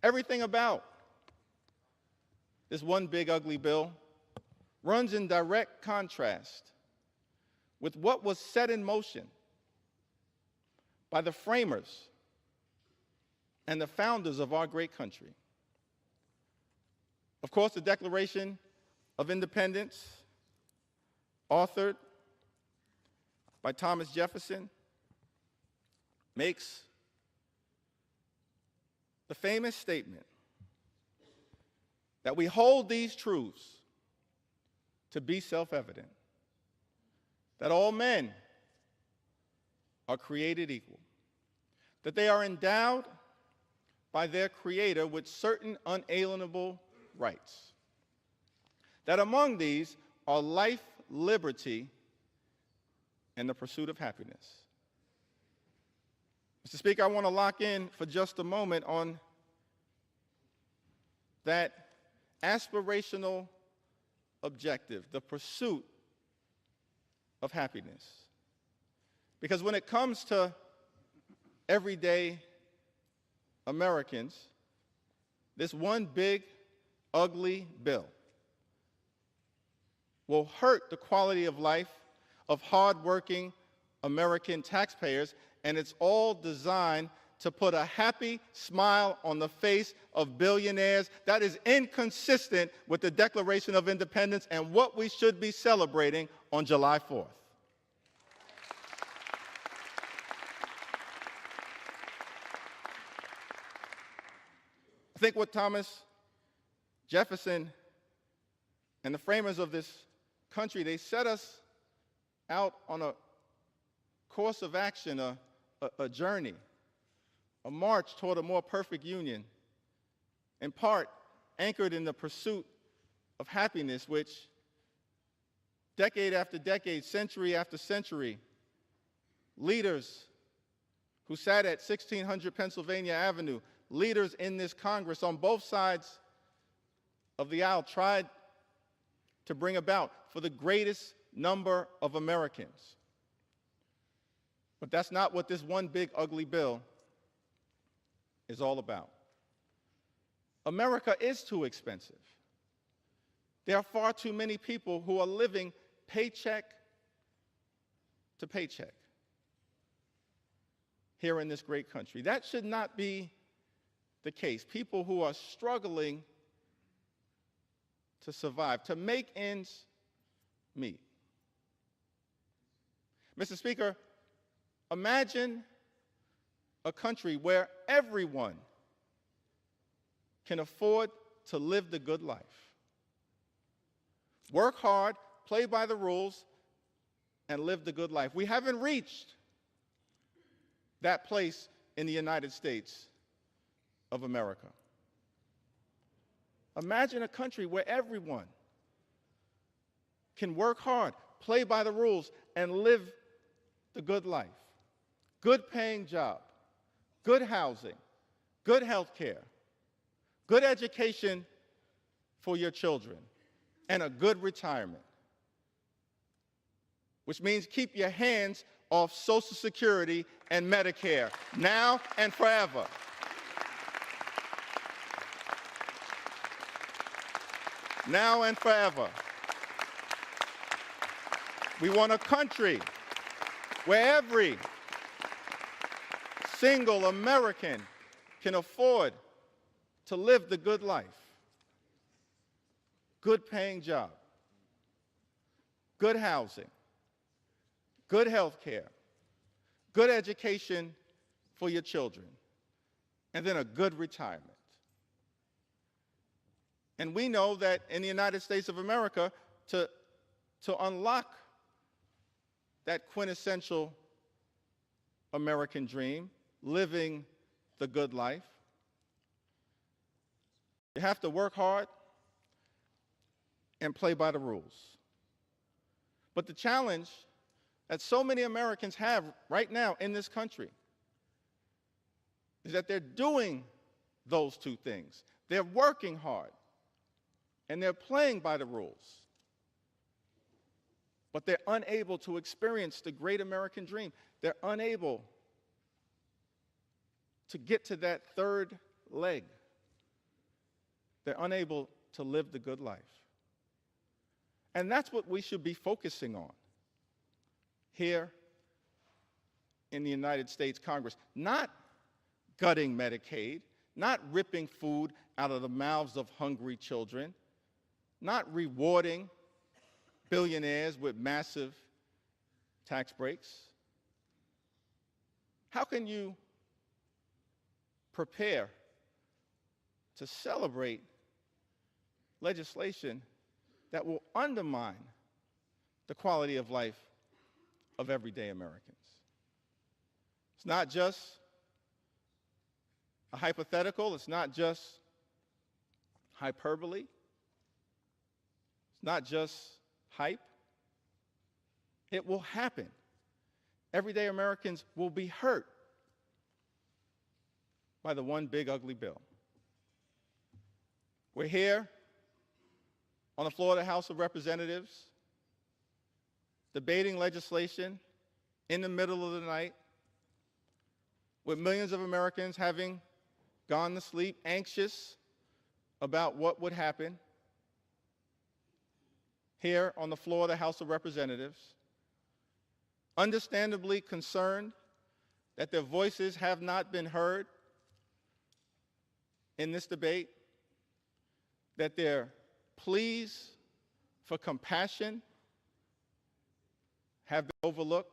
Everything about this one big ugly bill runs in direct contrast with what was set in motion by the framers and the founders of our great country. Of course, the Declaration of Independence, authored by Thomas Jefferson, makes the famous statement that we hold these truths to be self-evident, that all men are created equal, that they are endowed by their Creator with certain unalienable rights, that among these are life, liberty, and the pursuit of happiness. Mr. Speaker, I want to lock in for just a moment on that aspirational objective, the pursuit of happiness. Because when it comes to everyday Americans, this one big, ugly bill will hurt the quality of life of hardworking American taxpayers, and it's all designed to put a happy smile on the face of billionaires. That is inconsistent with the Declaration of Independence and what we should be celebrating on July 4th. I think what Thomas Jefferson and the framers of this country, they set us out on a course of action, a journey, a march toward a more perfect union, in part anchored in the pursuit of happiness, which decade after decade, century after century, leaders who sat at 1600 Pennsylvania Avenue, leaders in this Congress on both sides of the aisle tried to bring about for the greatest number of Americans. But that's not what this one big ugly bill is all about. America is too expensive. There are far too many people who are living paycheck to paycheck here in this great country. That should not be the case. People who are struggling to survive, to make ends meet. Mr. Speaker, imagine a country where everyone can afford to live the good life. Work hard, play by the rules, and live the good life. We haven't reached that place in the United States of America. Imagine a country where everyone can work hard, play by the rules, and live the good life. Good paying job, good housing, good health care, good education for your children, and a good retirement. Which means keep your hands off Social Security and Medicare, now and forever. Now and forever. We want a country where every single American can afford to live the good life. Good paying job, good housing, good health care, good education for your children, and then a good retirement. And we know that in the United States of America, to unlock that quintessential American dream, living the good life, you have to work hard and play by the rules. But the challenge that so many Americans have right now in this country is that they're doing those two things. They're working hard and they're playing by the rules, but they're unable to experience the great American dream. They're unable to get to that third leg they're unable to live the good life. And that's what we should be focusing on here in the United States Congress. Not gutting Medicaid, not ripping food out of the mouths of hungry children, not rewarding billionaires with massive tax breaks. How can you prepare to celebrate legislation that will undermine the quality of life of everyday Americans? It's not just a hypothetical, it's not just hyperbole, it's not just hype. It will happen. Everyday Americans will be hurt by the one big ugly bill. We're here on the floor of the House of Representatives debating legislation in the middle of the night with millions of Americans having gone to sleep anxious about what would happen. Here on the floor of the House of Representatives, understandably concerned that their voices have not been heard in this debate, that their pleas for compassion have been overlooked.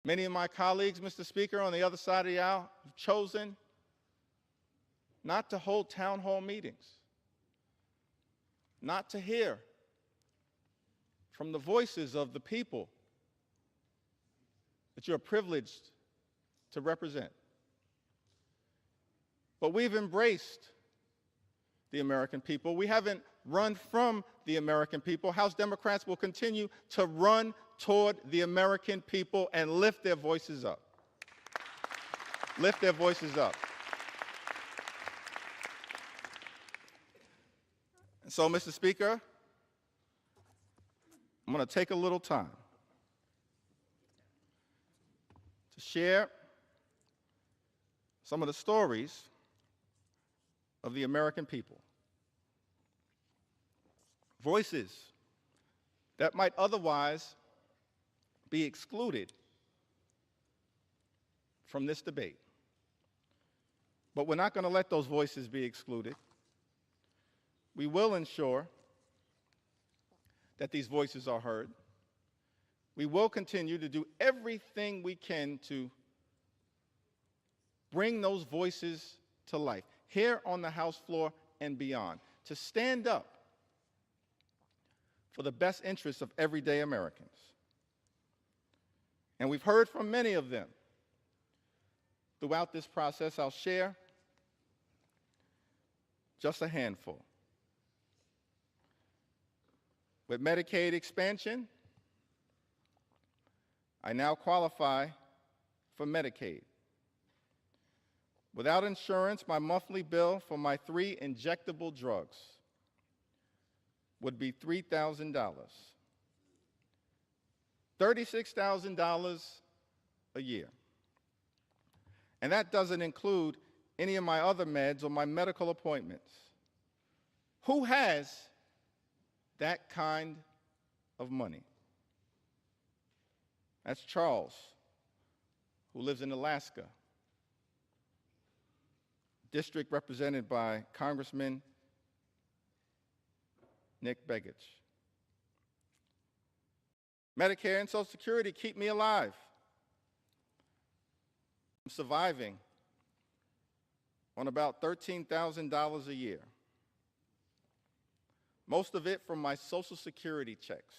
Many of my colleagues, Mr. Speaker, on the other side of the aisle have chosen not to hold town hall meetings, not to hear from the voices of the people that you're privileged to represent. But we've embraced the American people. We haven't run from the American people. House Democrats will continue to run toward the American people and lift their voices up. Lift their voices up. And so, Mr. Speaker, I'm going to take a little time to share some of the stories of the American people. Voices that might otherwise be excluded from this debate. But we're not going to let those voices be excluded. We will ensure that these voices are heard. We will continue to do everything we can to bring those voices to life, here on the House floor and beyond, to stand up for the best interests of everyday Americans. And we've heard from many of them throughout this process. I'll share just a handful. With Medicaid expansion, I now qualify for Medicaid. Without insurance, my monthly bill for my 3 injectable drugs would be $3,000. $36,000 a year. And that doesn't include any of my other meds or my medical appointments. Who has that kind of money? That's Charles, who lives in Alaska, district represented by Congressman Nick Begich. Medicare and Social Security keep me alive. I'm surviving on about $13,000 a year. Most of it from my Social Security checks.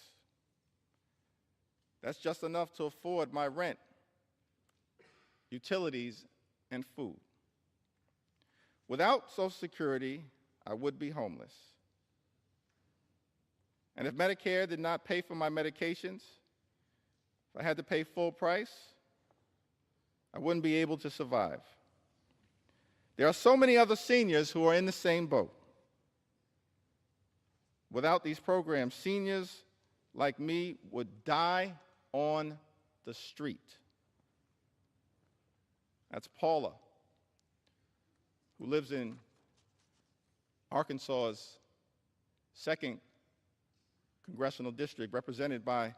That's just enough to afford my rent, utilities, and food. Without Social Security, I would be homeless. And if Medicare did not pay for my medications, if I had to pay full price, I wouldn't be able to survive. There are so many other seniors who are in the same boat. Without these programs, seniors like me would die on the street. That's Paula, who lives in Arkansas's 2nd Congressional District, represented by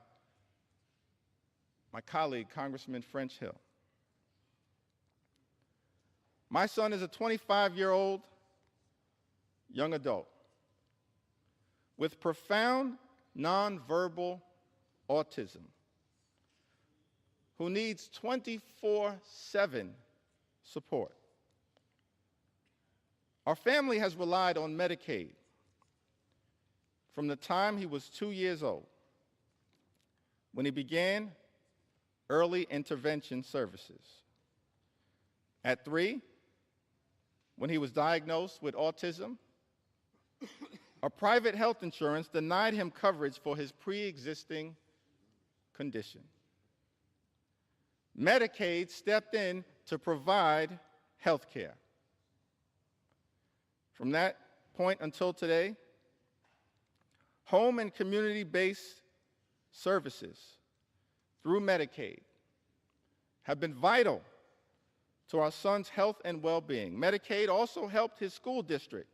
my colleague, Congressman French Hill. My son is a 25-year-old young adult with profound nonverbal autism who needs 24/7 support. Our family has relied on Medicaid from the time he was 2 years old, when he began early intervention services. At 3, when he was diagnosed with autism, a private health insurance denied him coverage for his pre-existing condition. Medicaid stepped in to provide health care. From that point until today, home and community-based services through Medicaid have been vital to our son's health and well-being. Medicaid also helped his school district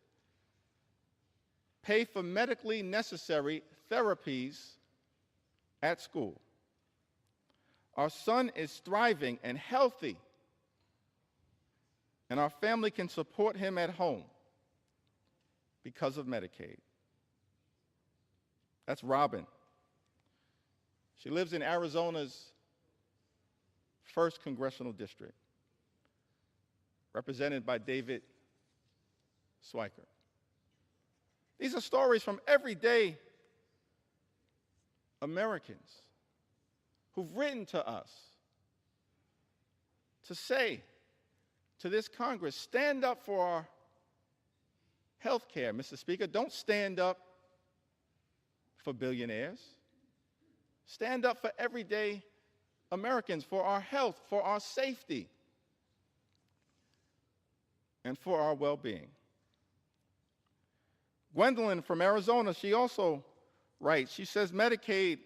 pay for medically necessary therapies at school. Our son is thriving and healthy, and our family can support him at home because of Medicaid. That's Robin. She lives in Arizona's 1st Congressional District, represented by David Swiker. These are stories from everyday Americans who've written to us to say to this Congress, stand up for our health care, Mr. Speaker. Don't stand up for billionaires. Stand up for everyday Americans, for our health, for our safety, and for our well-being. Gwendolyn from Arizona, she also writes, she says Medicaid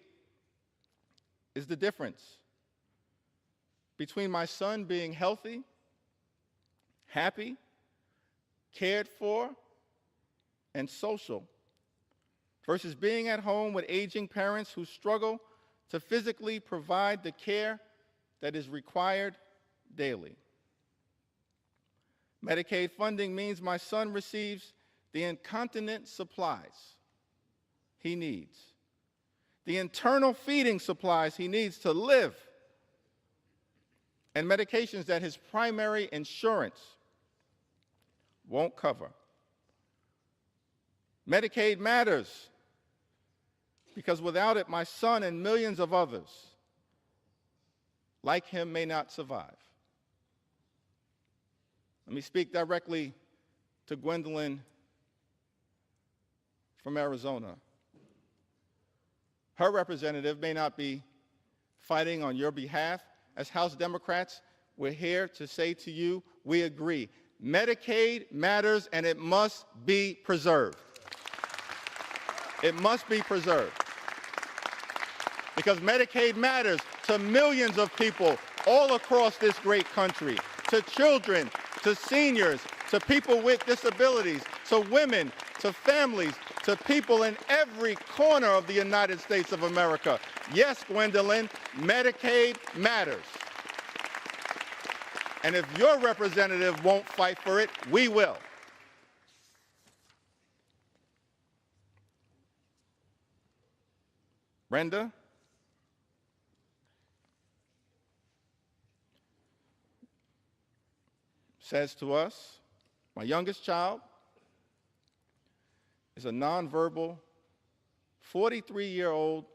is the difference between my son being healthy, happy, cared for, and social, versus being at home with aging parents who struggle to physically provide the care that is required daily. Medicaid funding means my son receives the incontinent supplies he needs, the internal feeding supplies he needs to live, and medications that his primary insurance won't cover. Medicaid matters because without it, my son and millions of others like him may not survive. Let me speak directly to Gwendolyn from Arizona. Her representative may not be fighting on your behalf. As House Democrats, we're here to say to you, we agree. Medicaid matters and it must be preserved. It must be preserved. Because Medicaid matters to millions of people all across this great country, to children, to seniors, to people with disabilities, to women, to families, to people in every corner of the United States of America. Yes, Gwendolyn, Medicaid matters. And if your representative won't fight for it, we will. Brenda? Says to us, my youngest child is a nonverbal 43-year-old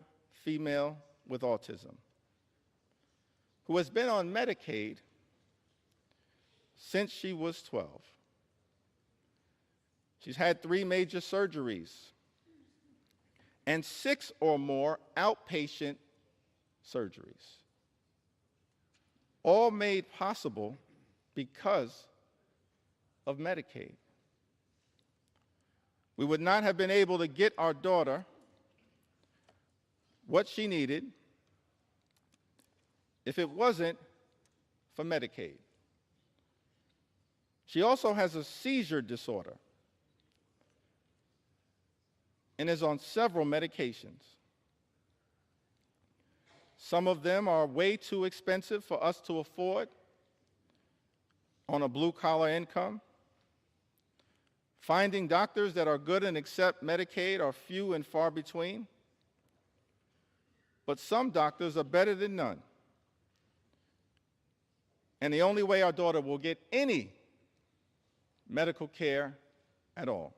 female with autism who has been on Medicaid since she was 12. She's had 3 major surgeries and 6 or more outpatient surgeries, all made possible because of Medicaid. We would not have been able to get our daughter what she needed if it wasn't for Medicaid. She also has a seizure disorder and is on several medications. Some of them are way too expensive for us to afford on a blue-collar income. Finding doctors that are good and accept Medicaid are few and far between. But some doctors are better than none. And the only way our daughter will get any medical care at all.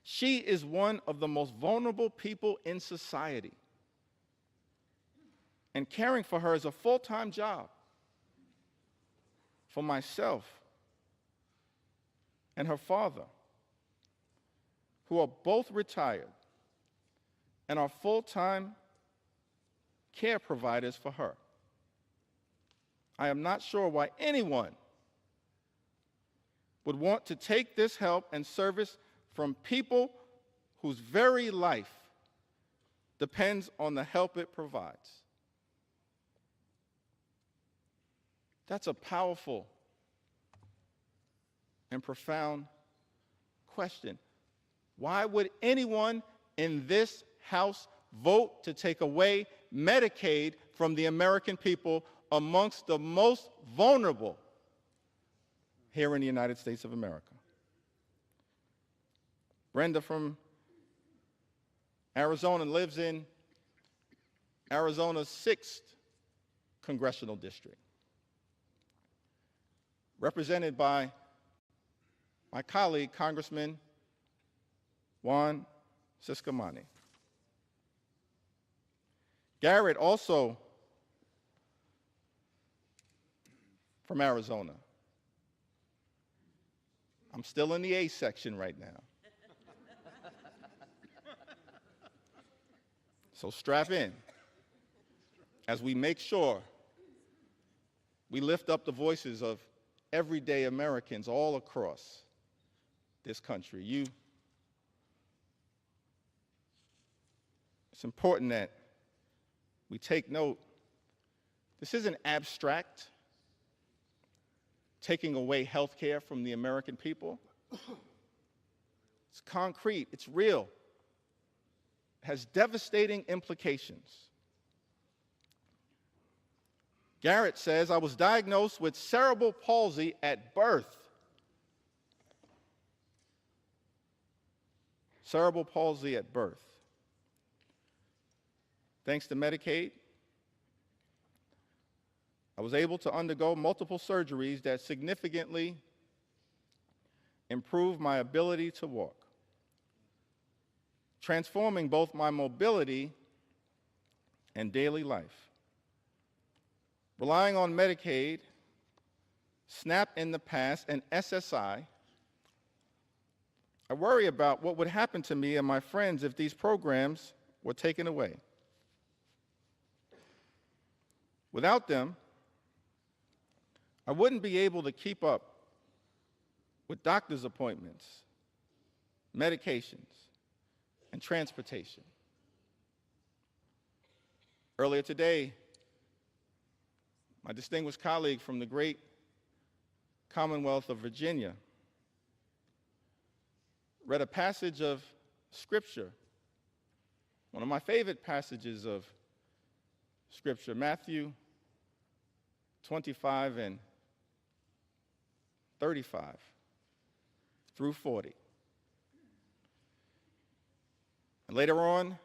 She is one of the most vulnerable people in society. And caring for her is a full-time job. For myself and her father, who are both retired and are full-time care providers for her. I am not sure why anyone would want to take this help and service from people whose very life depends on the help it provides. That's a powerful and profound question. Why would anyone in this House vote to take away Medicaid from the American people, amongst the most vulnerable here in the United States of America? Brenda from Arizona lives in Arizona's 6th congressional district, represented by my colleague, Congressman Juan Ciscomani. Garrett, also from Arizona. I'm still in the A section right now. So strap in as we make sure we lift up the voices of everyday Americans all across this country. It's important that we take note. This isn't abstract, taking away health care from the American people. It's concrete, it's real. It has devastating implications. Garrett says, I was diagnosed with cerebral palsy at birth. Cerebral palsy at birth. Thanks to Medicaid, I was able to undergo multiple surgeries that significantly improved my ability to walk, transforming both my mobility and daily life. Relying on Medicaid, SNAP in the past, and SSI, I worry about what would happen to me and my friends if these programs were taken away. Without them, I wouldn't be able to keep up with doctor's appointments, medications, and transportation. Earlier today, my distinguished colleague from the great Commonwealth of Virginia read a passage of Scripture, one of my favorite passages of Scripture, Matthew 25 and 35 through 40. And later on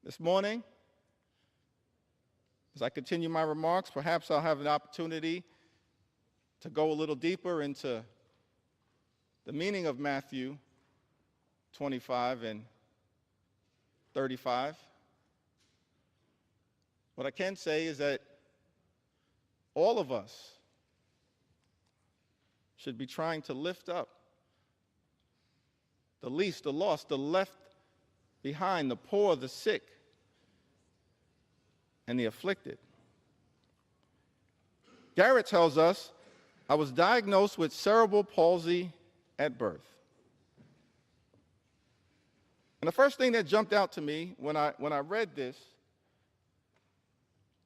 this morning, as I continue my remarks, perhaps I'll have an opportunity to go a little deeper into the meaning of Matthew 25 and 35. What I can say is that all of us should be trying to lift up the least, the lost, the left behind, the poor, the sick, and the afflicted. Garrett tells us, I was diagnosed with cerebral palsy at birth. And the first thing that jumped out to me when I read this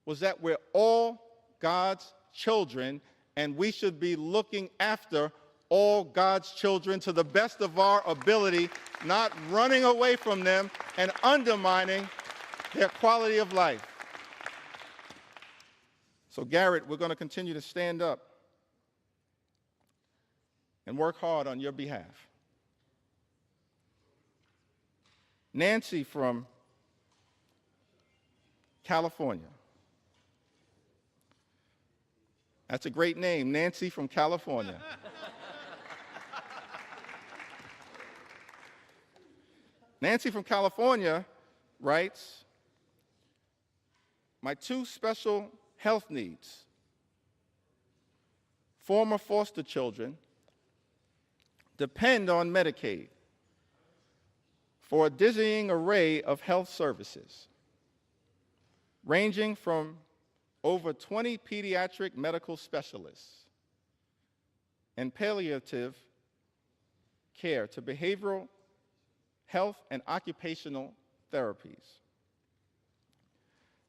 was that we're all God's children, and we should be looking after all God's children to the best of our ability, not running away from them and undermining their quality of life. So Garrett, we're going to continue to stand up and work hard on your behalf. Nancy from California. That's a great name, Nancy from California. Nancy from California writes, my two special health needs, former foster children, depend on Medicaid for a dizzying array of health services, ranging from over 20 pediatric medical specialists and palliative care to behavioral health and occupational therapies.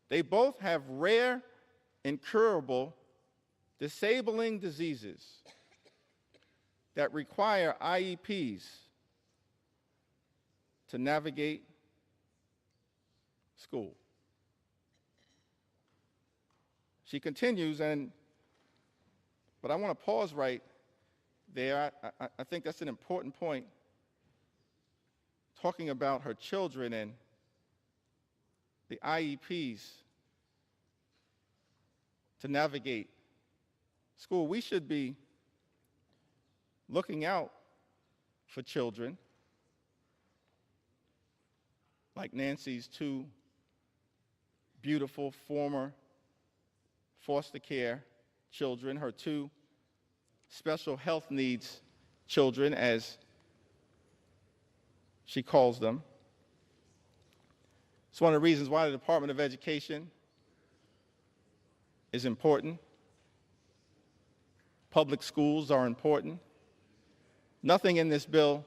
They both have rare, incurable, disabling diseases that require IEPs to navigate school. She continues, but I want to pause right there. I think that's an important point, talking about her children and the IEPs to navigate school. We should be looking out for children like Nancy's two beautiful former foster care children, her two special health needs children, as she calls them. It's one of the reasons why the Department of Education is important. Public schools are important. Nothing in this bill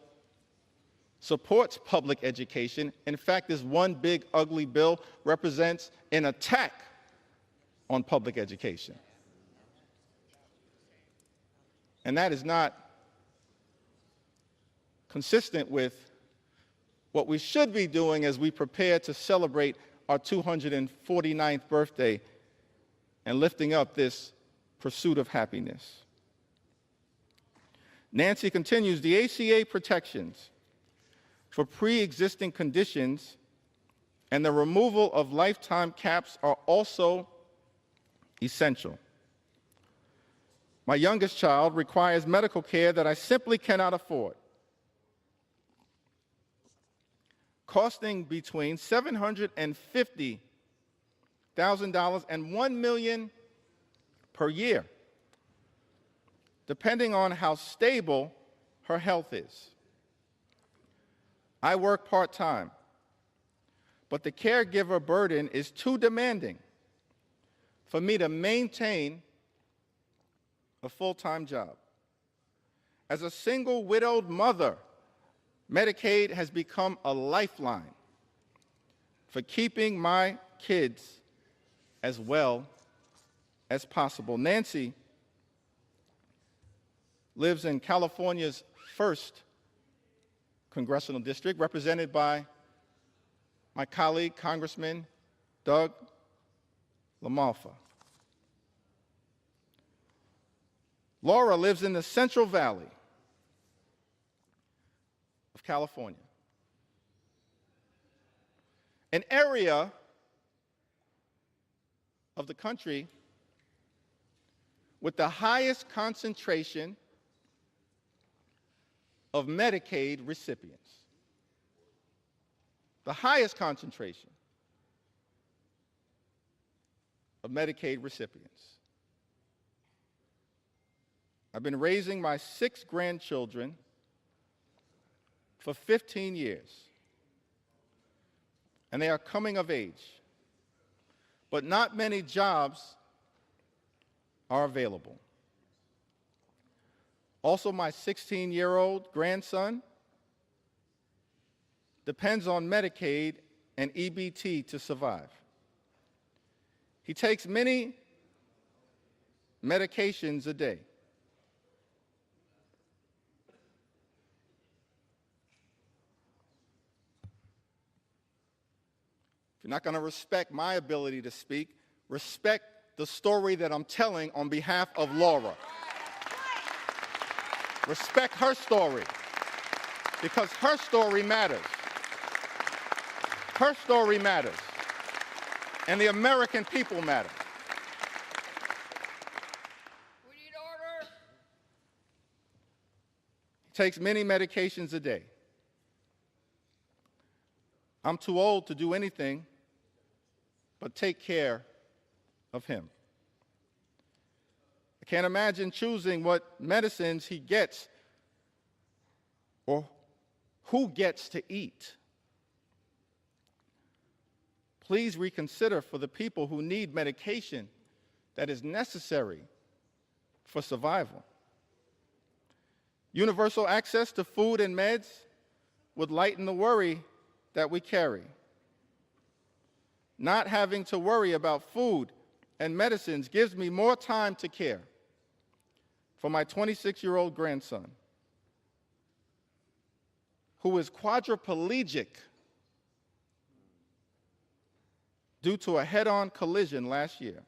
supports public education. In fact, this one big ugly bill represents an attack on public education. And that is not consistent with what we should be doing as we prepare to celebrate our 249th birthday and lifting up this pursuit of happiness. Nancy continues, the ACA protections for pre-existing conditions and the removal of lifetime caps are also essential. My youngest child requires medical care that I simply cannot afford, costing between $750,000 and $1 million per year, depending on how stable her health is. I work part-time, but the caregiver burden is too demanding for me to maintain a full-time job. As a single widowed mother, Medicaid has become a lifeline for keeping my kids as well as possible. Nancy lives in California's 1st congressional district, represented by my colleague, Congressman Doug LaMalfa. Laura lives in the Central Valley of California, an area of the country with the highest concentration of Medicaid recipients. The highest concentration of Medicaid recipients. I've been raising my 6 grandchildren for 15 years, and they are coming of age, but not many jobs are available. Also, my 16-year-old grandson depends on Medicaid and EBT to survive. He takes many medications a day. you're not going to respect my ability to speak, respect the story that I'm telling on behalf of Laura. Respect her story, because her story matters. Her story matters, and the American people matter. We need order. He takes many medications a day. I'm too old to do anything but take care of him. I can't imagine choosing what medicines he gets or who gets to eat. Please reconsider for the people who need medication that is necessary for survival. Universal access to food and meds would lighten the worry that we carry. Not having to worry about food and medicines gives me more time to care for my 26-year-old grandson, who is quadriplegic due to a head-on collision last year.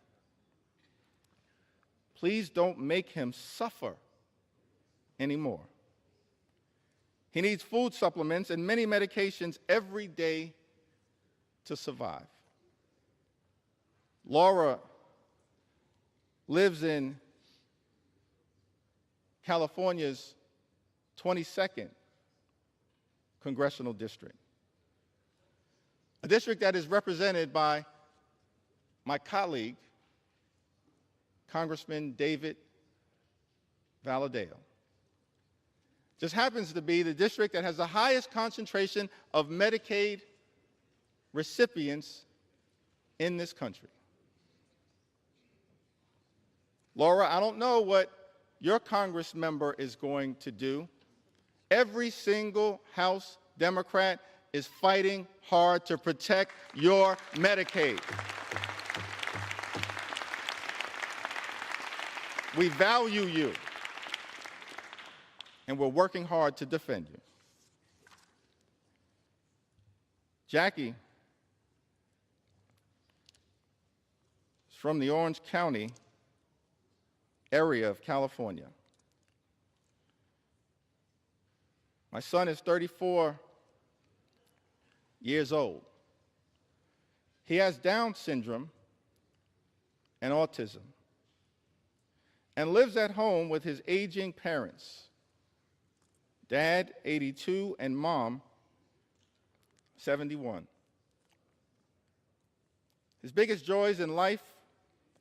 Please don't make him suffer anymore. He needs food supplements and many medications every day to survive. Laura lives in California's 22nd congressional district, a district that is represented by my colleague, Congressman David Valadao. Just happens to be the district that has the highest concentration of Medicaid recipients in this country. Laura, I don't know what your Congress member is going to do. Every single House Democrat is fighting hard to protect your Medicaid. We value you, and we're working hard to defend you. Jackie is from the Orange County area of California. My son is 34 years old. He has Down syndrome and autism and lives at home with his aging parents, Dad, 82, and Mom, 71. His biggest joys in life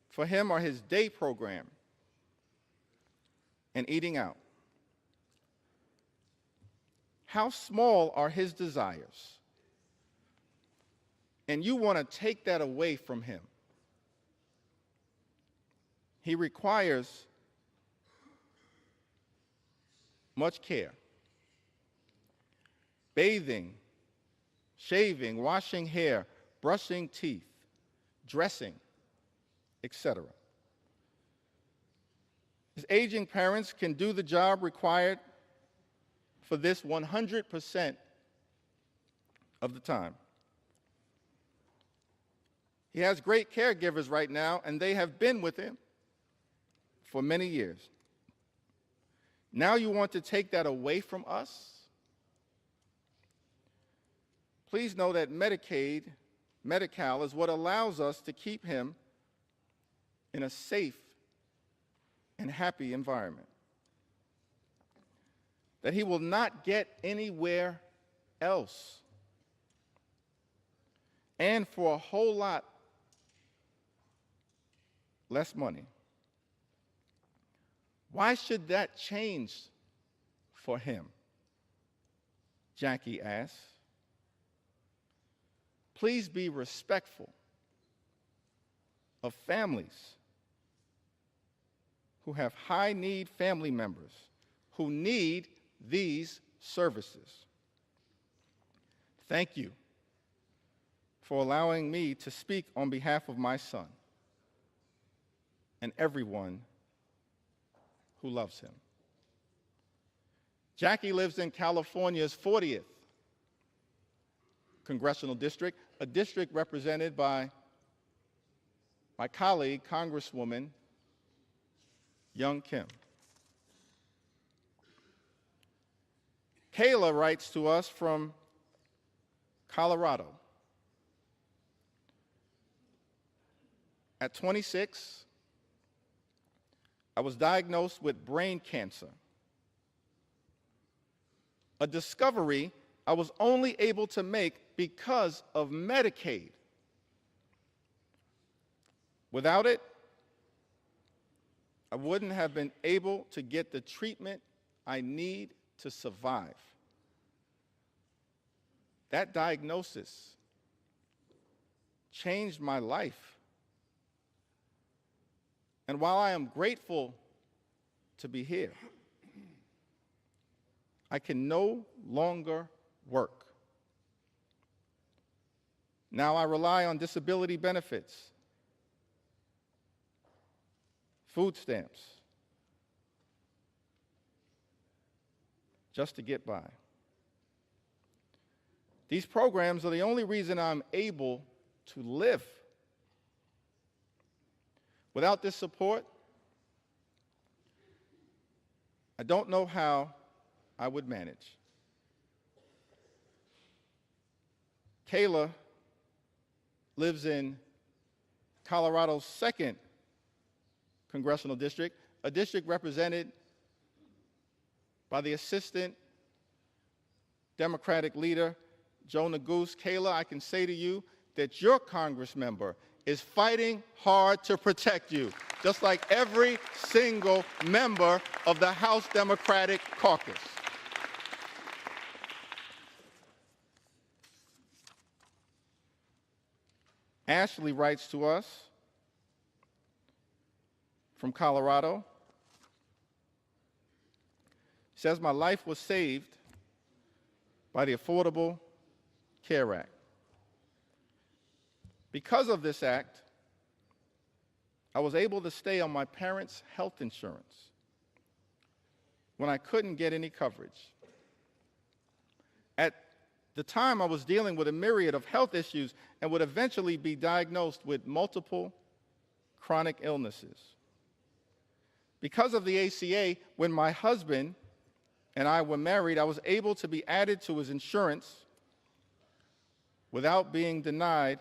for him are his day program and eating out. How small are his desires? And you want to take that away from him. He requires much care. Bathing, shaving, washing hair, brushing teeth, dressing, etc. His aging parents can do the job required for this 100% of the time. He has great caregivers right now, and they have been with him for many years. Now you want to take that away from us? Please know that Medicaid, Medi-Cal, is what allows us to keep him in a safe and happy environment that he will not get anywhere else, and for a whole lot less money. Why should that change for him? Jackie asked. Please be respectful of families who have high-need family members who need these services. Thank you for allowing me to speak on behalf of my son and everyone who loves him. Jackie lives in California's 40th congressional district, a district represented by my colleague, Congresswoman Young Kim. Kayla writes to us from Colorado. At 26, I was diagnosed with brain cancer, a discovery I was only able to make because of Medicaid. Without it, I wouldn't have been able to get the treatment I need to survive. That diagnosis changed my life. And while I am grateful to be here, I can no longer work. Now I rely on disability benefits, food stamps, just to get by. These programs are the only reason I'm able to live. Without this support, I don't know how I would manage. Kayla lives in Colorado's 2nd congressional district, a district represented by the Assistant Democratic leader, Joe Neguse. Kayla, I can say to you that your Congress member is fighting hard to protect you, just like every single member of the House Democratic Caucus. Ashley writes to us from Colorado. She says, my life was saved by the Affordable Care Act. Because of this act, I was able to stay on my parents' health insurance when I couldn't get any coverage. At the time, I was dealing with a myriad of health issues and would eventually be diagnosed with multiple chronic illnesses. Because of the ACA, when my husband and I were married, I was able to be added to his insurance without being denied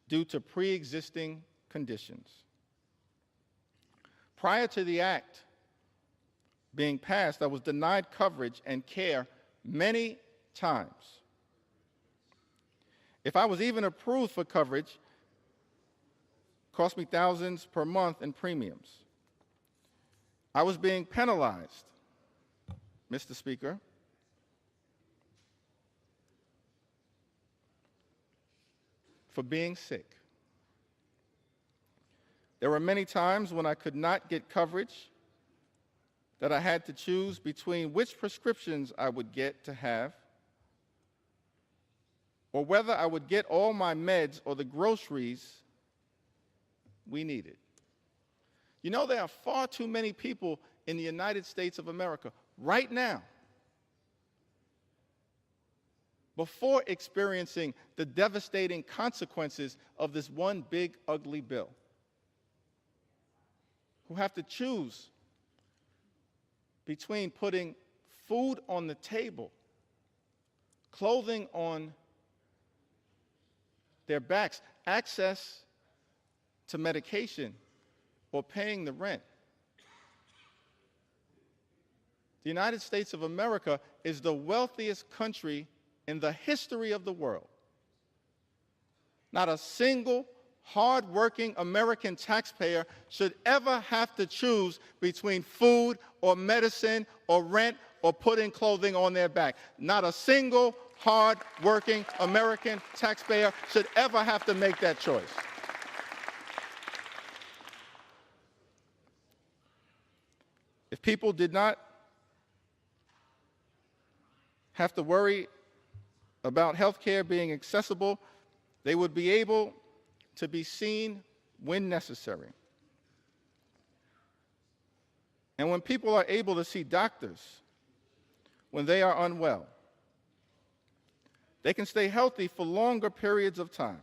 due to pre-existing conditions. Prior to the act being passed, I was denied coverage and care many times. If I was even approved for coverage, it cost me thousands per month in premiums. I was being penalized, Mr. Speaker, for being sick. There were many times when I could not get coverage that I had to choose between which prescriptions I would get to have or whether I would get all my meds or the groceries we needed. You know, there are far too many people in the United States of America right now, before experiencing the devastating consequences of this one big, ugly bill, who have to choose between putting food on the table, clothing on their backs, access to medication, or paying the rent. The United States of America is the wealthiest country in the history of the world. Not a single hard-working American taxpayer should ever have to choose between food or medicine or rent or putting clothing on their back. Not a single hard-working American taxpayer should ever have to make that choice. If people did not have to worry about health care being accessible, they would be able to be seen when necessary. And when people are able to see doctors when they are unwell, they can stay healthy for longer periods of time.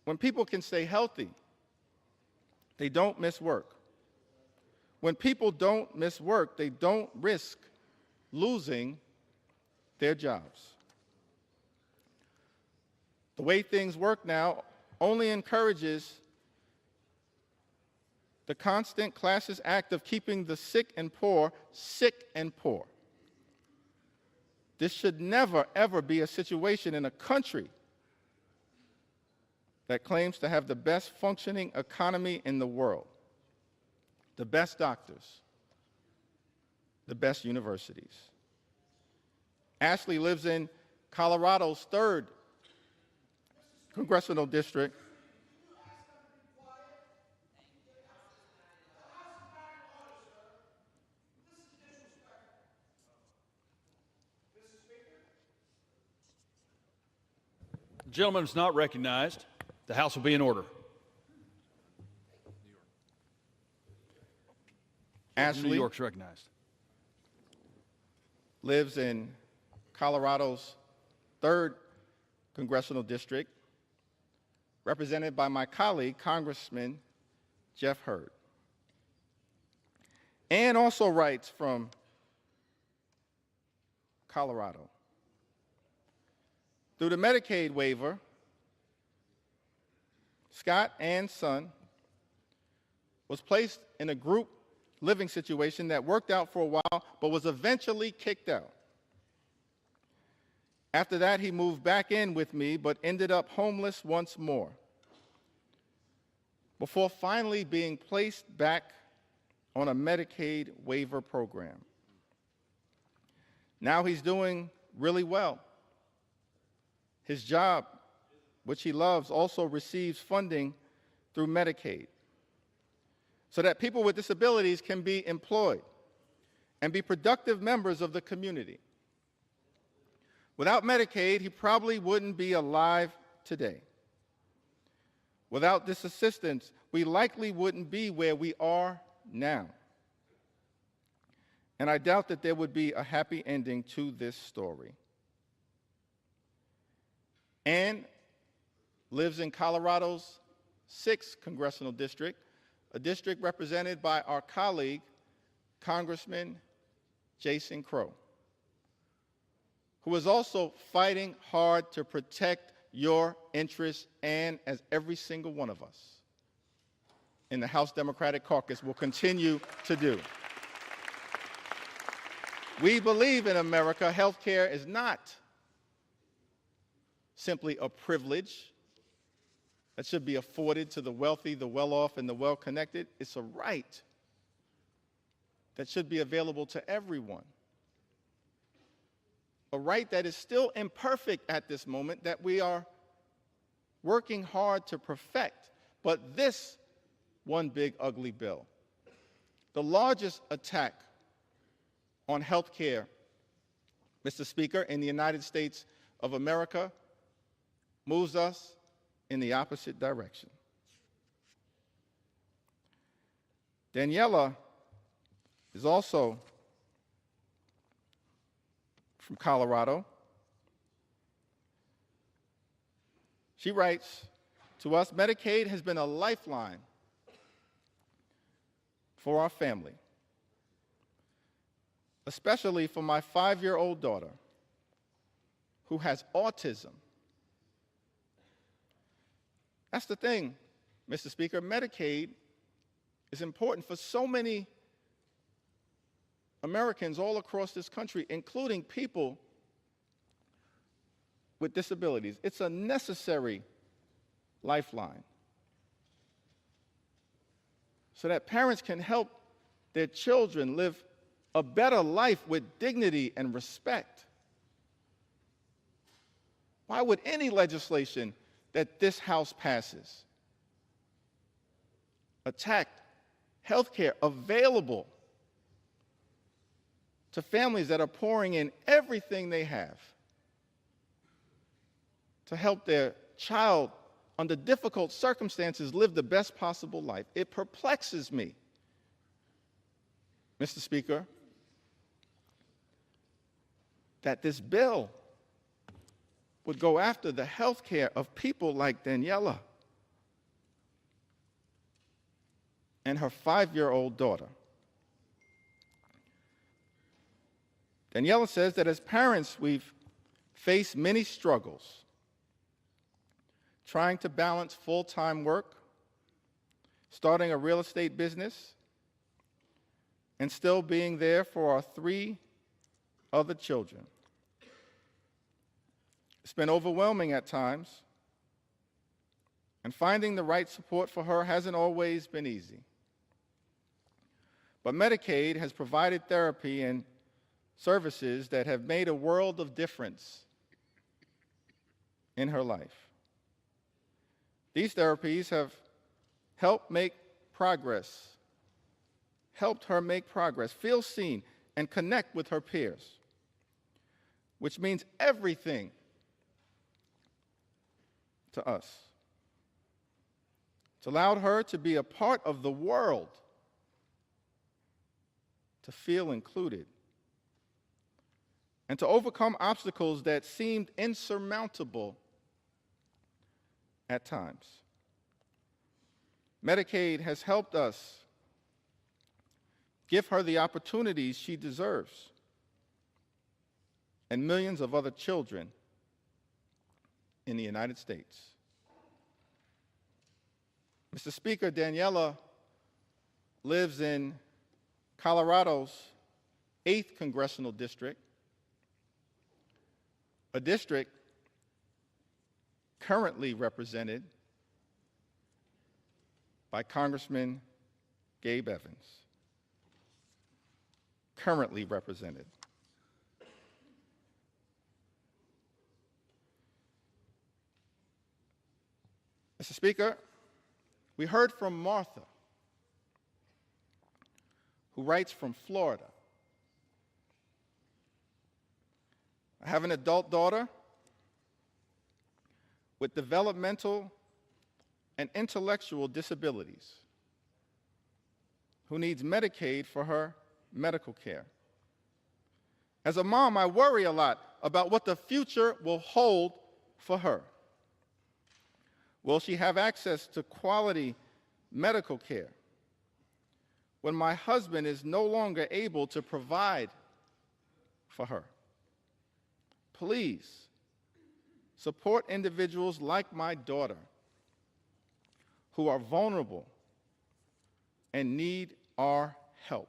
When people can stay healthy, they don't miss work. When people don't miss work, they don't risk losing their jobs. The way things work now only encourages the constant classist act of keeping the sick and poor sick and poor. This should never, ever be a situation in a country that claims to have the best functioning economy in the world, the best doctors, the best universities. Ashley lives in Colorado's 3rd congressional district. The gentleman is not recognized. The House will be in order. Ashley New York's recognized. lives in Colorado's 3rd congressional district, represented by my colleague, Congressman Jeff Hurd. Ann also writes from Colorado. Through the Medicaid waiver, Scott, Ann's son, was placed in a group living situation that worked out for a while, but was eventually kicked out. After that, he moved back in with me, but ended up homeless once more, before finally being placed back on a Medicaid waiver program. Now he's doing really well. His job, which he loves, also receives funding through Medicaid, so that people with disabilities can be employed and be productive members of the community. Without Medicaid, he probably wouldn't be alive today. Without this assistance, we likely wouldn't be where we are now. And I doubt that there would be a happy ending to this story. Ann lives in Colorado's 6th congressional district, a district represented by our colleague, Congressman Jason Crow, who is also fighting hard to protect your interests, and as every single one of us in the House Democratic Caucus will continue to do. We believe in America, health care is not simply a privilege that should be afforded to the wealthy, the well-off, and the well-connected. It's a right that should be available to everyone. A right that is still imperfect at this moment, that we are working hard to perfect. But this one big ugly bill, the largest attack on health care, Mr. Speaker, in the United States of America, moves us in the opposite direction. Daniela is also from Colorado. She writes to us, Medicaid has been a lifeline for our family, especially for my 5-year-old daughter who has autism. That's the thing, Mr. Speaker. Medicaid is important for so many Americans all across this country, including people with disabilities. It's a necessary lifeline so that parents can help their children live a better life with dignity and respect. Why would any legislation that this House passes attack health care available to families that are pouring in everything they have to help their child under difficult circumstances live the best possible life? It perplexes me, Mr. Speaker, that this bill would go after the health care of people like Daniela and her 5-year-old daughter. Daniela says that as parents, we've faced many struggles, trying to balance full-time work, starting a real estate business, and still being there for our 3 other children. It's been overwhelming at times, and finding the right support for her hasn't always been easy. But Medicaid has provided therapy and services that have made a world of difference in her life. These therapies have helped her make progress, feel seen, and connect with her peers, which means everything to us. It's allowed her to be a part of the world, to feel included, and to overcome obstacles that seemed insurmountable at times. Medicaid has helped us give her the opportunities she deserves, and millions of other children in the United States. Mr. Speaker, Daniela lives in Colorado's 8th Congressional District, a district currently represented by Congressman Gabe Evans. Currently represented. Mr. Speaker, we heard from Martha, who writes from Florida. I have an adult daughter with developmental and intellectual disabilities who needs Medicaid for her medical care. As a mom, I worry a lot about what the future will hold for her. Will she have access to quality medical care when my husband is no longer able to provide for her? Please support individuals like my daughter who are vulnerable and need our help.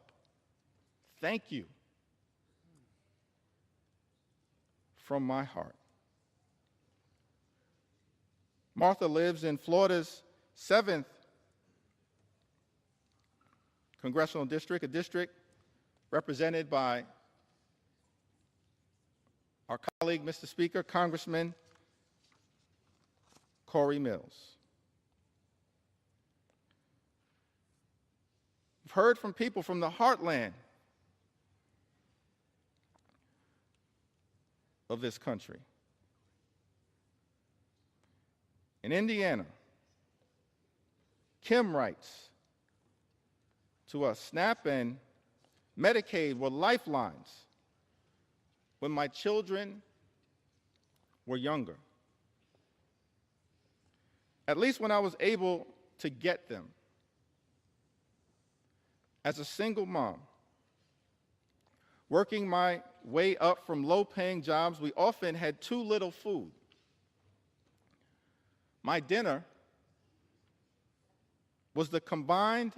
Thank you from my heart. Martha lives in Florida's 7th Congressional District, a district represented by our colleague, Mr. Speaker, Congressman Corey Mills. We've heard from people from the heartland of this country. In Indiana, Kim writes to us, SNAP and Medicaid were lifelines when my children were younger. At least when I was able to get them. As a single mom, working my way up from low-paying jobs, we often had too little food. My dinner was the combined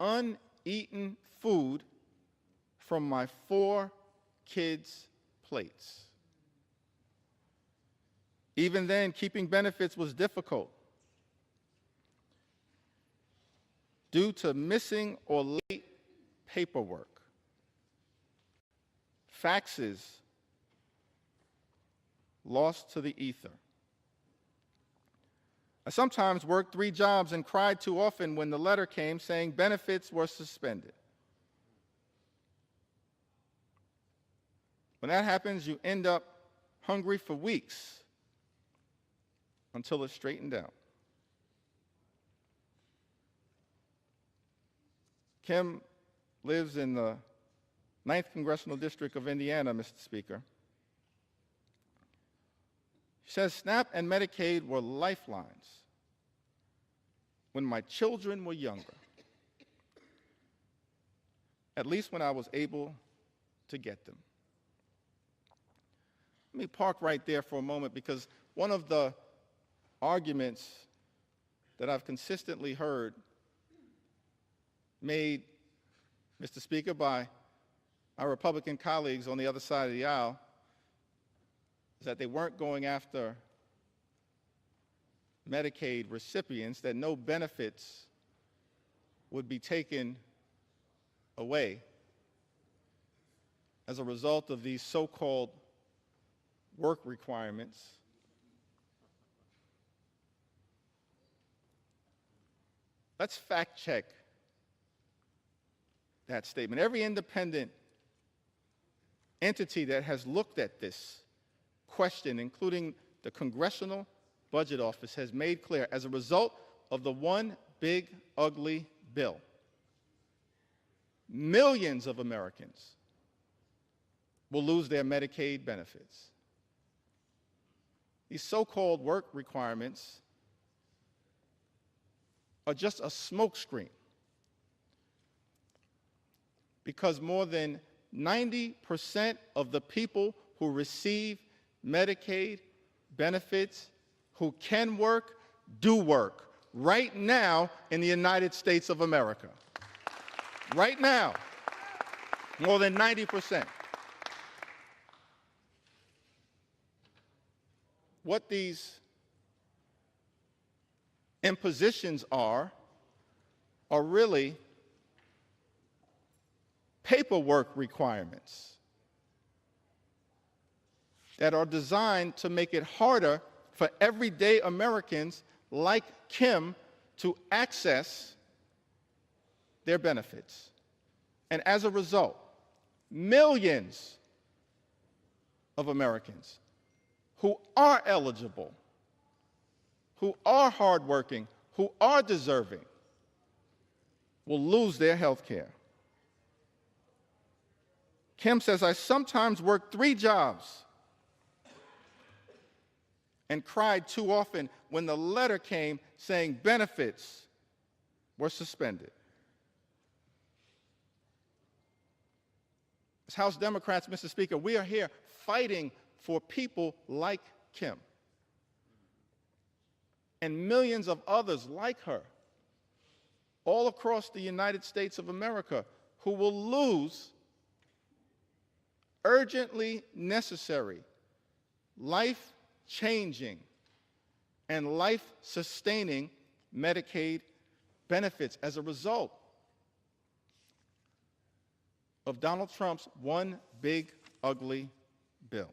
uneaten food from my 4 kids' plates. Even then, keeping benefits was difficult due to missing or late paperwork, faxes lost to the ether. I sometimes worked 3 jobs and cried too often when the letter came saying benefits were suspended. When that happens, you end up hungry for weeks until it's straightened out. Kim lives in the 9th Congressional District of Indiana, Mr. Speaker. She says, SNAP and Medicaid were lifelines when my children were younger, at least when I was able to get them. Let me park right there for a moment, because one of the arguments that I've consistently heard made, Mr. Speaker, by our Republican colleagues on the other side of the aisle is that they weren't going after Medicaid recipients, that no benefits would be taken away as a result of these so-called work requirements. Let's fact check that statement. Every independent entity that has looked at this question, including the Congressional Budget Office, has made clear, as a result of the one big ugly bill, millions of Americans will lose their Medicaid benefits. These so-called work requirements are just a smokescreen, because more than 90% of the people who receive Medicaid benefits who can work, do work right now in the United States of America. Right now, more than 90%. What these impositions are really paperwork requirements that are designed to make it harder for everyday Americans like Kim to access their benefits. And as a result, millions of Americans who are eligible, who are hardworking, who are deserving, will lose their health care. Kim says, I sometimes work 3 jobs and cried too often when the letter came saying benefits were suspended. As House Democrats, Mr. Speaker, we are here fighting for people like Kim and millions of others like her all across the United States of America who will lose urgently necessary, life-changing, and life-sustaining Medicaid benefits as a result of Donald Trump's one big ugly bill.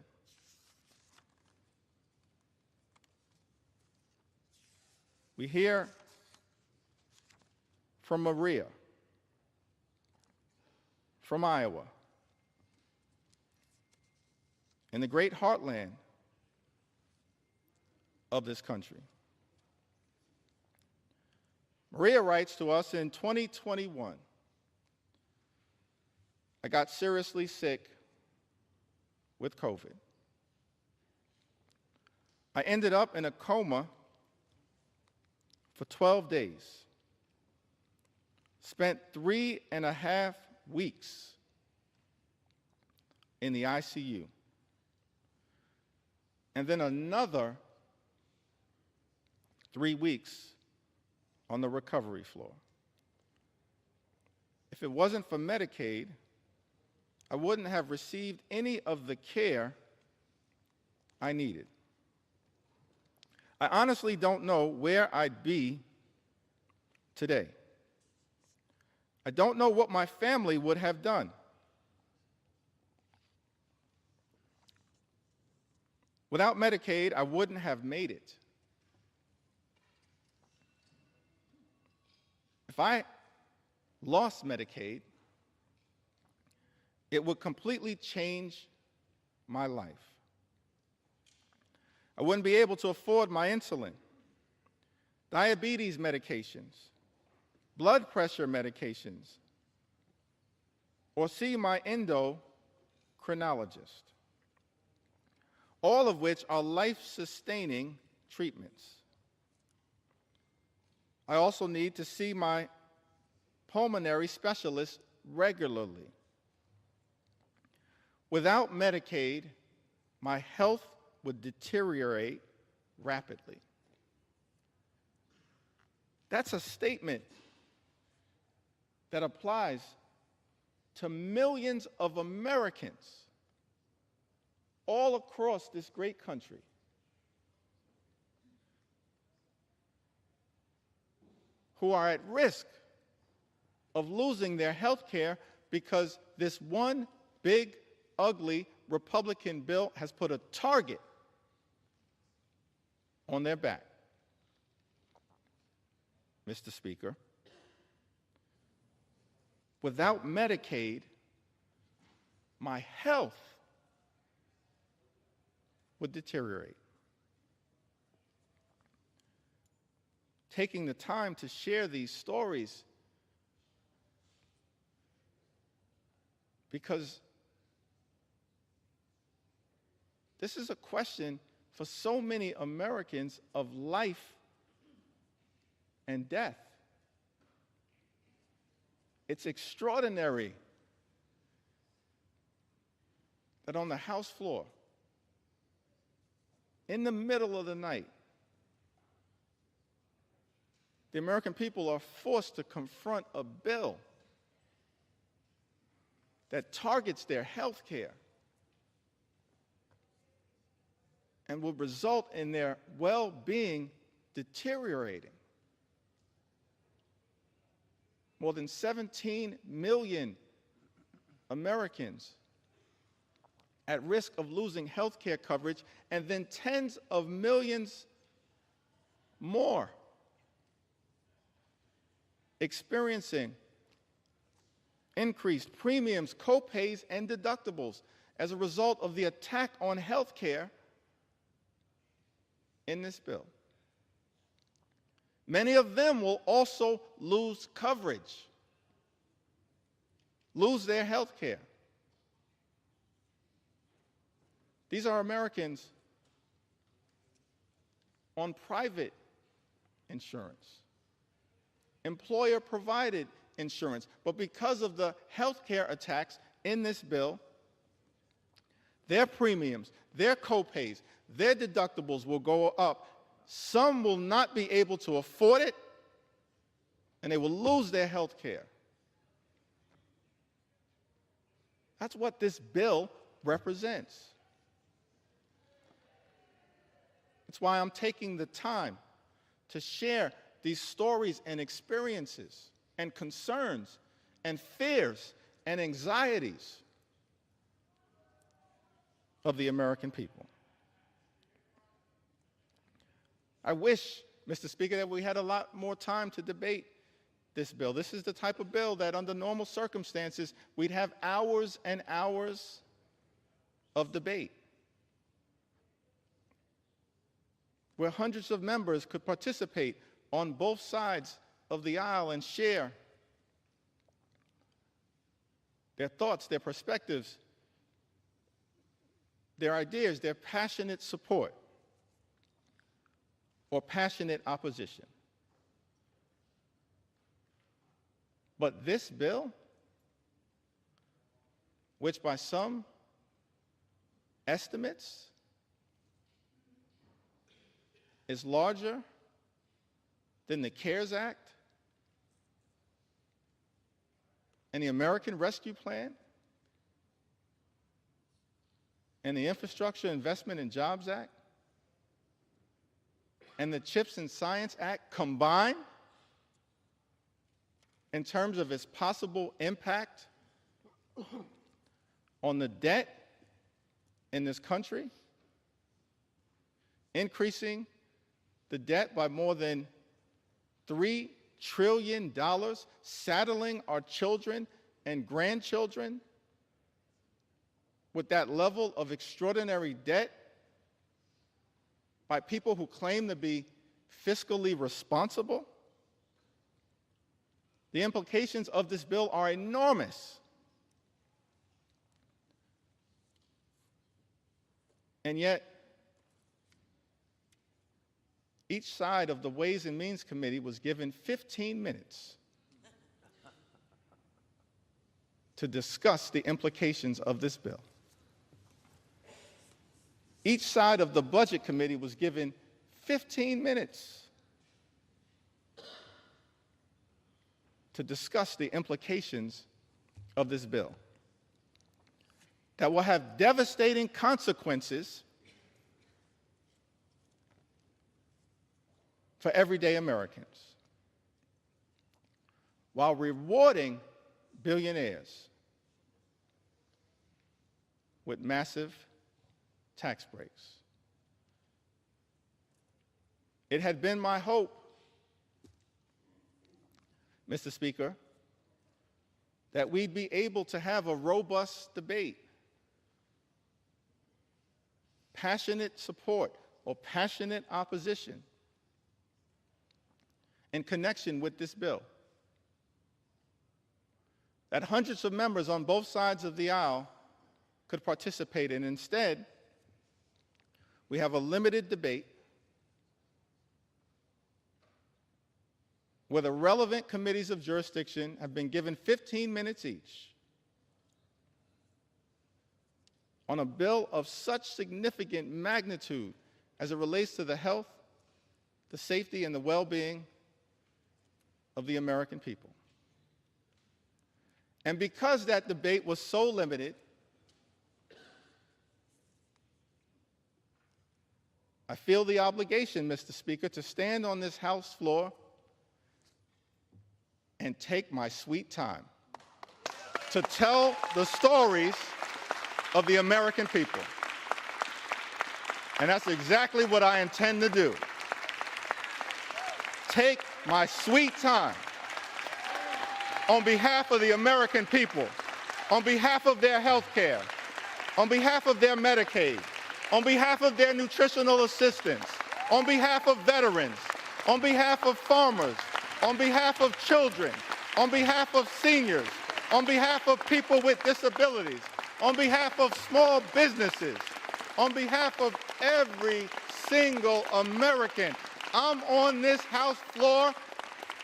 We hear from Maria, from Iowa, in the great heartland of this country. Maria writes to us, in 2021, I got seriously sick with COVID. I ended up in a coma for 12 days, spent 3.5 weeks in the ICU, and then another 3 weeks on the recovery floor. If it wasn't for Medicaid, I wouldn't have received any of the care I needed. I honestly don't know where I'd be today. I don't know what my family would have done. Without Medicaid, I wouldn't have made it. If I lost Medicaid, it would completely change my life. I wouldn't be able to afford my insulin, diabetes medications, blood pressure medications, or see my endocrinologist. all of which are life-sustaining treatments. I also need to see my pulmonary specialist regularly. Without Medicaid, my health would deteriorate rapidly. That's a statement that applies to millions of Americans all across this great country. Who are at risk of losing their health care because this one big, ugly Republican bill has put a target on their back. Mr. Speaker, without Medicaid, my health would deteriorate. Taking the time to share these stories because this is a question for so many Americans of life and death. It's extraordinary that on the House floor, in the middle of the night, the American people are forced to confront a bill that targets their health care and will result in their well-being deteriorating. More than 17 million Americans at risk of losing health care coverage, and then tens of millions more experiencing increased premiums, co-pays, and deductibles as a result of the attack on health care in this bill. Many of them will also lose coverage, lose their health care. These are Americans on private insurance, employer-provided insurance, but because of the health care attacks in this bill, their premiums, their co-pays, their deductibles will go up. Some will not be able to afford it, and they will lose their health care. That's what this bill represents. That's why I'm taking the time to share these stories and experiences and concerns and fears and anxieties of the American people. I wish, Mr. Speaker, that we had a lot more time to debate this bill. This is the type of bill that under normal circumstances, we'd have hours and hours of debate, where hundreds of members could participate on both sides of the aisle and share their thoughts, their perspectives, their ideas, their passionate support or passionate opposition. But this bill, which by some estimates is larger than the CARES Act and the American Rescue Plan and the Infrastructure Investment and Jobs Act and the CHIPS and Science Act combined in terms of its possible impact on the debt in this country, increasing the debt by more than $3 trillion, saddling our children and grandchildren with that level of extraordinary debt by people who claim to be fiscally responsible. The implications of this bill are enormous. And yet, each side of the Ways and Means Committee was given 15 minutes to discuss the implications of this bill. Each side of the Budget Committee was given 15 minutes to discuss the implications of this bill that will have devastating consequences for everyday Americans, while rewarding billionaires with massive tax breaks. It had been my hope, Mr. Speaker, that we'd be able to have a robust debate, passionate support or passionate opposition in connection with this bill, that hundreds of members on both sides of the aisle could participate in. Instead, we have a limited debate where the relevant committees of jurisdiction have been given 15 minutes each on a bill of such significant magnitude as it relates to the health, the safety, and the well-being of the American people. And because that debate was so limited, I feel the obligation, Mr. Speaker, to stand on this House floor and take my sweet time to tell the stories of the American people. And that's exactly what I intend to do. Take my sweet time on behalf of the American people, on behalf of their health care, on behalf of their Medicaid, on behalf of their nutritional assistance, on behalf of veterans, on behalf of farmers, on behalf of children, on behalf of seniors, on behalf of people with disabilities, on behalf of small businesses, on behalf of every single American. I'm on this House floor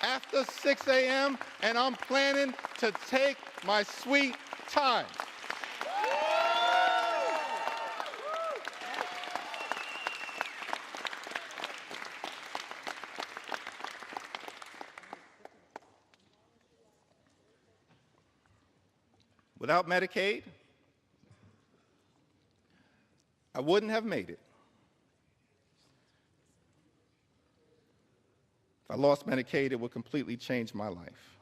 after 6 a.m. and I'm planning to take my sweet time. Without Medicaid, I wouldn't have made it. If I lost Medicaid, it would completely change my life.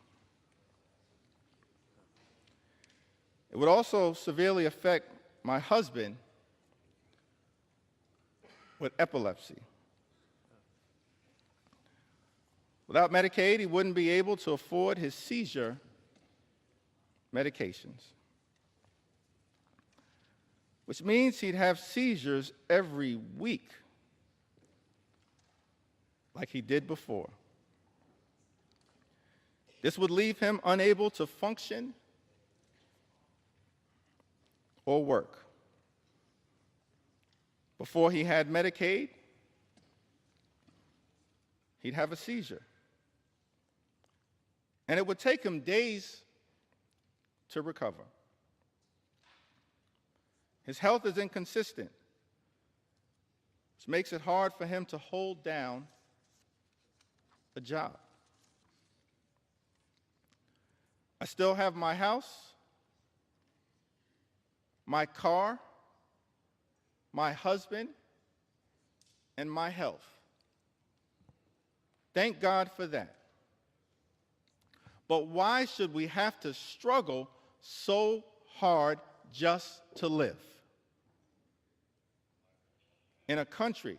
It would also severely affect my husband with epilepsy. Without Medicaid, he wouldn't be able to afford his seizure medications, which means he'd have seizures every week, like he did before. This would leave him unable to function or work. Before he had Medicaid, he'd have a seizure. And it would take him days to recover. His health is inconsistent, which makes it hard for him to hold down a job. I still have my house, my car, my husband, and my health. Thank God for that. But why should we have to struggle so hard just to live in a country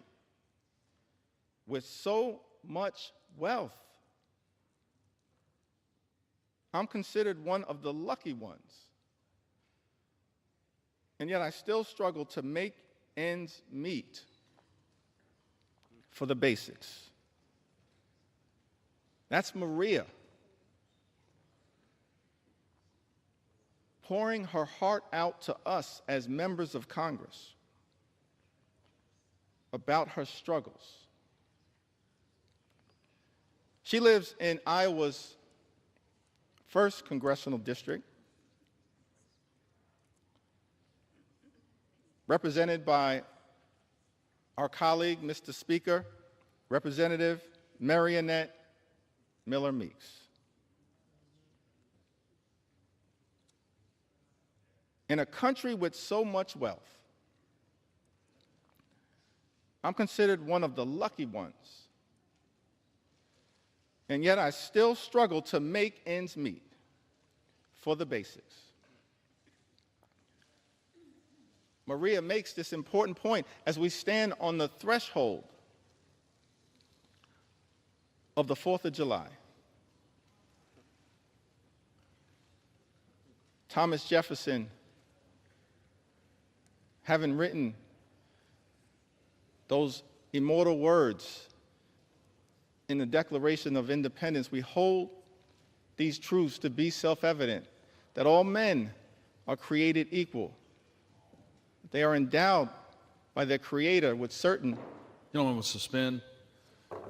with so much wealth? I'm considered one of the lucky ones, and yet I still struggle to make ends meet for the basics. That's Maria, pouring her heart out to us as members of Congress. about her struggles. She lives in Iowa's 1st Congressional District, represented by our colleague, Mr. Speaker, Representative Marionette Miller Meeks. In a country with so much wealth, I'm considered one of the lucky ones, and yet I still struggle to make ends meet for the basics. Maria makes this important point as we stand on the threshold of the 4th of July. Thomas Jefferson, having written those immortal words in the Declaration of Independence, we hold these truths to be self-evident, that all men are created equal. They are endowed by their Creator with certain. Gentlemen will suspend.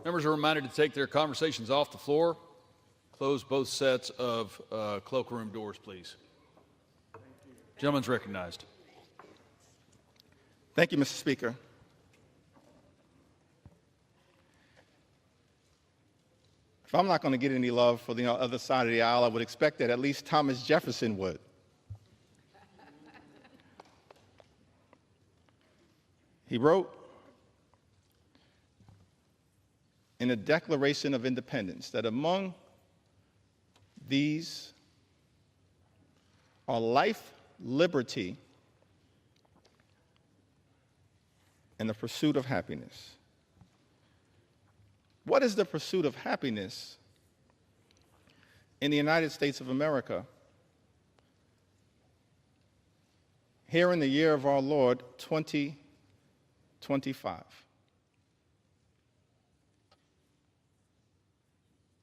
Members are reminded to take their conversations off the floor. Close both sets of cloakroom doors, please. Gentleman's recognized. Thank you, Mr. Speaker. If I'm not going to get any love for the other side of the aisle, I would expect that at least Thomas Jefferson would. He wrote in the Declaration of Independence that among these are life, liberty, and the pursuit of happiness. What is the pursuit of happiness in the United States of America here in the year of our Lord, 2025?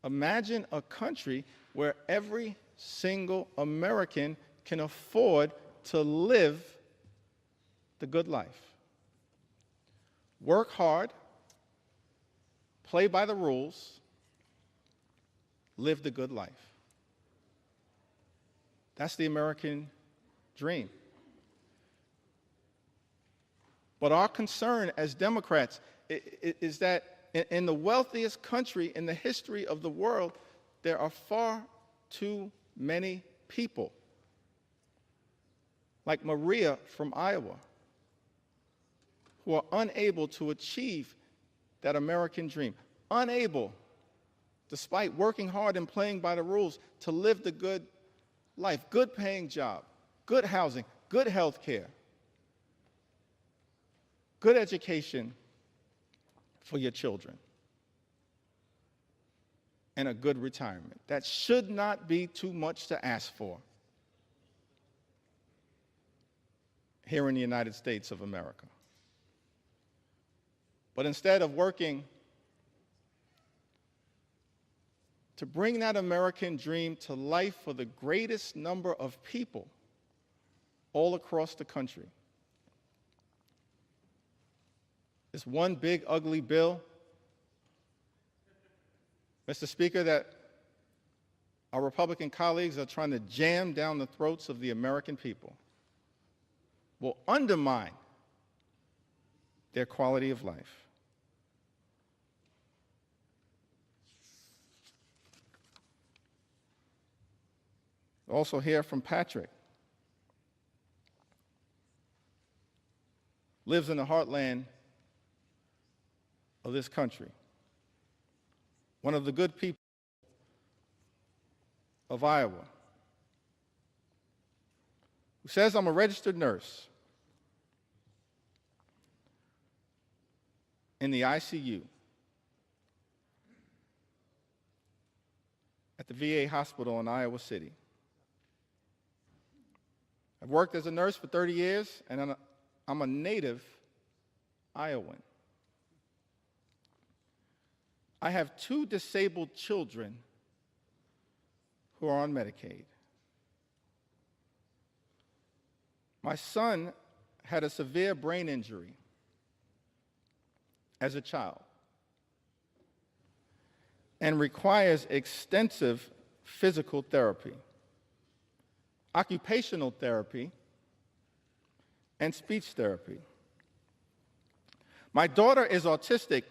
Imagine a country where every single American can afford to live the good life. Work hard, play by the rules, live the good life. That's the American dream. But our concern as Democrats is that in the wealthiest country in the history of the world, there are far too many people like Maria from Iowa who are unable to achieve that American dream, unable, despite working hard and playing by the rules, to live the good life, good paying job, good housing, good health care, good education for your children, and a good retirement. That should not be too much to ask for here in the United States of America. But instead of working to bring that American dream to life for the greatest number of people all across the country, this one big ugly bill, Mr. Speaker, that our Republican colleagues are trying to jam down the throats of the American people, will undermine their quality of life. Also hear from Patrick. Lives in the heartland of this country. One of the good people of Iowa, who says, I'm a registered nurse in the ICU at the VA hospital in Iowa City. I've worked as a nurse for 30 years, and I'm a native Iowan. I have 2 disabled children who are on Medicaid. My son had a severe brain injury as a child and requires extensive physical therapy, occupational therapy, and speech therapy. My daughter is autistic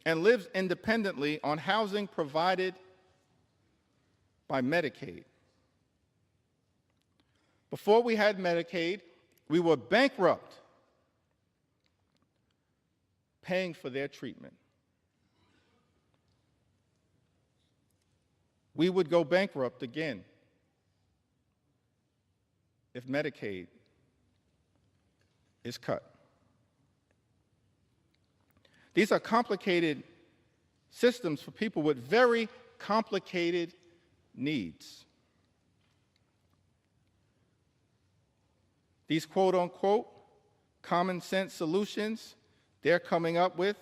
and lives independently on housing provided by Medicaid. Before we had Medicaid, we were bankrupt paying for their treatment. We would go bankrupt again if Medicaid is cut. These are complicated systems for people with very complicated needs. These quote-unquote common sense solutions they're coming up with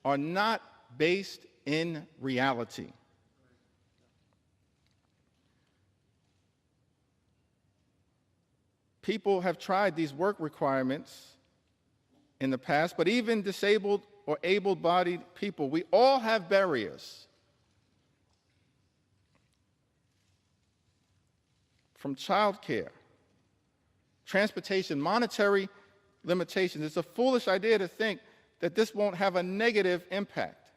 are not based in reality. People have tried these work requirements in the past, but even disabled or able-bodied people, we all have barriers. From childcare, transportation, monetary limitations. It's a foolish idea to think that this won't have a negative impact.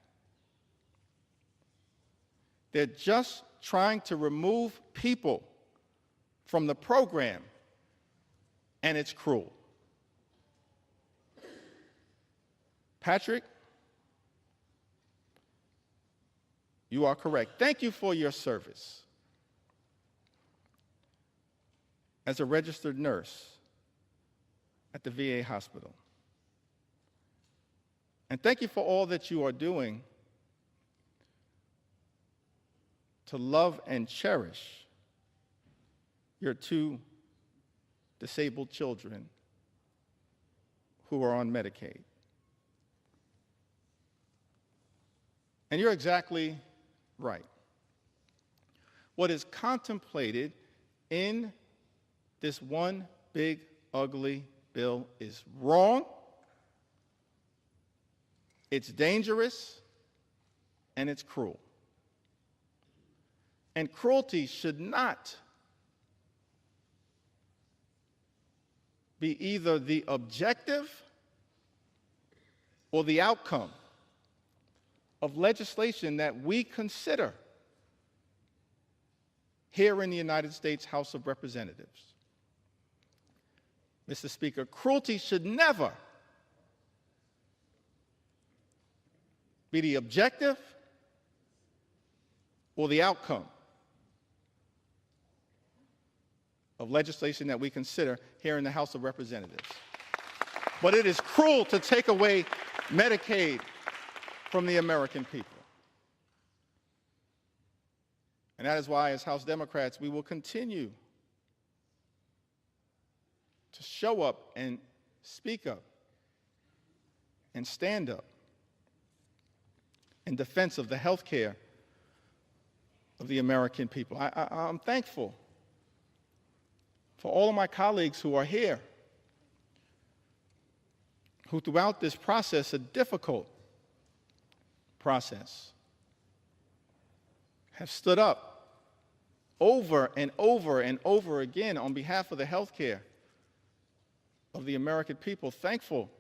They're just trying to remove people from the program, and it's cruel. Patrick, you are correct. Thank you for your service as a registered nurse at the VA hospital. And thank you for all that you are doing to love and cherish your 2 disabled children who are on Medicaid. And you're exactly right. What is contemplated in this one big, ugly bill is wrong, it's dangerous, and it's cruel. And cruelty should not be either the objective or the outcome of legislation that we consider here in the United States House of Representatives. Mr. Speaker, cruelty should never be the objective or the outcome of legislation that we consider here in the House of Representatives. But it is cruel to take away Medicaid from the American people. And that is why, as House Democrats, we will continue to show up and speak up and stand up in defense of the health care of the American people. I'm thankful for all of my colleagues who are here, who throughout this process, a difficult process, have stood up over and over and over again on behalf of the health care of the American people. Thankful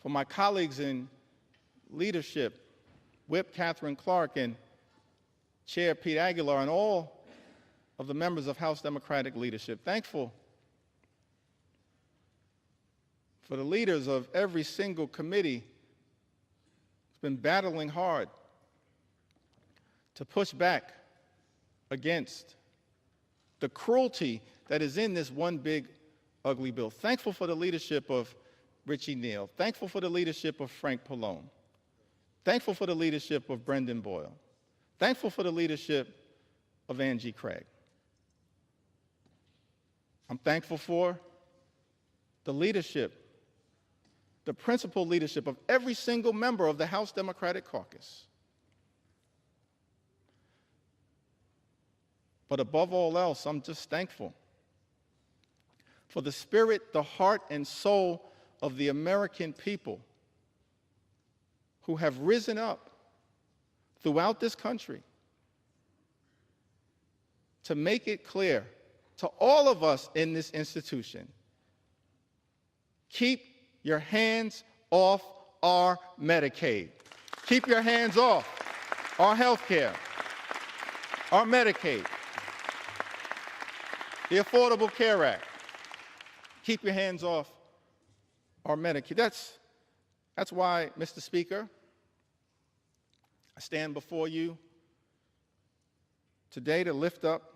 for my colleagues in leadership, Whip Catherine Clark and Chair Pete Aguilar, and all of the members of House Democratic leadership. Thankful for the leaders of every single committee who's been battling hard to push back against the cruelty that is in this one big, ugly bill. Thankful for the leadership of Richie Neal. Thankful for the leadership of Frank Pallone. Thankful for the leadership of Brendan Boyle. Thankful for the leadership of Angie Craig. I'm thankful for the leadership, the principal leadership of every single member of the House Democratic Caucus. But above all else, I'm just thankful for the spirit, the heart, and soul of the American people who have risen up throughout this country to make it clear to all of us in this institution, keep your hands off our Medicaid. Keep your hands off our health care, our Medicaid, the Affordable Care Act. Keep your hands off our Medicaid. That's why, Mr. Speaker, I stand before you today to lift up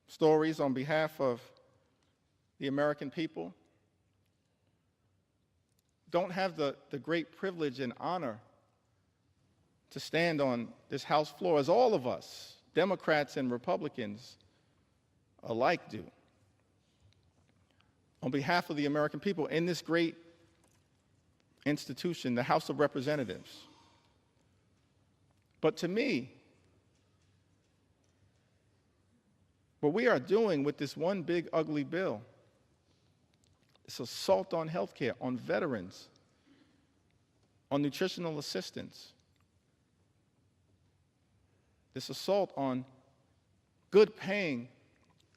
stories on behalf of the American people. Don't have the great privilege and honor to stand on this House floor, as all of us, Democrats and Republicans alike, do, on behalf of the American people in this great institution, the House of Representatives. But to me, what we are doing with this one big ugly bill, this assault on health care, on veterans, on nutritional assistance, this assault on good paying,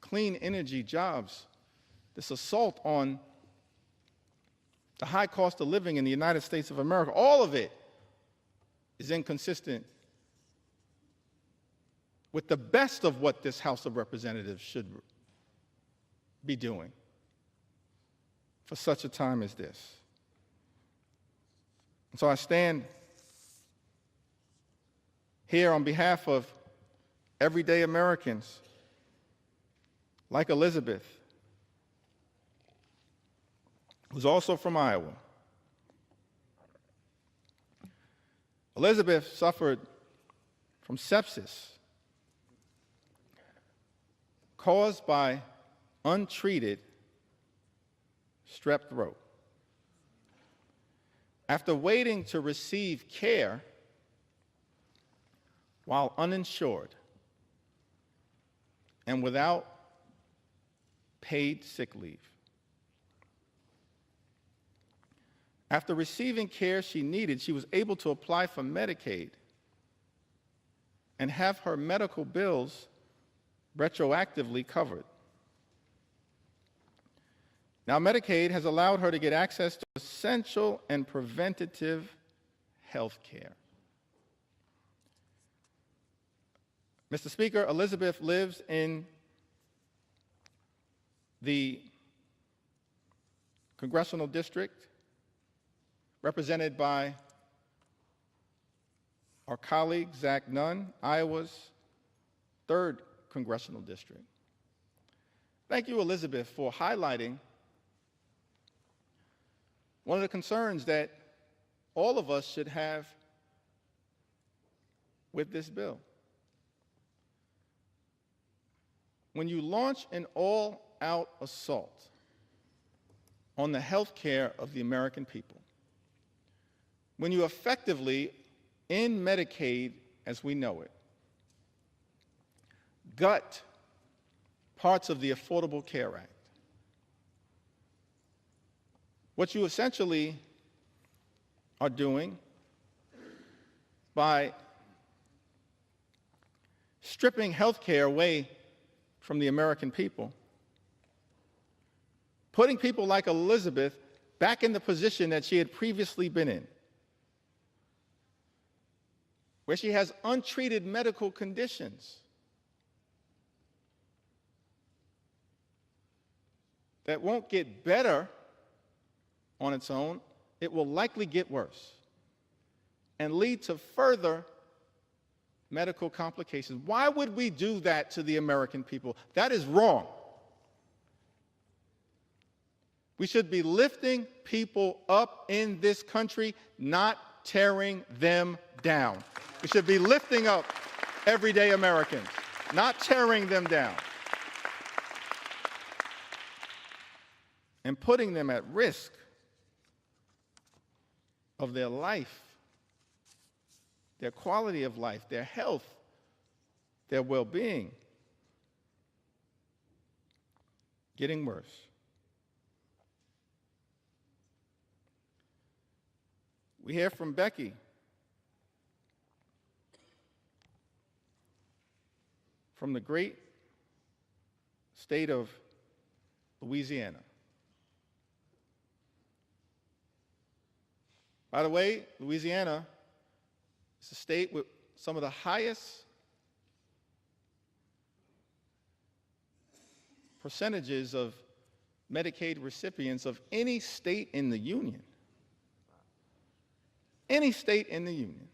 clean energy jobs, this assault on the high cost of living in the United States of America, all of it is inconsistent with the best of what this House of Representatives should be doing for such a time as this. And so I stand here on behalf of everyday Americans like Elizabeth, who's also from Iowa. Elizabeth suffered from sepsis caused by untreated strep throat. After waiting to receive care while uninsured and without paid sick leave. After receiving care she needed, she was able to apply for Medicaid and have her medical bills retroactively covered. Now, Medicaid has allowed her to get access to essential and preventative health care. Mr. Speaker, Elizabeth lives in the congressional district represented by our colleague, Zach Nunn, Iowa's 3rd congressional district. Thank you, Elizabeth, for highlighting one of the concerns that all of us should have with this bill. When you launch an all-out assault on the health care of the American people, when you effectively end Medicaid as we know it, gut parts of the Affordable Care Act, what you essentially are doing by stripping health care away from the American people, putting people like Elizabeth back in the position that she had previously been in, where she has untreated medical conditions that won't get better on its own, it will likely get worse and lead to further medical complications. Why would we do that to the American people? That is wrong. We should be lifting people up in this country, not tearing them down. We should be lifting up everyday Americans, not tearing them down, and putting them at risk of their life, their quality of life, their health, their well-being getting worse. We hear from Becky. From the great state of Louisiana. By the way, Louisiana is a state with some of the highest percentages of Medicaid recipients of any state in the Union. Any state in the Union.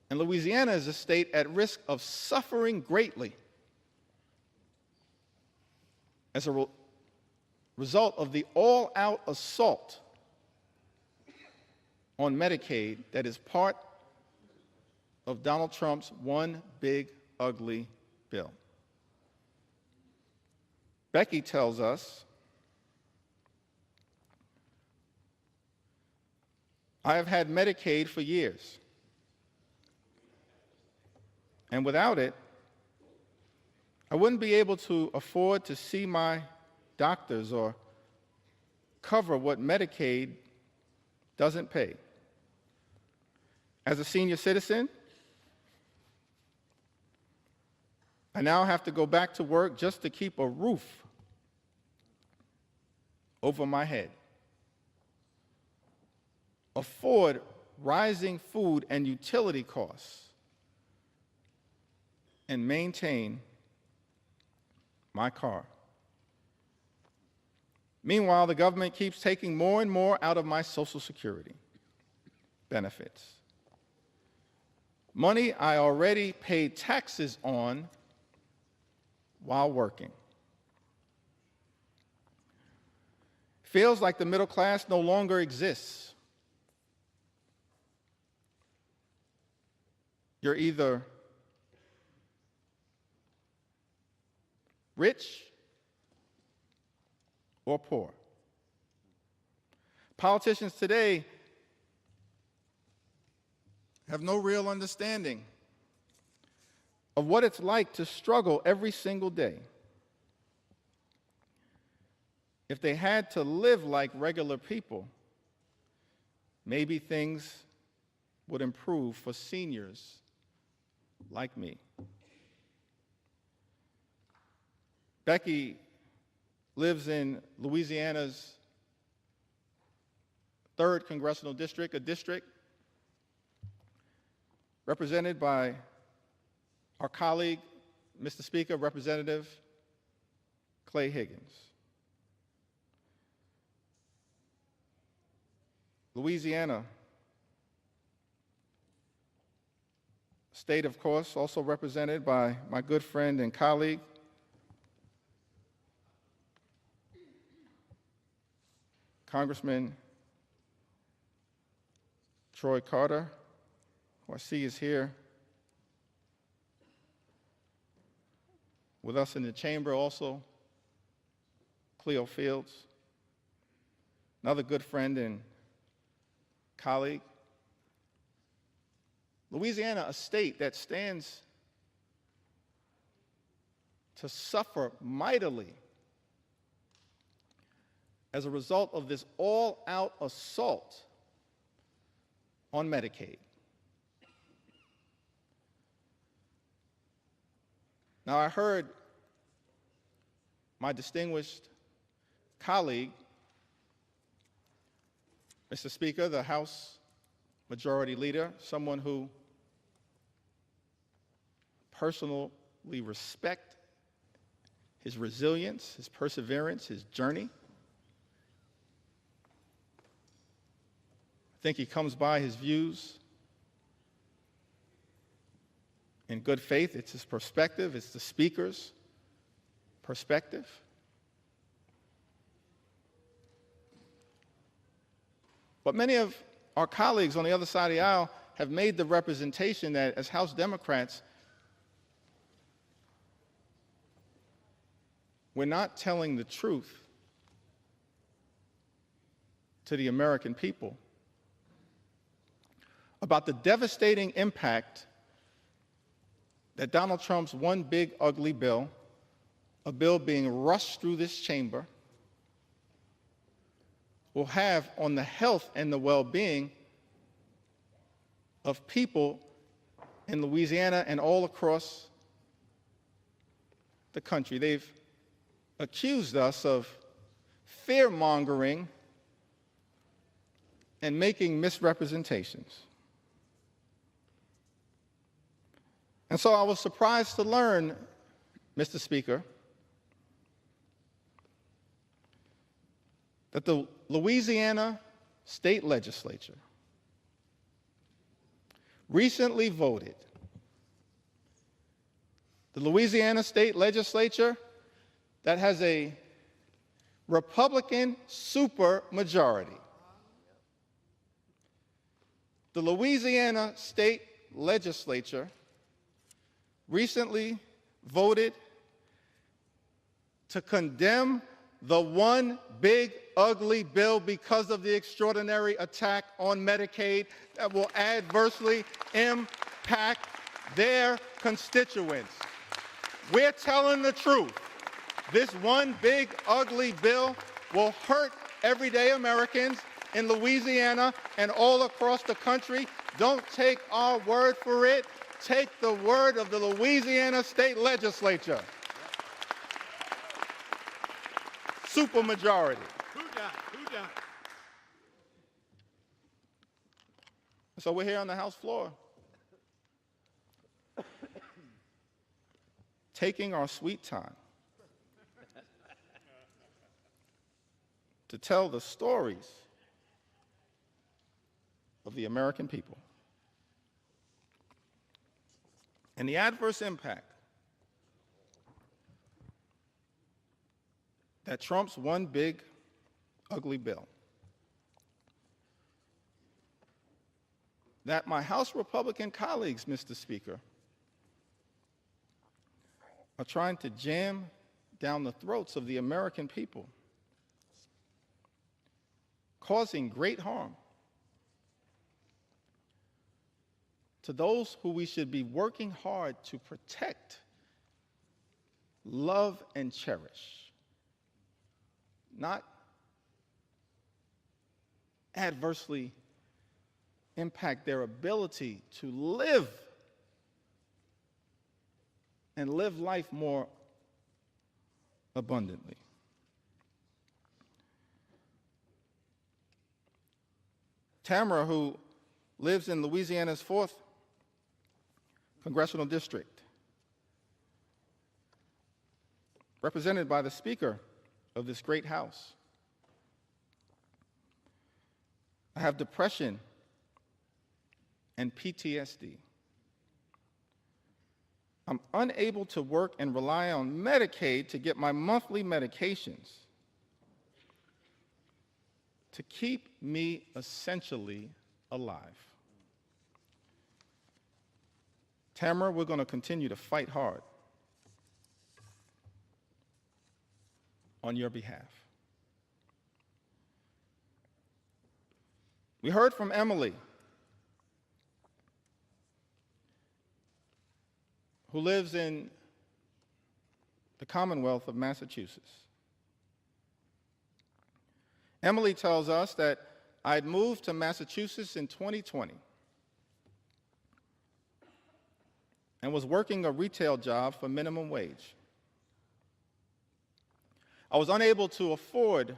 And Louisiana is a state at risk of suffering greatly as a result of the all-out assault on Medicaid that is part of Donald Trump's one big ugly bill. Becky tells us, I have had Medicaid for years. And without it, I wouldn't be able to afford to see my doctors or cover what Medicaid doesn't pay. As a senior citizen, I now have to go back to work just to keep a roof over my head, afford rising food and utility costs, and maintain my car. Meanwhile, the government keeps taking more and more out of my Social Security benefits. Money I already paid taxes on while working. Feels like the middle class no longer exists. You're either rich or poor. Politicians today have no real understanding of what it's like to struggle every single day. If they had to live like regular people, maybe things would improve for seniors like me. Becky lives in Louisiana's 3rd Congressional District, a district represented by our colleague, Mr. Speaker, Representative Clay Higgins. Louisiana, state, of course, also represented by my good friend and colleague, Congressman Troy Carter, who I see is here with us in the chamber also, Cleo Fields, another good friend and colleague. Louisiana, a state that stands to suffer mightily as a result of this all-out assault on Medicaid. Now, I heard my distinguished colleague, Mr. Speaker, the House Majority Leader, someone who personally respect his resilience, his perseverance, his journey. I think he comes by his views in good faith. It's his perspective, it's the speaker's perspective. But many of our colleagues on the other side of the aisle have made the representation that as House Democrats, we're not telling the truth to the American people about the devastating impact that Donald Trump's one big ugly bill, a bill being rushed through this chamber, will have on the health and the well-being of people in Louisiana and all across the country. They've accused us of fear-mongering and making misrepresentations. And so I was surprised to learn, Mr. Speaker, that the Louisiana State Legislature recently voted. The Louisiana State Legislature that has a Republican supermajority. The Louisiana State Legislature recently voted to condemn the one big ugly bill because of the extraordinary attack on Medicaid that will adversely impact their constituents. We're telling the truth. This one big ugly bill will hurt everyday Americans in Louisiana and all across the country. Don't take our word for it. Take the word of the Louisiana State Legislature. Supermajority. Who done? So we're here on the House floor, taking our sweet time to tell the stories of the American people and the adverse impact that Trump's one big ugly bill, that my House Republican colleagues, Mr. Speaker, are trying to jam down the throats of the American people, causing great harm to those who we should be working hard to protect, love, and cherish, not adversely impact their ability to live and live life more abundantly. Tamara, who lives in Louisiana's 4th Congressional District, represented by the Speaker of this great House. I have depression and PTSD. I'm unable to work and rely on Medicaid to get my monthly medications to keep me essentially alive. Tamara, we're going to continue to fight hard on your behalf. We heard from Emily, who lives in the Commonwealth of Massachusetts. Emily tells us that I'd moved to Massachusetts in 2020 and was working a retail job for minimum wage. I was unable to afford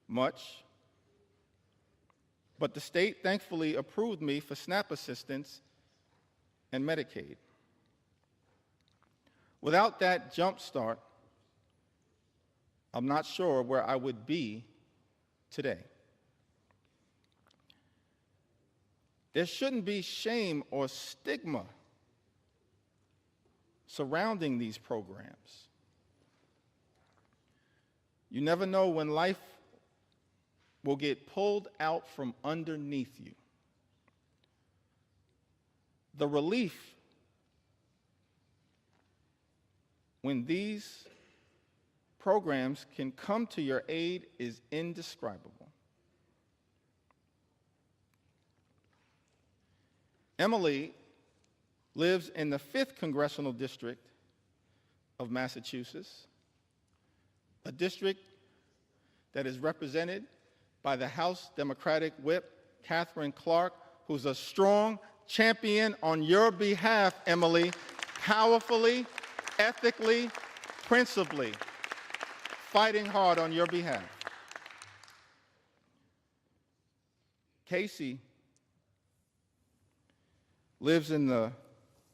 much, but the state thankfully approved me for SNAP assistance and Medicaid. Without that jump start, I'm not sure where I would be today. There shouldn't be shame or stigma surrounding these programs. You never know when life will get pulled out from underneath you. The relief when these programs can come to your aid is indescribable. Emily lives in the 5th Congressional District of Massachusetts, a district that is represented by the House Democratic Whip, Catherine Clark, who's a strong champion on your behalf, Emily, powerfully, ethically, principally, fighting hard on your behalf. Casey lives in the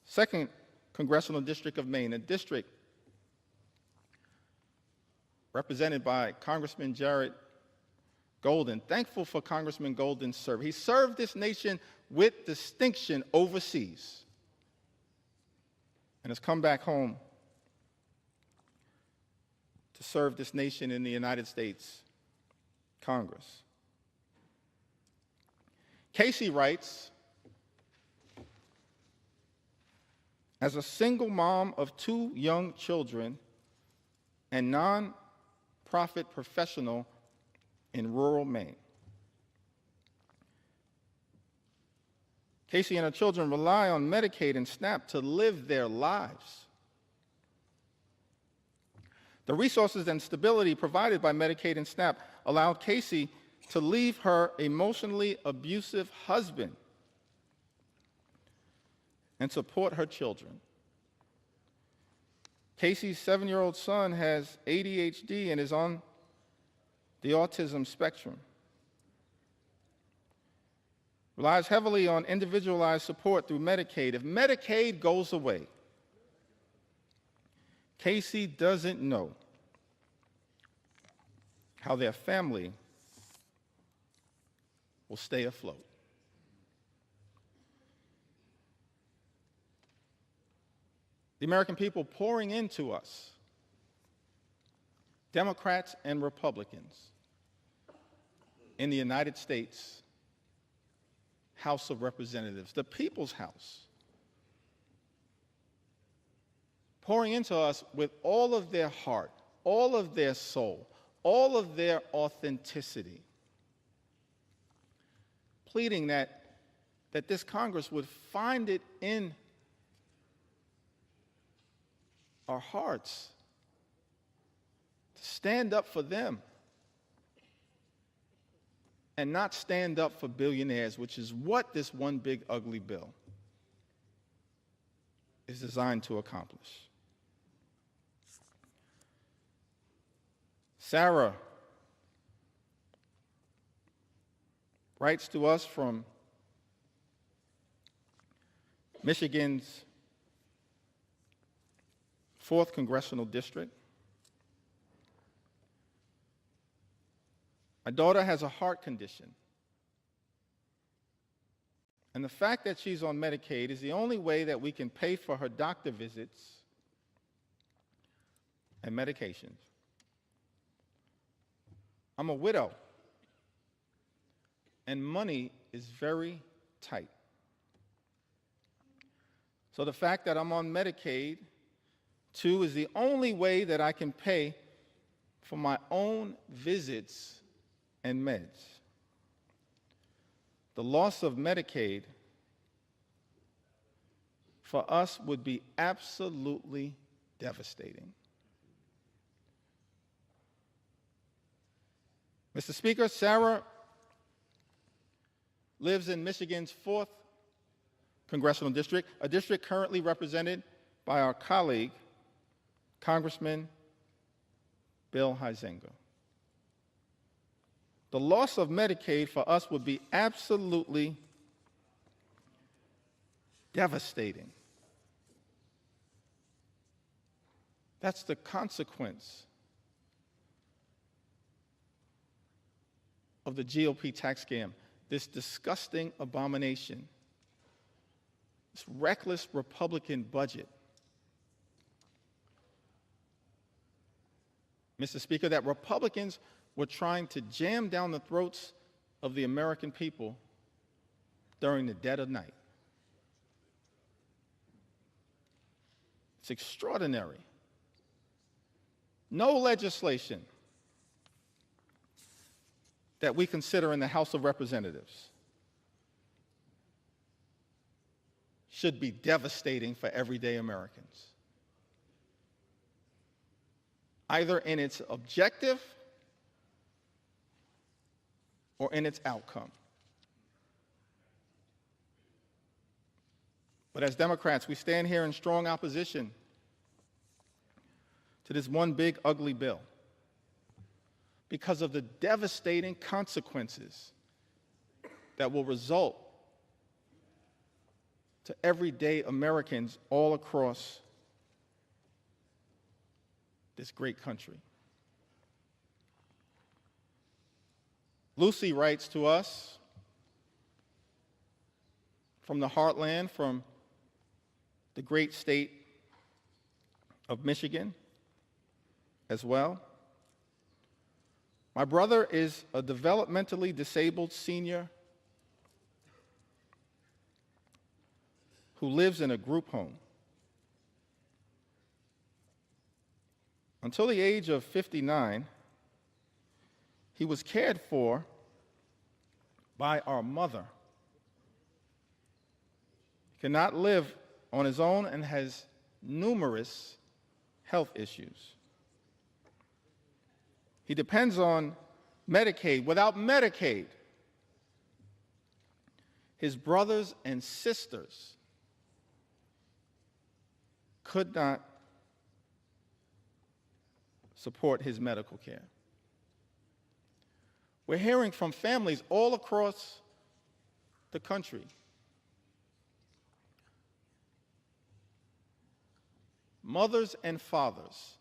2nd Congressional District of Maine, a district represented by Congressman Jared Golden. Thankful for Congressman Golden's service. He served this nation with distinction overseas and has come back home to serve this nation in the United States Congress. Casey writes, as a single mom of 2 young children and nonprofit professional in rural Maine, Casey and her children rely on Medicaid and SNAP to live their lives. The resources and stability provided by Medicaid and SNAP allowed Casey to leave her emotionally abusive husband and support her children. Casey's 7-year-old son has ADHD and is on the autism spectrum. Relies heavily on individualized support through Medicaid. If Medicaid goes away, Casey doesn't know how their family will stay afloat. The American people pouring into us, Democrats and Republicans, in the United States House of Representatives, the people's house, pouring into us with all of their heart, all of their soul, all of their authenticity, pleading that this Congress would find it in our hearts to stand up for them and not stand up for billionaires, which is what this one big ugly bill is designed to accomplish. Sarah writes to us from Michigan's 4th Congressional District. My daughter has a heart condition, and the fact that she's on Medicaid is the only way that we can pay for her doctor visits and medications. I'm a widow, and money is very tight. So the fact that I'm on Medicaid, too, is the only way that I can pay for my own visits and meds. The loss of Medicaid for us would be absolutely devastating. Mr. Speaker, Sarah lives in Michigan's 4th Congressional District, a district currently represented by our colleague, Congressman Bill Huizenga. The loss of Medicaid for us would be absolutely devastating. That's the consequence of the GOP tax scam, this disgusting abomination, this reckless Republican budget. Mr. Speaker, that Republicans were trying to jam down the throats of the American people during the dead of night. It's extraordinary. No legislation that we consider in the House of Representatives should be devastating for everyday Americans, either in its objective or in its outcome. But as Democrats, we stand here in strong opposition to this one big, ugly bill because of the devastating consequences that will result to everyday Americans all across this great country. Lucy writes to us from the heartland, from the great state of Michigan as well. My brother is a developmentally disabled senior who lives in a group home. Until the age of 59, he was cared for by our mother. He cannot live on his own and has numerous health issues. He depends on Medicaid. Without Medicaid, his brothers and sisters could not support his medical care. We're hearing from families all across the country mothers and fathers,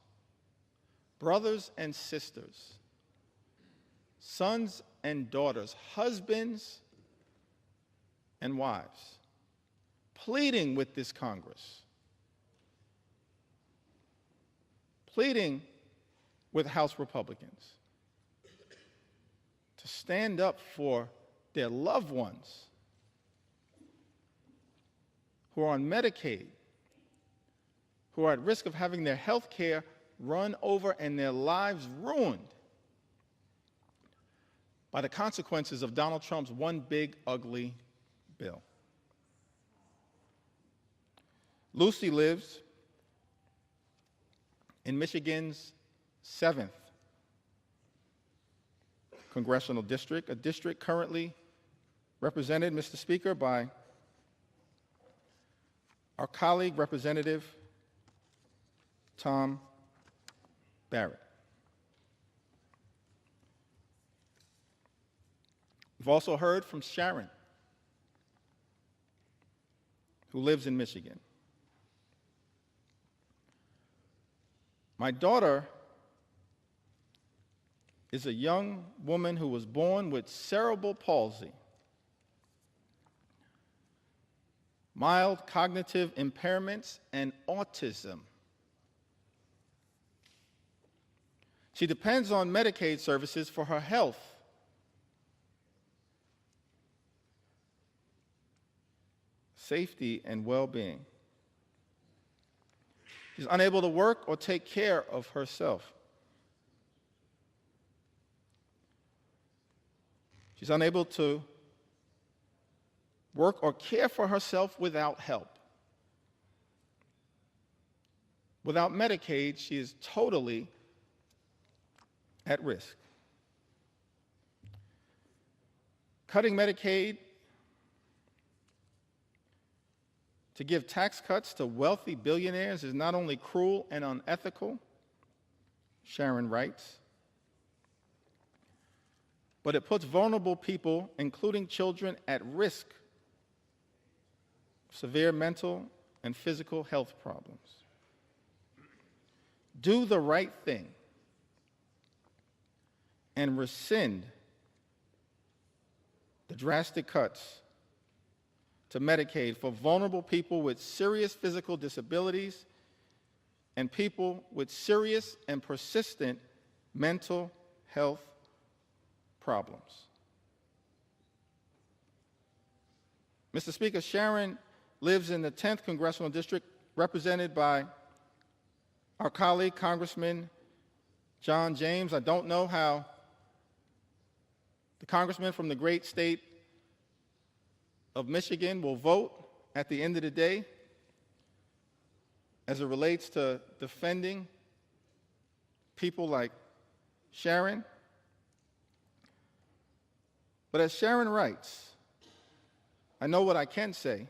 brothers and sisters, sons and daughters, husbands and wives, pleading with this Congress, pleading with House Republicans to stand up for their loved ones who are on Medicaid, who are at risk of having their health care run over and their lives ruined by the consequences of Donald Trump's one big, ugly bill. Lucy lives in Michigan's 7th congressional district, a district currently represented, Mr. Speaker, by our colleague, Representative Tom Barrett. We've also heard from Sharon, who lives in Michigan. My daughter is a young woman who was born with cerebral palsy, mild cognitive impairments, and autism. She depends on Medicaid services for her health. Safety and well-being. She's unable to work or take care of herself. She's unable to work or care for herself without help. Without Medicaid, she is totally at risk. Cutting Medicaid to give tax cuts to wealthy billionaires is not only cruel and unethical, Sharon writes, but it puts vulnerable people, including children, at risk of severe mental and physical health problems. Do the right thing and rescind the drastic cuts to Medicaid for vulnerable people with serious physical disabilities and people with serious and persistent mental health problems. Mr. Speaker, Sharon lives in the 10th Congressional District, represented by our colleague, Congressman John James. I don't know how the congressman from the great state of Michigan will vote at the end of the day as it relates to defending people like Sharon. But as Sharon writes, I know what I can say.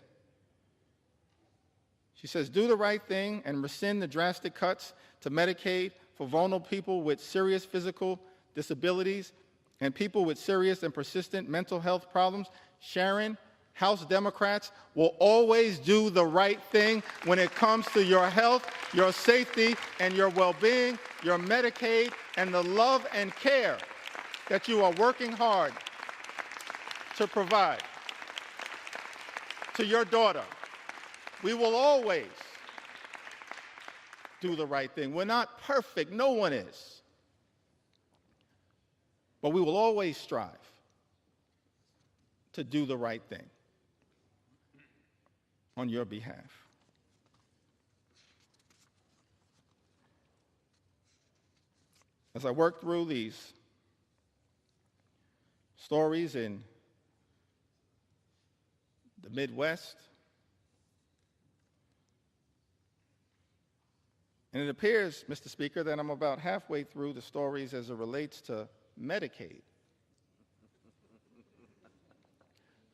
She says, do the right thing and rescind the drastic cuts to Medicaid for vulnerable people with serious physical disabilities and people with serious and persistent mental health problems. Sharon, House Democrats will always do the right thing when it comes to your health, your safety, and your well-being, your Medicaid, and the love and care that you are working hard to provide to your daughter. We will always do the right thing. We're not perfect, no one is. But we will always strive to do the right thing on your behalf. As I work through these stories in the Midwest, and it appears, Mr. Speaker, that I'm about halfway through the stories as it relates to Medicaid.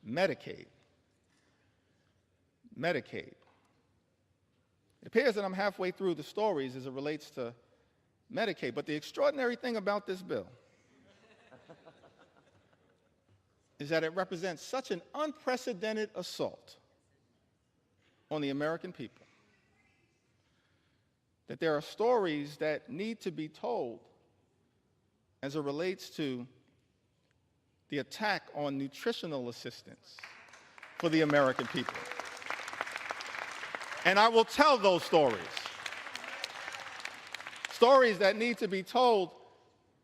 Medicaid. Medicaid. It appears that I'm halfway through the stories as it relates to Medicaid, but the extraordinary thing about this bill is that it represents such an unprecedented assault on the American people that there are stories that need to be told as it relates to the attack on nutritional assistance for the American people. And I will tell those stories. Stories that need to be told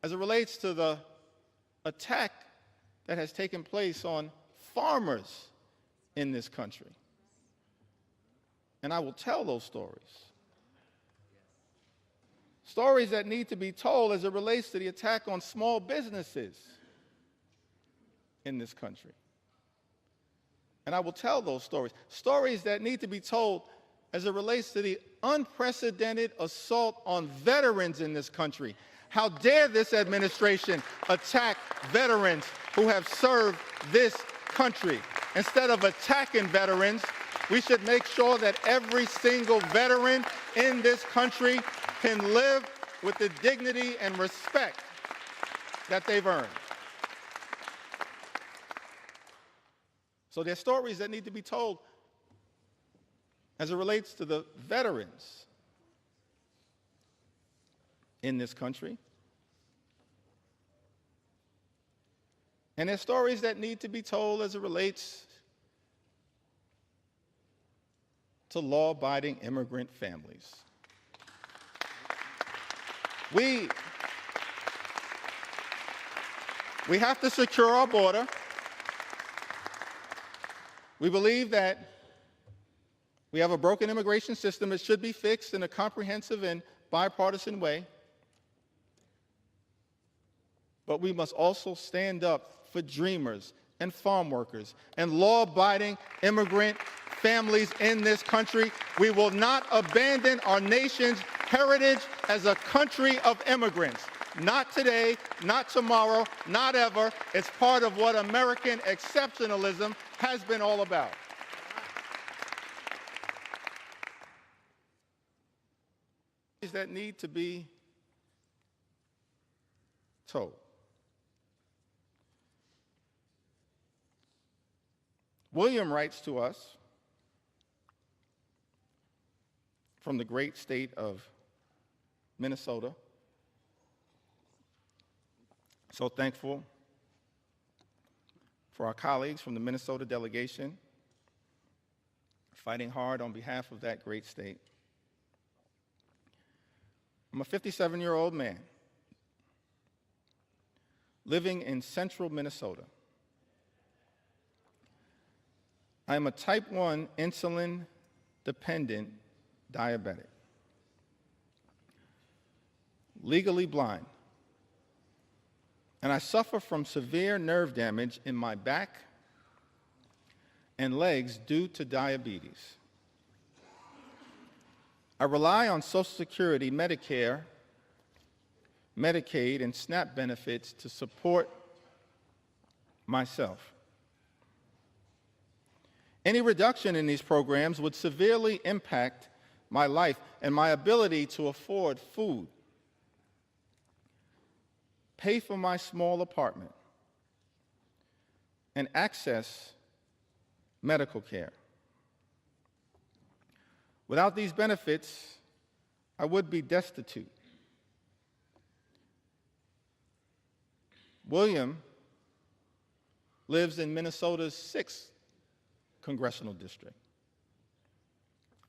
as it relates to the attack that has taken place on farmers in this country. And I will tell those stories. Stories that need to be told as it relates to the attack on small businesses in this country. And I will tell those stories. Stories that need to be told as it relates to the unprecedented assault on veterans in this country. How dare this administration attack veterans who have served this country? Instead of attacking veterans, we should make sure that every single veteran in this country can live with the dignity and respect that they've earned. So there are stories that need to be told as it relates to the veterans in this country. And there are stories that need to be told as it relates to law-abiding immigrant families. We have to secure our border. We believe that we have a broken immigration system. It should be fixed in a comprehensive and bipartisan way. But we must also stand up for dreamers and farm workers and law-abiding immigrant families in this country. We will not abandon our nation's heritage as a country of immigrants. Not today, not tomorrow, not ever. It's part of what American exceptionalism has been all about. That need to be told. William writes to us from the great state of Minnesota. So thankful for our colleagues from the Minnesota delegation fighting hard on behalf of that great state. I'm a 57-year-old man living in central Minnesota. I am a type 1 insulin-dependent diabetic, legally blind, and I suffer from severe nerve damage in my back and legs due to diabetes. I rely on Social Security, Medicare, Medicaid, and SNAP benefits to support myself. Any reduction in these programs would severely impact my life and my ability to afford food, pay for my small apartment, and access medical care. Without these benefits, I would be destitute. William lives in Minnesota's 6th congressional district.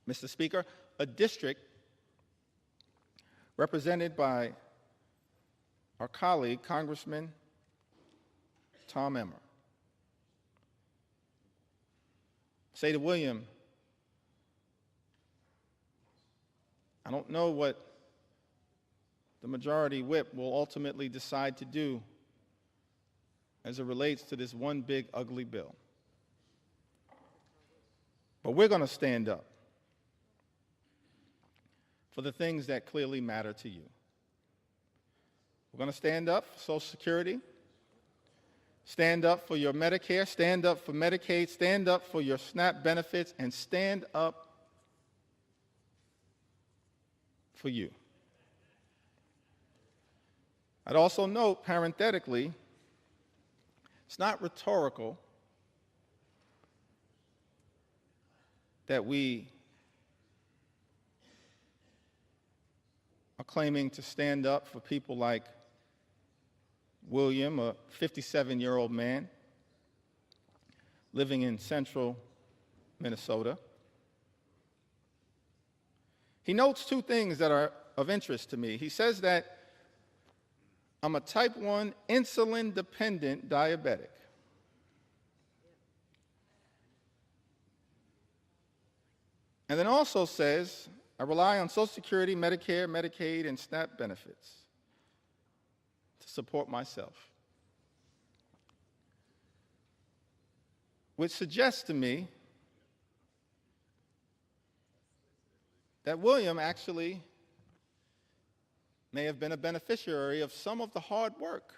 Mr. Speaker, a district represented by our colleague, Congressman Tom Emmer. Say to William, I don't know what the majority whip will ultimately decide to do as it relates to this one big ugly bill. But we're going to stand up for the things that clearly matter to you. We're going to stand up for Social Security, stand up for your Medicare, stand up for Medicaid, stand up for your SNAP benefits, and stand up for you. I'd also note, parenthetically, it's not rhetorical that we are claiming to stand up for people like William, a 57-year-old man living in central Minnesota. He notes two things that are of interest to me. He says that I'm a type 1 insulin-dependent diabetic. And then also says, I rely on Social Security, Medicare, Medicaid, and SNAP benefits to support myself. Which suggests to me that William actually may have been a beneficiary of some of the hard work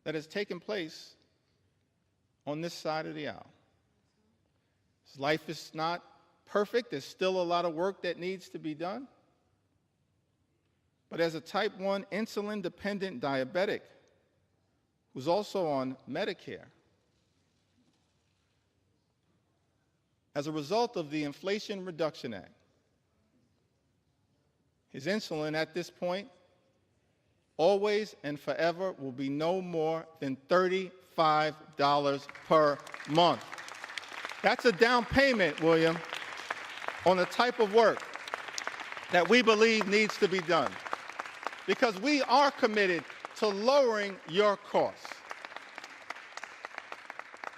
that has taken place on this side of the aisle. His life is not perfect. There's still a lot of work that needs to be done. But as a type 1 insulin-dependent diabetic who's also on Medicare, as a result of the Inflation Reduction Act, his insulin at this point, always and forever, will be no more than $35 per month. That's a down payment, William, on the type of work that we believe needs to be done, because we are committed to lowering your costs,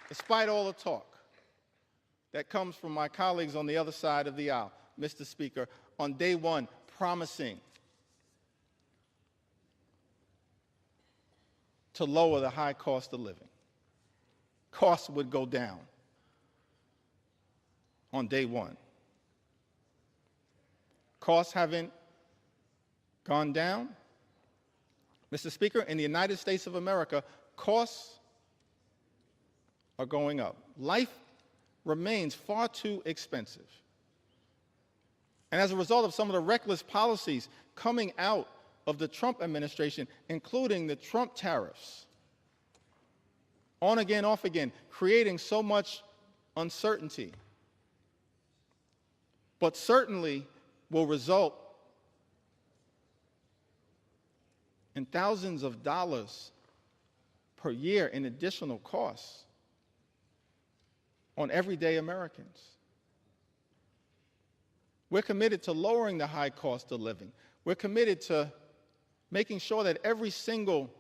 despite all the talk that comes from my colleagues on the other side of the aisle, Mr. Speaker, on day one, promising to lower the high cost of living. Costs would go down on day one. Costs haven't gone down. Mr. Speaker, in the United States of America, costs are going up. Life remains far too expensive. And as a result of some of the reckless policies coming out of the Trump administration, including the Trump tariffs, on again, off again, creating so much uncertainty, but certainly will result in thousands of dollars per year in additional costs on everyday Americans. We're committed to lowering the high cost of living. We're committed to making sure that every single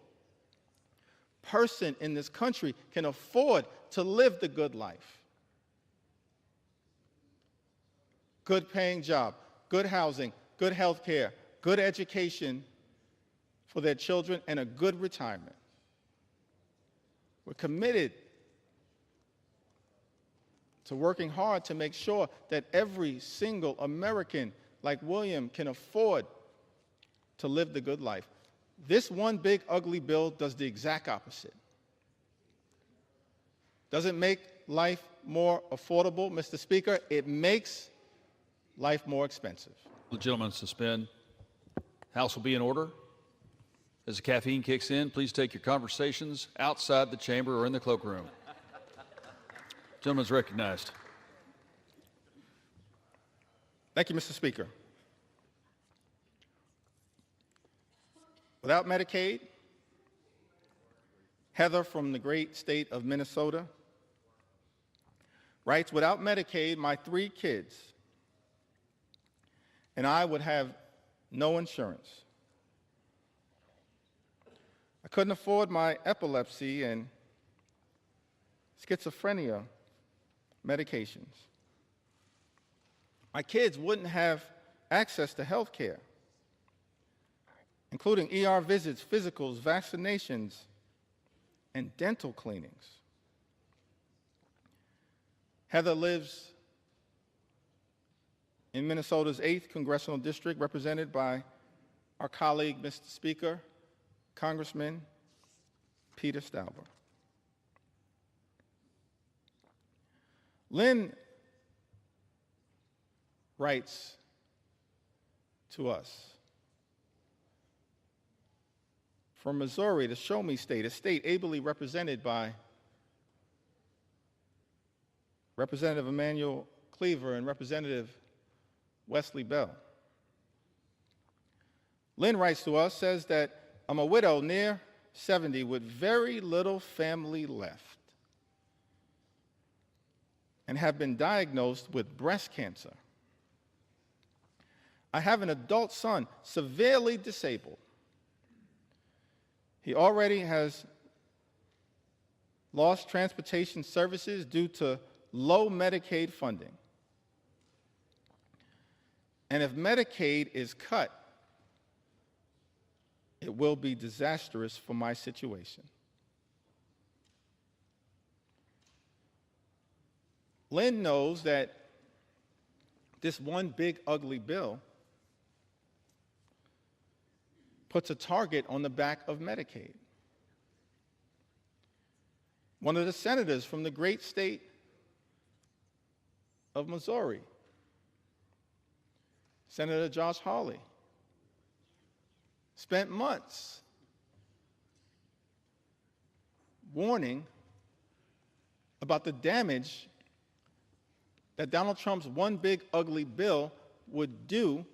person in this country can afford to live the good life. Good paying job, good housing, good health care, good education for their children, and a good retirement. We're committed to working hard to make sure that every single American like William can afford to live the good life. This one big ugly bill does the exact opposite. Does it make life more affordable, Mr. Speaker? It makes life more expensive. The gentleman suspend. House will be in order. As the caffeine kicks in, please take your conversations outside the chamber or in the cloakroom. Gentleman's recognized. Thank you, Mr. Speaker. Without Medicaid, Heather from the great state of Minnesota writes, without Medicaid, my 3 kids and I would have no insurance. I couldn't afford my epilepsy and schizophrenia medications. My kids wouldn't have access to health care, including ER visits, physicals, vaccinations, and dental cleanings. Heather lives in Minnesota's 8th Congressional District, represented by our colleague, Mr. Speaker, Congressman Peter Stauber. Lynn writes to us from Missouri, the Show Me State, a state ably represented by Representative Emanuel Cleaver and Representative Wesley Bell. Lynn writes to us, says that I'm a widow near 70 with very little family left and have been diagnosed with breast cancer. I have an adult son, severely disabled. He already has lost transportation services due to low Medicaid funding. And if Medicaid is cut, it will be disastrous for my situation. Lynn knows that this one big ugly bill puts a target on the back of Medicaid. One of the senators from the great state of Missouri, Senator Josh Hawley, spent months warning about the damage that Donald Trump's one big ugly bill would do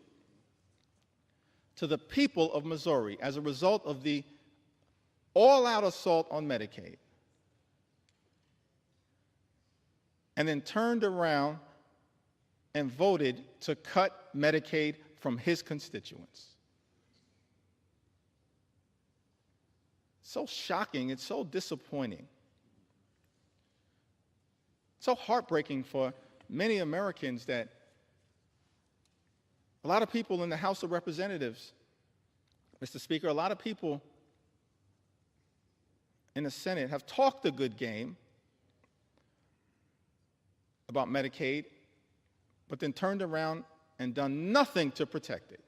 to the people of Missouri as a result of the all-out assault on Medicaid, and then turned around and voted to cut Medicaid from his constituents. So shocking, it's so disappointing. So heartbreaking for many Americans that a lot of people in the House of Representatives, Mr. Speaker, a lot of people in the Senate have talked a good game about Medicaid, but then turned around and done nothing to protect it.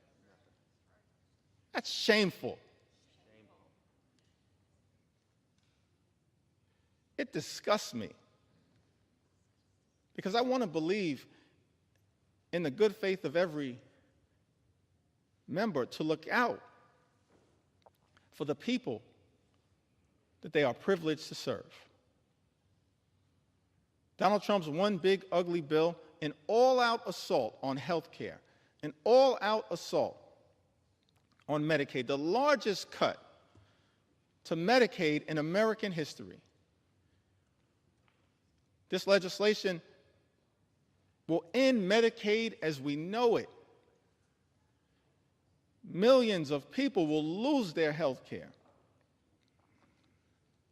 That's shameful. It disgusts me, because I want to believe in the good faith of every member to look out for the people that they are privileged to serve. Donald Trump's one big ugly bill, an all-out assault on health care, an all-out assault on Medicaid, the largest cut to Medicaid in American history. This legislation will end Medicaid as we know it. Millions of people will lose their health care.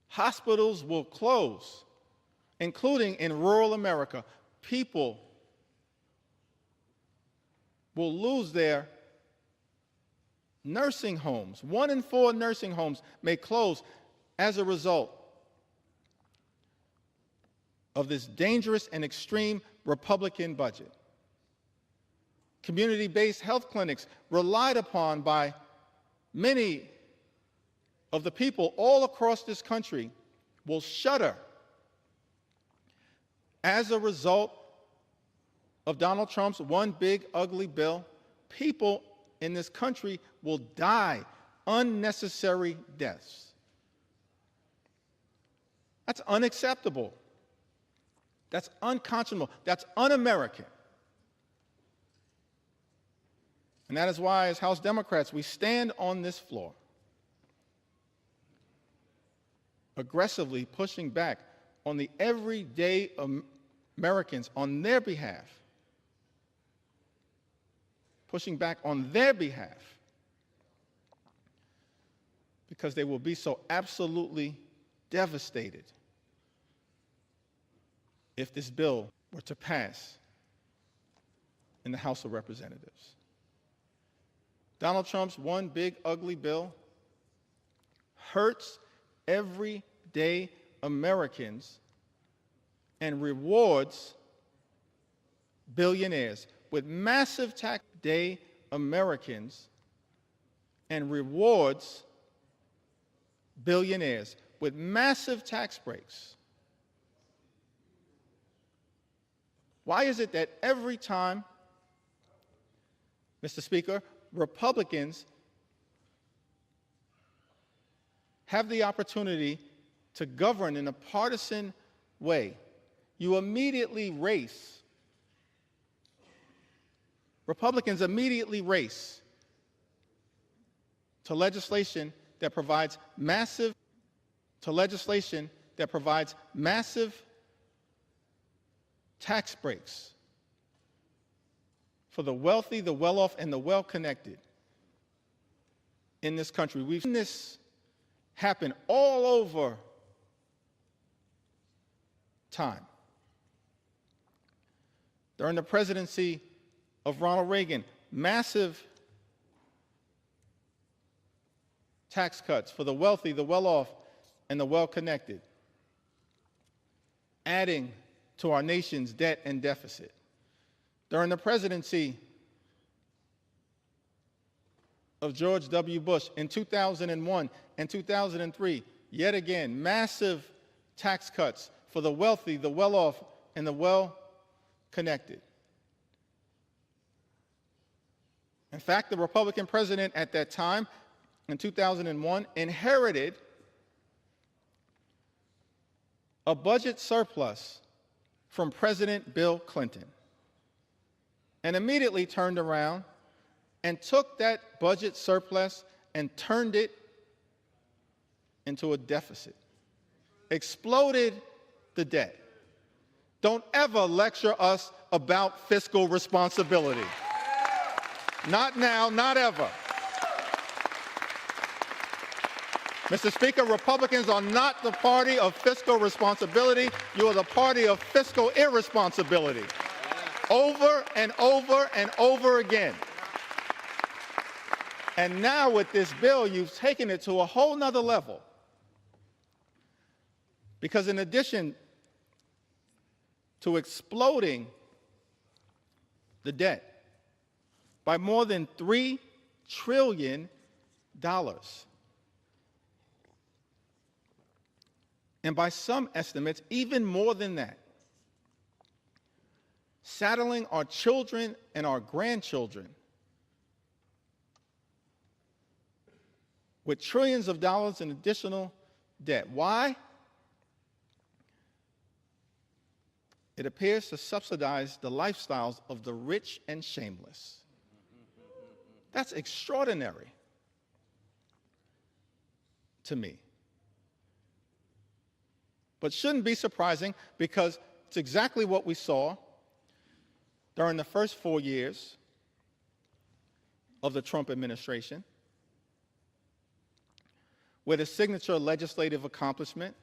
Hospitals will close, including in rural America. People will lose their nursing homes. 1 in 4 nursing homes may close as a result of this dangerous and extreme Republican budget. Community-based health clinics relied upon by many of the people all across this country will shudder as a result of Donald Trump's one big ugly bill. People in this country will die unnecessary deaths. That's unacceptable. That's unconscionable. That's un-American. And that is why, as House Democrats, we stand on this floor aggressively pushing back on the everyday Americans on their behalf, pushing back on their behalf, because they will be so absolutely devastated if this bill were to pass in the House of Representatives. Donald Trump's one big ugly bill hurts everyday Americans and rewards billionaires with massive tax day Americans and rewards billionaires with massive tax breaks. Why is it that every time, Mr. Speaker, Republicans have the opportunity to govern in a partisan way, Republicans immediately race to legislation that provides massive tax breaks for the wealthy, the well-off, and the well-connected in this country. We've seen this happen all over time. During the presidency of Ronald Reagan, massive tax cuts for the wealthy, the well-off, and the well-connected, adding to our nation's debt and deficit. During the presidency of George W. Bush in 2001 and 2003, yet again, massive tax cuts for the wealthy, the well-off, and the well-connected. In fact, the Republican president at that time, in 2001, inherited a budget surplus from President Bill Clinton, and immediately turned around and took that budget surplus and turned it into a deficit, exploded the debt. Don't ever lecture us about fiscal responsibility. Not now, not ever. Mr. Speaker, Republicans are not the party of fiscal responsibility. You are the party of fiscal irresponsibility. Over and over and over again. And now with this bill, you've taken it to a whole nother level. Because in addition to exploding the debt by more than $3 trillion, and by some estimates, even more than that, saddling our children and our grandchildren with trillions of dollars in additional debt. Why? It appears to subsidize the lifestyles of the rich and shameless. That's extraordinary to me. But shouldn't be surprising, because it's exactly what we saw during the first 4 years of the Trump administration, where the signature legislative accomplishment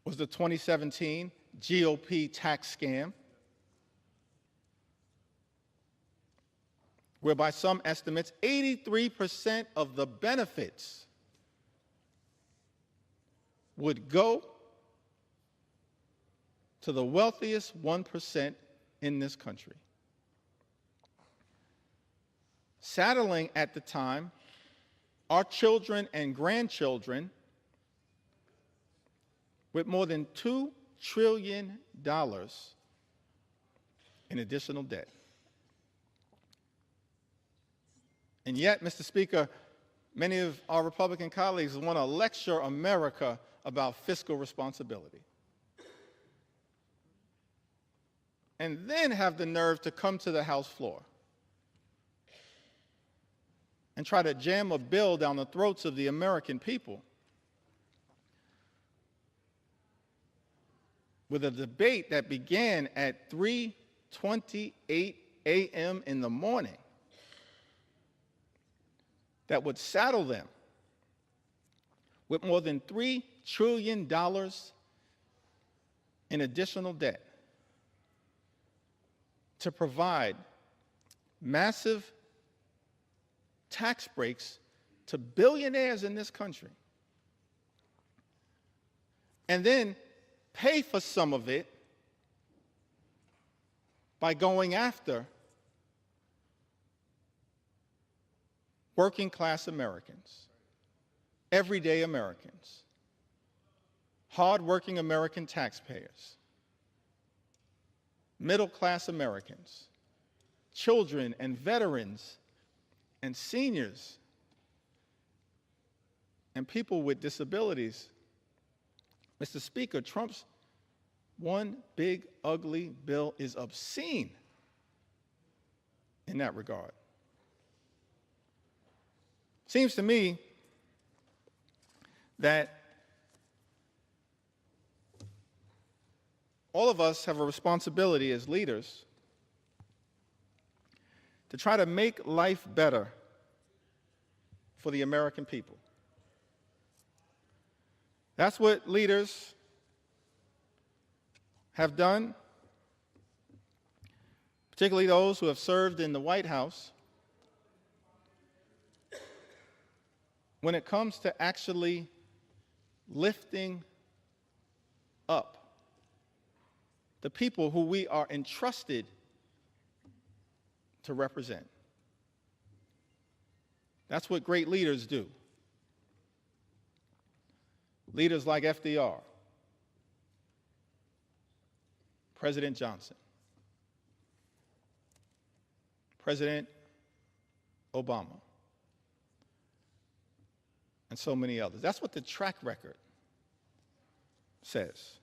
was the 2017 GOP tax scam, where by some estimates, 83% of the benefits would go to the wealthiest 1% in this country. Saddling at the time our children and grandchildren with more than $2 trillion in additional debt. And yet, Mr. Speaker, many of our Republican colleagues want to lecture America about fiscal responsibility. And then have the nerve to come to the House floor and try to jam a bill down the throats of the American people with a debate that began at 3:28 a.m. in the morning that would saddle them with more than $3 trillion in additional debt to provide massive tax breaks to billionaires in this country, and then pay for some of it by going after working class Americans, everyday Americans, hardworking American taxpayers, middle class Americans, children and veterans and seniors and people with disabilities. Mr. Speaker, Trump's one big ugly bill is obscene in that regard. Seems to me that all of us have a responsibility as leaders to try to make life better for the American people. That's what leaders have done, particularly those who have served in the White House, when it comes to actually lifting up the people who we are entrusted to represent. That's what great leaders do. Leaders like FDR, President Johnson, President Obama, and so many others. That's what the track record says.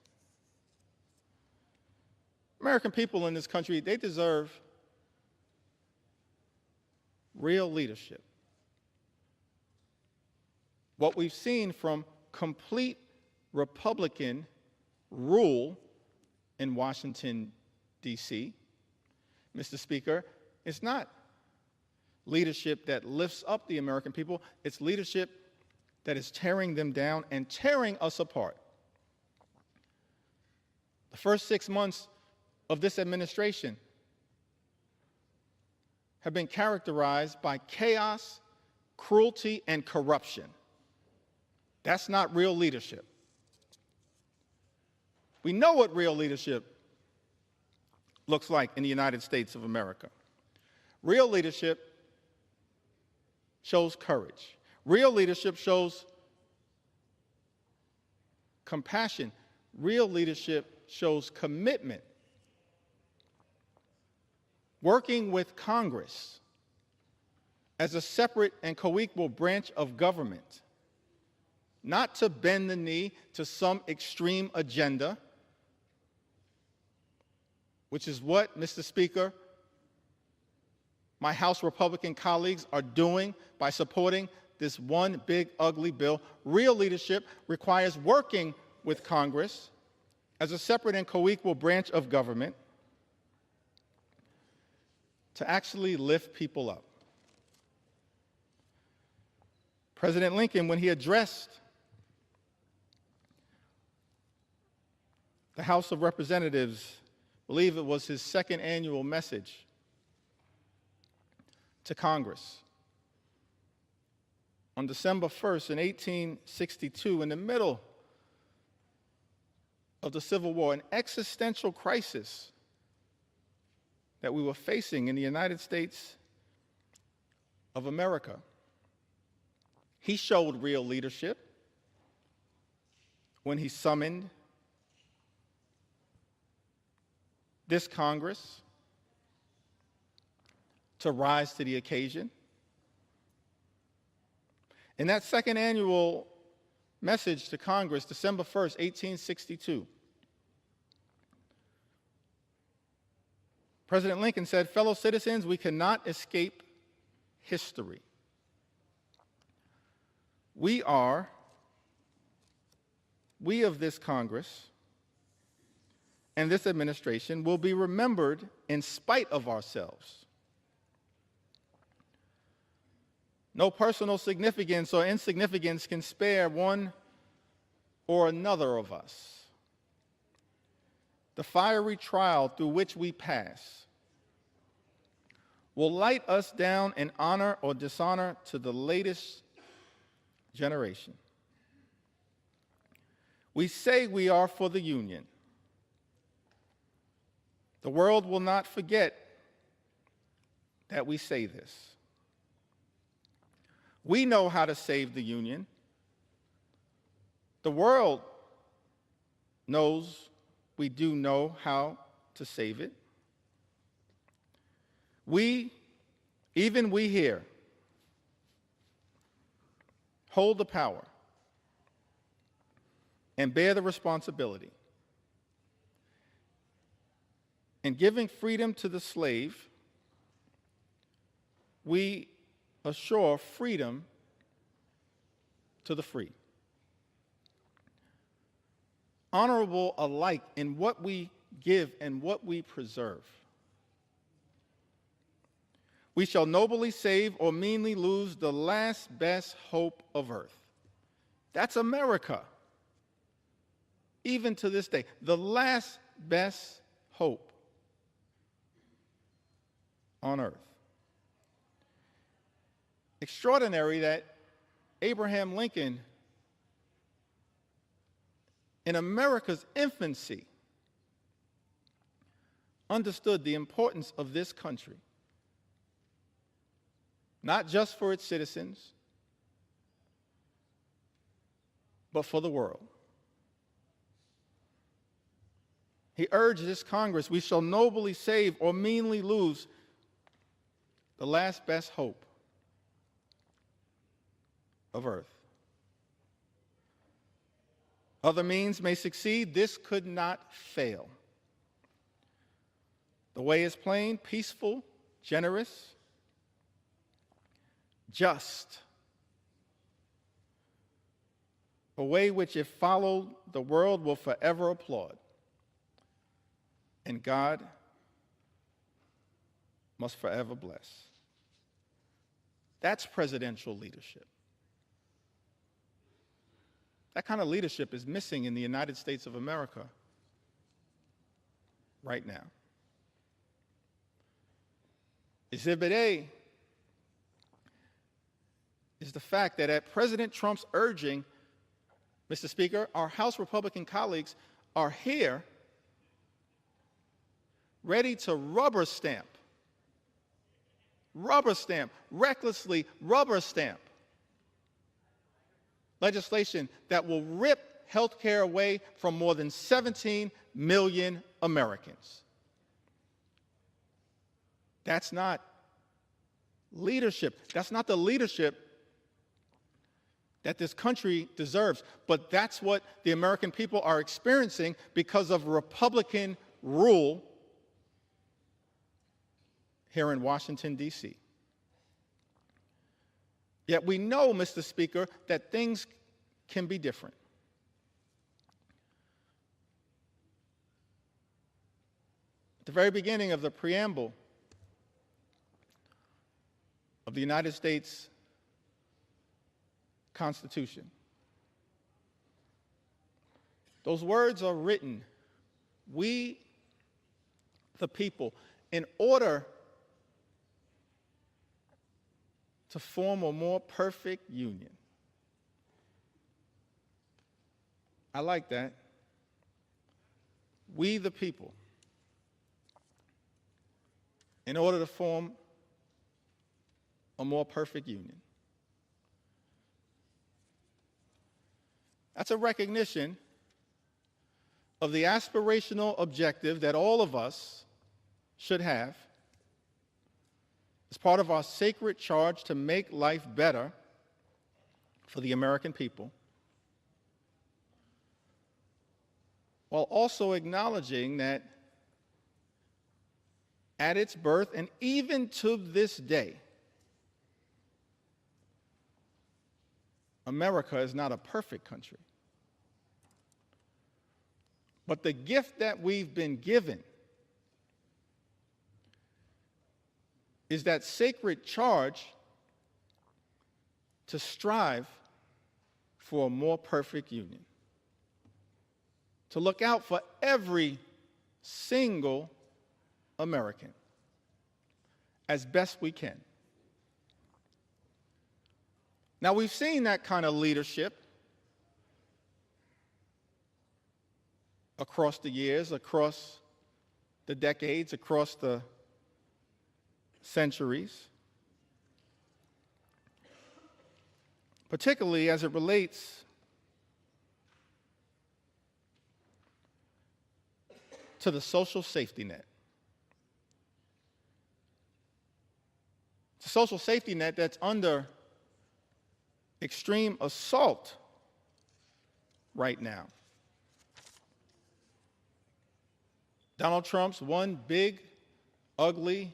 American people in this country, they deserve real leadership. What we've seen from complete Republican rule in Washington, D.C., Mr. Speaker, it's not leadership that lifts up the American people. It's leadership that is tearing them down and tearing us apart. The first 6 months of this administration have been characterized by chaos, cruelty, and corruption. That's not real leadership. We know what real leadership looks like in the United States of America. Real leadership shows courage. Real leadership shows compassion. Real leadership shows commitment. Working with Congress as a separate and co-equal branch of government, not to bend the knee to some extreme agenda, which is what, Mr. Speaker, my House Republican colleagues are doing by supporting this one big ugly bill. Real leadership requires working with Congress as a separate and co-equal branch of government to actually lift people up. President Lincoln, when he addressed the House of Representatives, I believe it was his second annual message to Congress, on December 1st in 1862, in the middle of the Civil War, an existential crisis that we were facing in the United States of America. He showed real leadership when he summoned this Congress to rise to the occasion. In that second annual message to Congress, December 1st, 1862, President Lincoln said, "Fellow citizens, we cannot escape history. We of this Congress and this administration will be remembered in spite of ourselves. No personal significance or insignificance can spare one or another of us. The fiery trial through which we pass will light us down in honor or dishonor to the latest generation. We say we are for the Union. The world will not forget that we say this. We know how to save the Union. The world knows we do know how to save it. Even we here, hold the power and bear the responsibility. In giving freedom to the slave, we assure freedom to the free. Honorable alike in what we give and what we preserve. We shall nobly save or meanly lose the last best hope of earth. That's America. Even to this day, the last best hope on earth. Extraordinary that Abraham Lincoln, in America's infancy, understood the importance of this country, not just for its citizens, but for the world. He urged this Congress, we shall nobly save or meanly lose the last best hope of earth. Other means may succeed, this could not fail. The way is plain, peaceful, generous, just. A way which, if followed, the world will forever applaud. And God must forever bless. That's presidential leadership. That kind of leadership is missing in the United States of America right now. Exhibit A is the fact that at President Trump's urging, Mr. Speaker, our House Republican colleagues are here ready to rubber stamp, recklessly rubber stamp legislation that will rip health care away from more than 17 million Americans. That's not leadership. That's not the leadership that this country deserves. But that's what the American people are experiencing because of Republican rule here in Washington, D.C. Yet we know, Mr. Speaker, that things can be different. At the very beginning of the preamble of the United States Constitution, those words are written, we, the people, in order to form a more perfect union. I like that. We, the people, in order to form a more perfect union. That's a recognition of the aspirational objective that all of us should have as part of our sacred charge to make life better for the American people, while also acknowledging that at its birth and even to this day, America is not a perfect country. But the gift that we've been given is that sacred charge to strive for a more perfect union, to look out for every single American as best we can. Now, we've seen that kind of leadership across the years, across the decades, across the centuries, particularly as it relates to the social safety net. It's a social safety net that's under extreme assault right now. Donald Trump's one big, ugly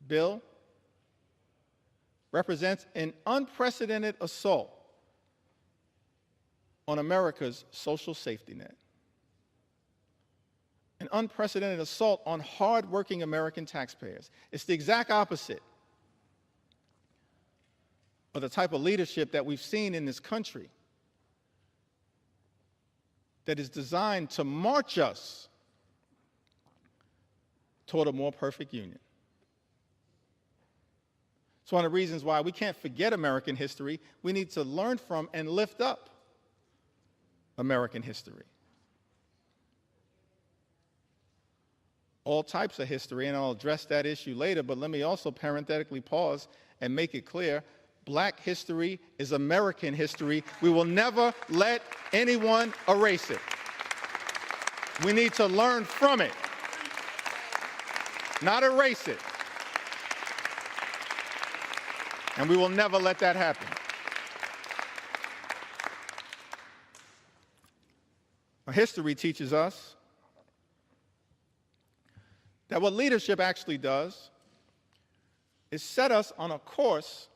bill represents an unprecedented assault on America's social safety net. An unprecedented assault on hardworking American taxpayers. It's the exact opposite of the type of leadership that we've seen in this country that is designed to march us toward a more perfect union. It's one of the reasons why we can't forget American history. We need to learn from and lift up American history. All types of history, and I'll address that issue later, but let me also parenthetically pause and make it clear, Black history is American history. We will never let anyone erase it. We need to learn from it, not erase it. And we will never let that happen. Our history teaches us that what leadership actually does is set us on a course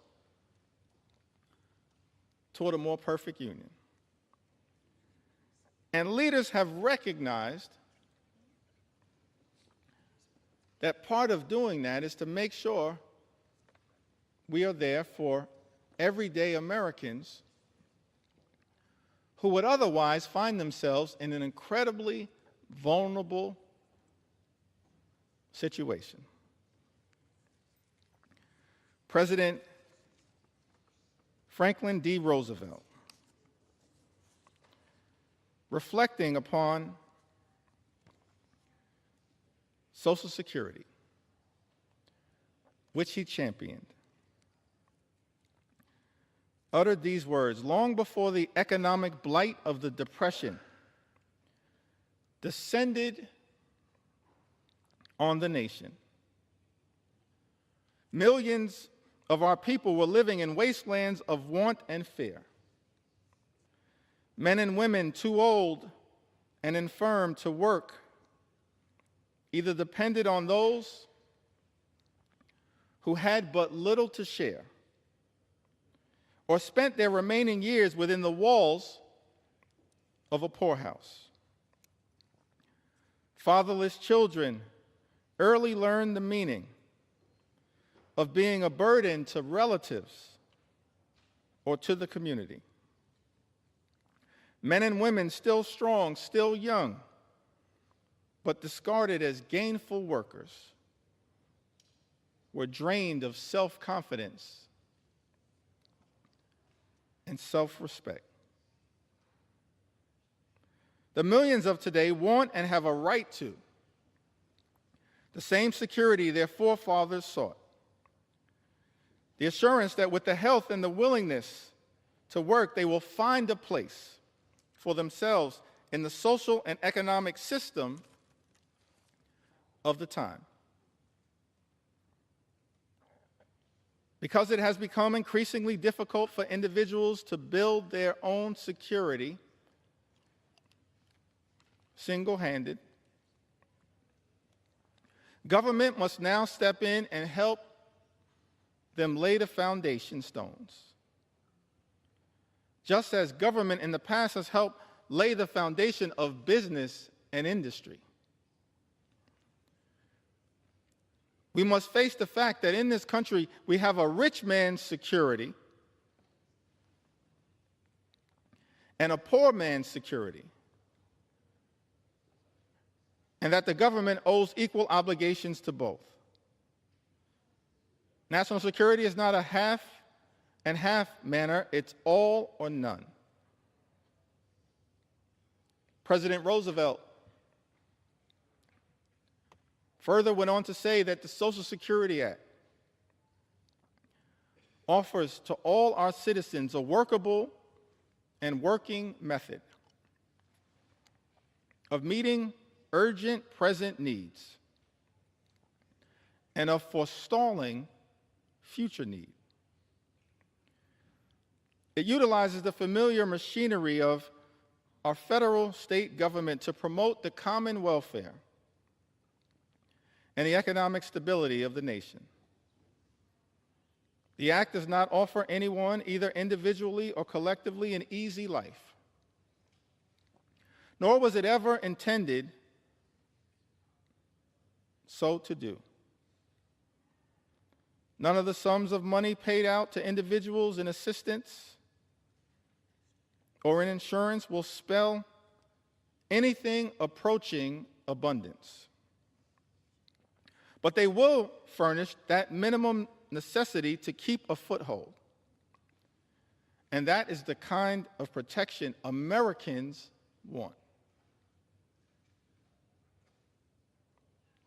toward a more perfect union. And leaders have recognized that part of doing that is to make sure we are there for everyday Americans who would otherwise find themselves in an incredibly vulnerable situation. President Franklin D. Roosevelt, reflecting upon Social Security, which he championed, uttered these words: long before the economic blight of the Depression descended on the nation, millions of our people were living in wastelands of want and fear. Men and women too old and infirm to work either depended on those who had but little to share, or spent their remaining years within the walls of a poorhouse. Fatherless children early learned the meaning of being a burden to relatives or to the community. Men and women still strong, still young, but discarded as gainful workers, were drained of self-confidence and self-respect. The millions of today want and have a right to the same security their forefathers sought. The assurance that with the health and the willingness to work, they will find a place for themselves in the social and economic system of the time. Because it has become increasingly difficult for individuals to build their own security single-handed, government must now step in and help them lay the foundation stones. Just as government in the past has helped lay the foundation of business and industry. We must face the fact that in this country we have a rich man's security and a poor man's security, and that the government owes equal obligations to both. National security is not a half and half manner, it's all or none. President Roosevelt further went on to say that the Social Security Act offers to all our citizens a workable and working method of meeting urgent present needs and of forestalling future need. It utilizes the familiar machinery of our federal state government to promote the common welfare and the economic stability of the nation. The Act does not offer anyone, either individually or collectively, an easy life, nor was it ever intended so to do. None of the sums of money paid out to individuals in assistance or in insurance will spell anything approaching abundance. But they will furnish that minimum necessity to keep a foothold. And that is the kind of protection Americans want.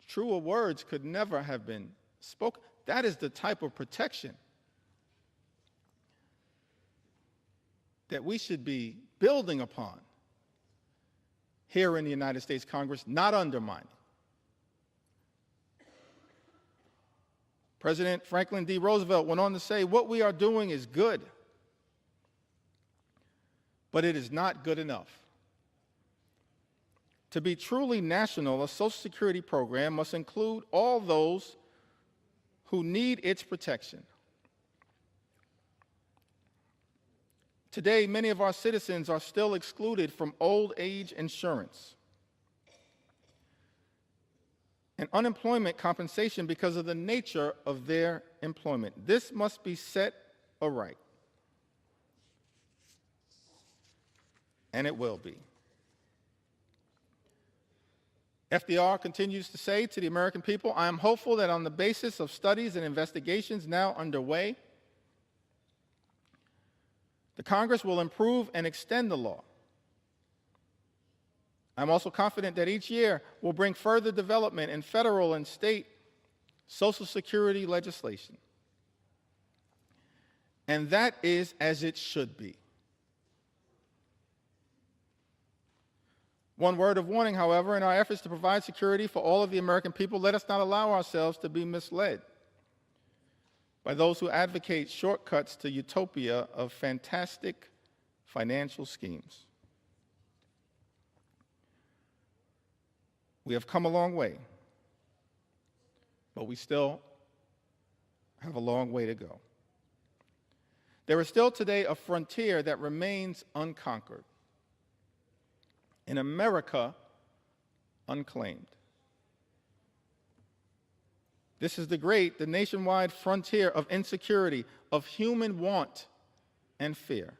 Truer words could never have been spoken. That is the type of protection that we should be building upon here in the United States Congress, not undermining. President Franklin D. Roosevelt went on to say, what we are doing is good, but it is not good enough. To be truly national, a Social Security program must include all those who need its protection. Today, many of our citizens are still excluded from old age insurance and unemployment compensation because of the nature of their employment. This must be set aright, and it will be. FDR continues to say to the American people, I am hopeful that on the basis of studies and investigations now underway, the Congress will improve and extend the law. I'm also confident that each year will bring further development in federal and state Social Security legislation. And that is as it should be. One word of warning, however, in our efforts to provide security for all of the American people, let us not allow ourselves to be misled by those who advocate shortcuts to utopia of fantastic financial schemes. We have come a long way, but we still have a long way to go. There is still today a frontier that remains unconquered. In America, unclaimed. This is the nationwide frontier of insecurity, of human want and fear.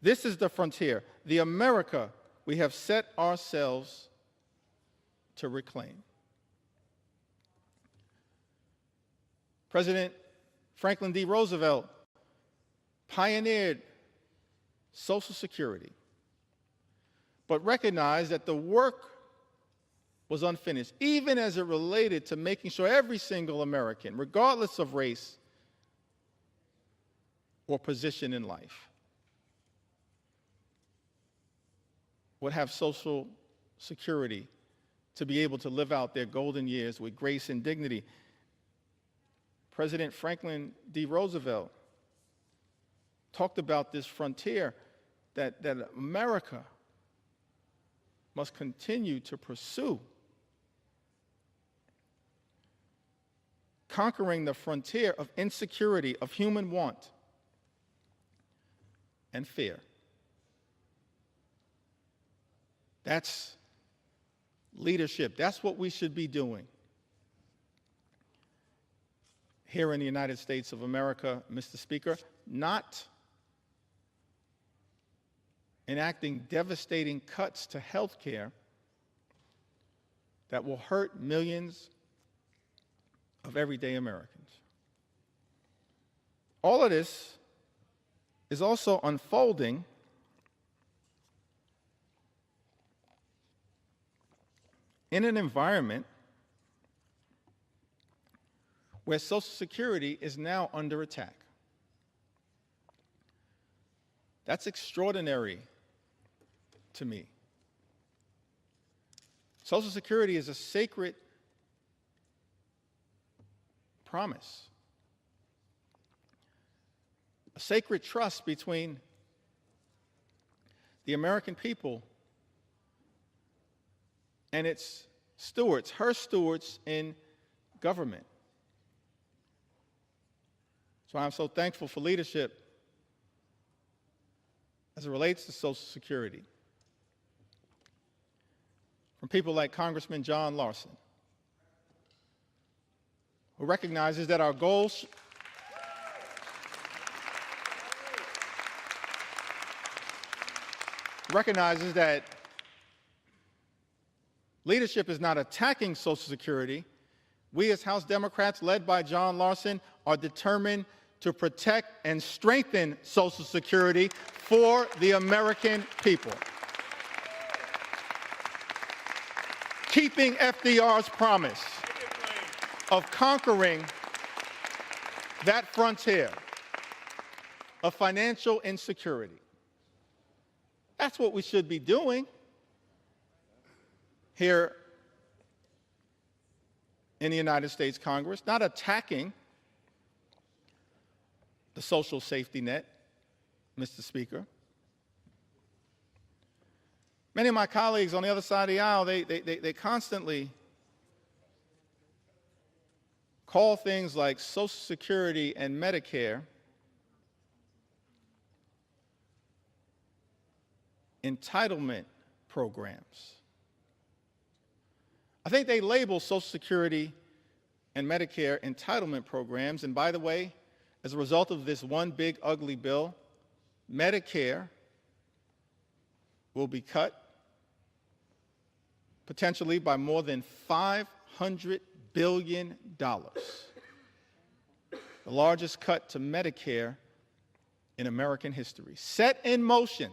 This is the frontier, the America we have set ourselves to reclaim. President Franklin D. Roosevelt pioneered Social Security, but recognized that the work was unfinished, even as it related to making sure every single American, regardless of race or position in life, would have Social Security to be able to live out their golden years with grace and dignity. President Franklin D. Roosevelt talked about this frontier that America must continue to pursue, conquering the frontier of insecurity, of human want and fear. That's leadership. That's what we should be doing here in the United States of America, Mr. Speaker, not enacting devastating cuts to health care that will hurt millions of everyday Americans. All of this is also unfolding in an environment where Social Security is now under attack. That's extraordinary to me. Social Security is a sacred promise, a sacred trust between the American people and its stewards, her stewards in government. So I'm so thankful for leadership as it relates to Social Security from people like Congressman John Larson, who recognizes that our goals recognizes that leadership is not attacking Social Security. We as House Democrats, led by John Larson, are determined to protect and strengthen Social Security for the American people. Keeping FDR's promise of conquering that frontier of financial insecurity. That's what we should be doing here in the United States Congress, not attacking the social safety net, Mr. Speaker. Many of my colleagues on the other side of the aisle, they constantly call things like Social Security and Medicare entitlement programs. I think they label Social Security and Medicare entitlement programs, and by the way, as a result of this one big ugly bill, Medicare will be cut potentially by more than $500 billion, the largest cut to Medicare in American history, set in motion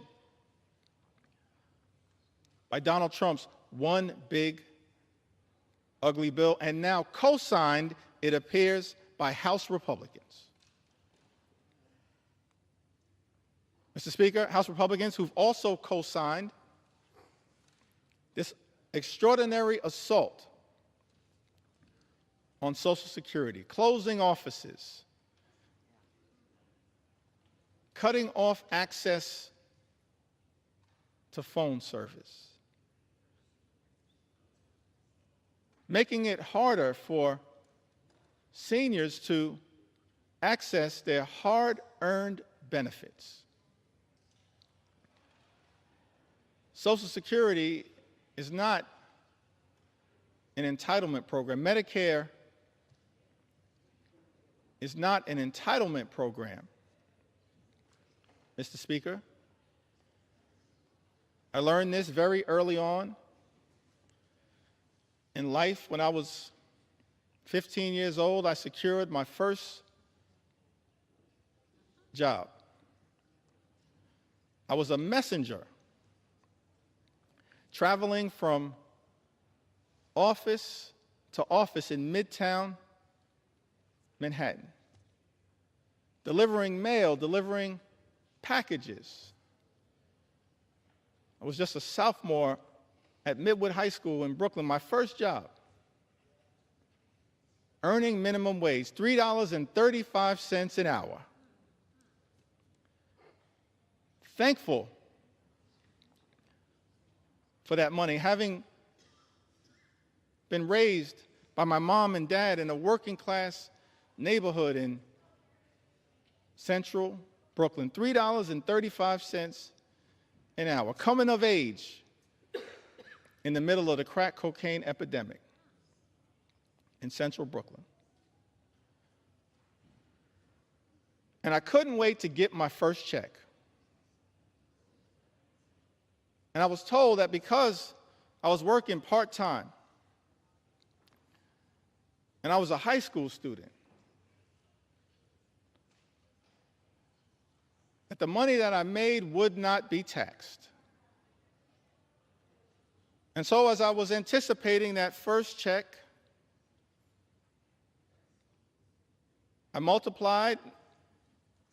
by Donald Trump's one big ugly bill, and now co-signed, it appears, by House Republicans. Mr. Speaker, House Republicans who've also co-signed this extraordinary assault on Social Security, closing offices, cutting off access to phone service, making it harder for seniors to access their hard-earned benefits. Social Security is not an entitlement program. Medicare is not an entitlement program, Mr. Speaker. I learned this very early on in life. When I was 15 years old, I secured my first job. I was a messenger traveling from office to office in Midtown Manhattan, delivering mail, delivering packages. I was just a sophomore at Midwood High School in Brooklyn, my first job, earning minimum wage, $3.35 an hour. Thankful for that money, having been raised by my mom and dad in a working class neighborhood in central Brooklyn, $3.35 an hour, coming of age in the middle of the crack cocaine epidemic in central Brooklyn. And I couldn't wait to get my first check. And I was told that because I was working part-time and I was a high school student, that the money that I made would not be taxed. And so as I was anticipating that first check, I multiplied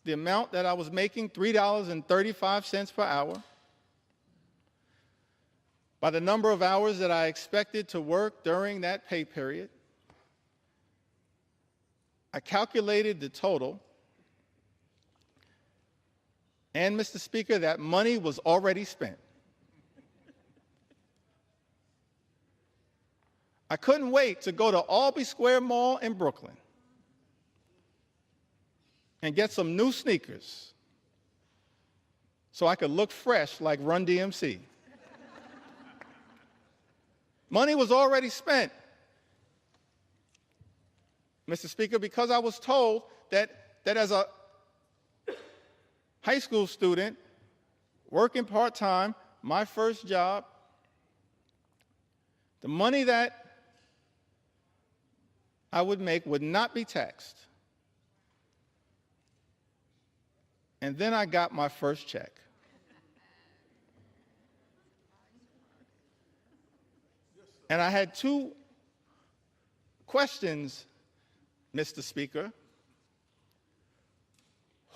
the amount that I was making, $3.35 per hour, by the number of hours that I expected to work during that pay period. I calculated the total, and Mr. Speaker, that money was already spent. I couldn't wait to go to Albee Square Mall in Brooklyn and get some new sneakers so I could look fresh like Run DMC. Money was already spent, Mr. Speaker, because I was told that as a high school student working part-time, my first job, the money that I would make would not be taxed. And then I got my first check. And I had two questions, Mr. Speaker.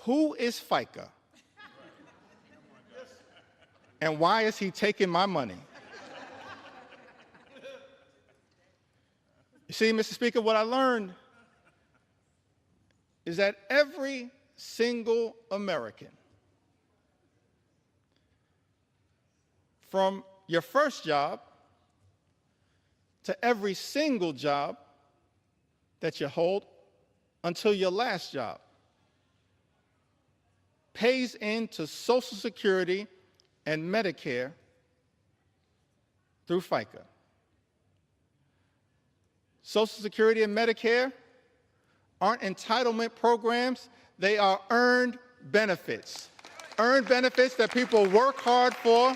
Who is FICA? And why is he taking my money? You see, Mr. Speaker, what I learned is that every single American, from your first job to every single job that you hold until your last job, pays into Social Security and Medicare through FICA. Social Security and Medicare aren't entitlement programs, they are earned benefits. Earned benefits that people work hard for,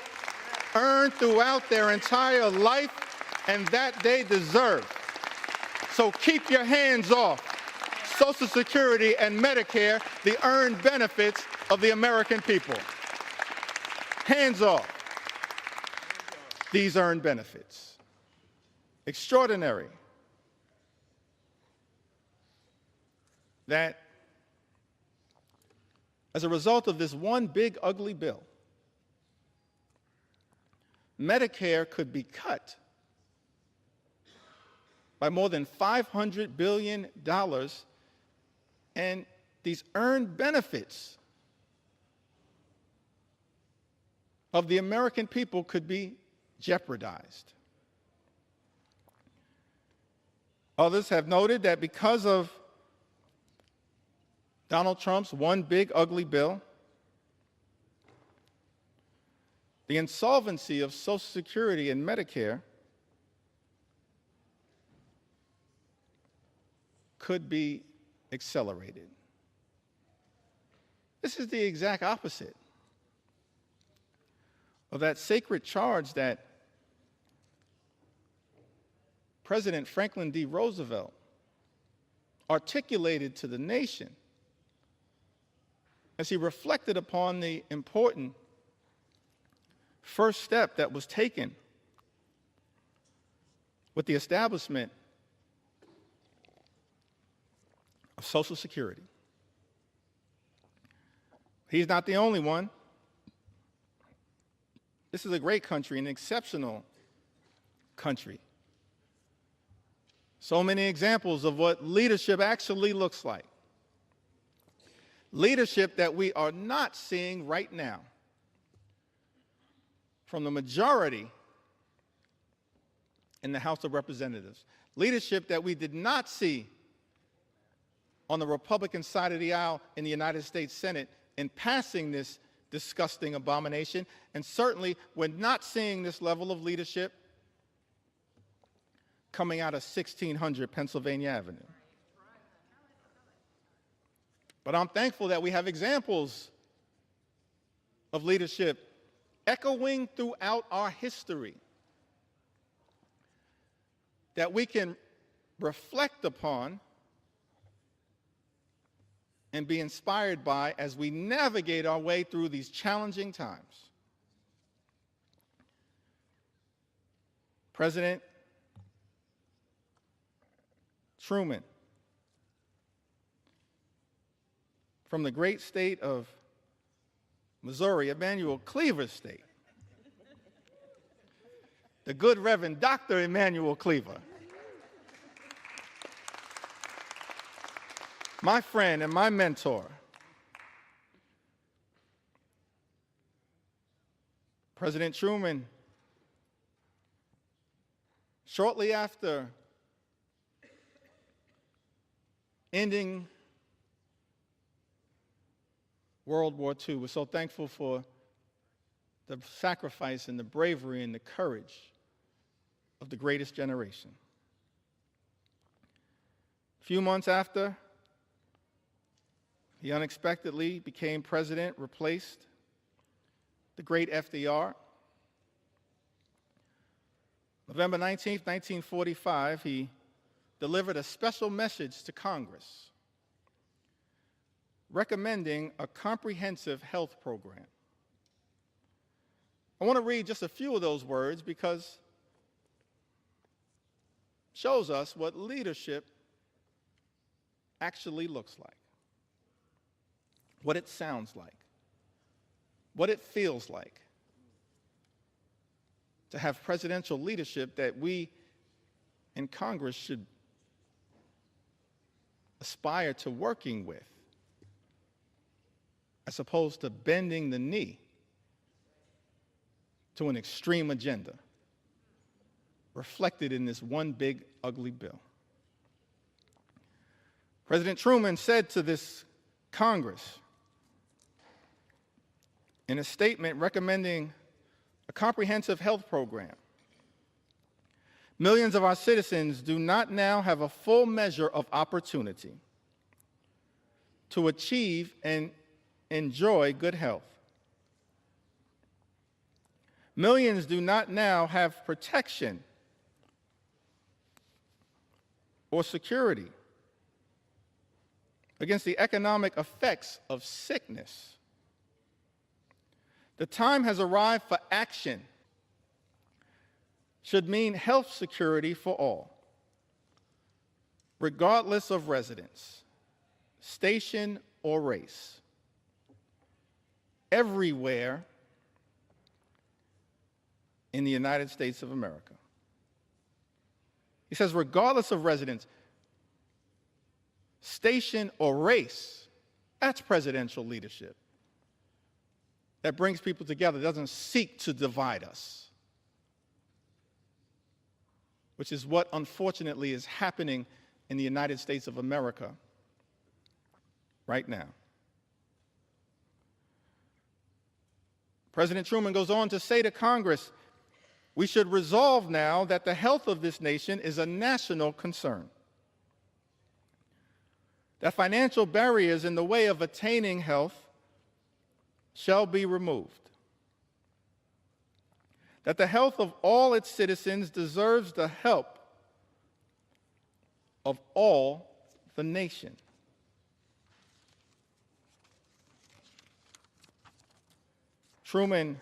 earn throughout their entire life, and that they deserve. So keep your hands off Social Security and Medicare, the earned benefits of the American people. Hands off these earned benefits. Extraordinary that as a result of this one big ugly bill, Medicare could be cut by more than $500 billion, and these earned benefits of the American people could be jeopardized. Others have noted that because of Donald Trump's one big ugly bill, the insolvency of Social Security and Medicare could be accelerated. This is the exact opposite of that sacred charge that President Franklin D. Roosevelt articulated to the nation as he reflected upon the important first step that was taken with the establishment of Social Security. He's not the only one. This is a great country, an exceptional country. So many examples of what leadership actually looks like. Leadership that we are not seeing right now from the majority in the House of Representatives. Leadership that we did not see on the Republican side of the aisle in the United States Senate in passing this disgusting abomination. And certainly, we're not seeing this level of leadership coming out of 1600 Pennsylvania Avenue. But I'm thankful that we have examples of leadership echoing throughout our history that we can reflect upon and be inspired by as we navigate our way through these challenging times. President Truman, from the great state of Missouri, Emanuel Cleaver's state, the good Reverend Dr. Emanuel Cleaver, my friend and my mentor, President Truman, shortly after ending World War II, we're so thankful for the sacrifice and the bravery and the courage of the greatest generation. A few months after, he unexpectedly became president, replaced the great FDR. November 19th, 1945, he delivered a special message to Congress recommending a comprehensive health program. I want to read just a few of those words because it shows us what leadership actually looks like, what it sounds like, what it feels like to have presidential leadership that we in Congress should aspire to working with, as opposed to bending the knee to an extreme agenda reflected in this one big, ugly bill. President Truman said to this Congress in a statement recommending a comprehensive health program, millions of our citizens do not now have a full measure of opportunity to achieve and enjoy good health. Millions do not now have protection or security against the economic effects of sickness. The time has arrived for action. Should mean health security for all, regardless of residence, station, or race. Everywhere in the United States of America. He says, regardless of residence, station, or race. That's presidential leadership. That brings people together, doesn't seek to divide us, which is what, unfortunately, is happening in the United States of America right now. President Truman goes on to say to Congress, we should resolve now that the health of this nation is a national concern, that financial barriers in the way of attaining health shall be removed, that the health of all its citizens deserves the help of all the nation. Truman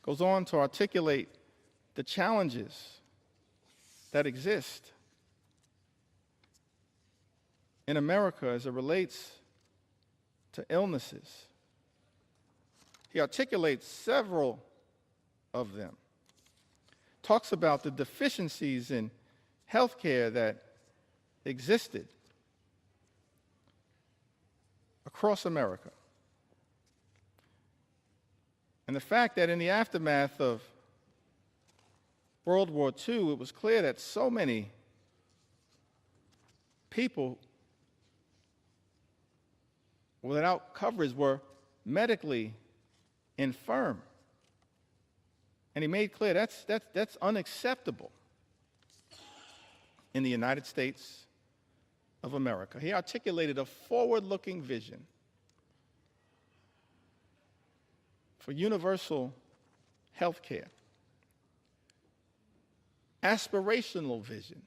goes on to articulate the challenges that exist in America as it relates to illnesses, He articulates several of them. Talks about the deficiencies in health care that existed across America. And the fact that in the aftermath of World War II, it was clear that so many people without coverage were medically infirm. And he made clear that's unacceptable in the United States of America. He articulated a forward-looking vision for universal health care, aspirational vision,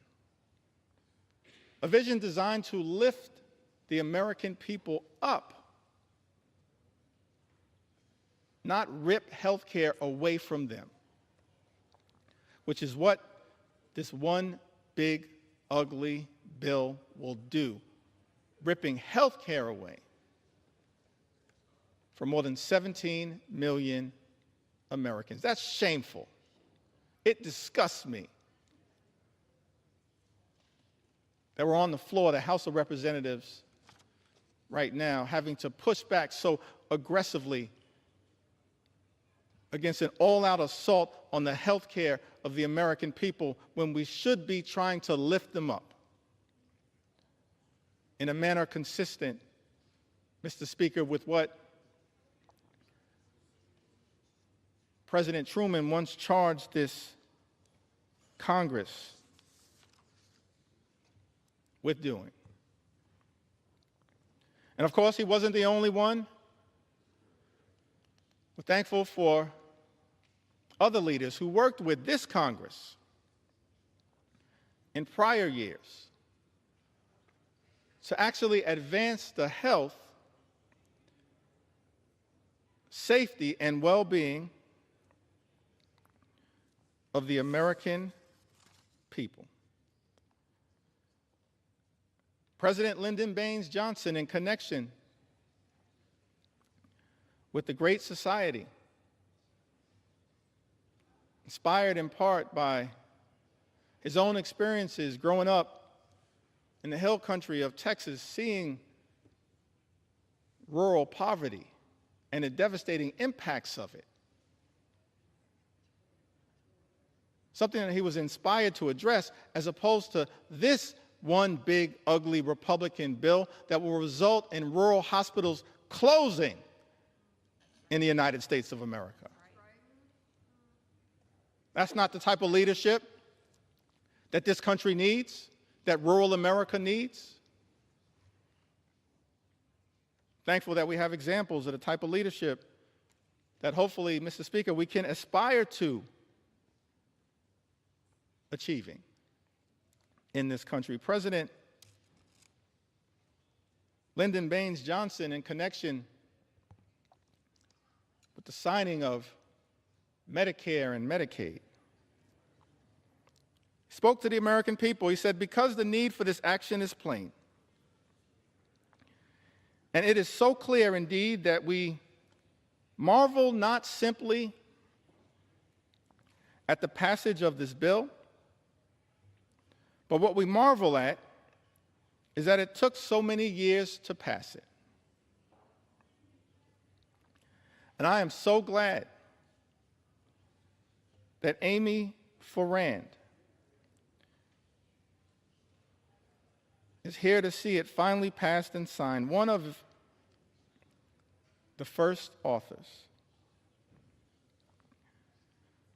a vision designed to lift the American people up, not rip health care away from them, which is what this one big, ugly bill will do, ripping health care away for more than 17 million Americans. That's shameful. It disgusts me that we're on the floor of the House of Representatives right now having to push back so aggressively against an all-out assault on the health care of the American people when we should be trying to lift them up in a manner consistent, Mr. Speaker, with what President Truman once charged this Congress with doing. And of course, he wasn't the only one. We're thankful for other leaders who worked with this Congress in prior years to actually advance the health, safety, and well-being of the American people. President Lyndon Baines Johnson, in connection with the Great Society, inspired in part by his own experiences growing up in the hill country of Texas, seeing rural poverty and the devastating impacts of it. Something that he was inspired to address, as opposed to this one big, ugly Republican bill that will result in rural hospitals closing in the United States of America. That's not the type of leadership that this country needs, that rural America needs. Thankful that we have examples of the type of leadership that hopefully, Mr. Speaker, we can aspire to achieving in this country. President Lyndon Baines Johnson, in connection with the signing of Medicare and Medicaid, spoke to the American people. He said, because the need for this action is plain, and it is so clear indeed that we marvel not simply at the passage of this bill, but what we marvel at is that it took so many years to pass it. And I am so glad that Amy Forand is here to see it finally passed and signed, one of the first authors.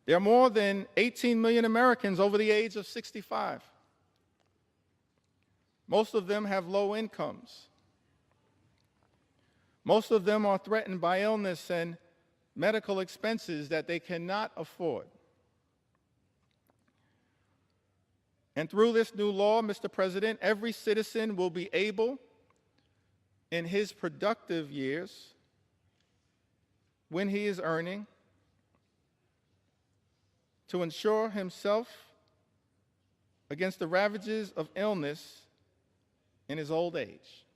There are more than 18 million Americans over the age of 65. Most of them have low incomes. Most of them are threatened by illness and medical expenses that they cannot afford. And through this new law, Mr. President, every citizen will be able, in his productive years, when he is earning, to insure himself against the ravages of illness in his old age.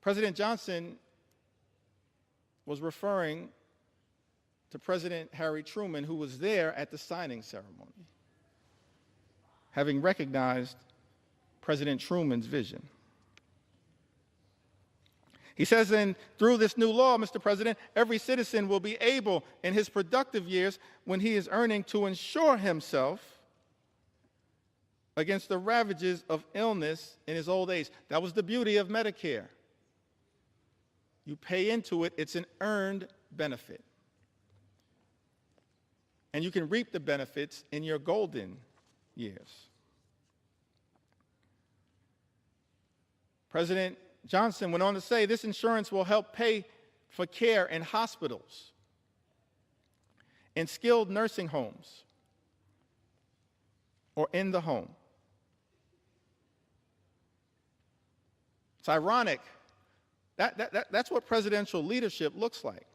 President Johnson was referring to President Harry Truman, who was there at the signing ceremony, having recognized President Truman's vision. He says, and through this new law, Mr. President, every citizen will be able in his productive years when he is earning to insure himself against the ravages of illness in his old age. That was the beauty of Medicare. You pay into it, it's an earned benefit. And you can reap the benefits in your golden years. President Johnson went on to say, this insurance will help pay for care in hospitals, in skilled nursing homes, or in the home. It's ironic. That's what presidential leadership looks like.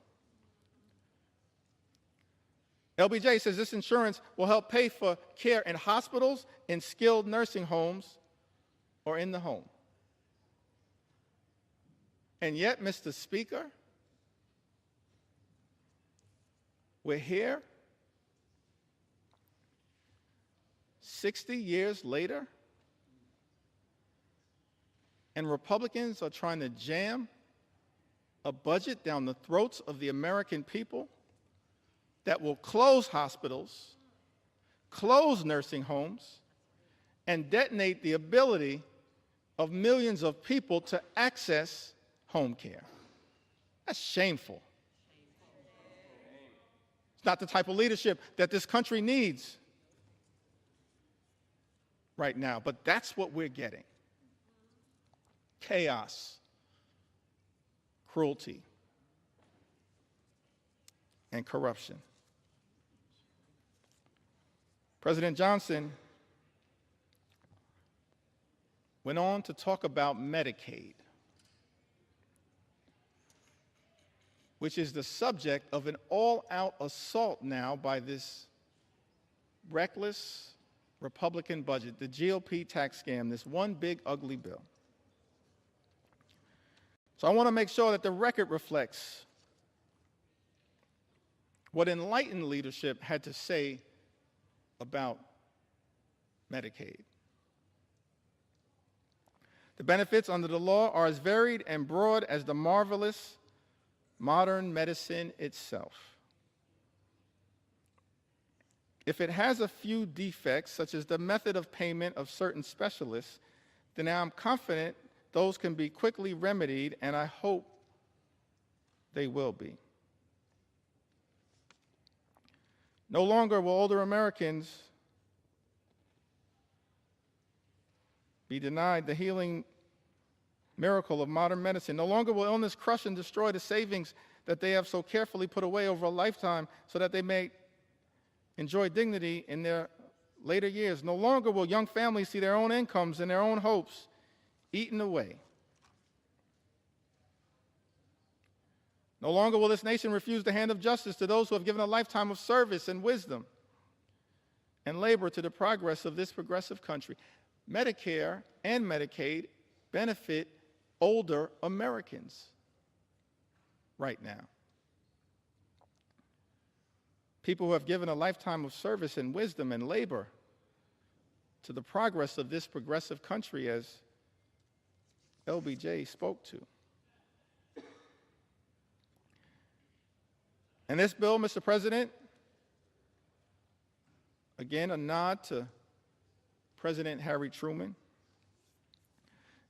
LBJ says this insurance will help pay for care in hospitals, in skilled nursing homes, or in the home. And yet, Mr. Speaker, we're here 60 years later, and Republicans are trying to jam a budget down the throats of the American people that will close hospitals, close nursing homes, and detonate the ability of millions of people to access home care. That's shameful. It's not the type of leadership that this country needs right now, but that's what we're getting. Chaos, cruelty, and corruption. President Johnson went on to talk about Medicaid, which is the subject of an all-out assault now by this reckless Republican budget, the GOP tax scam, this one big ugly bill. So I want to make sure that the record reflects what enlightened leadership had to say about Medicaid. The benefits under the law are as varied and broad as the marvelous modern medicine itself. If it has a few defects, such as the method of payment of certain specialists, then I'm confident those can be quickly remedied, and I hope they will be. No longer will older Americans be denied the healing miracle of modern medicine. No longer will illness crush and destroy the savings that they have so carefully put away over a lifetime so that they may enjoy dignity in their later years. No longer will young families see their own incomes and their own hopes eaten away. No longer will this nation refuse the hand of justice to those who have given a lifetime of service and wisdom and labor to the progress of this progressive country. Medicare and Medicaid benefit older Americans right now. People who have given a lifetime of service and wisdom and labor to the progress of this progressive country, as LBJ spoke to. And this bill, Mr. President, again, a nod to President Harry Truman,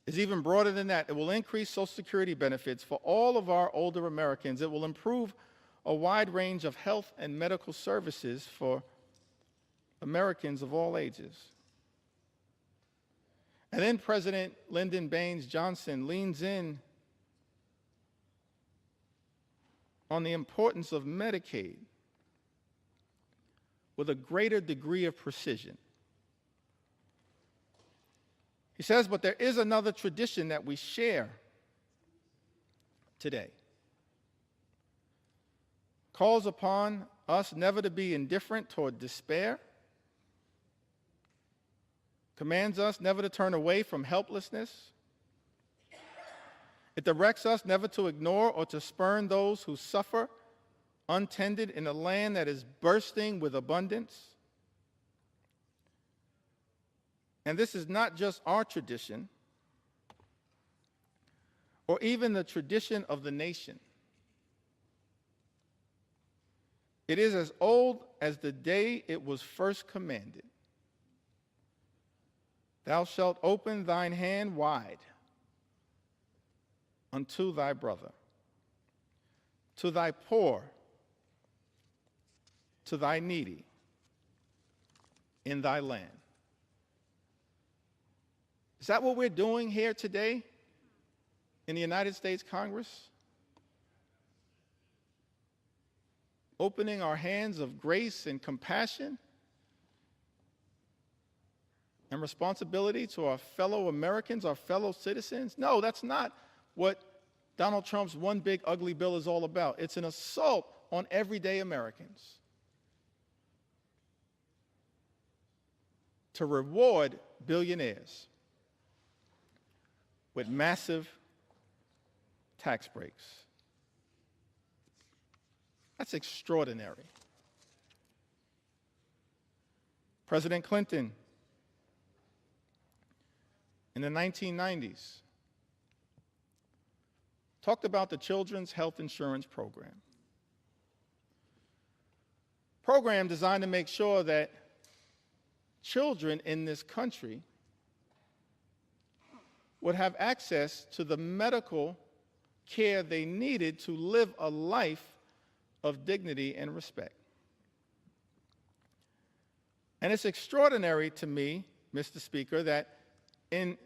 is even broader than that. It will increase Social Security benefits for all of our older Americans. It will improve a wide range of health and medical services for Americans of all ages. And then President Lyndon Baines Johnson leans in on the importance of Medicaid with a greater degree of precision. He says, but there is another tradition that we share today. Calls upon us never to be indifferent toward despair, commands us never to turn away from helplessness, It directs us never to ignore or to spurn those who suffer untended in a land that is bursting with abundance. And this is not just our tradition, or even the tradition of the nation. It is as old as the day it was first commanded. Thou shalt open thine hand wide unto thy brother, to thy poor, to thy needy in thy land. Is that what we're doing here today in the United States Congress? Opening our hands of grace and compassion and responsibility to our fellow Americans, our fellow citizens? No, that's not what Donald Trump's one big ugly bill is all about. It's an assault on everyday Americans to reward billionaires with massive tax breaks. That's extraordinary. President Clinton, in the 1990s, talked about the Children's Health Insurance Program. Program designed to make sure that children in this country would have access to the medical care they needed to live a life of dignity and respect. And it's extraordinary to me, Mr. Speaker, that in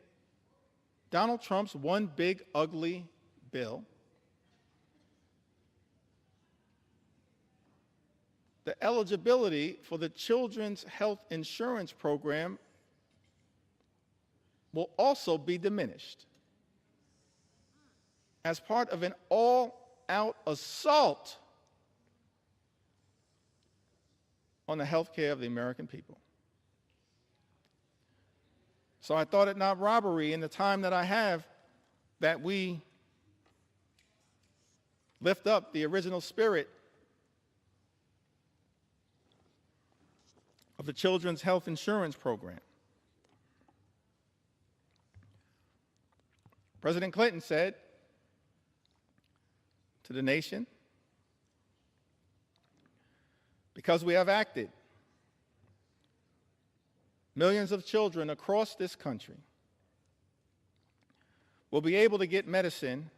Donald Trump's one big ugly bill, the eligibility for the Children's Health Insurance Program will also be diminished as part of an all-out assault on the health care of the American people. So I thought it not robbery in the time that I have that we lift up the original spirit of the Children's Health Insurance Program. President Clinton said to the nation, because we have acted, millions of children across this country will be able to get medicine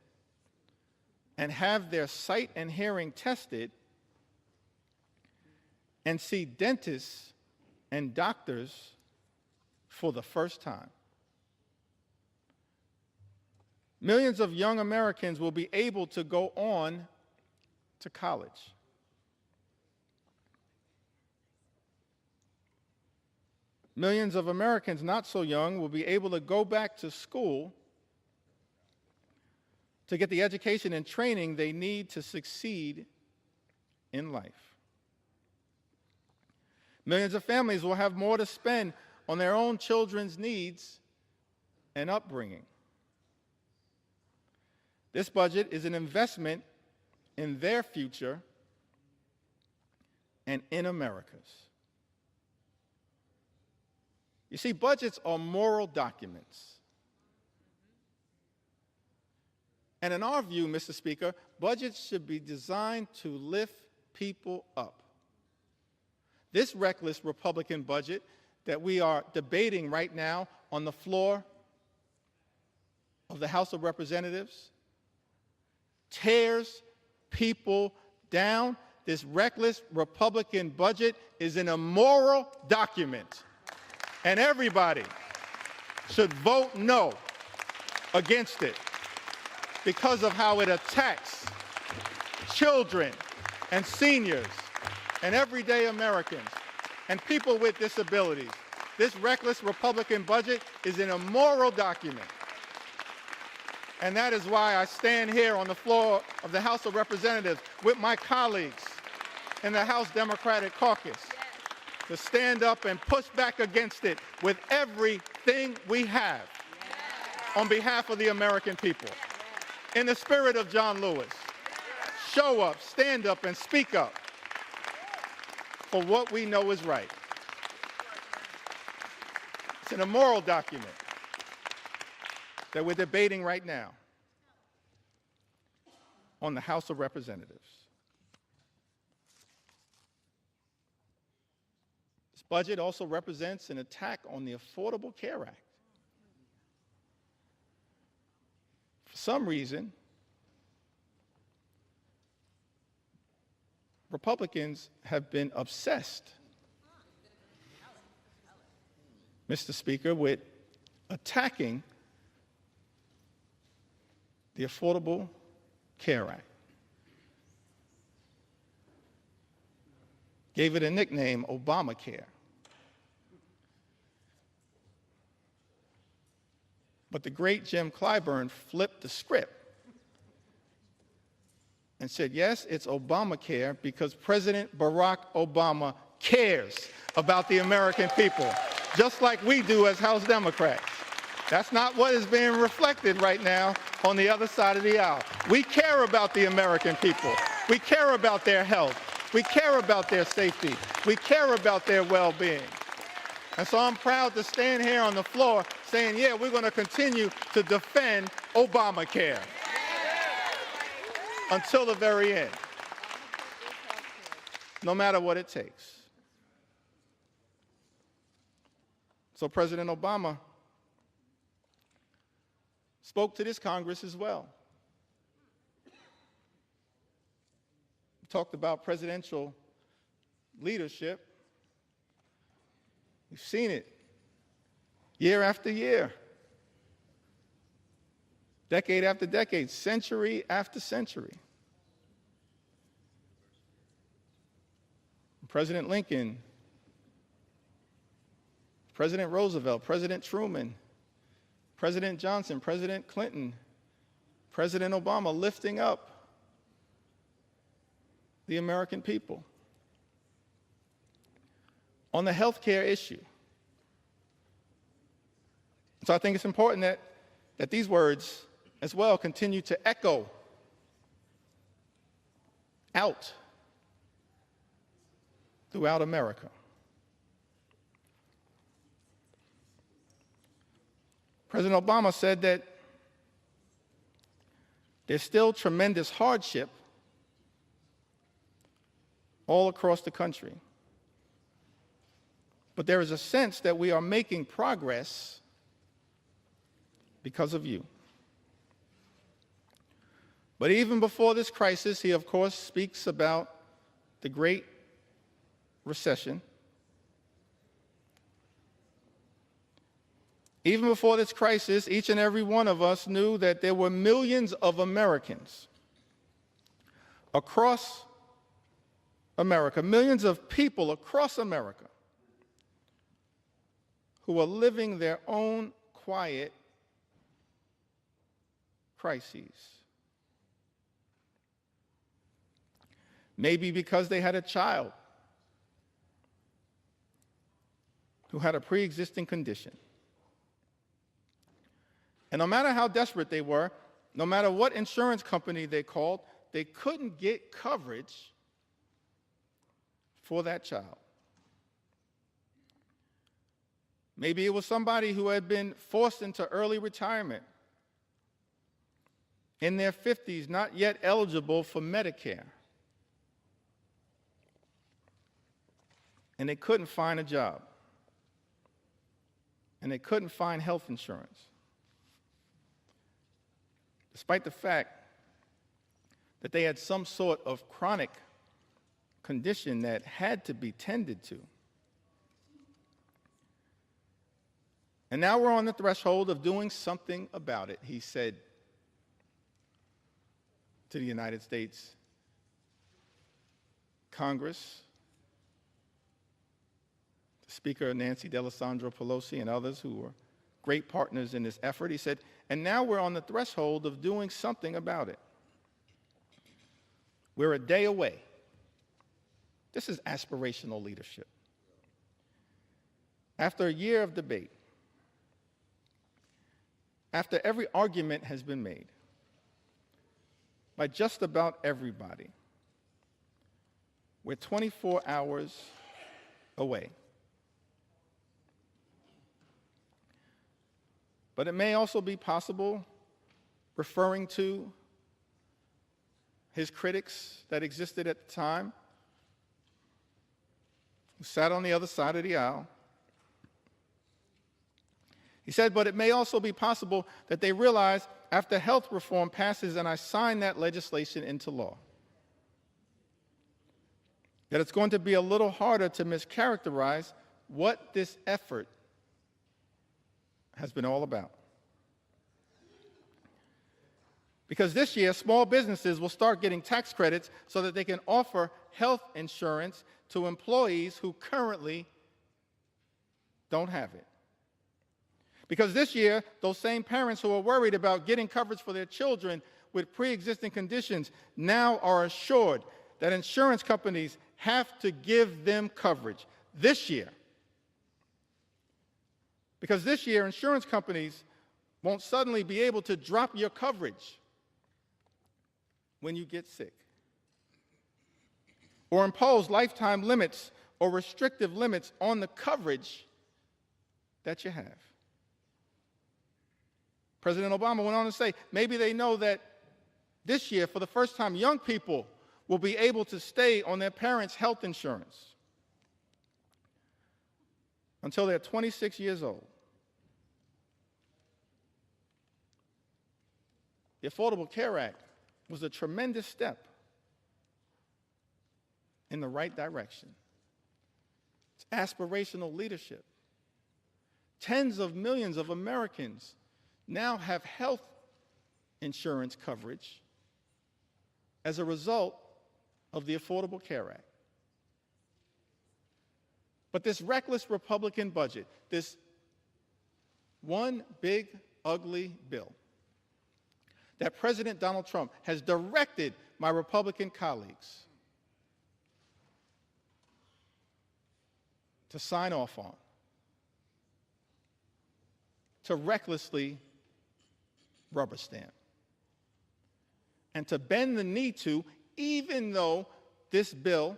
and have their sight and hearing tested and see dentists and doctors for the first time. Millions of young Americans will be able to go on to college. Millions of Americans not so young will be able to go back to school to get the education and training they need to succeed in life. Millions of families will have more to spend on their own children's needs and upbringing. This budget is an investment in their future and in America's. You see, budgets are moral documents. And in our view, Mr. Speaker, budgets should be designed to lift people up. This reckless Republican budget that we are debating right now on the floor of the House of Representatives tears people down. This reckless Republican budget is an immoral document. And everybody should vote no against it because of how it attacks children and seniors and everyday Americans and people with disabilities. This reckless Republican budget is an immoral document. And that is why I stand here on the floor of the House of Representatives with my colleagues in the House Democratic Caucus to stand up and push back against it with everything we have on behalf of the American people. in the spirit of John Lewis. Show up, stand up, and speak up for what we know is right. It's an immoral document that we're debating right now on the House of Representatives. This budget also represents an attack on the Affordable Care Act. For some reason, Republicans have been obsessed, Mr. Speaker, with attacking the Affordable Care Act. Gave it a nickname, Obamacare. But the great Jim Clyburn flipped the script and said, yes, it's Obamacare because President Barack Obama cares about the American people, just like we do as House Democrats. That's not what is being reflected right now on the other side of the aisle. We care about the American people. We care about their health. We care about their safety. We care about their well-being. And so I'm proud to stand here on the floor saying, yeah, we're going to continue to defend Obamacare until the very end, no matter what it takes. So President Obama spoke to this Congress as well. He talked about presidential leadership. We've seen it year after year, decade after decade, century after century. President Lincoln, President Roosevelt, President Truman, President Johnson, President Clinton, President Obama lifting up the American people. On the health care issue. So I think it's important that these words as well continue to echo out throughout America. President Obama said that there's still tremendous hardship all across the country. But there is a sense that we are making progress because of you. But even before this crisis, he of course speaks about the Great Recession. Even before this crisis, each and every one of us knew that there were millions of Americans across America, millions of people across America who are living their own quiet crises. Maybe because they had a child who had a pre-existing condition. And no matter how desperate they were, no matter what insurance company they called, they couldn't get coverage for that child. Maybe it was somebody who had been forced into early retirement in their 50s, not yet eligible for Medicare. And they couldn't find a job. And they couldn't find health insurance. Despite the fact that they had some sort of chronic condition that had to be tended to. And now we're on the threshold of doing something about it, he said to the United States Congress, Speaker Nancy D'Alessandro Pelosi and others who were great partners in this effort. He said, and now we're on the threshold of doing something about it. We're a day away. This is aspirational leadership. After a year of debate, after every argument has been made, by just about everybody. We're 24 hours away. But it may also be possible, referring to his critics that existed at the time, who sat on the other side of the aisle. He said, but it may also be possible that they realize after health reform passes and I sign that legislation into law, that it's going to be a little harder to mischaracterize what this effort has been all about. Because this year, small businesses will start getting tax credits so that they can offer health insurance to employees who currently don't have it. Because this year, those same parents who are worried about getting coverage for their children with pre-existing conditions now are assured that insurance companies have to give them coverage this year. Because this year, insurance companies won't suddenly be able to drop your coverage when you get sick, or impose lifetime limits or restrictive limits on the coverage that you have. President Obama went on to say, maybe they know that this year, for the first time, young people will be able to stay on their parents' health insurance until they're 26 years old. The Affordable Care Act was a tremendous step in the right direction. It's aspirational leadership. Tens of millions of Americans now have health insurance coverage as a result of the Affordable Care Act. But this reckless Republican budget, this one big, ugly bill that President Donald Trump has directed my Republican colleagues to sign off on, to recklessly rubber stamp, and to bend the knee to, even though this bill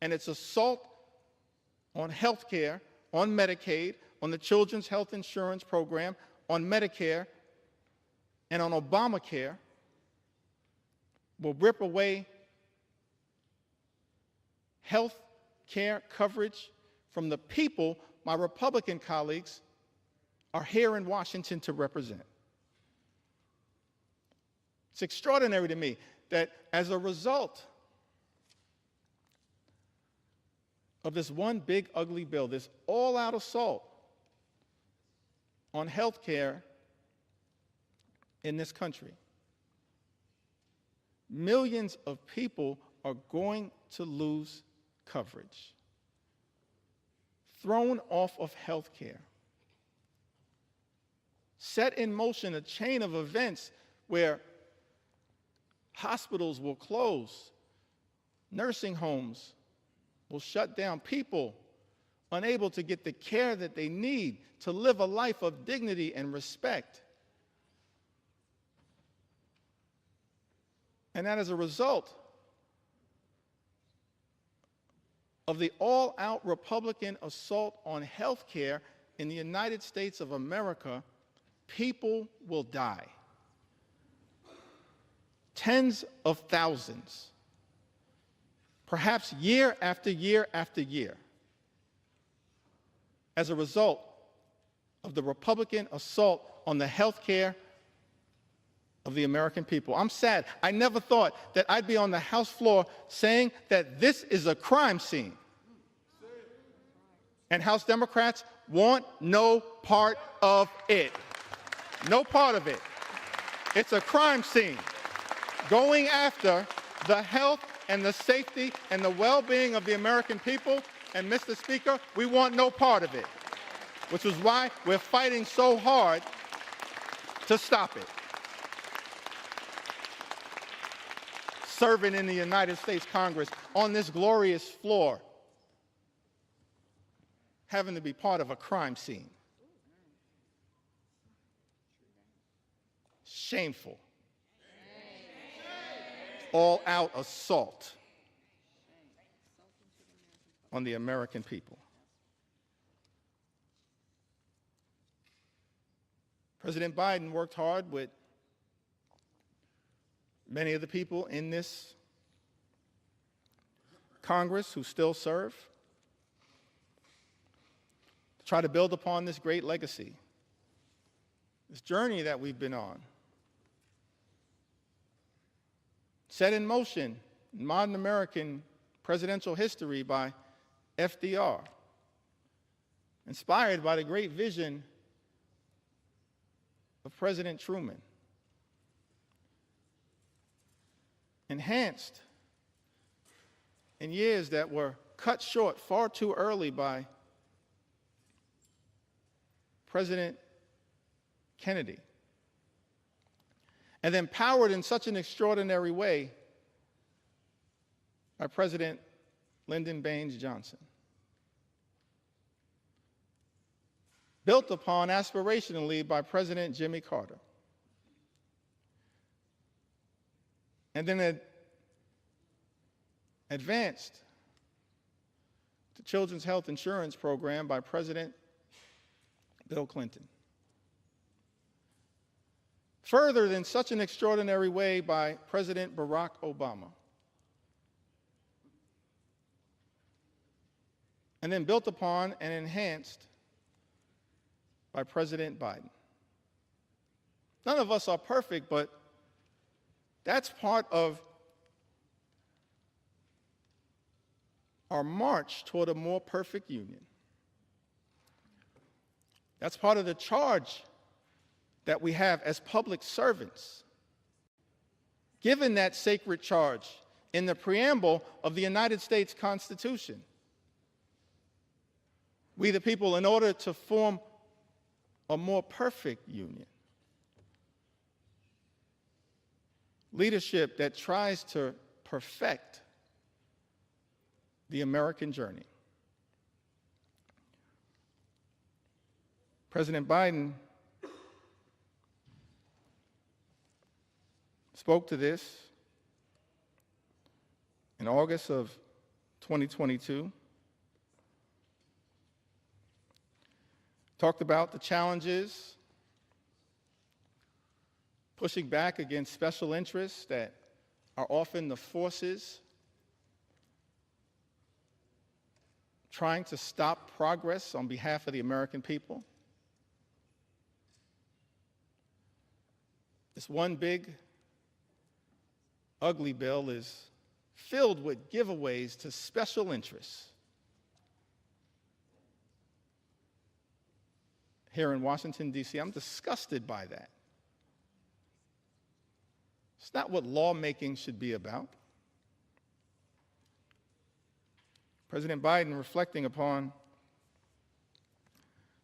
and its assault on health care, on Medicaid, on the Children's Health Insurance Program, on Medicare, and on Obamacare will rip away health care coverage from the people my Republican colleagues are here in Washington to represent. It's extraordinary to me that as a result of this one big ugly bill, this all-out assault on health care in this country, millions of people are going to lose coverage, thrown off of health care, set in motion a chain of events where hospitals will close, nursing homes will shut down, people unable to get the care that they need to live a life of dignity and respect. And that as a result of the all-out Republican assault on health care in the United States of America, people will die. Tens of thousands, perhaps year after year after year, as a result of the Republican assault on the health care of the American people. I'm sad. I never thought that I'd be on the House floor saying that this is a crime scene. And House Democrats want no part of it. No part of it. It's a crime scene going after the health and the safety and the well-being of the American people. And Mr. Speaker, we want no part of it, which is why we're fighting so hard to stop it. Serving in the United States Congress on this glorious floor, having to be part of a crime scene. Shameful. all-out assault on the American people. President Biden worked hard with many of the people in this Congress who still serve to try to build upon this great legacy, this journey that we've been on, set in motion in modern American presidential history by FDR, inspired by the great vision of President Truman, enhanced in years that were cut short far too early by President Kennedy, and then powered in such an extraordinary way by President Lyndon Baines Johnson. Built upon aspirationally by President Jimmy Carter. And then advanced to Children's Health Insurance Program by President Bill Clinton. Furthered in such an extraordinary way by President Barack Obama. And then built upon and enhanced by President Biden. None of us are perfect, but that's part of our march toward a more perfect union. That's part of the charge that we have as public servants, given that sacred charge in the preamble of the United States Constitution. We the people, in order to form a more perfect union. Leadership that tries to perfect the American journey. President Biden spoke to this in August of 2022. Talked about the challenges, pushing back against special interests that are often the forces trying to stop progress on behalf of the American people. This one big, ugly bill is filled with giveaways to special interests. Here in Washington, D.C., I'm disgusted by that. It's not what lawmaking should be about. President Biden, reflecting upon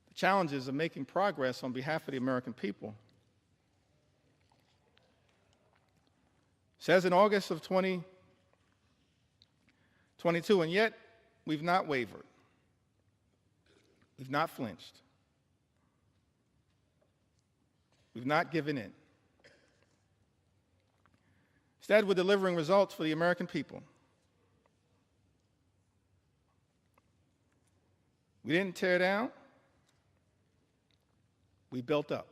the challenges of making progress on behalf of the American people, says in August of 2022, and yet we've not wavered. We've not flinched. We've not given in. Instead, we're delivering results for the American people. We didn't tear down. We built up.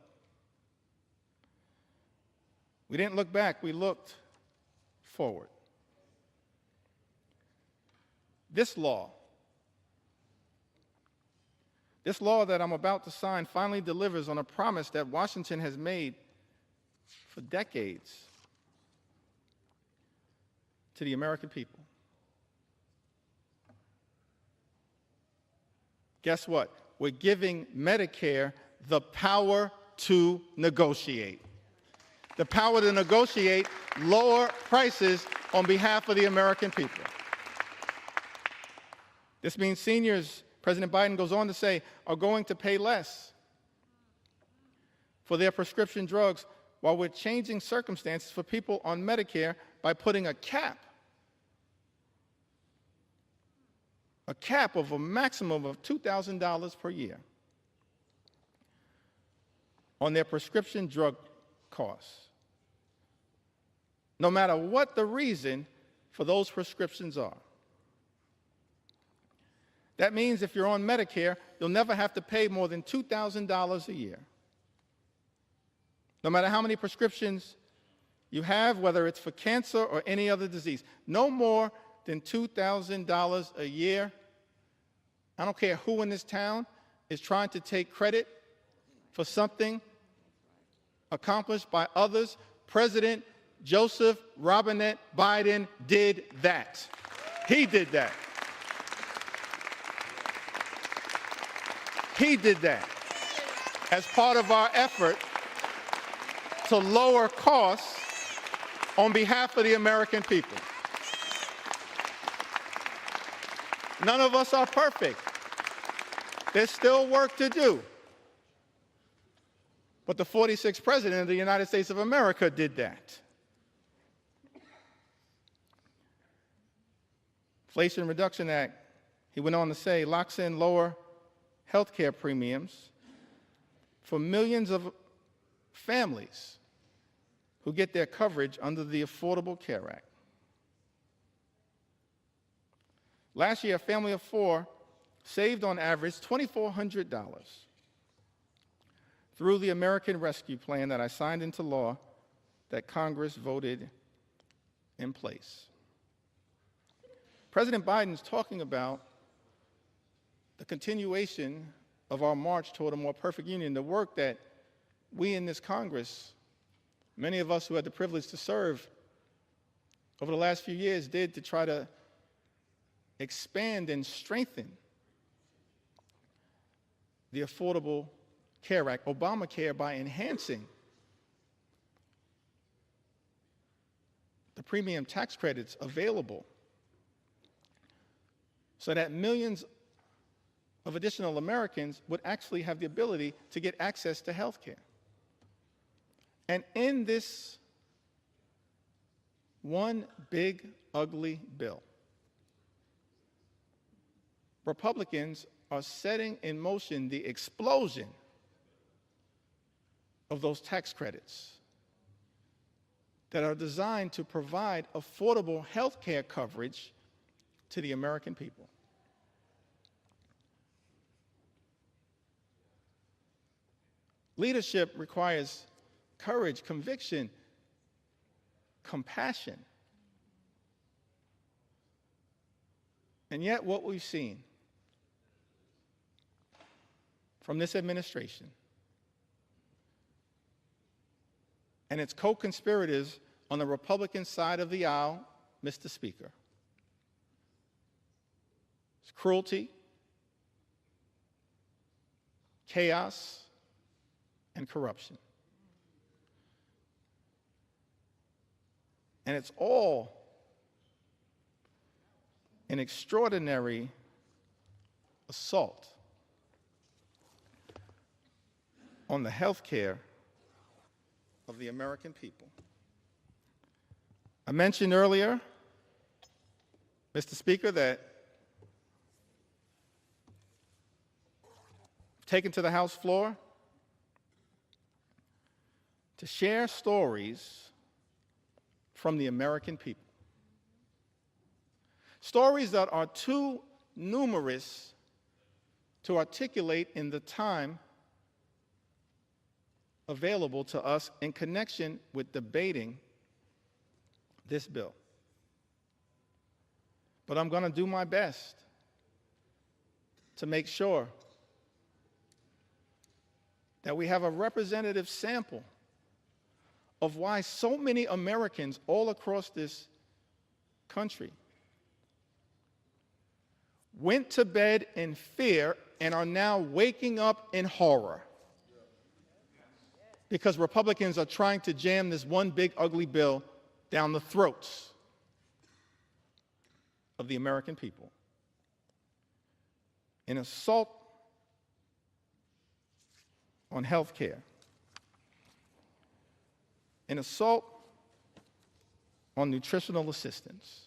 We didn't look back. We looked forward. This law that I'm about to sign finally delivers on a promise that Washington has made for decades to the American people. Guess what? We're giving Medicare the power to negotiate. The power to negotiate lower prices on behalf of the American people. This means seniors, President Biden goes on to say, are going to pay less for their prescription drugs, while we're changing circumstances for people on Medicare by putting a cap of a maximum of $2,000 per year on their prescription drug costs. no matter what the reason for those prescriptions are. That means if you're on Medicare, you'll never have to pay more than $2,000 a year. No matter how many prescriptions you have, whether it's for cancer or any other disease, no more than $2,000 a year. I don't care who in this town is trying to take credit for something accomplished by others. President Joseph Robinette Biden did that. He did that. He did that as part of our effort to lower costs on behalf of the American people. None of us are perfect. There's still work to do. But the 46th President of the United States of America did that. Inflation Reduction Act, he went on to say, locks in lower health care premiums for millions of families who get their coverage under the Affordable Care Act. Last year, a family of four saved on average $2,400 through the American Rescue Plan that I signed into law that Congress voted in place. President Biden's talking about the continuation of our march toward a more perfect union, the work that we in this Congress, many of us who had the privilege to serve over the last few years, did to try to expand and strengthen the Affordable Care Act, Obamacare, by enhancing the premium tax credits available so that millions of additional Americans would actually have the ability to get access to health care. And in this one big, ugly bill, Republicans are setting in motion the explosion of those tax credits that are designed to provide affordable health care coverage to the American people. Leadership requires courage, conviction, compassion. And yet what we've seen from this administration and its co-conspirators on the Republican side of the aisle, Mr. Speaker, is cruelty, chaos, and corruption. And it's all an extraordinary assault on the health care of the American people. I mentioned earlier, Mr. Speaker, that I've taken to the House floor to share stories from the American people. Stories that are too numerous to articulate in the time available to us in connection with debating this bill. But I'm going to do my best to make sure that we have a representative sample of why so many Americans all across this country went to bed in fear and are now waking up in horror because Republicans are trying to jam this one big ugly bill down the throats of the American people. An assault on health care, an assault on nutritional assistance,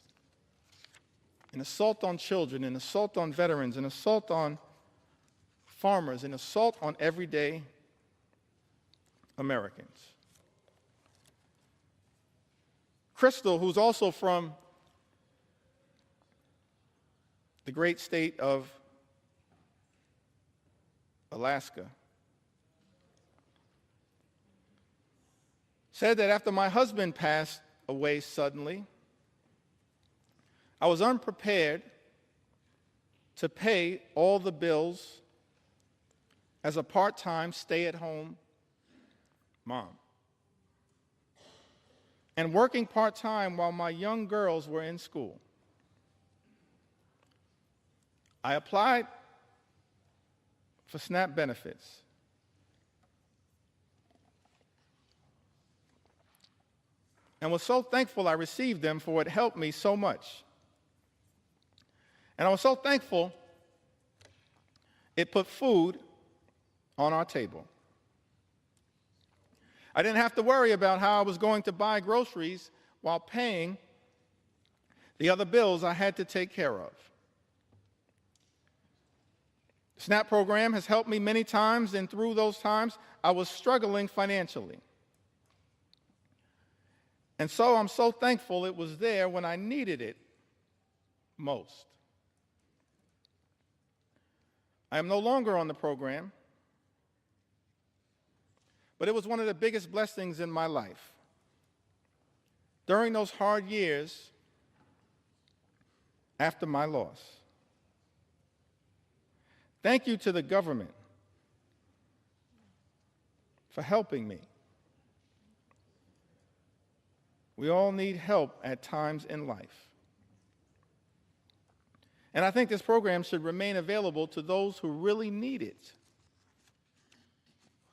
an assault on children, an assault on veterans, an assault on farmers, an assault on everyday Americans. Crystal, who's also from the great state of Alaska, said that after my husband passed away suddenly, I was unprepared to pay all the bills as a part-time stay-at-home mom, and working part-time while my young girls were in school. I applied for SNAP benefits. And was so thankful I received them, for it helped me so much. And I was so thankful it put food on our table. I didn't have to worry about how I was going to buy groceries while paying the other bills I had to take care of. The SNAP program has helped me many times, and through those times, I was struggling financially. And so I'm so thankful it was there when I needed it most. I am no longer on the program, but it was one of the biggest blessings in my life. During those hard years after my loss. Thank you to the government for helping me. We all need help at times in life. And I think this program should remain available to those who really need it,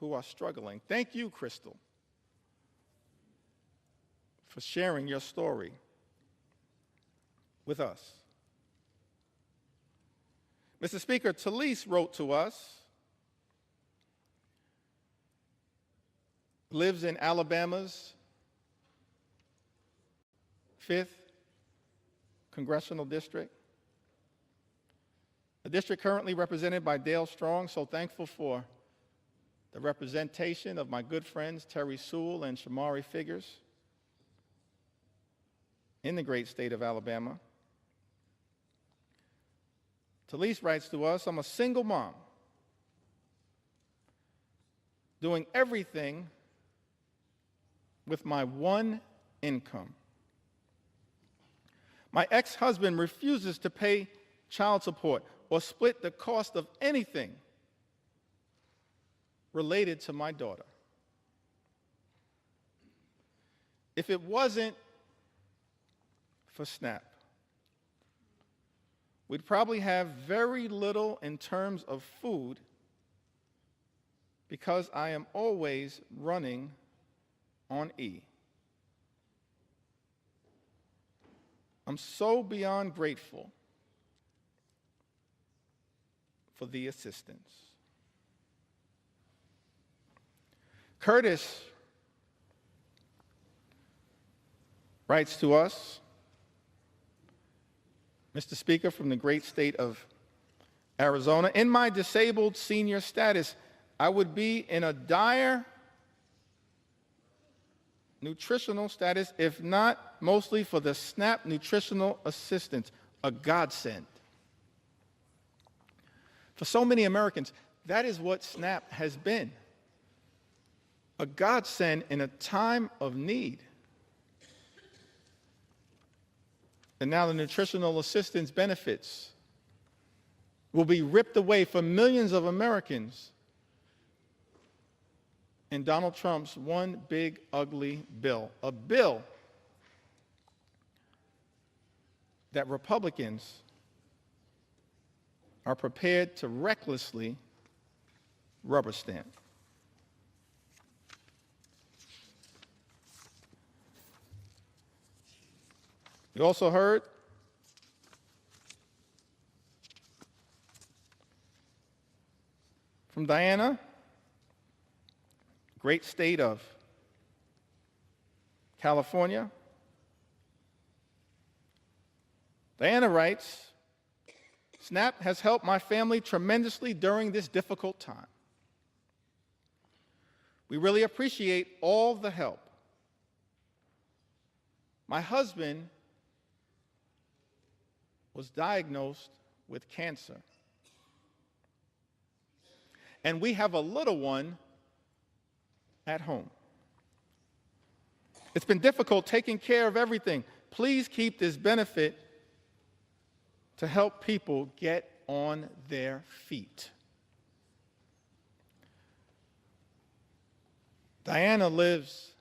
who are struggling. Thank you, Crystal, for sharing your story with us. Mr. Speaker, Talise wrote to us, lives in Alabama's 5th Congressional District, a district currently represented by Dale Strong. So thankful for the representation of my good friends Terry Sewell and Shamari Figures in the great state of Alabama. Talise writes to us, I'm a single mom doing everything with my one income. My ex-husband refuses to pay child support or split the cost of anything related to my daughter. If it wasn't for SNAP, we'd probably have very little in terms of food because I am always running on E. I'm so beyond grateful for the assistance. Curtis writes to us, Mr. Speaker, from the great state of Arizona, in my disabled senior status, I would be in a dire nutritional status, if not mostly for the SNAP nutritional assistance, a godsend. For so many Americans, that is what SNAP has been, a godsend in a time of need. And now the nutritional assistance benefits will be ripped away from millions of Americans in Donald Trump's one big ugly bill, a bill that Republicans are prepared to recklessly rubber stamp. We also heard from Diana, great state of California. Diana writes, SNAP has helped my family tremendously during this difficult time. We really appreciate all the help. My husband was diagnosed with cancer. And we have a little one at home. It's been difficult taking care of everything. Please keep this benefit to help people get on their feet. Diana lives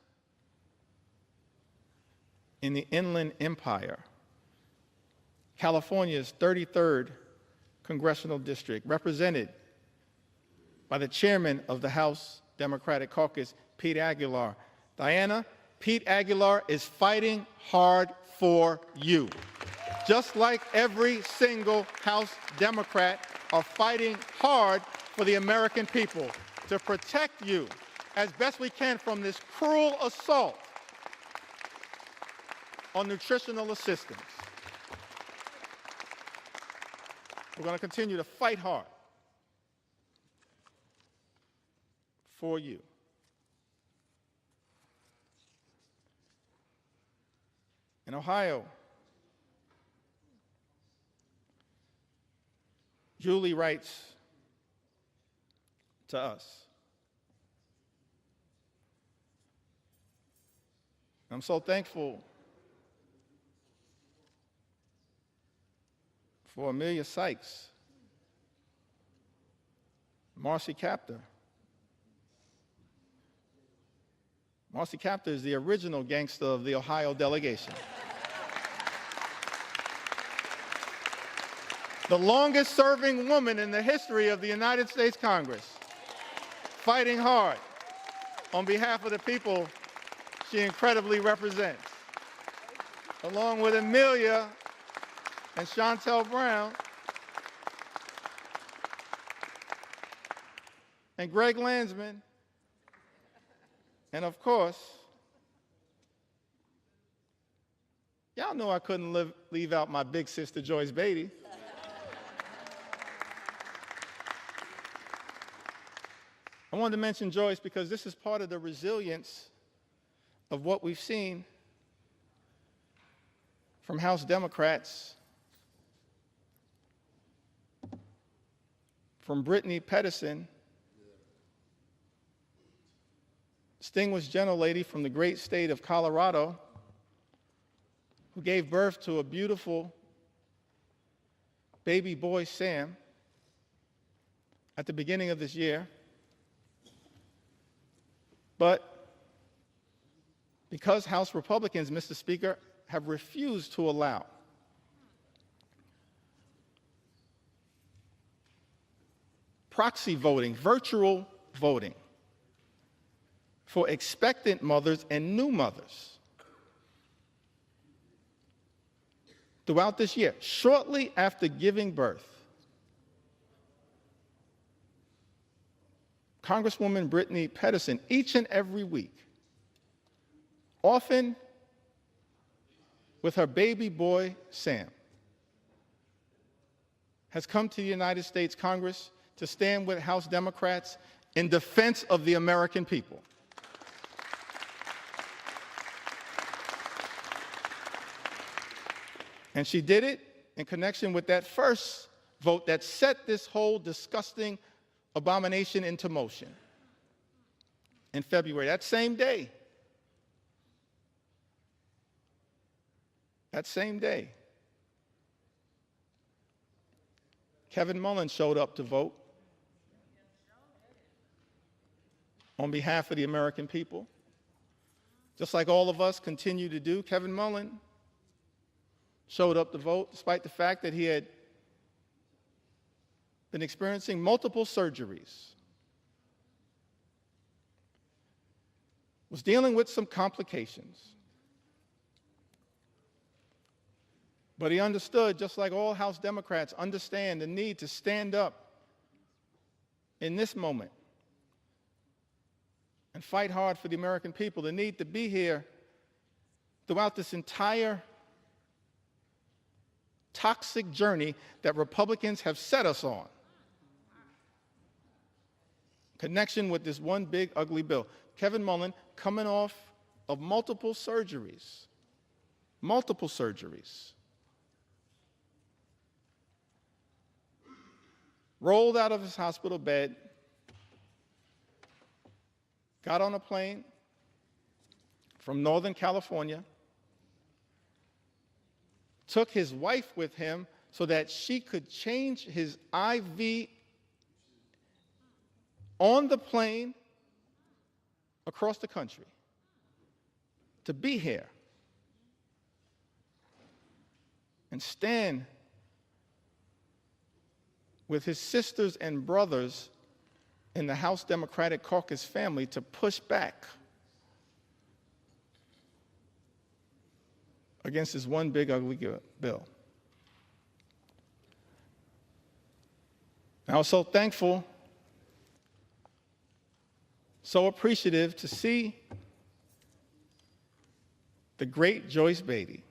in the Inland Empire, California's 33rd Congressional District, represented by the chairman of the House Democratic Caucus, Pete Aguilar. Diana, Pete Aguilar is fighting hard for you. Just like every single House Democrat are fighting hard for the American people to protect you as best we can from this cruel assault on nutritional assistance. We're going to continue to fight hard for you. In Ohio, Julie writes to us, I'm so thankful for Amelia Sykes, Marcy Kaptur. Marcy Kaptur is the original gangster of the Ohio delegation. The longest serving woman in the history of the United States Congress, fighting hard on behalf of the people she incredibly represents. Along with Amelia and Shontel Brown and Greg Landsman, and of course, y'all know I couldn't leave out my big sister Joyce Beatty. I wanted to mention Joyce because this is part of the resilience of what we've seen from House Democrats, from Brittany Pedersen, distinguished gentlelady from the great state of Colorado, who gave birth to a beautiful baby boy, Sam, at the beginning of this year. But because House Republicans, Mr. Speaker, have refused to allow proxy voting, virtual voting, for expectant mothers and new mothers throughout this year, shortly after giving birth, Congresswoman Brittany Pedersen, each and every week, often with her baby boy, Sam, has come to the United States Congress to stand with House Democrats in defense of the American people. And she did it in connection with that first vote that set this whole disgusting abomination into motion in February. That same day, Kevin Mullin showed up to vote on behalf of the American people. Just like all of us continue to do, Kevin Mullin showed up to vote despite the fact that he had been experiencing multiple surgeries, was dealing with some complications. But he understood, just like all House Democrats understand, the need to stand up in this moment and fight hard for the American people, the need to be here throughout this entire toxic journey that Republicans have set us on. Connection with this one big, ugly bill. Kevin Mullin, coming off of multiple surgeries, multiple surgeries, rolled out of his hospital bed, got on a plane from Northern California, took his wife with him so that she could change his IV on the plane across the country to be here and stand with his sisters and brothers in the House Democratic Caucus family to push back against this one big ugly bill. I was so thankful, so appreciative to see the great Joyce Beatty,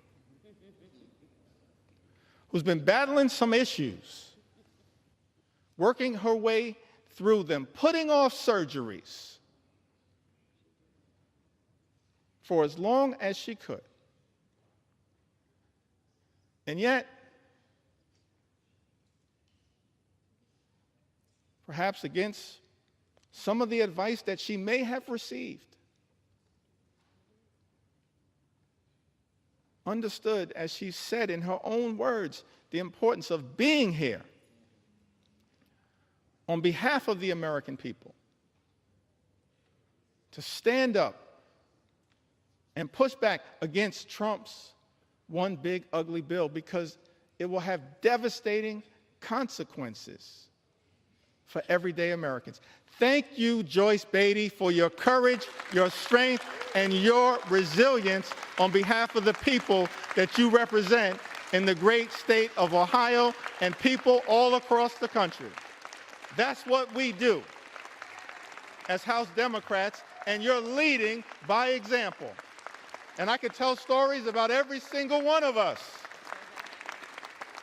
who's been battling some issues, working her way through them, putting off surgeries for as long as she could. And yet, perhaps against some of the advice that she may have received, understood, as she said in her own words, the importance of being here on behalf of the American people, to stand up and push back against Trump's one big ugly bill, because it will have devastating consequences for everyday Americans. Thank you, Joyce Beatty, for your courage, your strength, and your resilience on behalf of the people that you represent in the great state of Ohio and people all across the country. That's what we do as House Democrats, and you're leading by example. And I could tell stories about every single one of us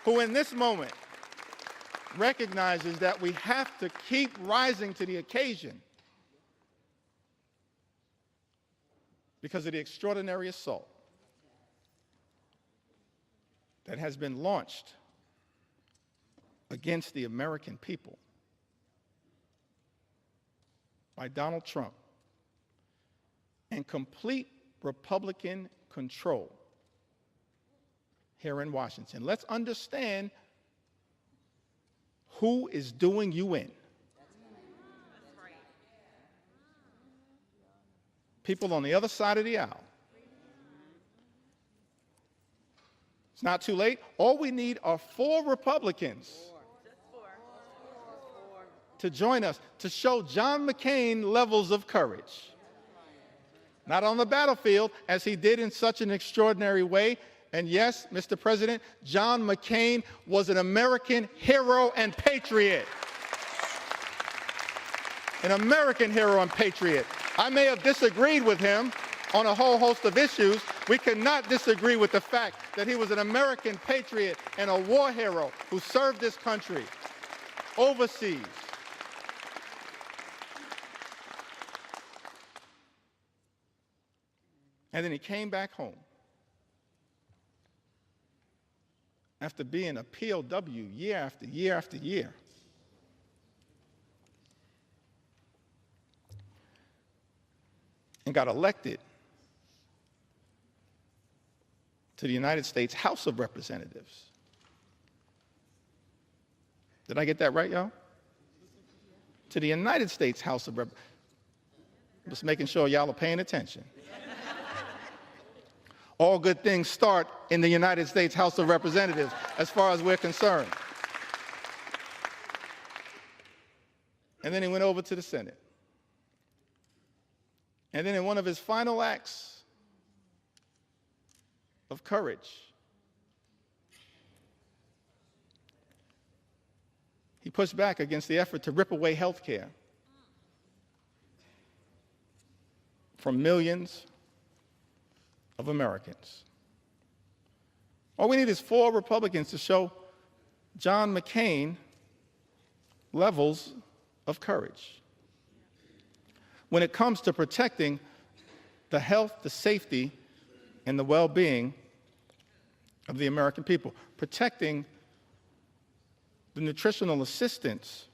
who in this moment recognizes that we have to keep rising to the occasion because of the extraordinary assault that has been launched against the American people by Donald Trump and complete Republican control here in Washington. Let's understand who is doing you in. People on the other side of the aisle. It's not too late. All we need are 4 Republicans to join us to show John McCain levels of courage. Not on the battlefield, as he did in such an extraordinary way. And yes, Mr. President, John McCain was an American hero and patriot. An American hero and patriot. I may have disagreed with him on a whole host of issues. We cannot disagree with the fact that he was an American patriot and a war hero who served this country overseas. And then he came back home after being a POW year after year after year. And got elected to the United States House of Representatives. Did I get that right, y'all? To the United States House of Representatives. Just making sure y'all are paying attention. All good things start in the United States House of Representatives, as far as we're concerned. And then he went over to the Senate. And then in one of his final acts of courage, he pushed back against the effort to rip away health care from millions of Americans. All we need is 4 Republicans to show John McCain levels of courage when it comes to protecting the health, the safety, and the well-being of the American people, protecting the nutritional assistance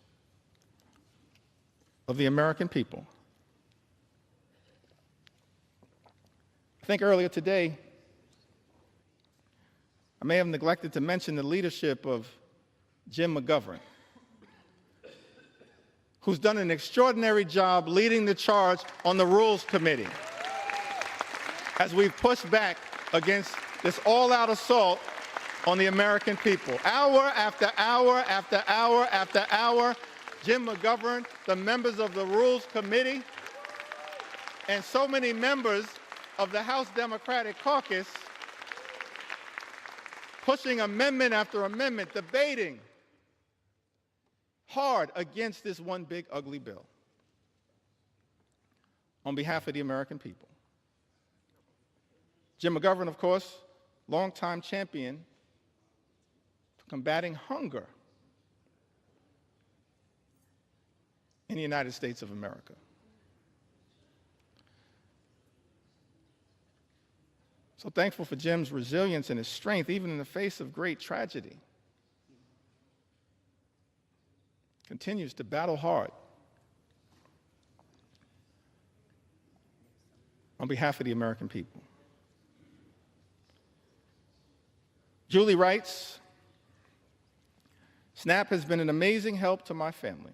of the American people. I think earlier today, I may have neglected to mention the leadership of Jim McGovern, who's done an extraordinary job leading the charge on the Rules Committee as we've pushed back against this all-out assault on the American people. Hour after hour after hour after hour, Jim McGovern, the members of the Rules Committee, and so many members of the House Democratic Caucus pushing amendment after amendment, debating hard against this one big ugly bill on behalf of the American people. Jim McGovern, of course, longtime champion for combating hunger in the United States of America. So thankful for Jim's resilience and his strength, even in the face of great tragedy. Continues to battle hard on behalf of the American people. Julie writes, SNAP has been an amazing help to my family.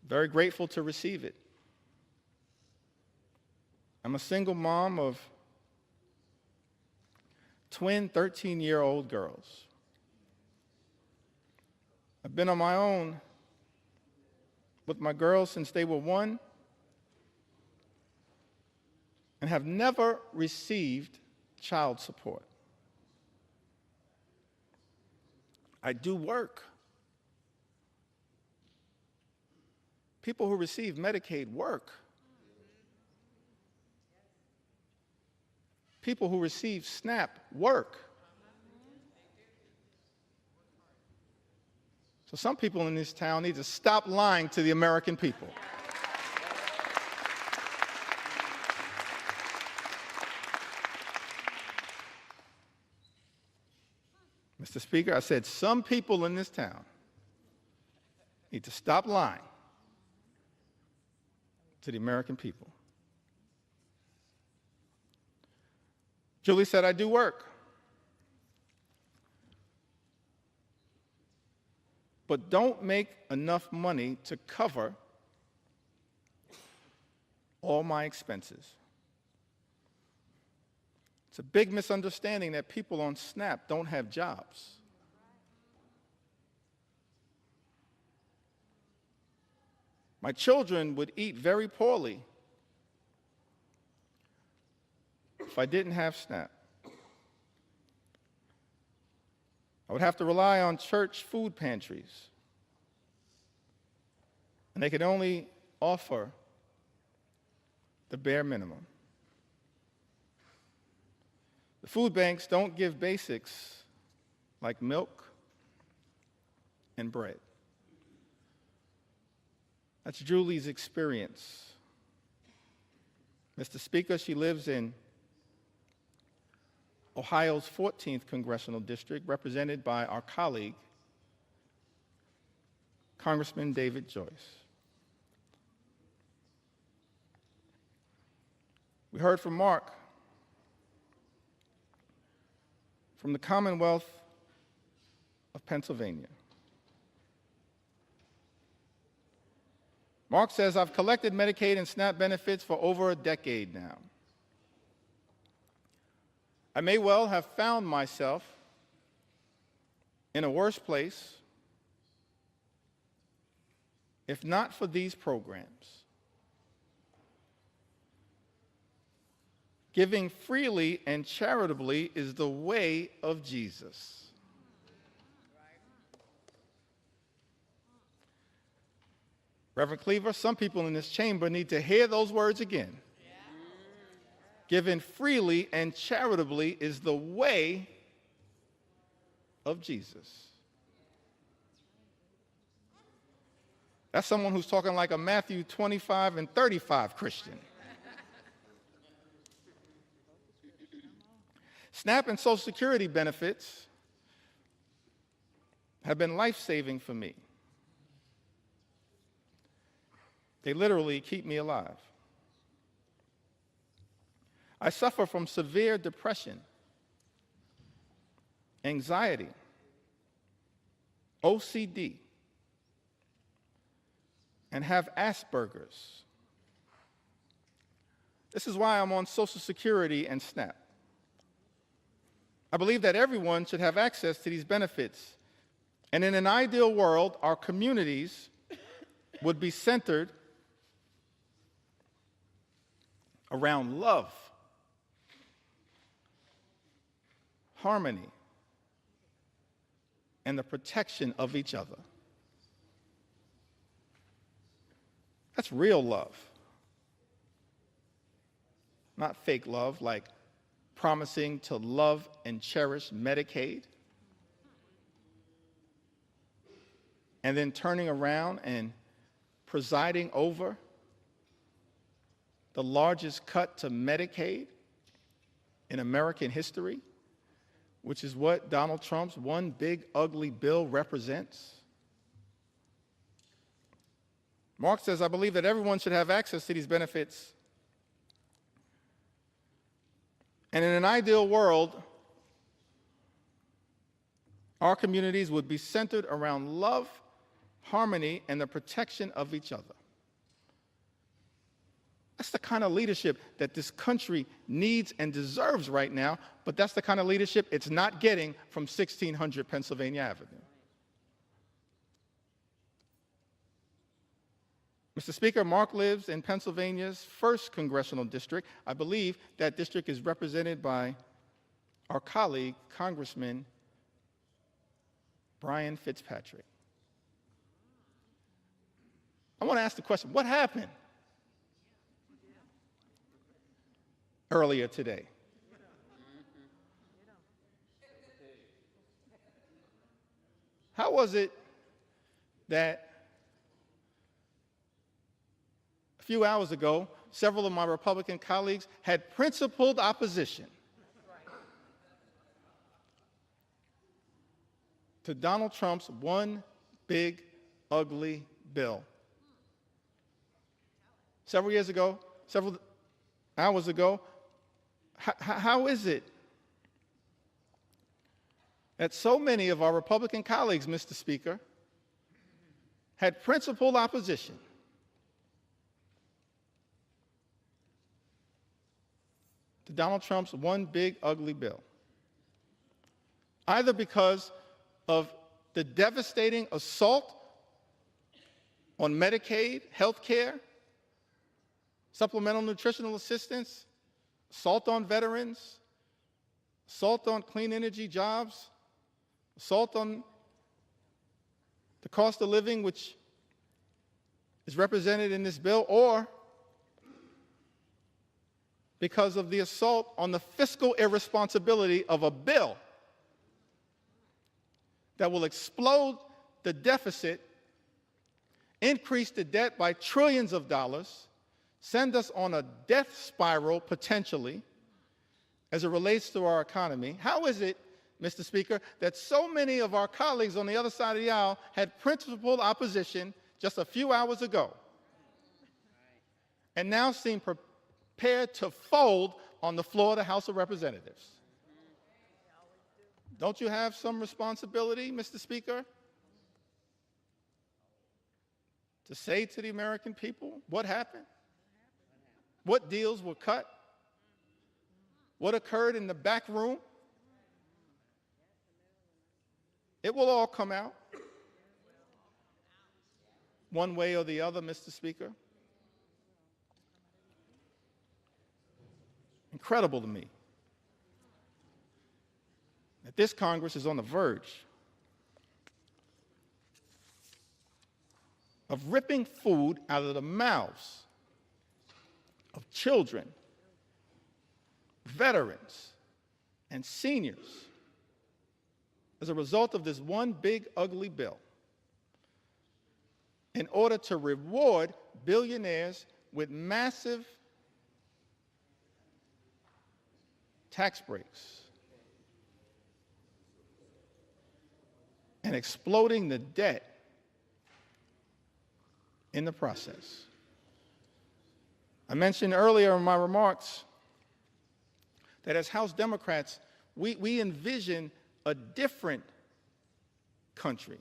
Very grateful to receive it. I'm a single mom of twin 13-year-old girls. I've been on my own with my girls since they were 1 and have never received child support. I do work. People who receive Medicaid work. People who receive SNAP work. So some people in this town need to stop lying to the American people. Mr. Speaker, I said some people in this town need to stop lying to the American people. Julie said, I do work. But don't make enough money to cover all my expenses. It's a big misunderstanding that people on SNAP don't have jobs. My children would eat very poorly if I didn't have SNAP. I would have to rely on church food pantries, and they could only offer the bare minimum. The food banks don't give basics like milk and bread. That's Julie's experience. Mr. Speaker, she lives in Ohio's 14th Congressional District, represented by our colleague, Congressman David Joyce. We heard from Mark from the Commonwealth of Pennsylvania. Mark says, I've collected Medicaid and SNAP benefits for over a decade now. I may well have found myself in a worse place if not for these programs. Giving freely and charitably is the way of Jesus. Reverend Cleaver, some people in this chamber need to hear those words again. Giving freely and charitably is the way of Jesus. That's someone who's talking like a Matthew 25 and 35 Christian. SNAP and Social Security benefits have been life-saving for me. They literally keep me alive. I suffer from severe depression, anxiety, OCD, and have Asperger's. This is why I'm on Social Security and SNAP. I believe that everyone should have access to these benefits. And in an ideal world, our communities would be centered around love, harmony, and the protection of each other. That's real love. Not fake love, like promising to love and cherish Medicaid, and then turning around and presiding over the largest cut to Medicaid in American history, which is what Donald Trump's one big ugly bill represents. Mark says, I believe that everyone should have access to these benefits. And in an ideal world, our communities would be centered around love, harmony, and the protection of each other. That's the kind of leadership that this country needs and deserves right now, but that's the kind of leadership it's not getting from 1600 Pennsylvania Avenue. Mr. Speaker, Mark lives in Pennsylvania's 1st congressional district. I believe that district is represented by our colleague, Congressman Brian Fitzpatrick. I want to ask the question, what happened earlier today? How was it that a few hours ago, several of my Republican colleagues had principled opposition to Donald Trump's one big, ugly bill? Several hours ago, how is it that so many of our Republican colleagues, Mr. Speaker, had principled opposition to Donald Trump's one big, ugly bill? Either because of the devastating assault on Medicaid, health care, supplemental nutritional assistance, assault on veterans, assault on clean energy jobs, assault on the cost of living, which is represented in this bill, or because of the assault on the fiscal irresponsibility of a bill that will explode the deficit, increase the debt by trillions of dollars, send us on a death spiral, potentially, as it relates to our economy. How is it, Mr. Speaker, that so many of our colleagues on the other side of the aisle had principled opposition just a few hours ago and now seem prepared to fold on the floor of the House of Representatives? Don't you have some responsibility, Mr. Speaker, to say to the American people what happened? What deals were cut? What occurred in the back room? It will all come out one way or the other, Mr. Speaker. Incredible to me that this Congress is on the verge of ripping food out of the mouths of children, veterans, and seniors as a result of this one big, ugly bill in order to reward billionaires with massive tax breaks and exploding the debt in the process. I mentioned earlier in my remarks that as House Democrats, we envision a different country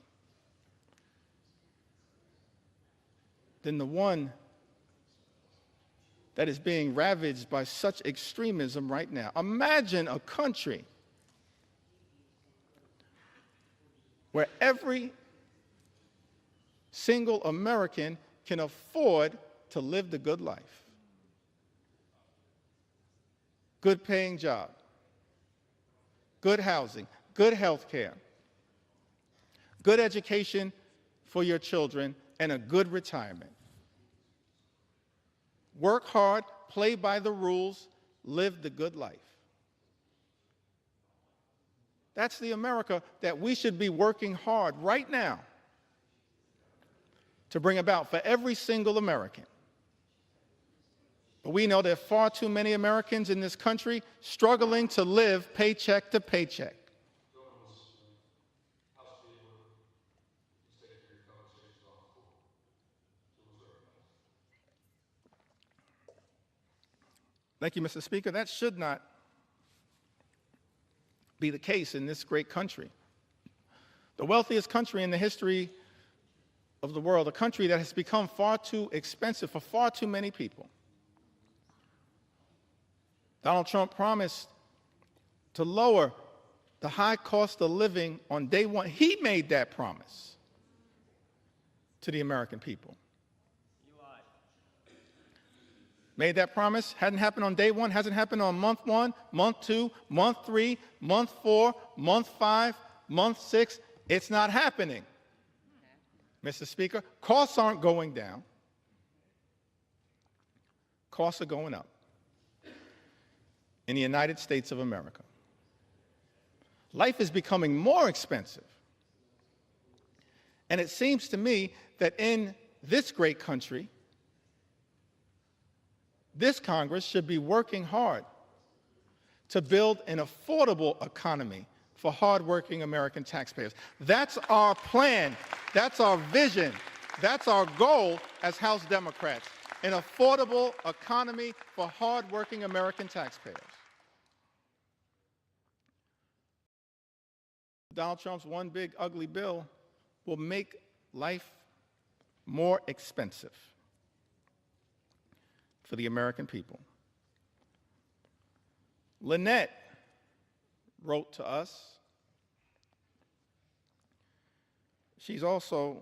than the one that is being ravaged by such extremism right now. Imagine a country where every single American can afford to live the good life. Good paying job, good housing, good health care, good education for your children, and a good retirement. Work hard, play by the rules, live the good life. That's the America that we should be working hard right now to bring about for every single American. But we know there are far too many Americans in this country struggling to live paycheck to paycheck. Thank you, Mr. Speaker. That should not be the case in this great country. The wealthiest country in the history of the world, a country that has become far too expensive for far too many people. Donald Trump promised to lower the high cost of living on day one. He made that promise to the American people. Made that promise, hadn't happened on day one, hasn't happened on month 1, month 2, month 3, month 4, month 5, month 6. It's not happening. Mr. Speaker, costs aren't going down. Costs are going up in the United States of America. Life is becoming more expensive. And it seems to me that in this great country, this Congress should be working hard to build an affordable economy for hardworking American taxpayers. That's our plan. That's our vision. That's our goal as House Democrats, an affordable economy for hardworking American taxpayers. Donald Trump's one big ugly bill will make life more expensive for the American people. Lynette wrote to us. She's also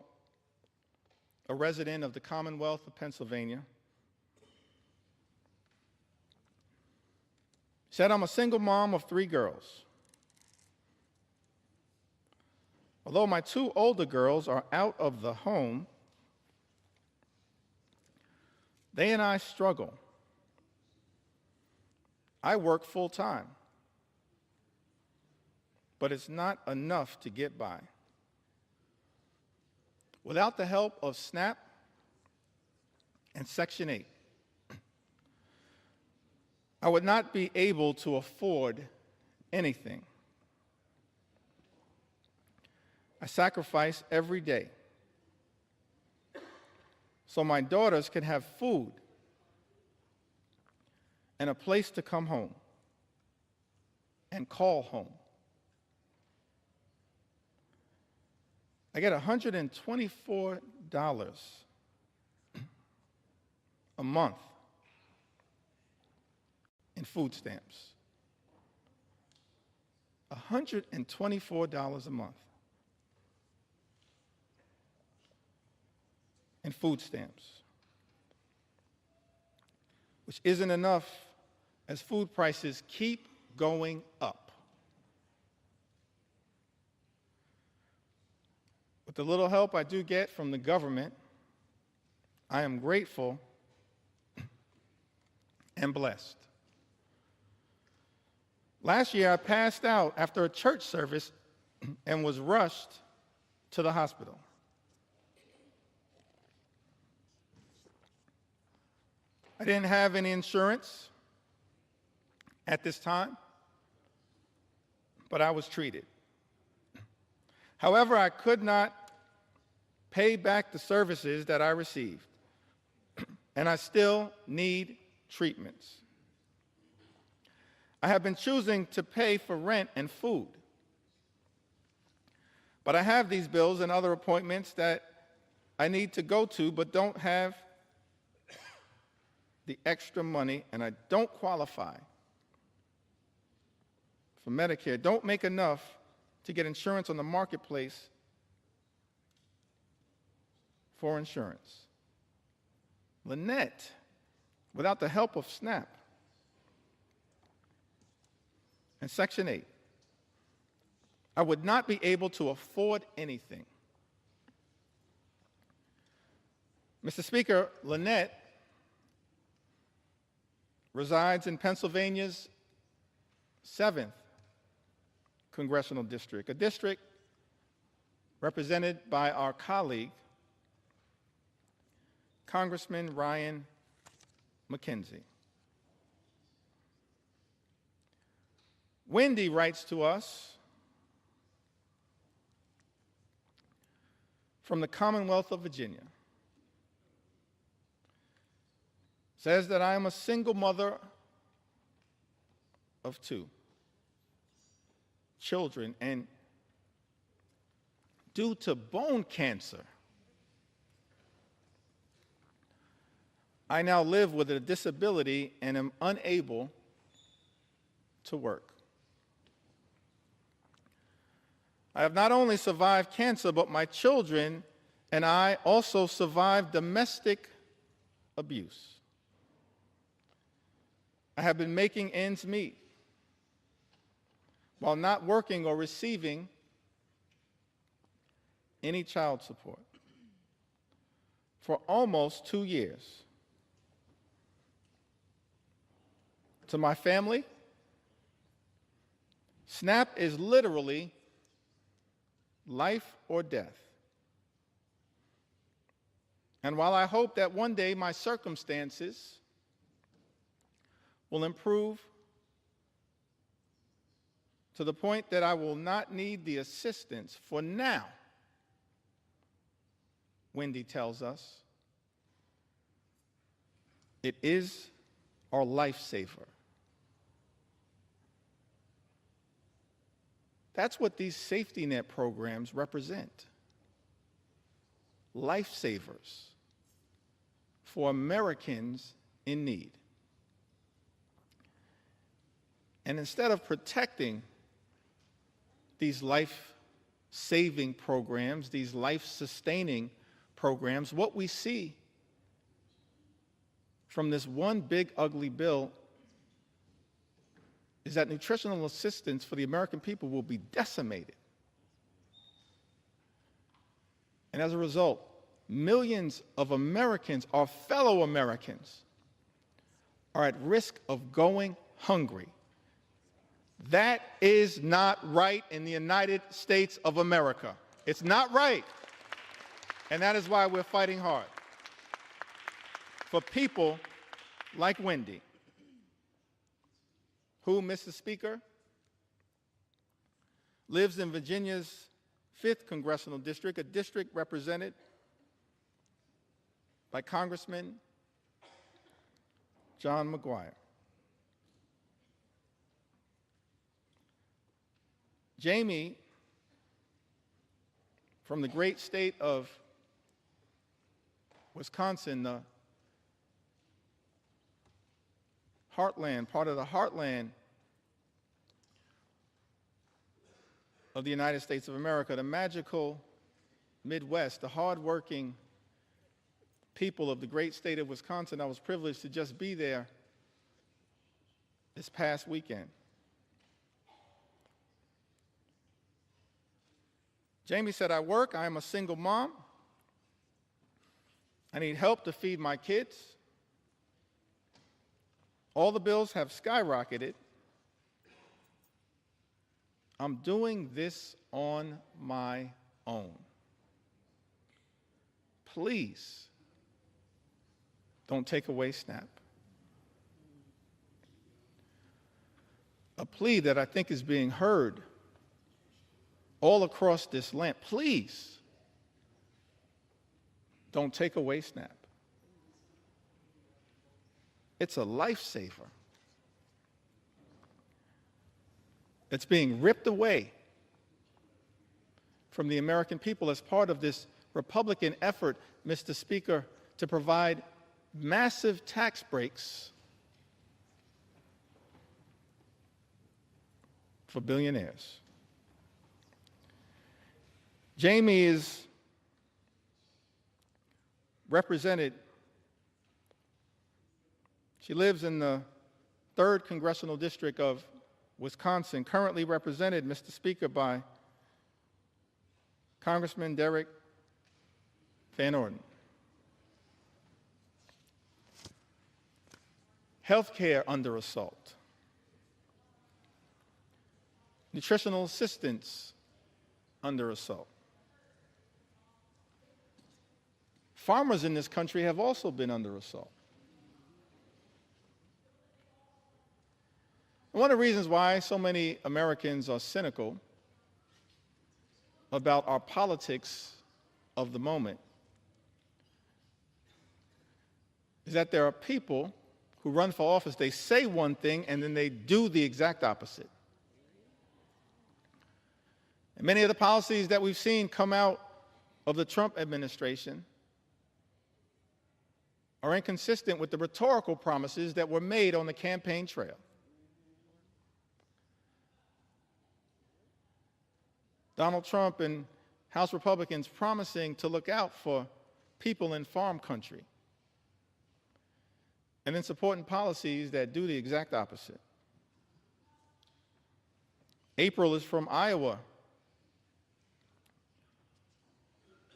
a resident of the Commonwealth of Pennsylvania. She said, I'm a single mom of 3 girls. Although my 2 older girls are out of the home, they and I struggle. I work full time, but it's not enough to get by. Without the help of SNAP and Section 8, I would not be able to afford anything. I sacrifice every day so my daughters can have food and a place to come home and call home. I get $124 a month in food stamps. $124 a month in food stamps, which isn't enough as food prices keep going up. With the little help I do get from the government, I am grateful and blessed. Last year, I passed out after a church service and was rushed to the hospital. I didn't have any insurance at this time, but I was treated. However, I could not pay back the services that I received, and I still need treatments. I have been choosing to pay for rent and food, but I have these bills and other appointments that I need to go to but don't have the extra money, and I don't qualify for Medicare, don't make enough to get insurance on the marketplace for insurance. Lynette, without the help of SNAP and Section 8, I would not be able to afford anything. Mr. Speaker, Lynette resides in Pennsylvania's 7th Congressional District, a district represented by our colleague, Congressman Ryan McKenzie. Wendy writes to us from the Commonwealth of Virginia. Says that I am a single mother of 2 children, and due to bone cancer, I now live with a disability and am unable to work. I have not only survived cancer, but my children and I also survived domestic abuse. I have been making ends meet while not working or receiving any child support for almost 2 years. To my family, SNAP is literally life or death. And while I hope that one day my circumstances will improve to the point that I will not need the assistance for now, Wendy tells us, it is our lifesaver. That's what these safety net programs represent. Lifesavers for Americans in need. And instead of protecting these life-saving programs, these life-sustaining programs, what we see from this one big ugly bill is that nutritional assistance for the American people will be decimated. And as a result, millions of Americans, our fellow Americans, are at risk of going hungry. That is not right in the United States of America. It's not right. And that is why we're fighting hard for people like Wendy, who, Mr. Speaker, lives in Virginia's 5th Congressional District, a district represented by Congressman John McGuire. Jamie, from the great state of Wisconsin, the heartland, part of the heartland of the United States of America, the magical Midwest, the hardworking people of the great state of Wisconsin. I was privileged to just be there this past weekend. Jamie said, I work, I am a single mom. I need help to feed my kids. All the bills have skyrocketed. I'm doing this on my own. Please don't take away SNAP. A plea that I think is being heard all across this land, please don't take away SNAP. It's a lifesaver. It's being ripped away from the American people as part of this Republican effort, Mr. Speaker, to provide massive tax breaks for billionaires. Jamie is represented. She lives in the 3rd Congressional District of Wisconsin, currently represented, Mr. Speaker, by Congressman Derek Van Orden. Healthcare under assault. Nutritional assistance under assault. Farmers in this country have also been under assault. One of the reasons why so many Americans are cynical about our politics of the moment is that there are people who run for office, they say one thing and then they do the exact opposite. And many of the policies that we've seen come out of the Trump administration are inconsistent with the rhetorical promises that were made on the campaign trail. Donald Trump and House Republicans promising to look out for people in farm country, and then supporting policies that do the exact opposite. April is from Iowa.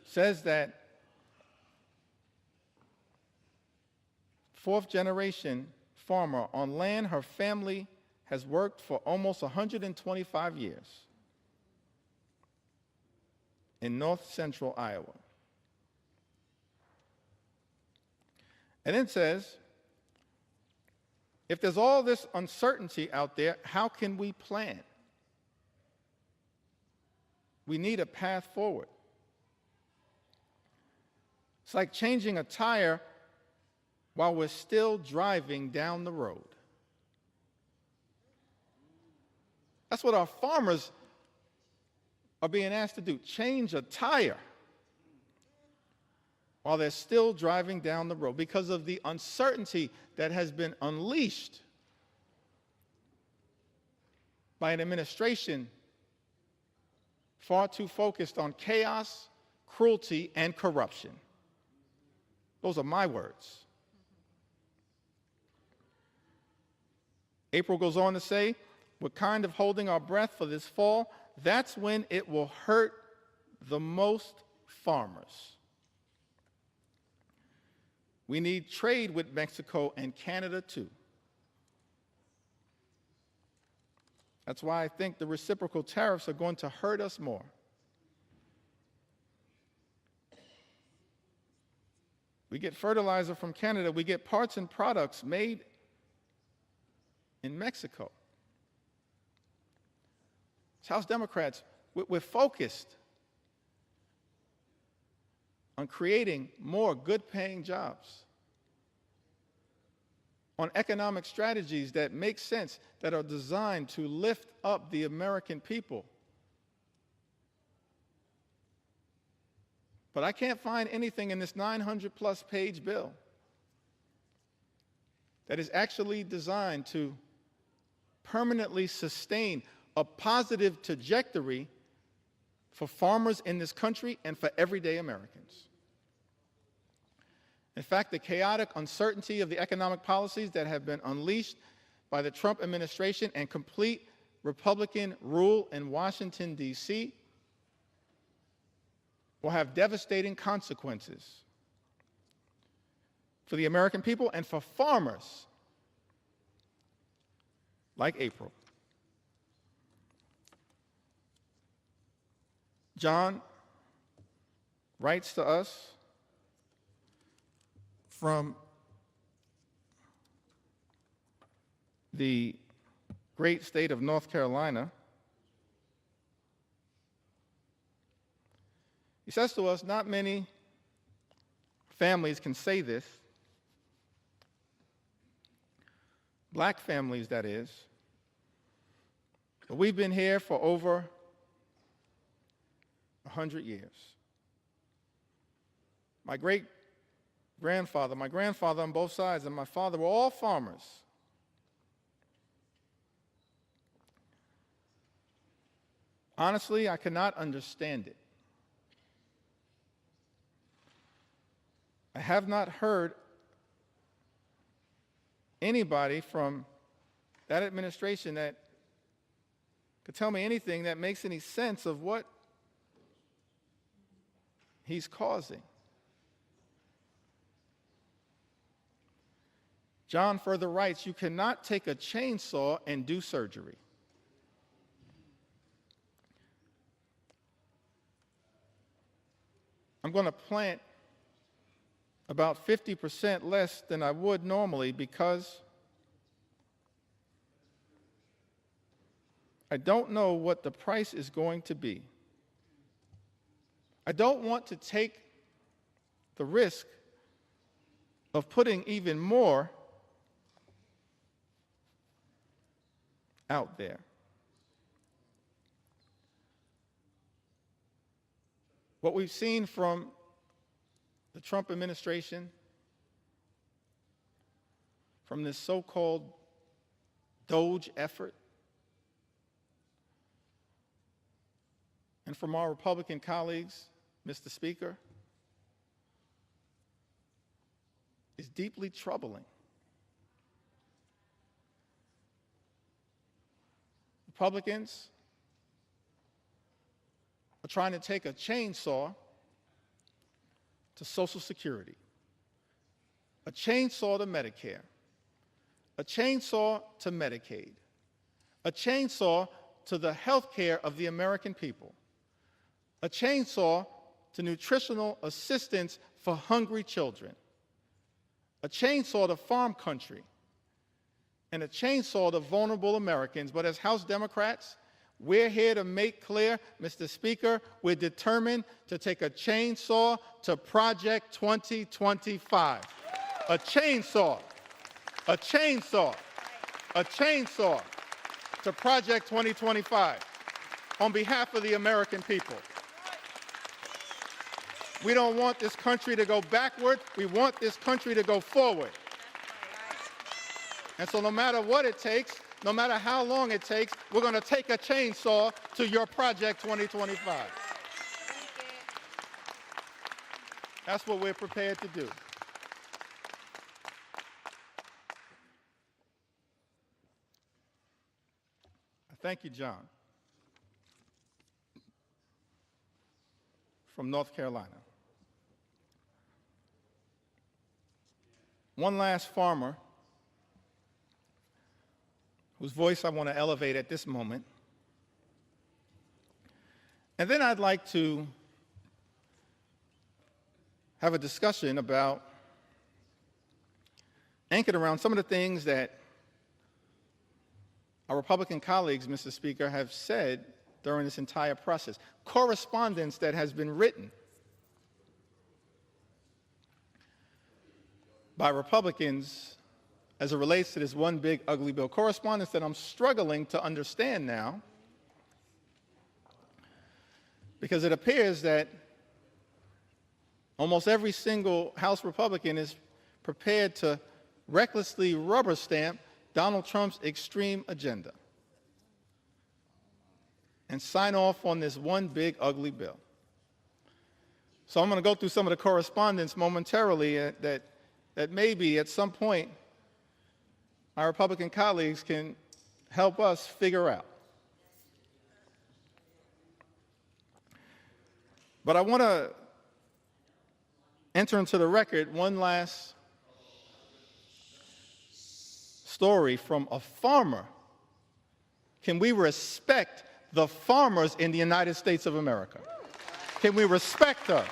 Says that 4th-generation farmer on land her family has worked for almost 125 years in north-central Iowa. And then says, if there's all this uncertainty out there, how can we plan? We need a path forward. It's like changing a tire while we're still driving down the road. That's what our farmers are being asked to do, change a tire while they're still driving down the road because of the uncertainty that has been unleashed by an administration far too focused on chaos, cruelty, and corruption. Those are my words. April goes on to say, we're kind of holding our breath for this fall. That's when it will hurt the most farmers. We need trade with Mexico and Canada too. That's why I think the reciprocal tariffs are going to hurt us more. We get fertilizer from Canada. We get parts and products made in Mexico. As House Democrats, we're focused on creating more good-paying jobs, on economic strategies that make sense, that are designed to lift up the American people. But I can't find anything in this 900-plus page bill that is actually designed to permanently sustain a positive trajectory for farmers in this country and for everyday Americans. In fact, the chaotic uncertainty of the economic policies that have been unleashed by the Trump administration and complete Republican rule in Washington, D.C., will have devastating consequences for the American people and for farmers like April. John writes to us from the great state of North Carolina. He says to us, not many families can say this, black families, that is, but we've been here for over 100 years. My great-grandfather, my grandfather on both sides, and my father were all farmers. Honestly, I cannot understand it. I have not heard anybody from that administration that could tell me anything that makes any sense of what he's causing. John further writes, you cannot take a chainsaw and do surgery. I'm going to plant about 50% less than I would normally because I don't know what the price is going to be. I don't want to take the risk of putting even more out there. What we've seen from the Trump administration, from this so-called DOGE effort, and from our Republican colleagues, Mr. Speaker, is deeply troubling. Republicans are trying to take a chainsaw to Social Security, a chainsaw to Medicare, a chainsaw to Medicaid, a chainsaw to the health care of the American people, a chainsaw to nutritional assistance for hungry children, a chainsaw to farm country, and a chainsaw to vulnerable Americans. But as House Democrats, we're here to make clear, Mr. Speaker, we're determined to take a chainsaw to Project 2025. A chainsaw, a chainsaw, a chainsaw to Project 2025 on behalf of the American people. We don't want this country to go backward. We want this country to go forward. And so no matter what it takes, no matter how long it takes, we're going to take a chainsaw to your Project 2025. That's what we're prepared to do. Thank you, John, from North Carolina. One last farmer whose voice I want to elevate at this moment. And then I'd like to have a discussion about, anchored around some of the things that our Republican colleagues, Mr. Speaker, have said during this entire process. Correspondence that has been written by Republicans as it relates to this one big ugly bill. Correspondence that I'm struggling to understand now, because it appears that almost every single House Republican is prepared to recklessly rubber stamp Donald Trump's extreme agenda and sign off on this one big ugly bill. So I'm going to go through some of the correspondence momentarily that maybe at some point our Republican colleagues can help us figure out. But I want to enter into the record one last story from a farmer. Can we respect the farmers in the United States of America? Can we respect them?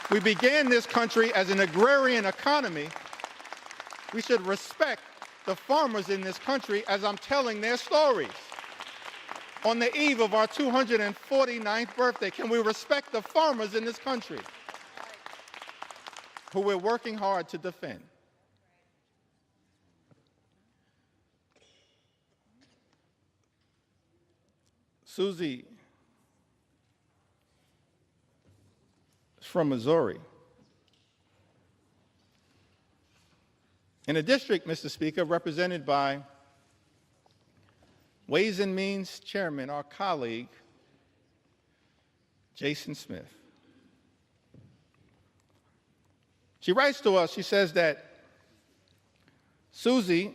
We began this country as an agrarian economy. We should respect the farmers in this country as I'm telling their stories. on the eve of our 249th birthday? Can we respect the farmers in this country who we're working hard to defend? Susie is from Missouri. In a district, Mr. Speaker, represented by Ways and Means Chairman, our colleague, Jason Smith. She writes to us, she says that Susie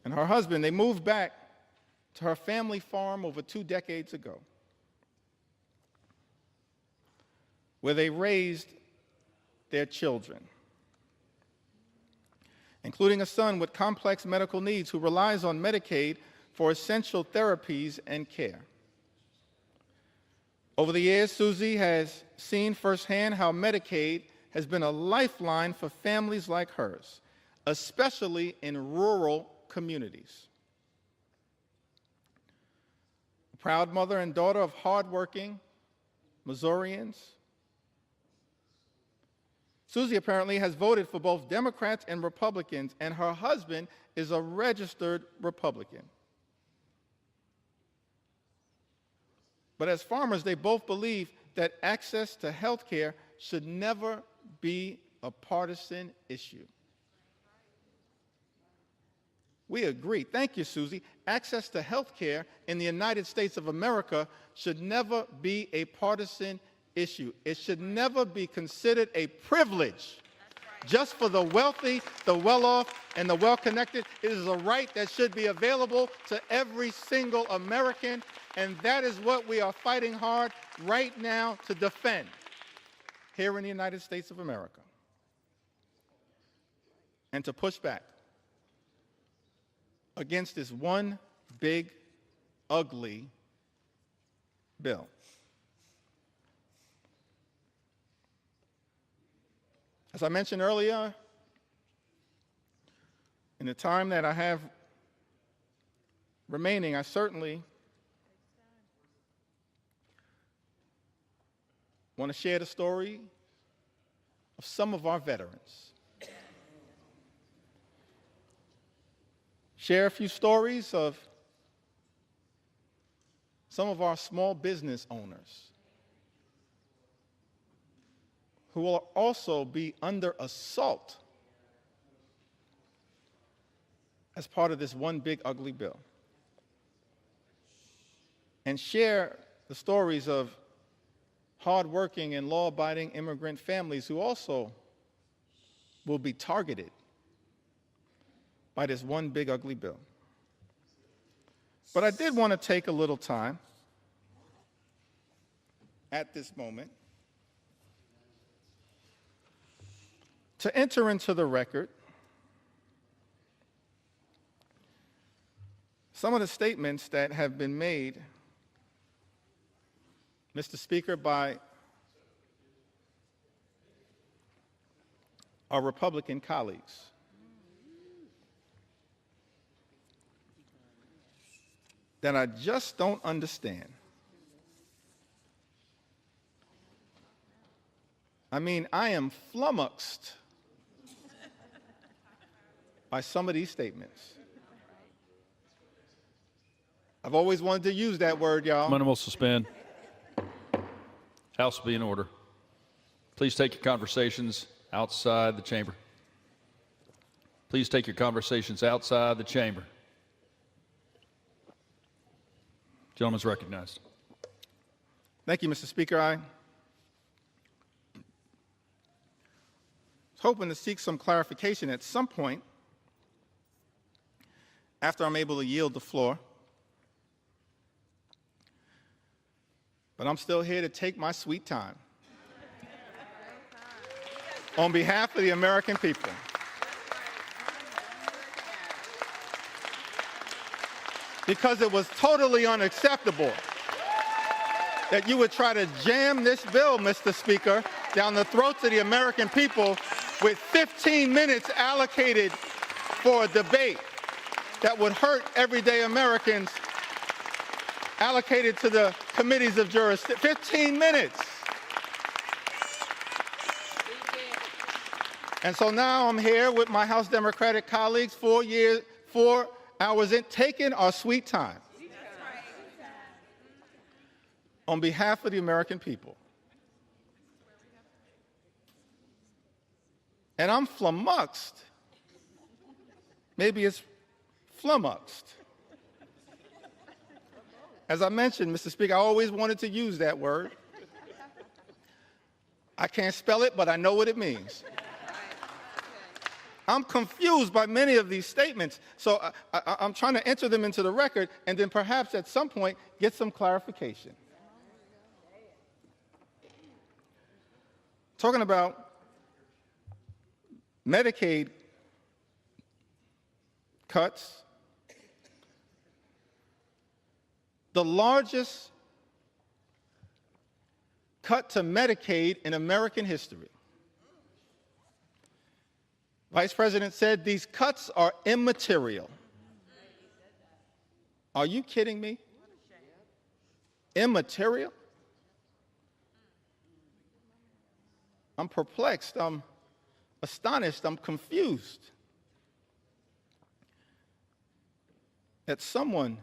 and her husband, they moved back to her family farm over 2 decades ago, where they raised their children, including a son with complex medical needs who relies on Medicaid for essential therapies and care. Over the years, Susie has seen firsthand how Medicaid has been a lifeline for families like hers, especially in rural communities. A proud mother and daughter of hardworking Missourians, Susie apparently has voted for both Democrats and Republicans, and her husband is a registered Republican. But as farmers, they both believe that access to health care should never be a partisan issue. We agree. Thank you, Susie. Access to health care in the United States of America should never be a partisan issue. It should never be considered a privilege just for the wealthy, the well-off, and the well-connected. It is a right that should be available to every single American, and that is what we are fighting hard right now to defend here in the United States of America, and to push back against this one big, ugly bill. As I mentioned earlier, in the time that I have remaining, I certainly want to share the story of some of our veterans. Share a few stories of some of our small business owners who will also be under assault as part of this one big ugly bill. And share the stories of hardworking and law-abiding immigrant families who also will be targeted by this one big ugly bill. But I did want to take a little time at this moment to enter into the record some of the statements that have been made, Mr. Speaker, by our Republican colleagues. That I just don't understand. I mean, I am flummoxed by some of these statements. I've always wanted to use that word, y'all. Will suspend. House will be in order. Please take your conversations outside the chamber. Please take your conversations outside the chamber. Gentleman's recognized. Thank you, Mr. Speaker. I was hoping to seek some clarification at some point after I'm able to yield the floor. But I'm still here to take my sweet time on behalf of the American people. Because it was totally unacceptable that you would try to jam this bill, Mr. Speaker, down the throats of the American people with 15 minutes allocated for a debate. that would hurt everyday Americans allocated to the committees of jurisdiction. 15 minutes. And so now I'm here with my House Democratic colleagues, 4 hours in, taking our sweet time on behalf of the American people. And I'm flummoxed. Maybe it's flummoxed. As I mentioned, Mr. Speaker, I always wanted to use that word. I can't spell it, but I know what it means. I'm confused by many of these statements, so I'm trying to enter them into the record and then perhaps at some point get some clarification. Talking about Medicaid cuts, the largest cut to Medicaid in American history. Vice President said these cuts are immaterial. Are you kidding me? Immaterial? I'm perplexed. I'm astonished. I'm confused that someone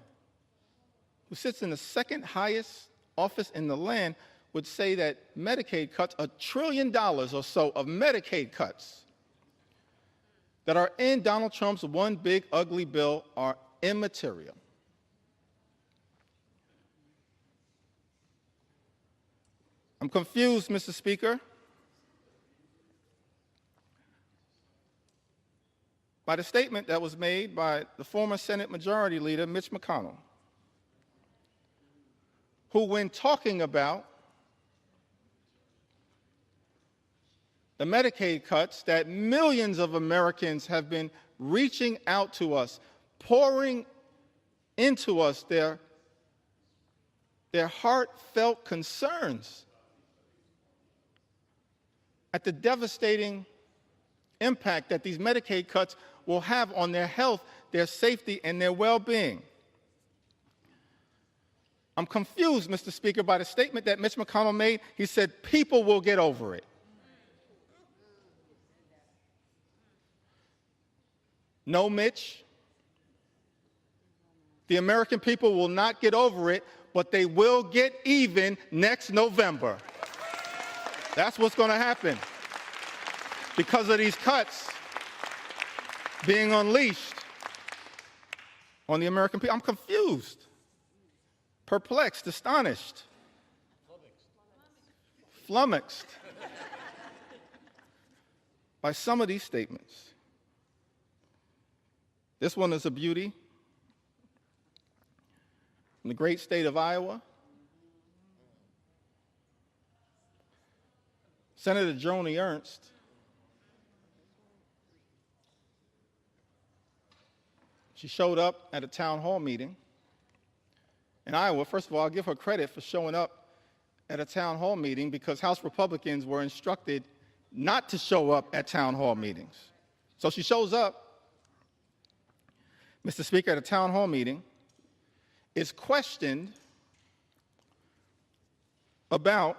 who sits in the second highest office in the land would say that Medicaid cuts, $1 trillion or so of Medicaid cuts that are in Donald Trump's one big ugly bill are immaterial. I'm confused, Mr. Speaker, by the statement that was made by the former Senate Majority Leader, Mitch McConnell, who, when talking about the Medicaid cuts that millions of Americans have been reaching out to us, pouring into us their heartfelt concerns at the devastating impact that these Medicaid cuts will have on their health, their safety, and their well-being. I'm confused, Mr. Speaker, by the statement that Mitch McConnell made. He said, people will get over it. No, Mitch. The American people will not get over it, but they will get even next November. That's what's going to happen because of these cuts being unleashed on the American people. I'm confused, perplexed, astonished, flummoxed by some of these statements. This one is a beauty. In the great state of Iowa, Senator Joni Ernst she showed up at a town hall meeting in Iowa. First of all, I'll give her credit for showing up at a town hall meeting because House Republicans were instructed not to show up at town hall meetings. So she shows up, Mr. Speaker, at a town hall meeting, is questioned about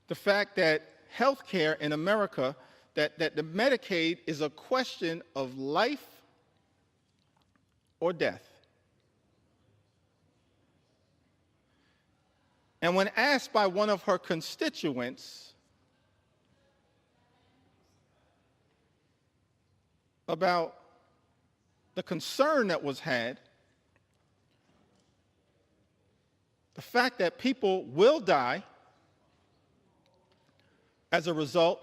the fact that health care in America, that the Medicaid is a question of life or death. And when asked by one of her constituents about the concern that was had, the fact that people will die as a result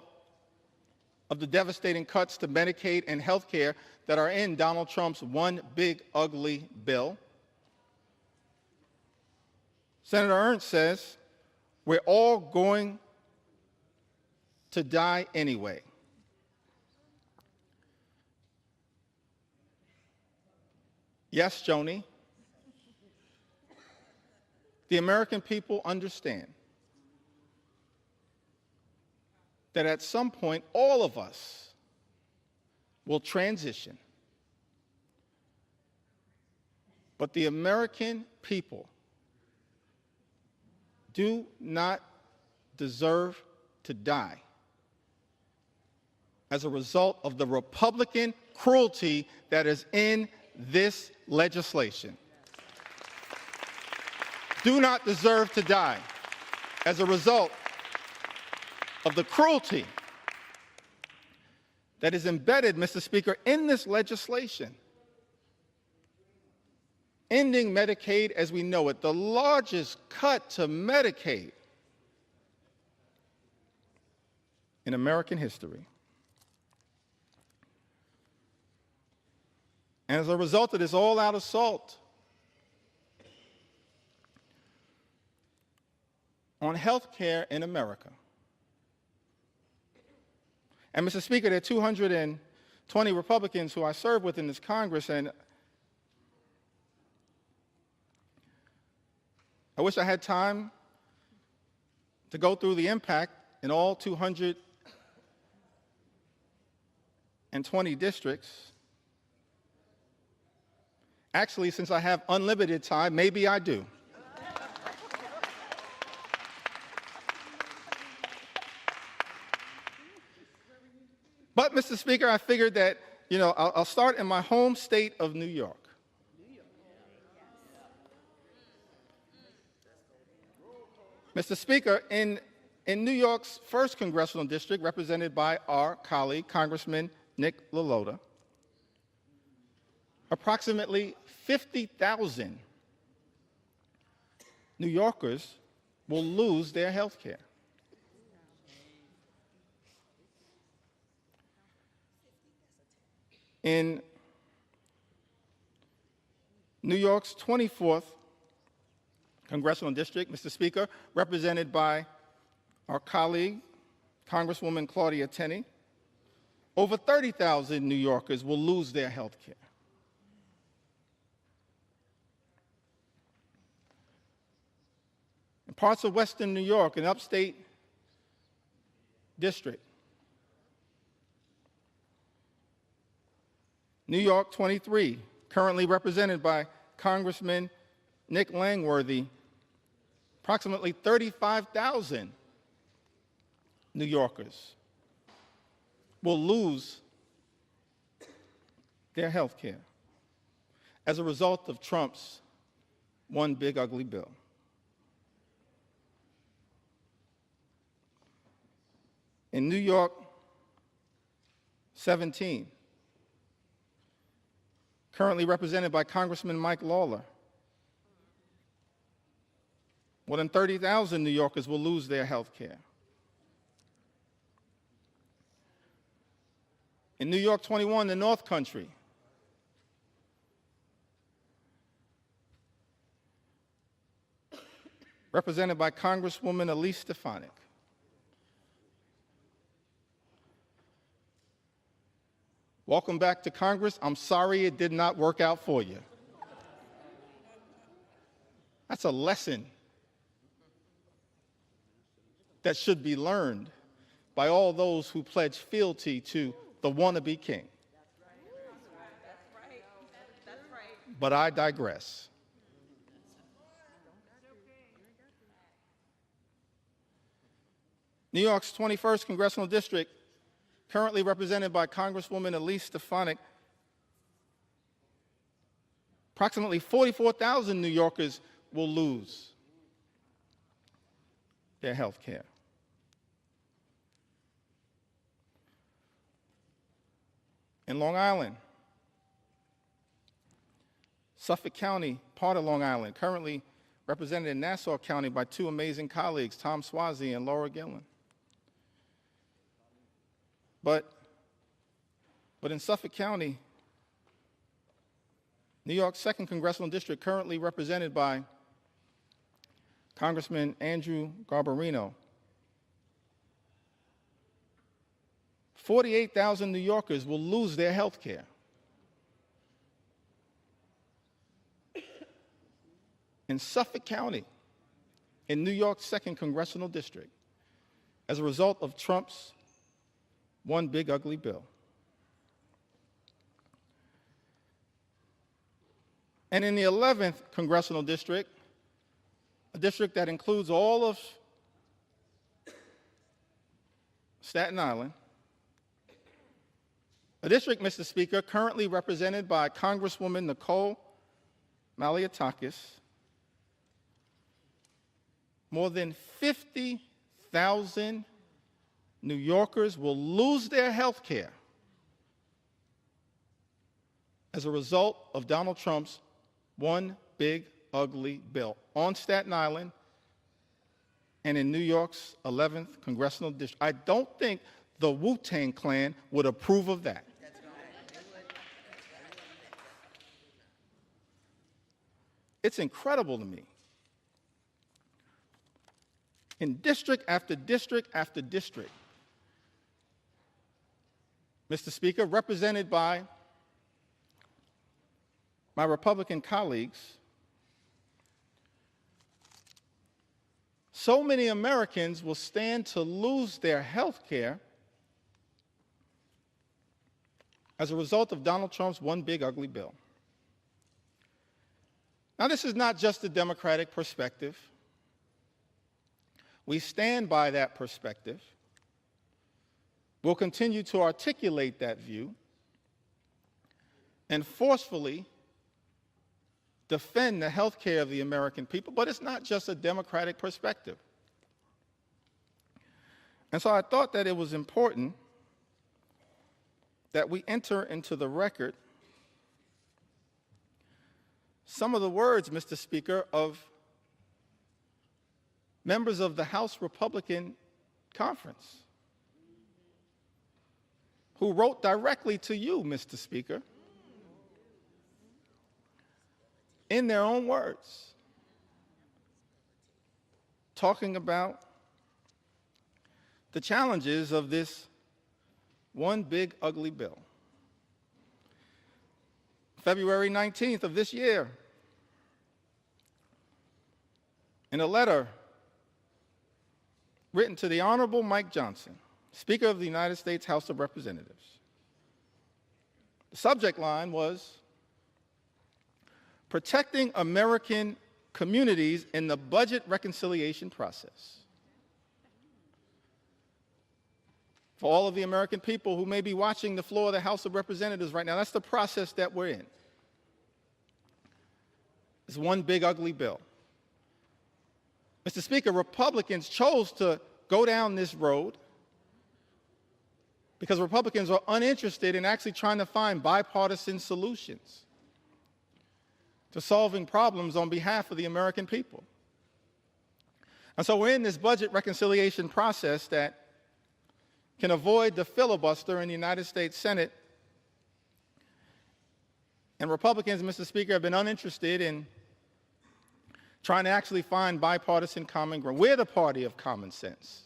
of the devastating cuts to Medicaid and health care that are in Donald Trump's one big ugly bill, Senator Ernst says, we're all going to die anyway. Yes, Joni, the American people understand that at some point all of us will transition But the American people do not deserve to die as a result of the Republican cruelty that is in this legislation. Do not deserve to die as a result of the cruelty that is embedded, Mr. Speaker, in this legislation. Ending Medicaid as we know it, the largest cut to Medicaid in American history. And as a result of this all-out assault on health care in America. And Mr. Speaker, there are 220 Republicans who I serve with in this Congress, and I wish I had time to go through the impact in all 220 districts. Actually, since I have unlimited time, maybe I do. But, Mr. Speaker, I figured that, I'll start in my home state of New York. Mr. Speaker, in New York's 1st Congressional District, represented by our colleague, Congressman Nick LaLota, approximately 50,000 New Yorkers will lose their health care. In New York's 24th Congressional District, Mr. Speaker, represented by our colleague, Congresswoman Claudia Tenney, over 30,000 New Yorkers will lose their health care. In parts of Western New York, an upstate district, New York 23, currently represented by Congressman Nick Langworthy, approximately 35,000 New Yorkers will lose their health care as a result of Trump's one big ugly bill. In New York 17, currently represented by Congressman Mike Lawler, more than 30,000 New Yorkers will lose their health care. In New York 21, the North Country, represented by Congresswoman Elise Stefanik, welcome back to Congress. I'm sorry it did not work out for you. That's a lesson that should be learned by all those who pledge fealty to the wannabe king. That's right. But I digress. New York's 21st Congressional District, currently represented by Congresswoman Elise Stefanik, approximately 44,000 New Yorkers will lose their health care. In Long Island, Suffolk County, part of Long Island, currently represented in Nassau County by two amazing colleagues, Tom Swazi and Laura Gillen. But in Suffolk County, New York's 2nd Congressional District, currently represented by Congressman Andrew Garbarino, 48,000 New Yorkers will lose their health care. In Suffolk County, in New York's 2nd Congressional District, as a result of Trump's one big ugly bill. And in the 11th congressional district, a district that includes all of Staten Island, a district, Mr. Speaker, currently represented by Congresswoman Nicole Malliotakis, more than 50,000 New Yorkers will lose their health care as a result of Donald Trump's one big ugly bill on Staten Island and in New York's 11th congressional district. I don't think the Wu-Tang Clan would approve of that. It's incredible to me. In district after district after district, Mr. Speaker, represented by my Republican colleagues, so many Americans will stand to lose their health care as a result of Donald Trump's one big ugly bill. Now, this is not just a Democratic perspective. We stand by that perspective. We'll continue to articulate that view and forcefully defend the health care of the American people, but it's not just a Democratic perspective. And so I thought that it was important that we enter into the record some of the words, Mr. Speaker, of members of the House Republican Conference who wrote directly to you, Mr. Speaker, in their own words, talking about the challenges of this one big ugly bill. February 19th of this year, in a letter written to the Honorable Mike Johnson, Speaker of the United States House of Representatives, the subject line was, "Protecting American Communities in the Budget Reconciliation Process." For all of the American people who may be watching the floor of the House of Representatives right now, that's the process that we're in. It's one big ugly bill. Mr. Speaker, Republicans chose to go down this road because Republicans are uninterested in actually trying to find bipartisan solutions to solving problems on behalf of the American people. And so we're in this budget reconciliation process that can avoid the filibuster in the United States Senate. And Republicans, Mr. Speaker, have been uninterested in trying to actually find bipartisan common ground. We're the party of common sense.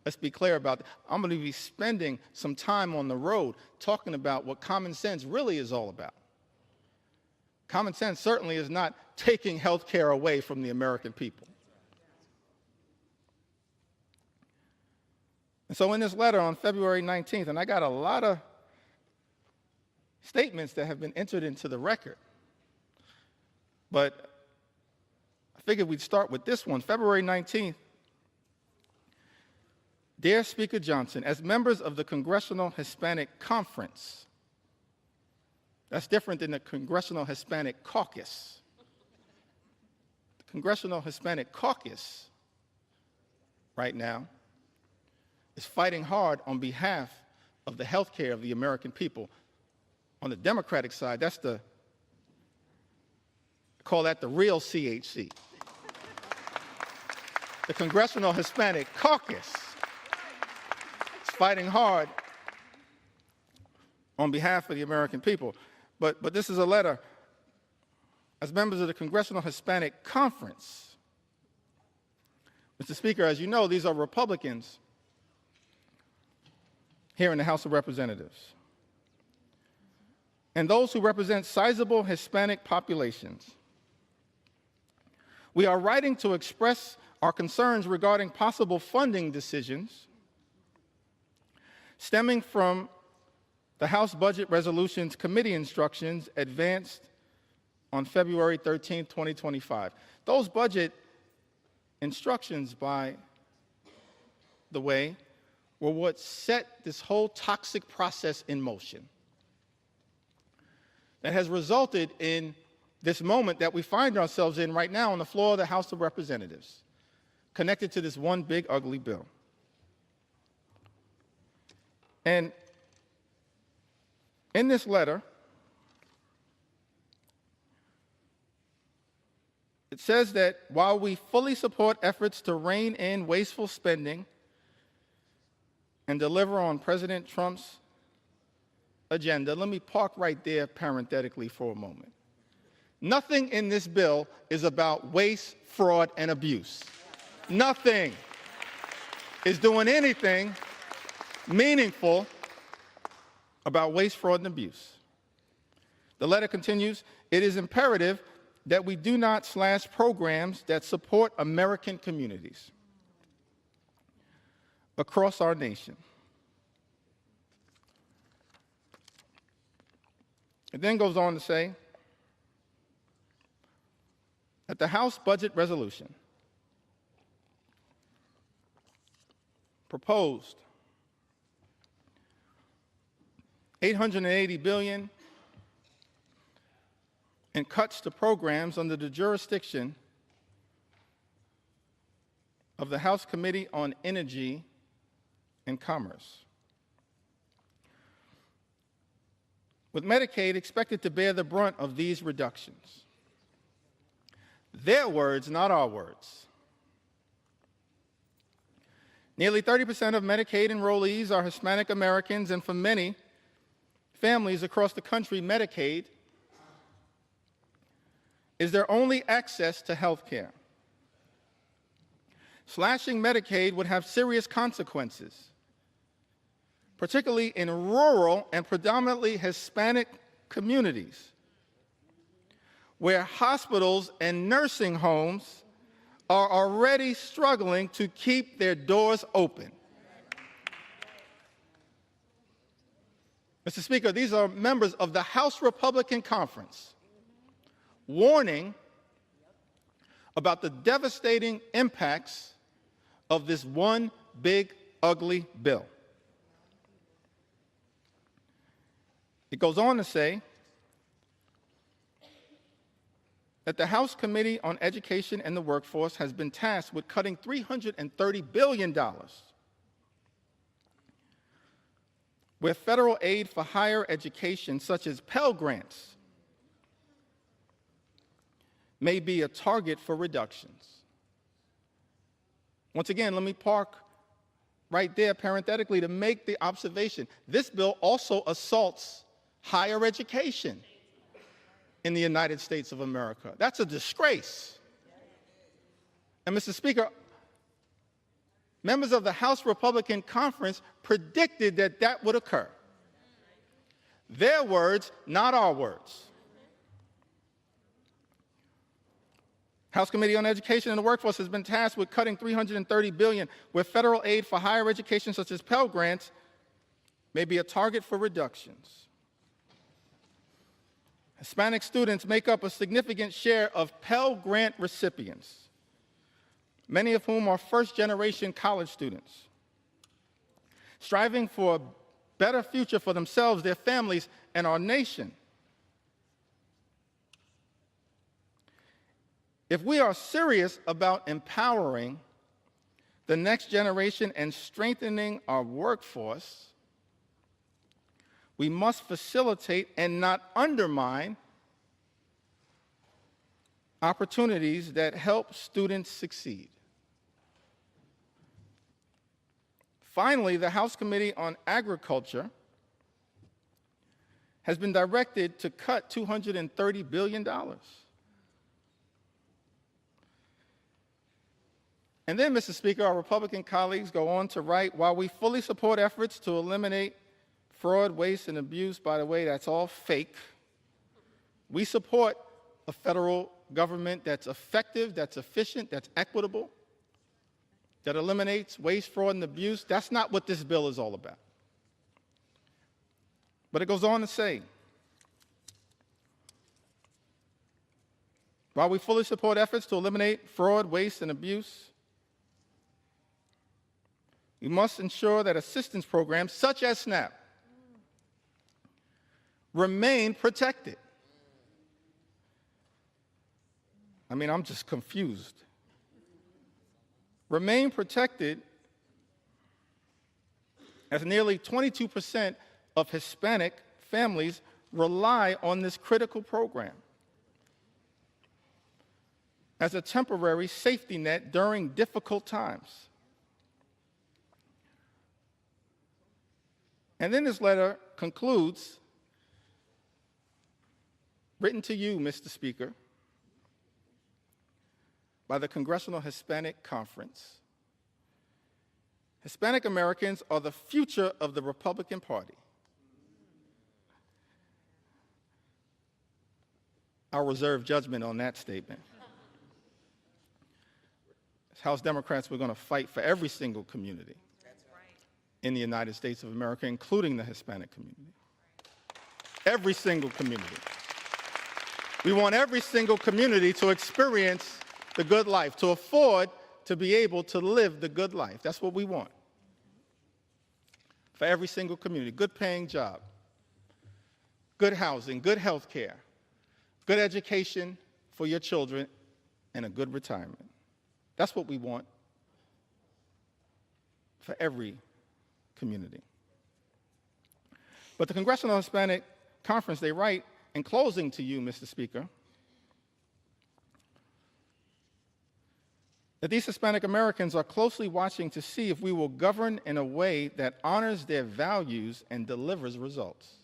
Let's be clear about that. I'm going to be spending some time on the road talking about what common sense really is all about. Common sense certainly is not taking health care away from the American people. And so in this letter on February 19th, and I got a lot of statements that have been entered into the record, but I figured we'd start with this one. February 19th, Dear Speaker Johnson, as members of the Congressional Hispanic Conference, that's different than the Congressional Hispanic Caucus. The Congressional Hispanic Caucus right now is fighting hard on behalf of the health care of the American people. On the Democratic side, I call that the real CHC. The Congressional Hispanic Caucus is fighting hard on behalf of the American people. But this is a letter as members of the Congressional Hispanic Conference. Mr. Speaker, as you know, these are Republicans here in the House of Representatives. And those who represent sizable Hispanic populations. We are writing to express our concerns regarding possible funding decisions stemming from the House Budget Resolutions Committee instructions advanced on February 13, 2025. Those budget instructions, by the way, were what set this whole toxic process in motion that has resulted in this moment that we find ourselves in right now on the floor of the House of Representatives, connected to this one big, ugly bill. And in this letter, it says that while we fully support efforts to rein in wasteful spending and deliver on President Trump's agenda, let me park right there parenthetically for a moment. Nothing in this bill is about waste, fraud, and abuse. Nothing is doing anything meaningful about waste, fraud, and abuse. The letter continues, it is imperative that we do not slash programs that support American communities across our nation. It then goes on to say that the House Budget Resolution proposed $880 billion in cuts to programs under the jurisdiction of the House Committee on Energy and Commerce, with Medicaid expected to bear the brunt of these reductions. Their words, not our words. Nearly 30% of Medicaid enrollees are Hispanic Americans, and for many families across the country, Medicaid is their only access to health care. Slashing Medicaid would have serious consequences, particularly in rural and predominantly Hispanic communities, where hospitals and nursing homes are already struggling to keep their doors open. Mr. Speaker, these are members of the House Republican Conference warning about the devastating impacts of this one big, ugly bill. It goes on to say that the House Committee on Education and the Workforce has been tasked with cutting $330 billion where federal aid for higher education, such as Pell Grants, may be a target for reductions. Once again, let me park right there parenthetically to make the observation. This bill also assaults higher education in the United States of America. That's a disgrace. And Mr. Speaker, members of the House Republican Conference predicted that that would occur. Their words, not our words. House Committee on Education and the Workforce has been tasked with cutting $330 billion where federal aid for higher education, such as Pell Grants, may be a target for reductions. Hispanic students make up a significant share of Pell Grant recipients, many of whom are first-generation college students, striving for a better future for themselves, their families, and our nation. If we are serious about empowering the next generation and strengthening our workforce, we must facilitate and not undermine opportunities that help students succeed. Finally, the House Committee on Agriculture has been directed to cut $230 billion. And then, Mr. Speaker, our Republican colleagues go on to write, while we fully support efforts to eliminate fraud, waste, and abuse, by the way, that's all fake, we support a federal government that's effective, that's efficient, that's equitable, that eliminates waste, fraud, and abuse. That's not what this bill is all about. But it goes on to say, While we fully support efforts to eliminate fraud, waste, and abuse, we must ensure that assistance programs such as SNAP remain protected. I mean, I'm just confused. Remain protected as nearly 22% of Hispanic families rely on this critical program as a temporary safety net during difficult times. And then this letter concludes, written to you, Mr. Speaker, by the Congressional Hispanic Conference. Hispanic Americans are the future of the Republican Party. I'll reserve judgment on that statement. As House Democrats, we're going to fight for every single community in the United States of America, including the Hispanic community. Every single community. We want every single community to experience the good life, to afford to be able to live the good life. That's what we want. For every single community, good paying job, good housing, good health care, good education for your children, and a good retirement. That's what we want for every community. But the Congressional Hispanic Conference, they write, in closing to you, Mr. Speaker, that these Hispanic Americans are closely watching to see if we will govern in a way that honors their values and delivers results.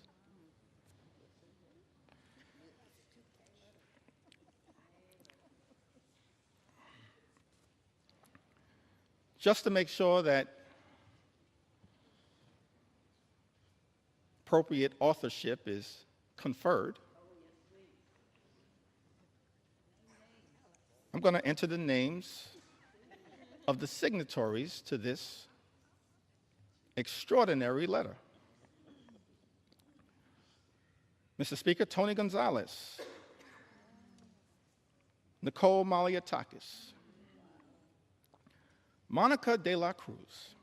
Just to make sure that appropriate authorship is conferred, I'm going to enter the names of the signatories to this extraordinary letter. Mr. Speaker, Tony Gonzalez, Nicole Maliatakis, Monica de la Cruz,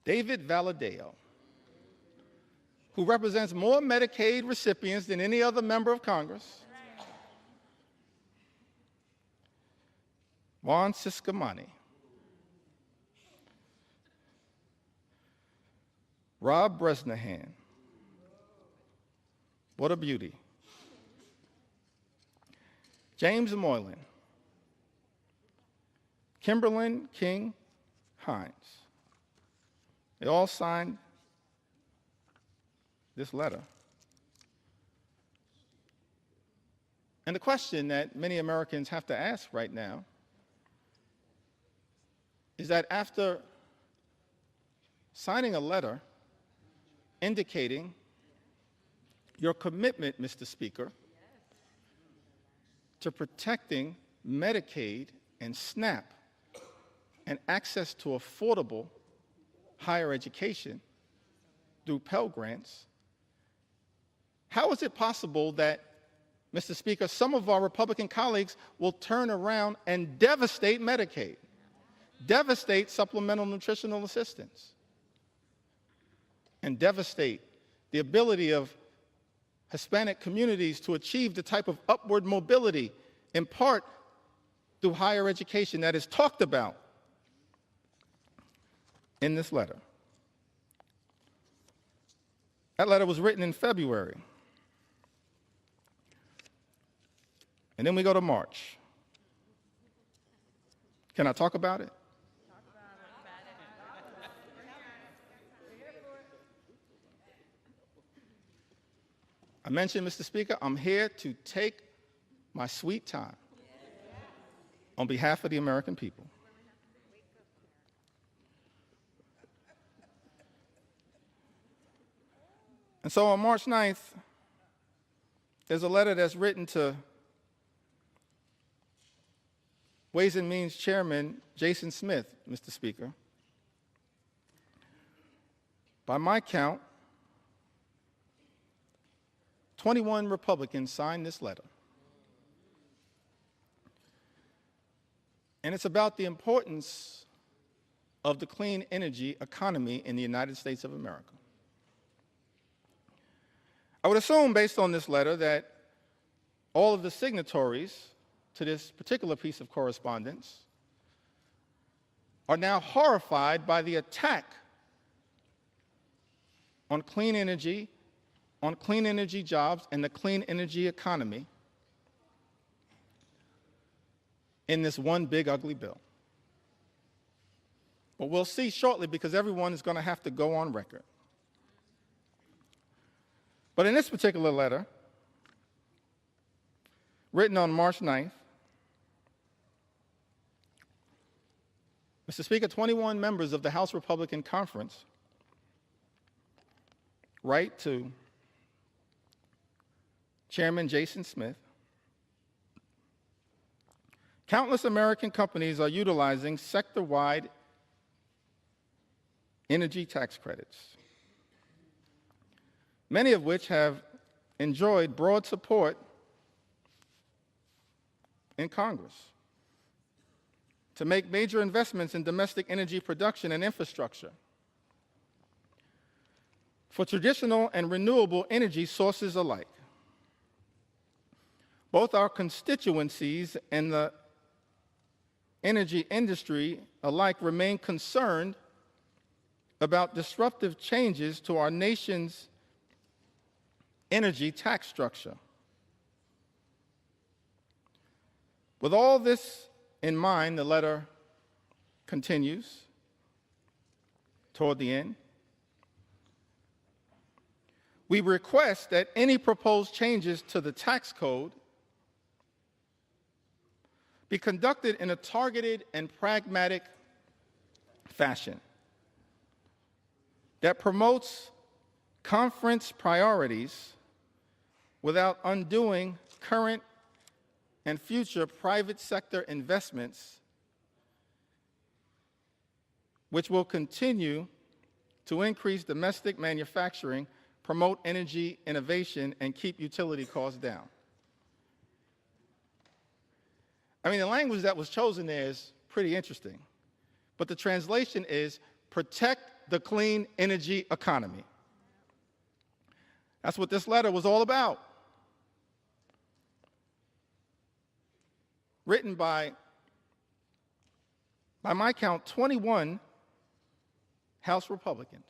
David Valadeo, who represents more Medicaid recipients than any other member of Congress, Juan Ciscomani, Rob Bresnahan, what a beauty, James Moylan, Kimberlyn King Hines. They all signed this letter. And the question that many Americans have to ask right now is that after signing a letter indicating your commitment, Mr. Speaker, to protecting Medicaid and SNAP and access to affordable higher education through Pell Grants, how is it possible that, Mr. Speaker, some of our Republican colleagues will turn around and devastate Medicaid, devastate supplemental nutritional assistance, and devastate the ability of Hispanic communities to achieve the type of upward mobility, in part through higher education, that is talked about in this letter? That letter was written in February. And then we go to March. Can I talk about it? I mentioned, Mr. Speaker, I'm here to take my sweet time on behalf of the American people. And so on March 9th, there's a letter that's written to Ways and Means Chairman Jason Smith, Mr. Speaker. By my count, 21 Republicans signed this letter. And it's about the importance of the clean energy economy in the United States of America. I would assume, based on this letter, that all of the signatories to this particular piece of correspondence are now horrified by the attack on clean energy jobs, and the clean energy economy in this one big ugly bill. But we'll see shortly, because everyone is going to have to go on record. But in this particular letter, written on March 9th, Mr. Speaker, 21 members of the House Republican Conference write to Chairman Jason Smith: countless American companies are utilizing sector-wide energy tax credits, many of which have enjoyed broad support in Congress to make major investments in domestic energy production and infrastructure for traditional and renewable energy sources alike. Both our constituencies and the energy industry alike remain concerned about disruptive changes to our nation's energy tax structure. With all this in mind, the letter continues toward the end. We request that any proposed changes to the tax code be conducted in a targeted and pragmatic fashion that promotes conference priorities without undoing current and future private sector investments, which will continue to increase domestic manufacturing, promote energy innovation, and keep utility costs down. I mean, the language that was chosen there is pretty interesting, but the translation is protect the clean energy economy. That's what this letter was all about. Written by my count, 21 House Republicans.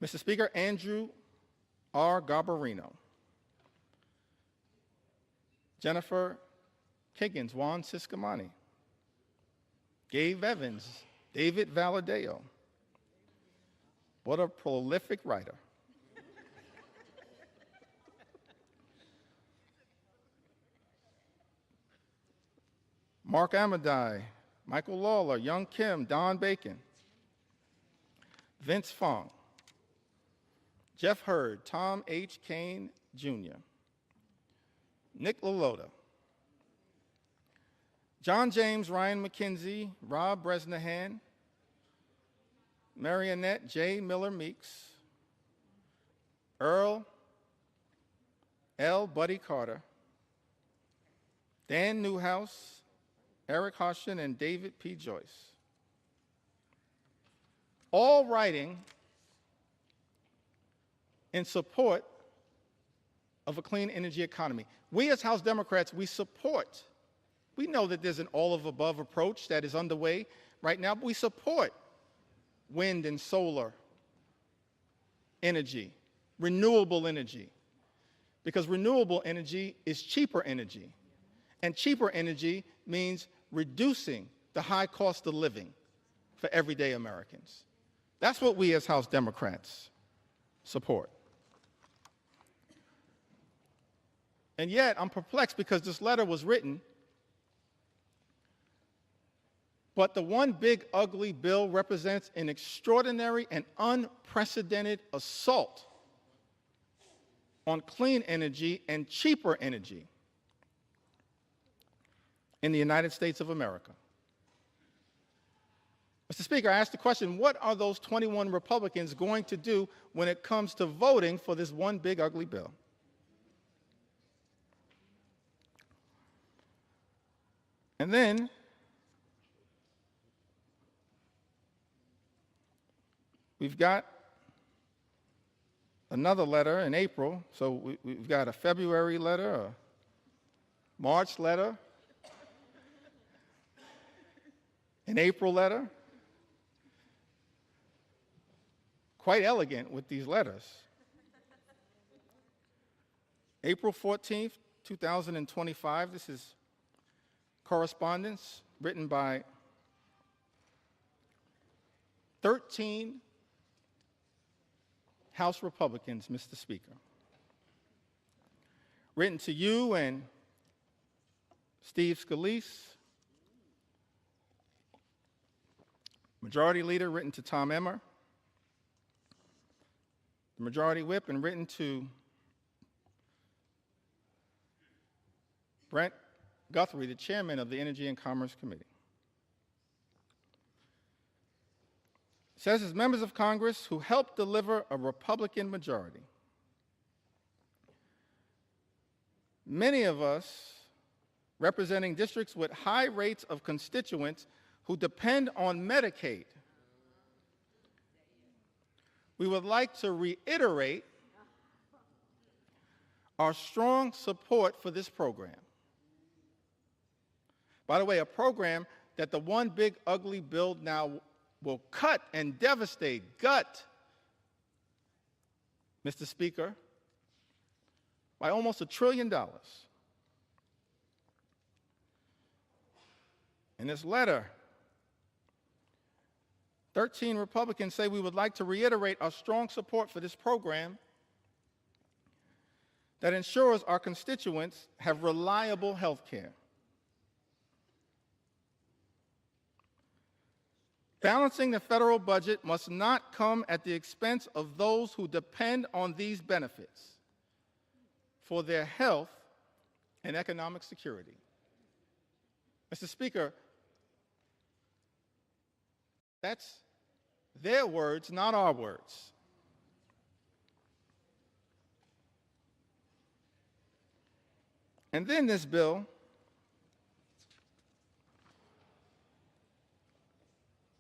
Mr. Speaker, Andrew R. Garbarino, Jennifer Kiggins, Juan Ciscomani, Gabe Evans, David Valadeo. What a prolific writer. Mark Amadei, Michael Lawler, Young Kim, Don Bacon, Vince Fong, Jeff Hurd, Tom H. Kane Jr., Nick LaLota, John James, Ryan McKenzie, Rob Bresnahan, Marionette J. Miller Meeks, Earl L. Buddy Carter, Dan Newhouse, Eric Hoshin, and David P. Joyce, all writing in support of a clean energy economy. We as House Democrats, we know that there's an all-of-above approach that is underway right now, but we support wind and solar energy, renewable energy, because renewable energy is cheaper energy, and cheaper energy means reducing the high cost of living for everyday Americans. That's what we as House Democrats support. And yet, I'm perplexed because this letter was written, but the one big ugly bill represents an extraordinary and unprecedented assault on clean energy and cheaper energy in the United States of America. Mr. Speaker, I asked the question, what are those 21 Republicans going to do when it comes to voting for this one big ugly bill? And then we've got another letter in April. So we've got a February letter, a March letter, an April letter. Quite elegant with these letters. April 14th, 2025, this is correspondence written by 13 House Republicans, Mr. Speaker. Written to you and Steve Scalise. Majority Leader written to Tom Emmer. The Majority Whip, and written to Brent Guthrie, the Chairman of the Energy and Commerce Committee. It says, as members of Congress who helped deliver a Republican majority, many of us representing districts with high rates of constituents who depend on Medicaid, we would like to reiterate our strong support for this program. By the way, a program that the one big ugly bill now will cut and devastate, gut, Mr. Speaker, by almost $1 trillion. In this letter, 13 Republicans say we would like to reiterate our strong support for this program that ensures our constituents have reliable health care. Balancing the federal budget must not come at the expense of those who depend on these benefits for their health and economic security. Mr. Speaker, that's their words, not our words. And then this bill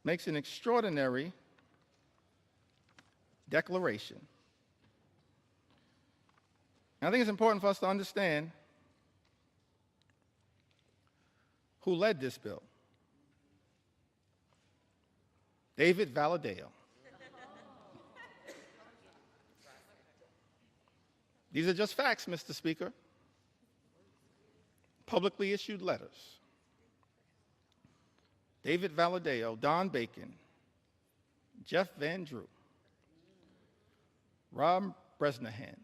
makes an extraordinary declaration. And I think it's important for us to understand who led this bill. David Valadao. These are just facts, Mr. Speaker. Publicly issued letters. David Valadao, Don Bacon, Jeff Van Drew, Rob Bresnahan,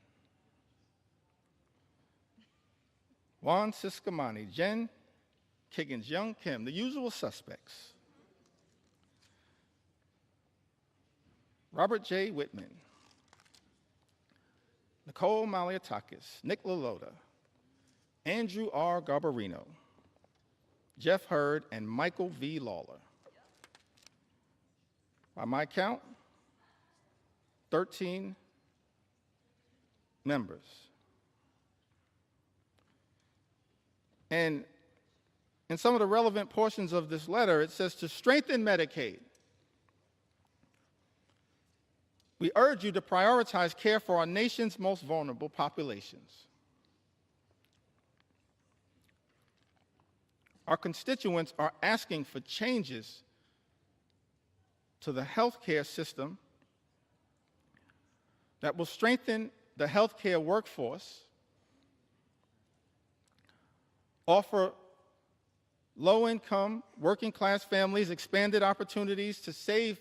Juan Ciscomani, Jen Kiggins, Young Kim, the usual suspects. Robert J. Whitman, Nicole Maliatakis, Nick LaLota, Andrew R. Garbarino, Jeff Hurd, and Michael V. Lawler. By my count, 13 members. And in some of the relevant portions of this letter, it says to strengthen Medicaid, we urge you to prioritize care for our nation's most vulnerable populations. Our constituents are asking for changes to the healthcare system that will strengthen the healthcare workforce, offer low-income, working-class families expanded opportunities to save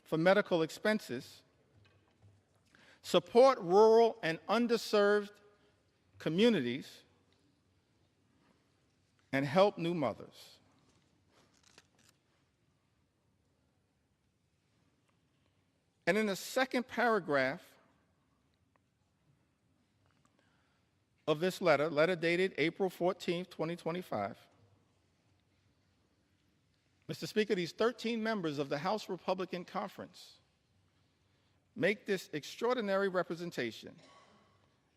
for medical expenses, support rural and underserved communities, and help new mothers. And in the second paragraph of this letter dated April 14th, 2025, Mr. Speaker, these 13 members of the House Republican Conference make this extraordinary representation.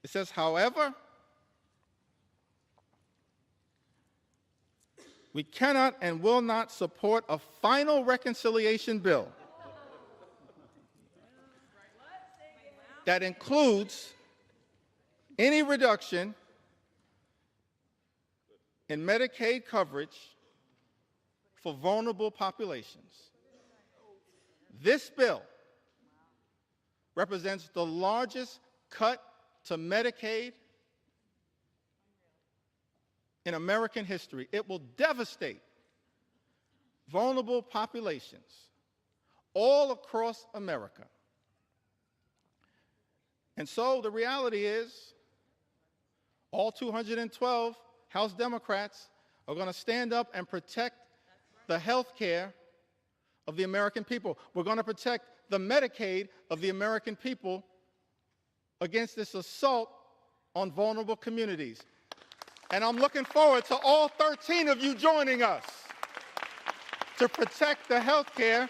It says, however, we cannot and will not support a final reconciliation bill that includes any reduction in Medicaid coverage for vulnerable populations. This bill represents the largest cut to Medicaid in American history. It will devastate vulnerable populations all across America. And so the reality is, all 212 House Democrats are going to stand up and protect the health care of the American people. We're going to protect the Medicaid of the American people against this assault on vulnerable communities. And I'm looking forward to all 13 of you joining us to protect the health care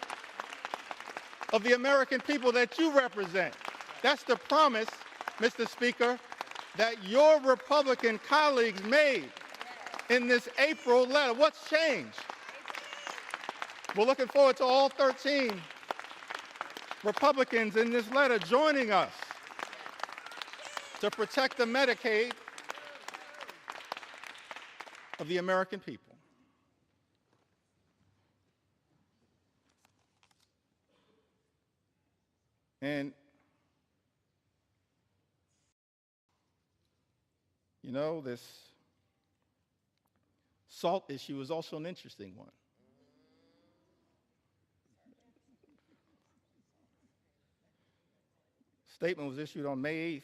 of the American people that you represent. That's the promise, Mr. Speaker, that your Republican colleagues made in this April letter. What's changed? We're looking forward to all 13 Republicans in this letter joining us to protect the Medicaid of the American people. And you know, this SALT issue is also an interesting one. Statement was issued on May 8th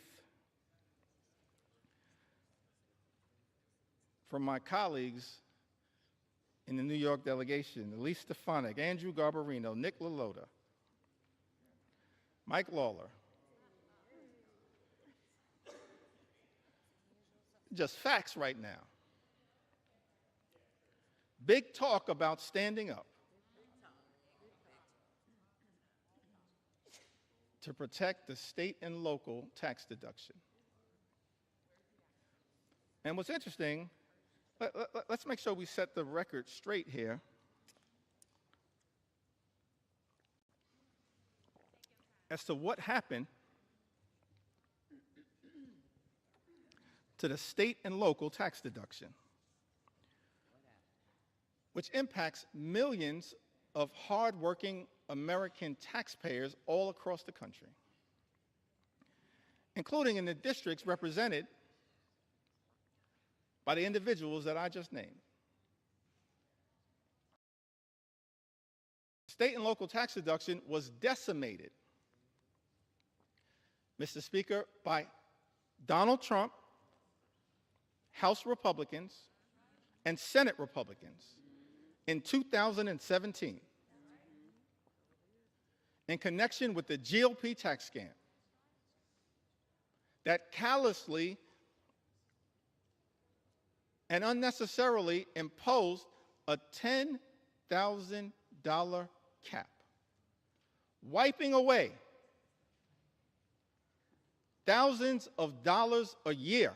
from my colleagues in the New York delegation: Elise Stefanik, Andrew Garbarino, Nick LaLota, Mike Lawler. Just facts right now. Big talk about standing up to protect the state and local tax deduction. And what's interesting, let's make sure we set the record straight here. As to what happened to the state and local tax deduction, which impacts millions of hardworking American taxpayers all across the country, including in the districts represented by the individuals that I just named. State and local tax deduction was decimated, Mr. Speaker, by Donald Trump, House Republicans, and Senate Republicans in 2017 in connection with the GOP tax scam that callously and unnecessarily imposed a $10,000 cap, wiping away thousands of dollars a year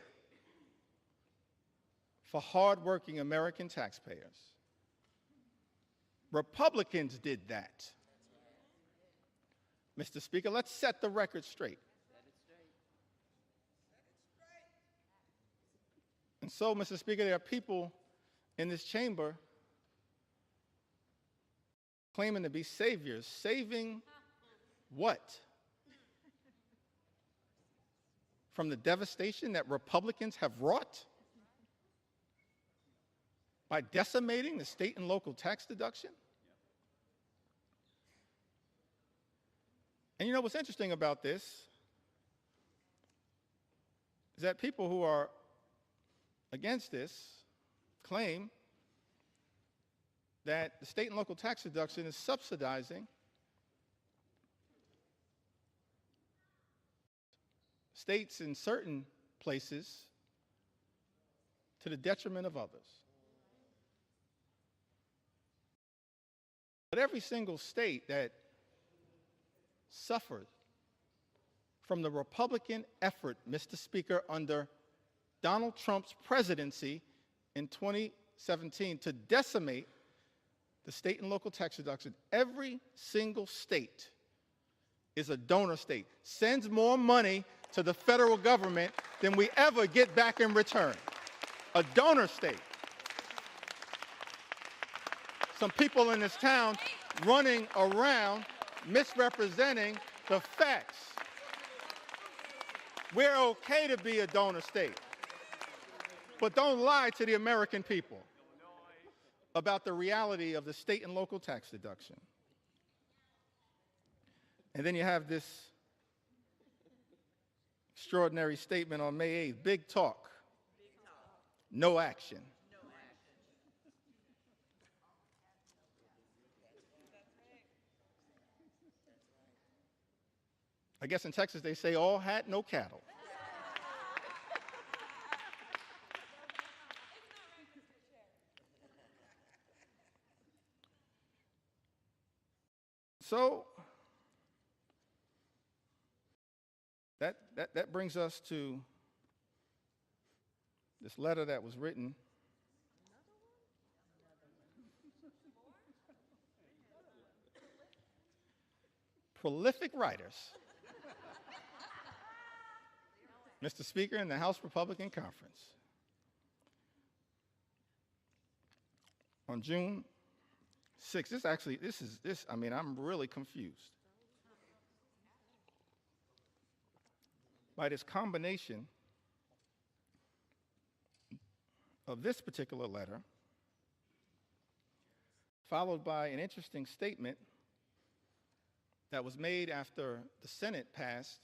for hardworking American taxpayers. Republicans did that. Mr. Speaker, let's set the record straight. And so, Mr. Speaker, there are people in this chamber claiming to be saviors. Saving what? From the devastation that Republicans have wrought by decimating the state and local tax deduction? And you know what's interesting about this is that people who are against this claim that the state and local tax deduction is subsidizing states in certain places to the detriment of others. But every single state that suffered from the Republican effort, Mr. Speaker, under Donald Trump's presidency in 2017 to decimate the state and local tax deduction, every single state is a donor state, sends more money to the federal government than we ever get back in return. A donor state. Some people in this town running around misrepresenting the facts. We're okay to be a donor state, but don't lie to the American people about the reality of the state and local tax deduction. And then you have this extraordinary statement on May 8th, big talk, no action. I guess in Texas they say all hat, no cattle. So that brings us to this letter that was written prolific writers, Mr. Speaker, in the House Republican Conference on June 6th. I'm really confused by this combination of this particular letter, followed by an interesting statement that was made after the Senate passed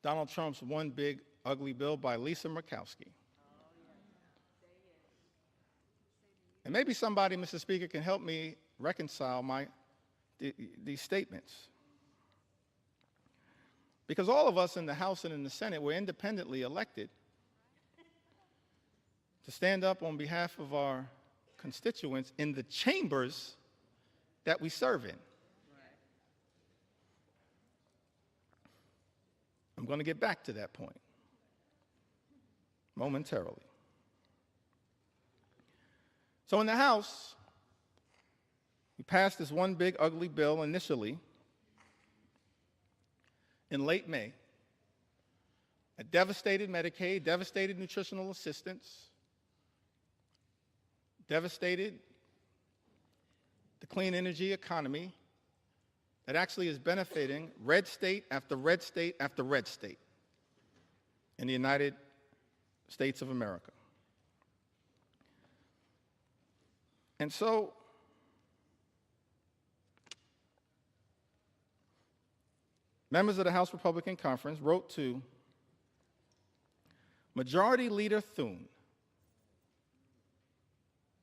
Donald Trump's one big ugly bill by Lisa Murkowski. And maybe somebody, Mr. Speaker, can help me reconcile these statements. Because all of us in the House and in the Senate were independently elected to stand up on behalf of our constituents in the chambers that we serve in. I'm going to get back to that point momentarily. So in the House, we passed this one big ugly bill initially in late May. It devastated Medicaid, devastated nutritional assistance, devastated the clean energy economy that actually is benefiting red state after red state after red state in the United States of America. And so members of the House Republican Conference wrote to Majority Leader Thune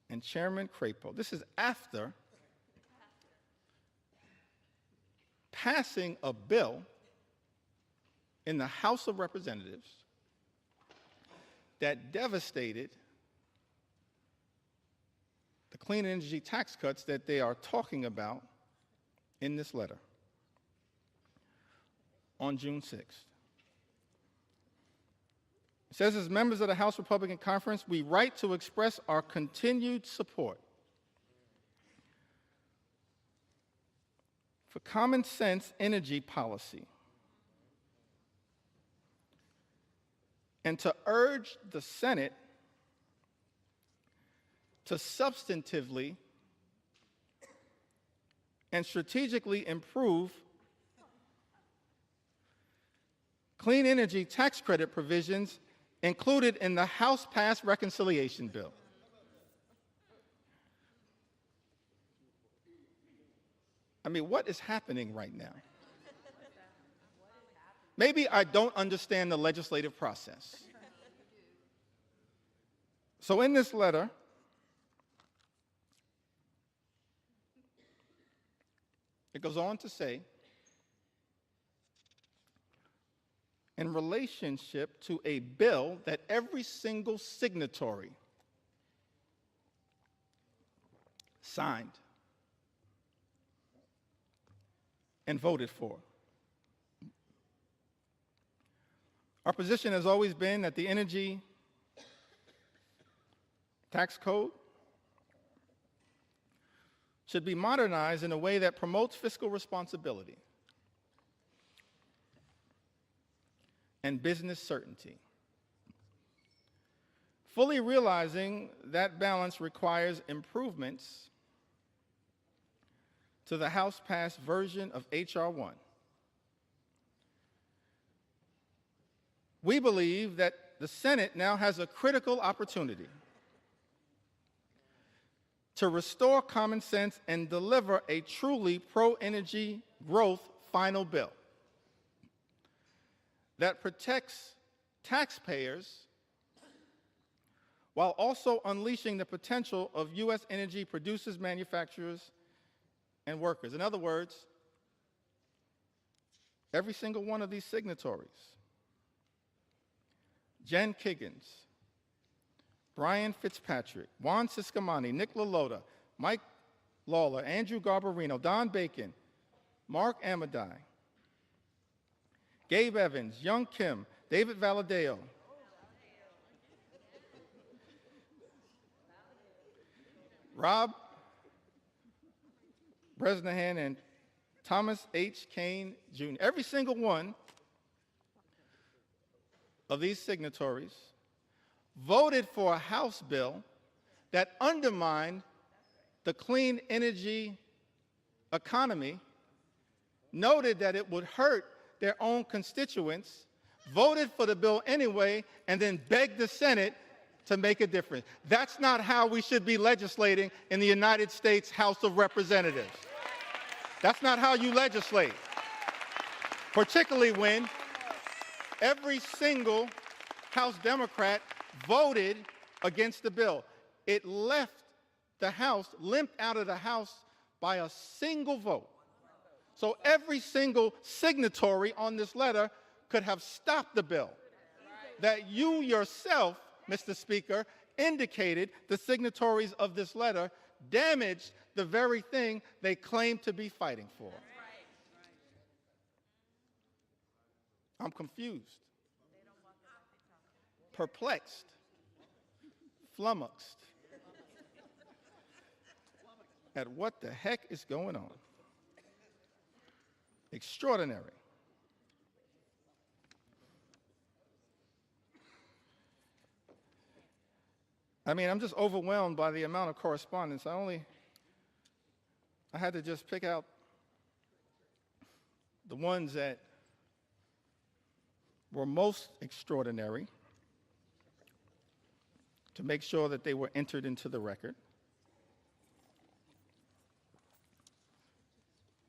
and Chairman Crapo. This is after passing a bill in the House of Representatives that devastated the clean energy tax cuts that they are talking about in this letter on June 6th. It says, as members of the House Republican Conference, we write to express our continued support for common sense energy policy and to urge the Senate to substantively and strategically improve clean energy tax credit provisions included in the House-passed reconciliation bill. I mean, what is happening right now? Maybe I don't understand the legislative process. So in this letter, it goes on to say, in relationship to a bill that every single signatory signed and voted for. Our position has always been that the energy tax code should be modernized in a way that promotes fiscal responsibility and business certainty. Fully realizing that balance requires improvements to the House-passed version of H.R. 1. We believe that the Senate now has a critical opportunity to restore common sense and deliver a truly pro-energy growth final bill that protects taxpayers while also unleashing the potential of U.S. energy producers, manufacturers, and workers. In other words, every single one of these signatories, Jen Kiggins, Brian Fitzpatrick, Juan Ciscomani, Nick LaLota, Mike Lawler, Andrew Garbarino, Don Bacon, Mark Amadei, Gabe Evans, Young Kim, David Valadeo, Rob Bresnahan, and Thomas H. Kane, Jr. Every single one of these signatories voted for a House bill that undermined the clean energy economy, noted that it would hurt their own constituents, voted for the bill anyway, and then begged the Senate to make a difference. That's not how we should be legislating in the United States House of Representatives. That's not how you legislate, particularly when every single House Democrat voted against the bill. It left the House, limped out of the House by a single vote. So every single signatory on this letter could have stopped the bill that you yourself, Mr. Speaker, indicated the signatories of this letter damaged the very thing they claim to be fighting for. I'm confused, perplexed, flummoxed at what the heck is going on. Extraordinary. I mean, I'm just overwhelmed by the amount of correspondence. I had to just pick out the ones that were most extraordinary to make sure that they were entered into the record.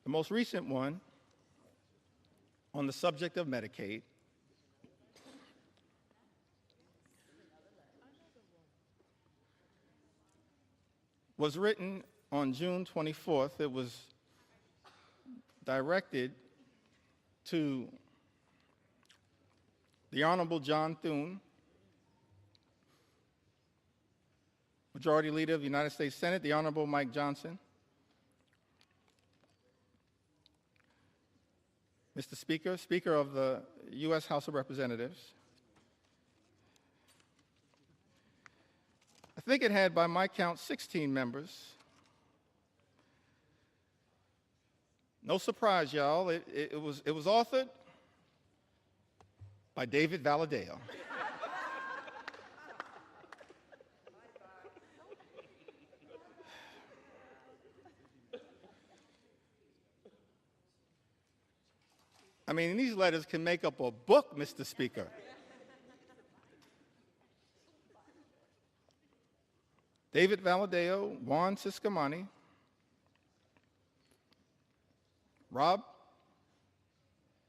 The most recent one on the subject of Medicaid was written on June 24th. It was directed to the Honorable John Thune, Majority Leader of the United States Senate, the Honorable Mike Johnson, Mr. Speaker, Speaker of the U.S. House of Representatives. I think it had, by my count, 16 members. No surprise, y'all. It was authored by David Valadeo. I mean, these letters can make up a book, Mr. Speaker. David Valadeo, Juan Ciscomani, Rob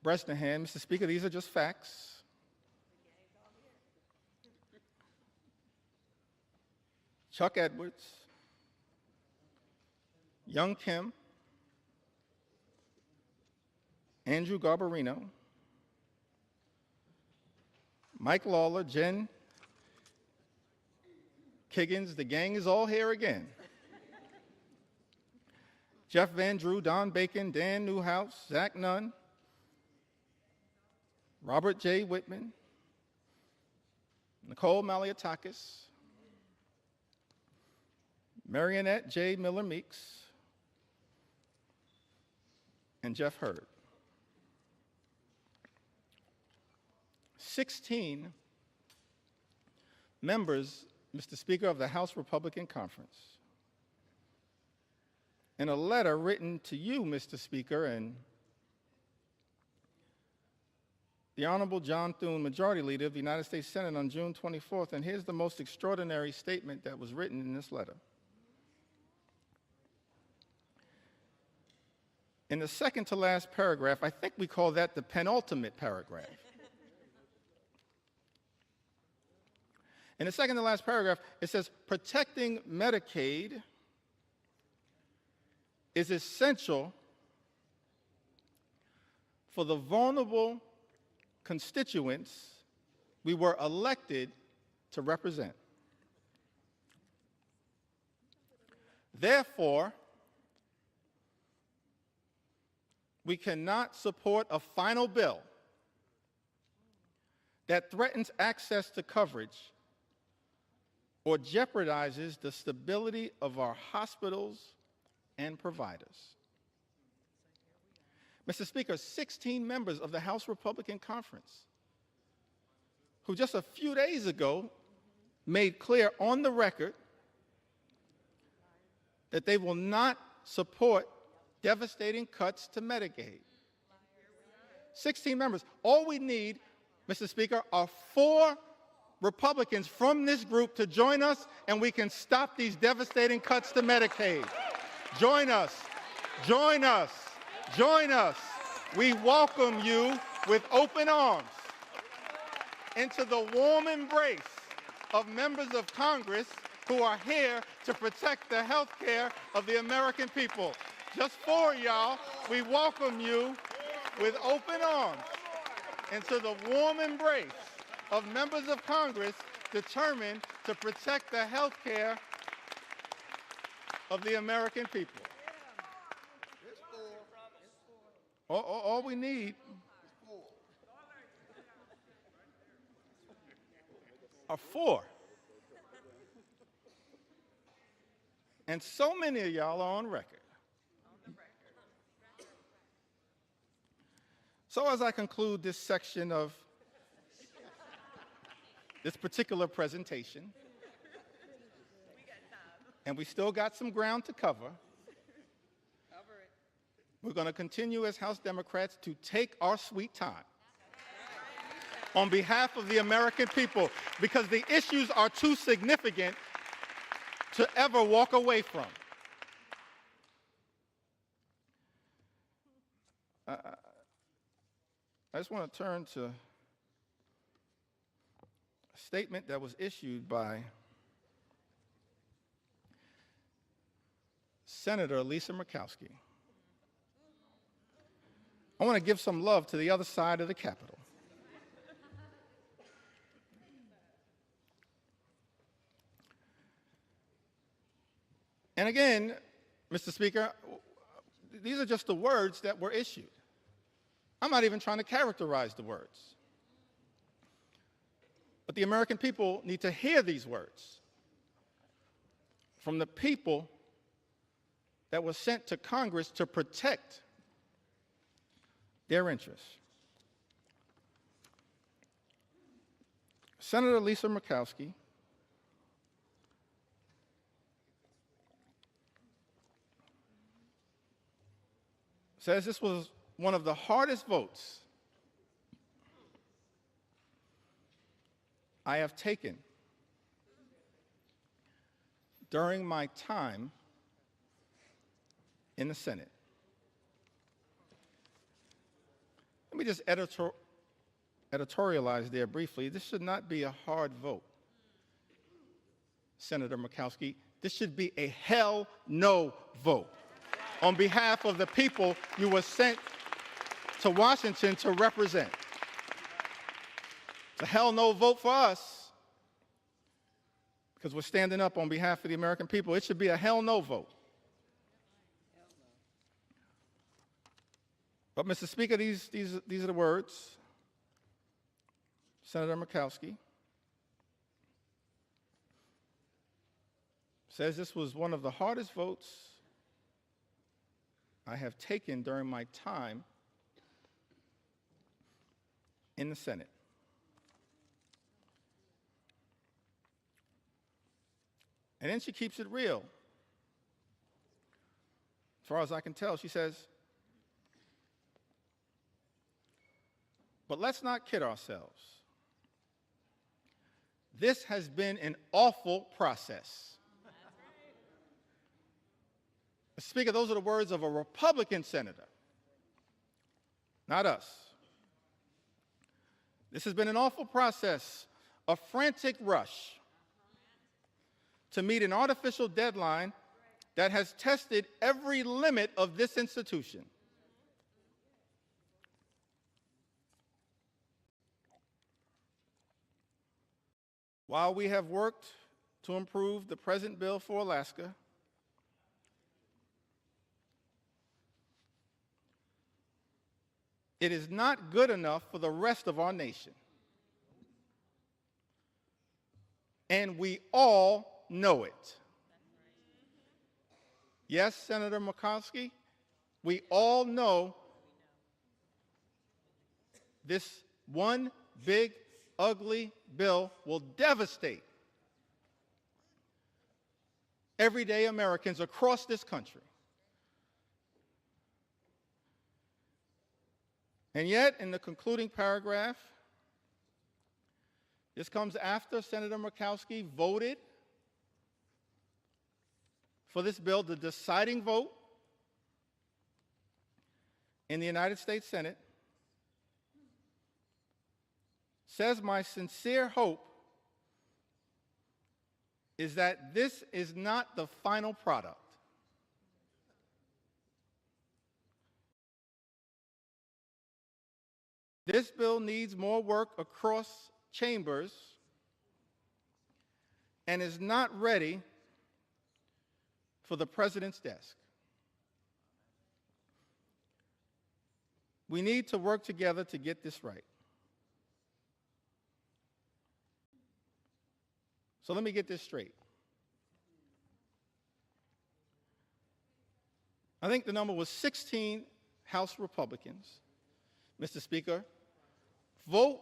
Bresnahan. Mr. Speaker, these are just facts. Chuck Edwards, Young Kim, Andrew Garbarino, Mike Lawler, Jen Kiggins, the gang is all here again. Jeff Van Drew, Don Bacon, Dan Newhouse, Zach Nunn, Robert J. Whitman, Nicole Maliotakis, Marionette J. Miller Meeks, and Jeff Hurd. 16 members, Mr. Speaker, of the House Republican Conference, in a letter written to you, Mr. Speaker, and the Honorable John Thune, Majority Leader of the United States Senate, on June 24th, and here's the most extraordinary statement that was written in this letter. In the second to last paragraph, I think we call that the penultimate paragraph. In the second to last paragraph, it says, protecting Medicaid is essential for the vulnerable constituents we were elected to represent. Therefore, we cannot support a final bill that threatens access to coverage or jeopardizes the stability of our hospitals and providers. Mr. Speaker, 16 members of the House Republican Conference, who just a few days ago made clear on the record that they will not support devastating cuts to Medicaid. 16 members. All we need, Mr. Speaker, are 4 Republicans from this group to join us, and we can stop these devastating cuts to Medicaid. Join us. Join us. Join us. We welcome you with open arms into the warm embrace of members of Congress who are here to protect the health care of the American people. Just 4 y'all, we welcome you with open arms into the warm embrace of members of Congress determined to protect the health care of the American people. All we need are 4. And so many of y'all are on record. So as I conclude this section of this particular presentation, and we still got some ground to cover, we're going to continue as House Democrats to take our sweet time on behalf of the American people, because the issues are too significant to ever walk away from. I just want to turn to a statement that was issued by Senator Lisa Murkowski. I want to give some love to the other side of the Capitol. And again, Mr. Speaker, these are just the words that were issued. I'm not even trying to characterize the words. But the American people need to hear these words from the people that were sent to Congress to protect their interests. Senator Lisa Murkowski says this was one of the hardest votes I have taken during my time in the Senate. Let me just editorialize there briefly. This should not be a hard vote, Senator Murkowski. This should be a hell no vote on behalf of the people you were sent to Washington to represent. It's a hell no vote for us because we're standing up on behalf of the American people. It should be a hell no vote But, Mr. Speaker, these are the words. Senator Murkowski says this was one of the hardest votes I have taken during my time in the Senate. And then she keeps it real. As far as I can tell, she says, but let's not kid ourselves. This has been an awful process. Speaker, those are the words of a Republican senator, not us. This has been an awful process, a frantic rush to meet an artificial deadline that has tested every limit of this institution. While we have worked to improve the present bill for Alaska, it is not good enough for the rest of our nation. And we all know it. Yes, Senator Murkowski, we all know this one big, ugly bill will devastate everyday Americans across this country. And yet, in the concluding paragraph, this comes after Senator Murkowski voted for this bill, the deciding vote in the United States Senate, says, my sincere hope is that this is not the final product. This bill needs more work across chambers and is not ready for the president's desk. We need to work together to get this right. So let me get this straight. I think the number was 16 House Republicans, Mr. Speaker, vote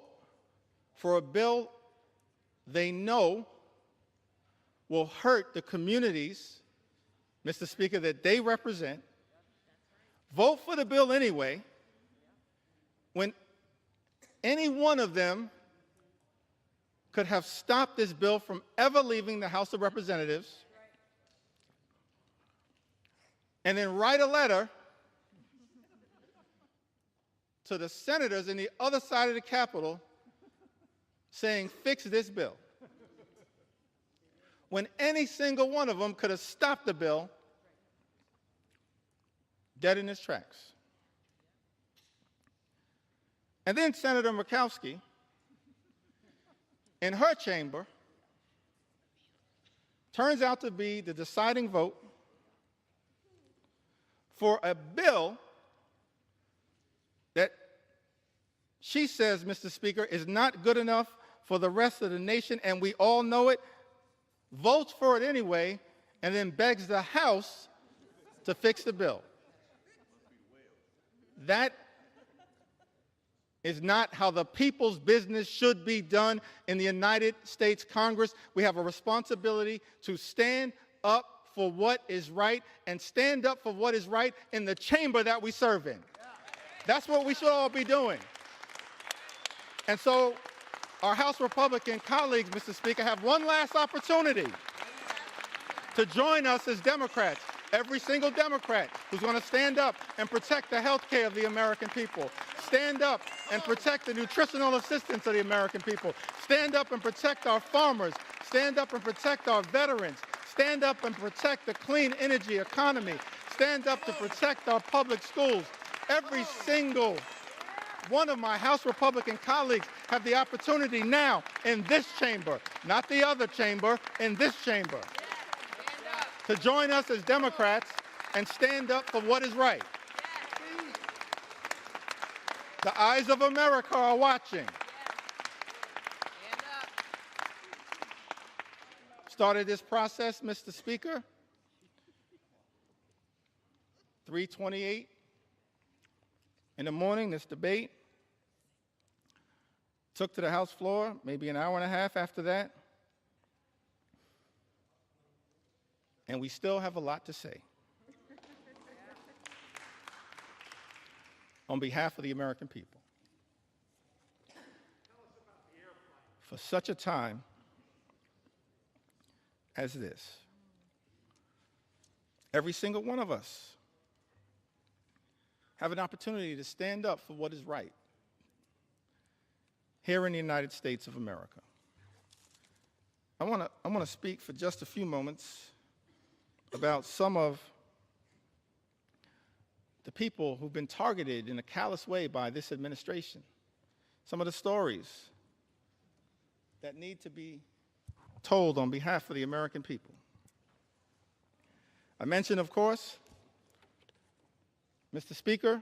for a bill they know will hurt the communities, Mr. Speaker, that they represent. Vote for the bill anyway, when any one of them could have stopped this bill from ever leaving the House of Representatives, and then write a letter to the senators in the other side of the Capitol saying, fix this bill. When any single one of them could have stopped the bill dead in its tracks. And then Senator Murkowski, in her chamber, turns out to be the deciding vote for a bill that she says, Mr. Speaker, is not good enough for the rest of the nation, and we all know it, votes for it anyway, and then begs the House to fix the bill. That is not how the people's business should be done in the United States Congress. We have a responsibility to stand up for what is right and stand up for what is right in the chamber that we serve in. That's what we should all be doing. And so our House Republican colleagues, Mr. Speaker, have one last opportunity to join us as Democrats, every single Democrat who's going to stand up and protect the health care of the American people, stand up and protect the nutritional assistance of the American people, stand up and protect our farmers, stand up and protect our veterans, stand up and protect the clean energy economy, stand up to protect our public schools. Every single one of my House Republican colleagues have the opportunity now in this chamber, not the other chamber, in this chamber, to join us as Democrats and stand up for what is right. The eyes of America are watching. Stand up. Started this process, Mr. Speaker, 3:28 in the morning, this debate. Took to the House floor, maybe an hour and a half after that. And we still have a lot to say. On behalf of the American people. For such a time as this, every single one of us have an opportunity to stand up for what is right here in the United States of America. I want to speak for just a few moments about some of the people who've been targeted in a callous way by this administration, some of the stories that need to be told on behalf of the American people. I mentioned, of course, Mr. Speaker,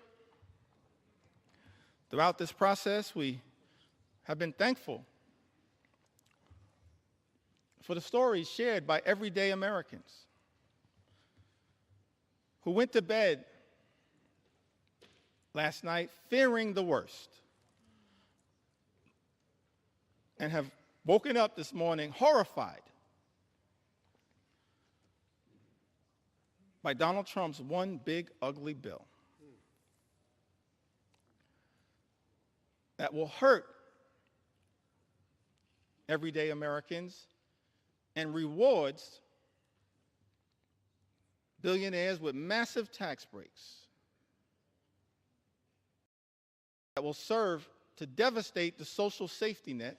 throughout this process, we have been thankful for the stories shared by everyday Americans who went to bed last night fearing the worst and have woken up this morning horrified by Donald Trump's one big ugly bill that will hurt everyday Americans and rewards billionaires with massive tax breaks that will serve to devastate the social safety net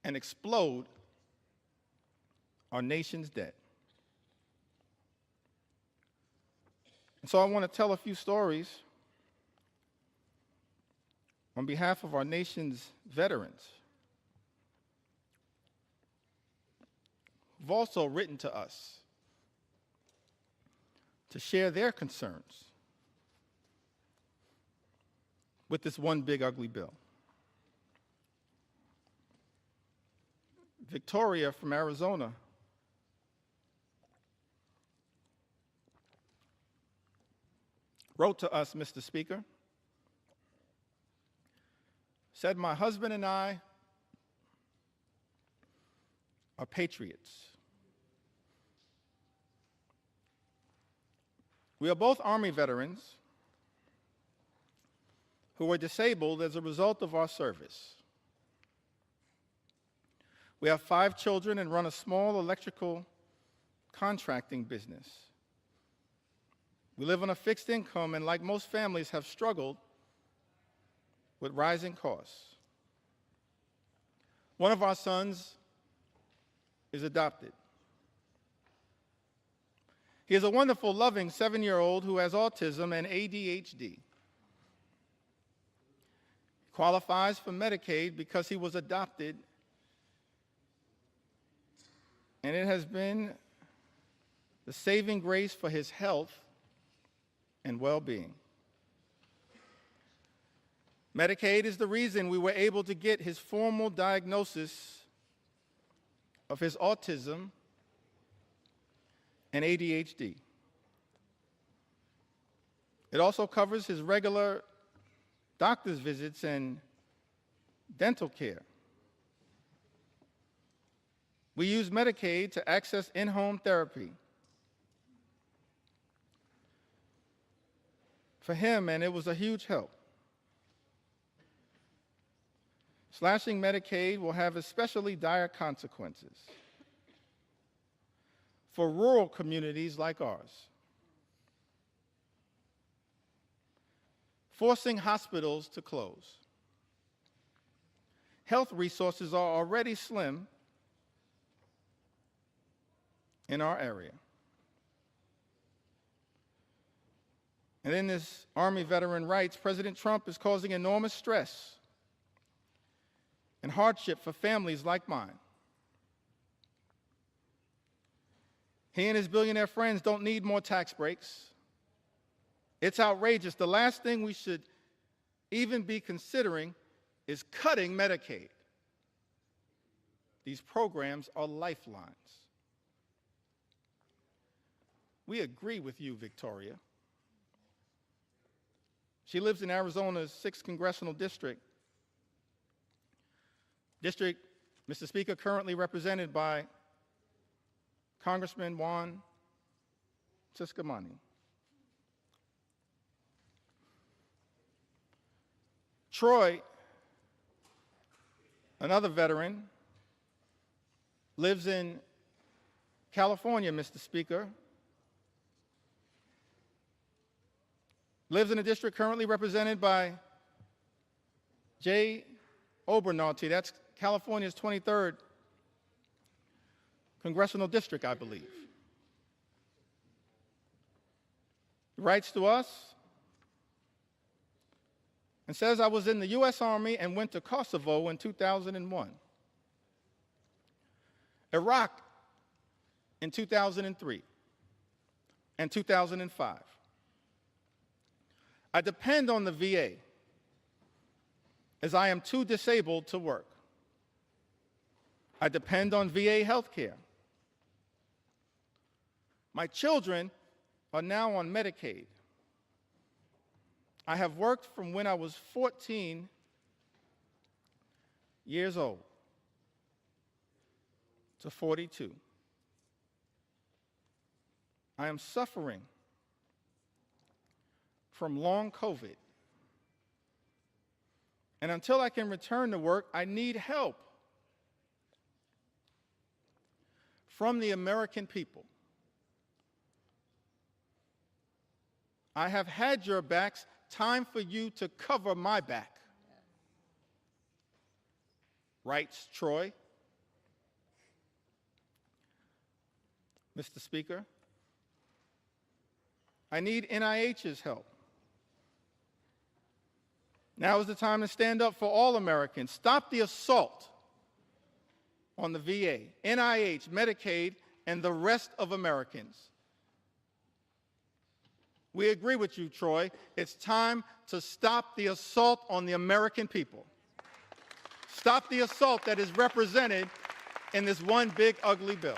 and explode our nation's debt. And so I want to tell a few stories on behalf of our nation's veterans who've also written to us to share their concerns with this one big ugly bill. Victoria from Arizona wrote to us, Mr. Speaker, said, "My husband and I are patriots. We are both Army veterans who were disabled as a result of our service. We have 5 children and run a small electrical contracting business. We live on a fixed income and, like most families, have struggled with rising costs. One of our sons is adopted. He is a wonderful, loving 7-year-old who has autism and ADHD. He qualifies for Medicaid because he was adopted, and it has been the saving grace for his health and well-being. Medicaid is the reason we were able to get his formal diagnosis of his autism and ADHD. It also covers his regular doctor's visits and dental care. We use Medicaid to access in-home therapy for him, and it was a huge help. Slashing Medicaid will have especially dire consequences for rural communities like ours. Forcing hospitals to close. Health resources are already slim in our area. And in this Army veteran writes, President Trump is causing enormous stress and hardship for families like mine. He and his billionaire friends don't need more tax breaks. It's outrageous. The last thing we should even be considering is cutting Medicaid. These programs are lifelines. We agree with you, Victoria. She lives in Arizona's 6th Congressional District. District, Mr. Speaker, currently represented by Congressman Juan Ciscomani. Troy, another veteran, lives in California, Mr. Speaker. Lives in a district currently represented by Jay Obernolte. That's California's 23rd congressional district, I believe. He writes to us and says, I was in the U.S. Army and went to Kosovo in 2001, Iraq in 2003 and 2005. I depend on the VA as I am too disabled to work. I depend on VA health care. My children are now on Medicaid. I have worked from when I was 14 years old to 42. I am suffering from long COVID. And until I can return to work, I need help from the American people. I have had your backs. Time for you to cover my back, writes Troy. Mr. Speaker, I need NIH's help. Now is the time to stand up for all Americans. Stop the assault on the VA, NIH, Medicaid, and the rest of Americans. We agree with you, Troy. It's time to stop the assault on the American people. Stop the assault that is represented in this one big, ugly bill.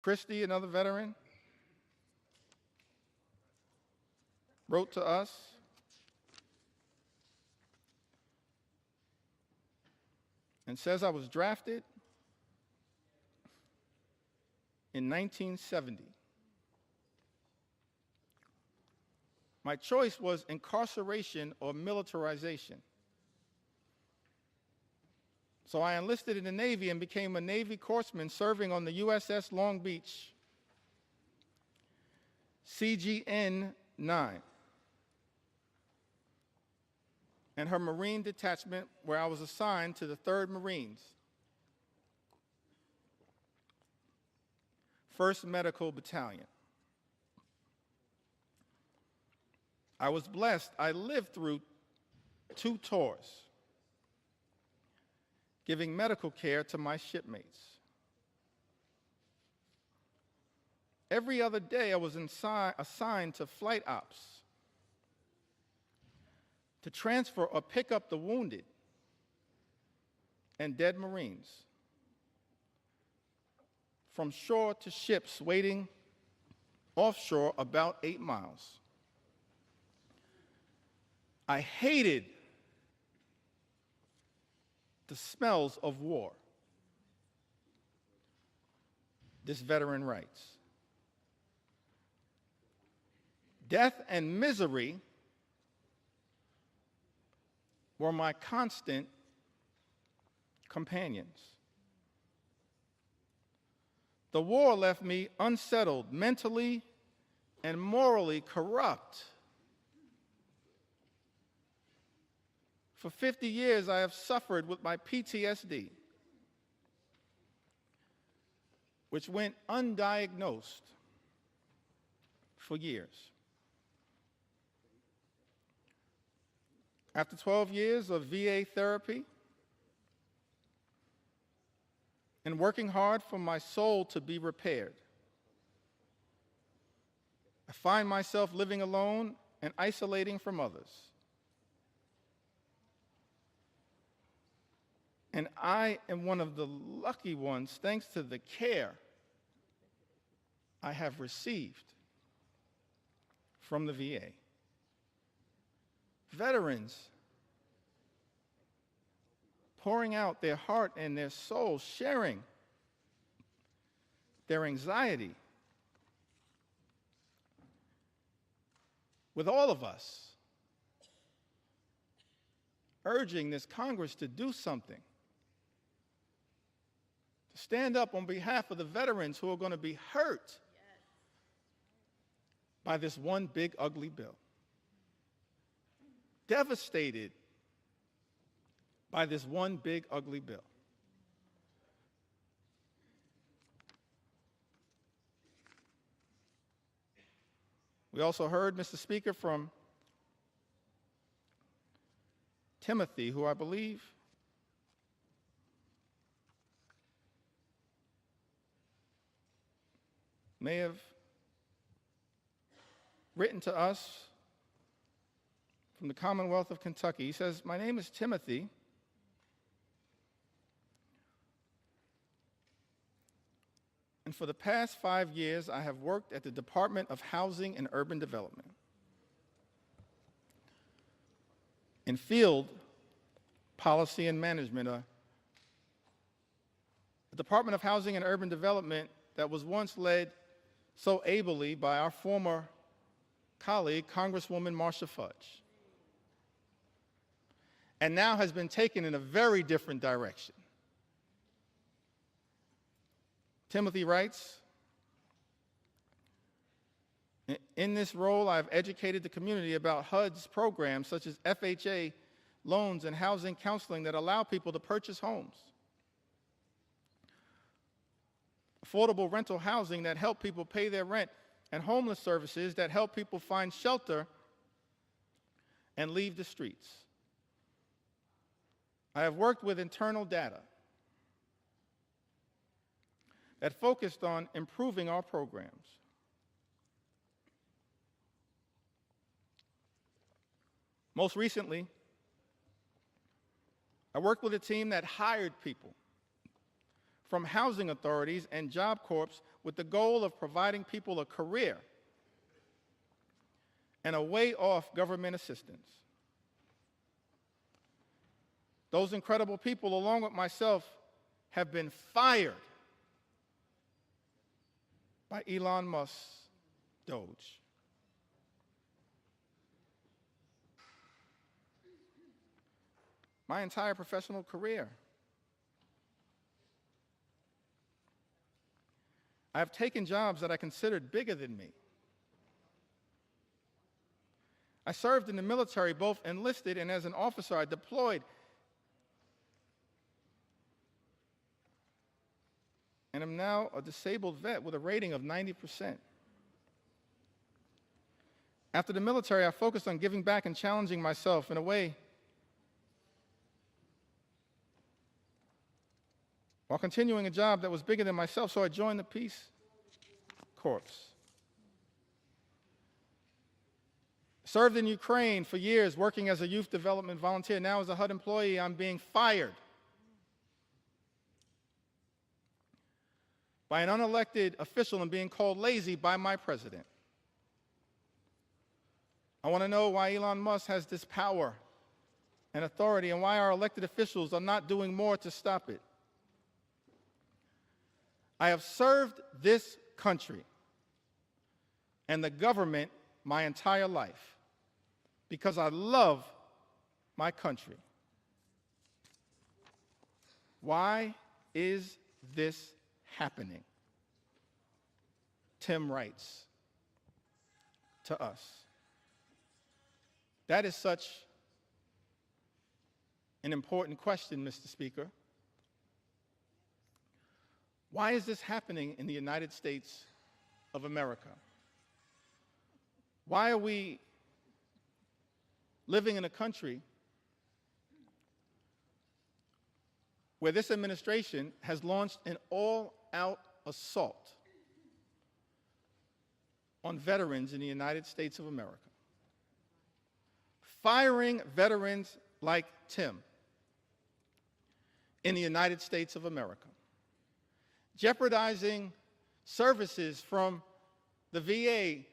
Christie, another veteran, wrote to us and says, I was drafted in 1970. My choice was incarceration or militarization. So I enlisted in the Navy and became a Navy corpsman serving on the USS Long Beach, CGN 9, and her Marine detachment, where I was assigned to the 3rd Marines, 1st Medical Battalion. I was blessed. I lived through 2 tours, giving medical care to my shipmates. Every other day, I was assigned to flight ops to transfer or pick up the wounded and dead Marines from shore to ships waiting offshore about 8 miles. I hated the smells of war. This veteran writes, death and misery were my constant companions. The war left me unsettled, mentally and morally corrupt. For 50 years, I have suffered with my PTSD, which went undiagnosed for years. After 12 years of VA therapy and working hard for my soul to be repaired. I find myself living alone and isolating from others. And I am one of the lucky ones thanks to the care I have received from the VA. Veterans pouring out their heart and their soul, sharing their anxiety with all of us, urging this Congress to do something, to stand up on behalf of the veterans who are going to be hurt by this one big ugly bill, devastated by this one big ugly bill. We also heard, Mr. Speaker, from Timothy, who I believe may have written to us from the Commonwealth of Kentucky. He says, "My name is Timothy. And for the past 5 years, I have worked at the Department of Housing and Urban Development in field policy and management, a Department of Housing and Urban Development that was once led so ably by our former colleague, Congresswoman Marcia Fudge, and now has been taken in a very different direction." Timothy writes, "In this role, I've educated the community about HUD's programs such as FHA loans and housing counseling that allow people to purchase homes, affordable rental housing that help people pay their rent, and homeless services that help people find shelter and leave the streets. I have worked with internal data that focused on improving our programs. Most recently, I worked with a team that hired people from housing authorities and Job Corps with the goal of providing people a career and a way off government assistance. Those incredible people, along with myself, have been fired by Elon Musk's Doge. My entire professional career, I have taken jobs that I considered bigger than me. I served in the military, both enlisted and as an officer. I deployed. And I'm now a disabled vet with a rating of 90%. After the military, I focused on giving back and challenging myself in a way while continuing a job that was bigger than myself, so I joined the Peace Corps. Served in Ukraine for years, working as a youth development volunteer. Now as a HUD employee, I'm being fired by an unelected official and being called lazy by my president. I want to know why Elon Musk has this power and authority and why our elected officials are not doing more to stop it. I have served this country and the government my entire life because I love my country. Why is this happening? Tim writes to us. That is such an important question, Mr. Speaker. Why is this happening in the United States of America? Why are we living in a country where this administration has launched an all-out assault on veterans in the United States of America, firing veterans like Tim in the United States of America, jeopardizing services from the VA,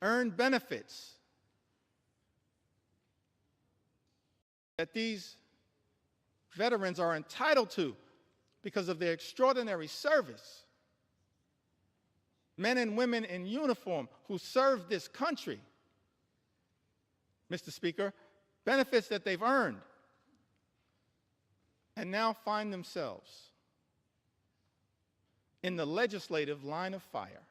earned benefits that these veterans are entitled to because of their extraordinary service. Men and women in uniform who serve this country, Mr. Speaker, benefits that they've earned, and now find themselves in the legislative line of fire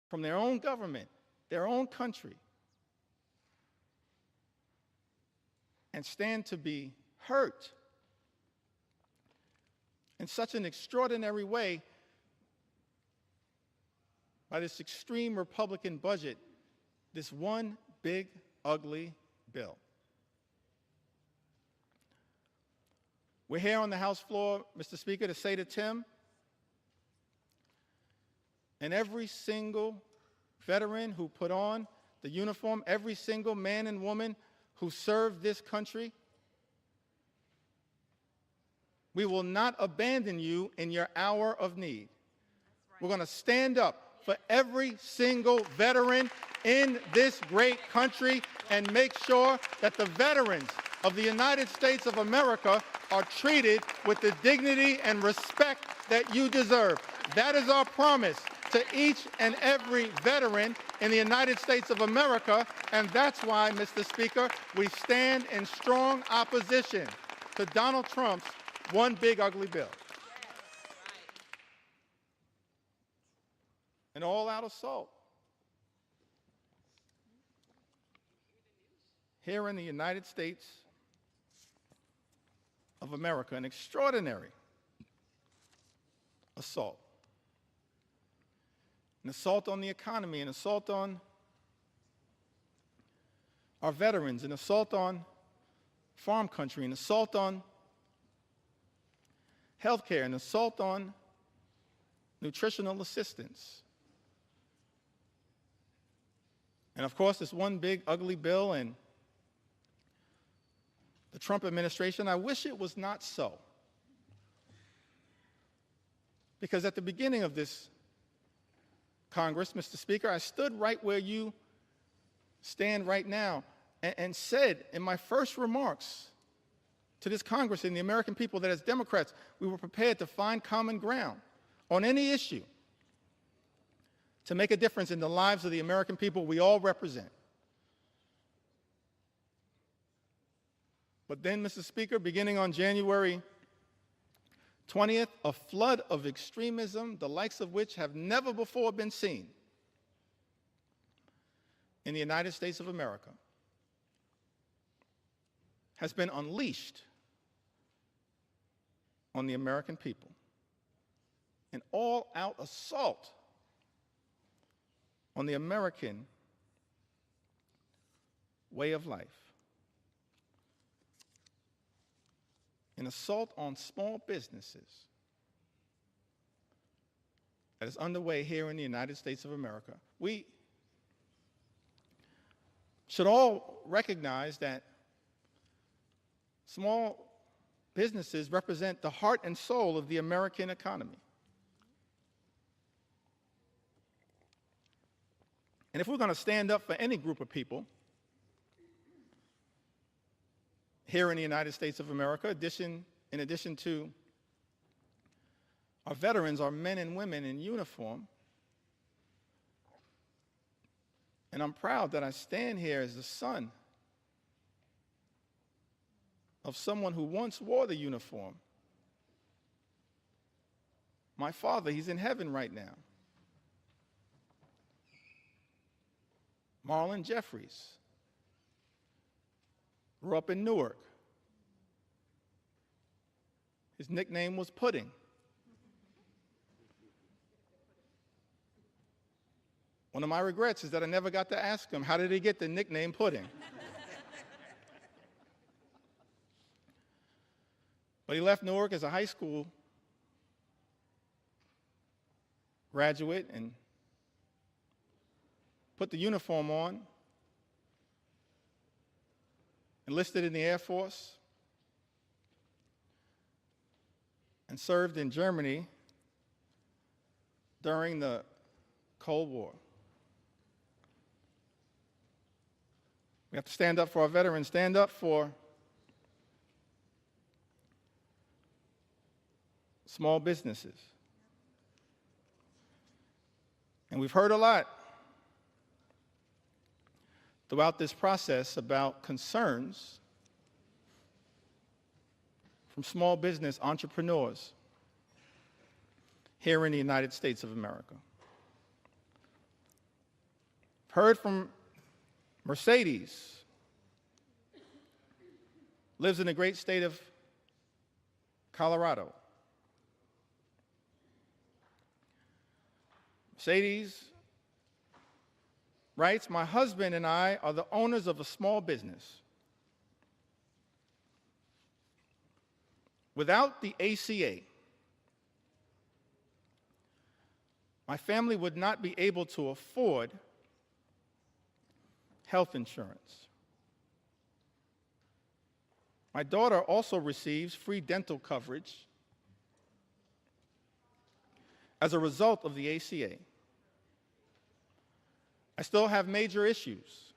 from their own government, their own country, and stand to be hurt in such an extraordinary way by this extreme Republican budget, this one big, ugly bill. We're here on the House floor, Mr. Speaker, to say to Tim and every single veteran who put on the uniform, every single man and woman who served this country, we will not abandon you in your hour of need. We're going to stand up for every single veteran in this great country and make sure that the veterans of the United States of America are treated with the dignity and respect that you deserve. That is our promise to each and every veteran in the United States of America, and that's why, Mr. Speaker, we stand in strong opposition to Donald Trump's one big ugly bill. An all-out assault here in the United States of America, an extraordinary assault. An assault on the economy, an assault on our veterans, an assault on farm country, an assault on health care, an assault on nutritional assistance. And of course, this one big ugly bill and the Trump administration, I wish it was not so. Because at the beginning of this Congress, Mr. Speaker, I stood right where you stand right now and said in my first remarks to this Congress and the American people that as Democrats, we were prepared to find common ground on any issue to make a difference in the lives of the American people we all represent. But then, Mr. Speaker, beginning on January 20th, a flood of extremism, the likes of which have never before been seen in the United States of America, has been unleashed on the American people. An all-out assault on the American way of life. An assault on small businesses that is underway here in the United States of America. We should all recognize that small businesses represent the heart and soul of the American economy. And if we're going to stand up for any group of people here in the United States of America, in addition to our veterans, our men and women in uniform, and I'm proud that I stand here as the son of someone who once wore the uniform. My father, he's in heaven right now. Marlon Jeffries grew up in Newark. His nickname was Pudding. One of my regrets is that I never got to ask him, how did he get the nickname Pudding? But he left Newark as a high school graduate and put the uniform on, enlisted in the Air Force, and served in Germany during the Cold War. We have to stand up for our veterans, stand up for small businesses. And we've heard a lot throughout this process about concerns from small business entrepreneurs here in the United States of America. Heard from Mercedes, lives in the great state of Colorado. Mercedes writes, "My husband and I are the owners of a small business. Without the ACA, my family would not be able to afford health insurance. My daughter also receives free dental coverage as a result of the ACA. I still have major issues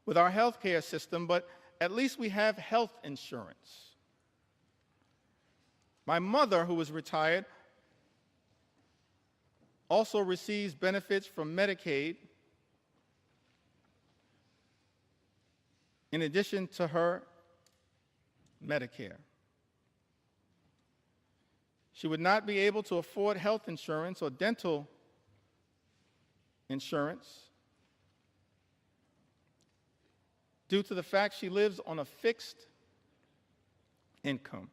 with our health care system, but at least we have health insurance. My mother, who is retired, also receives benefits from Medicaid in addition to her Medicare. She would not be able to afford health insurance or dental insurance due to the fact she lives on a fixed income.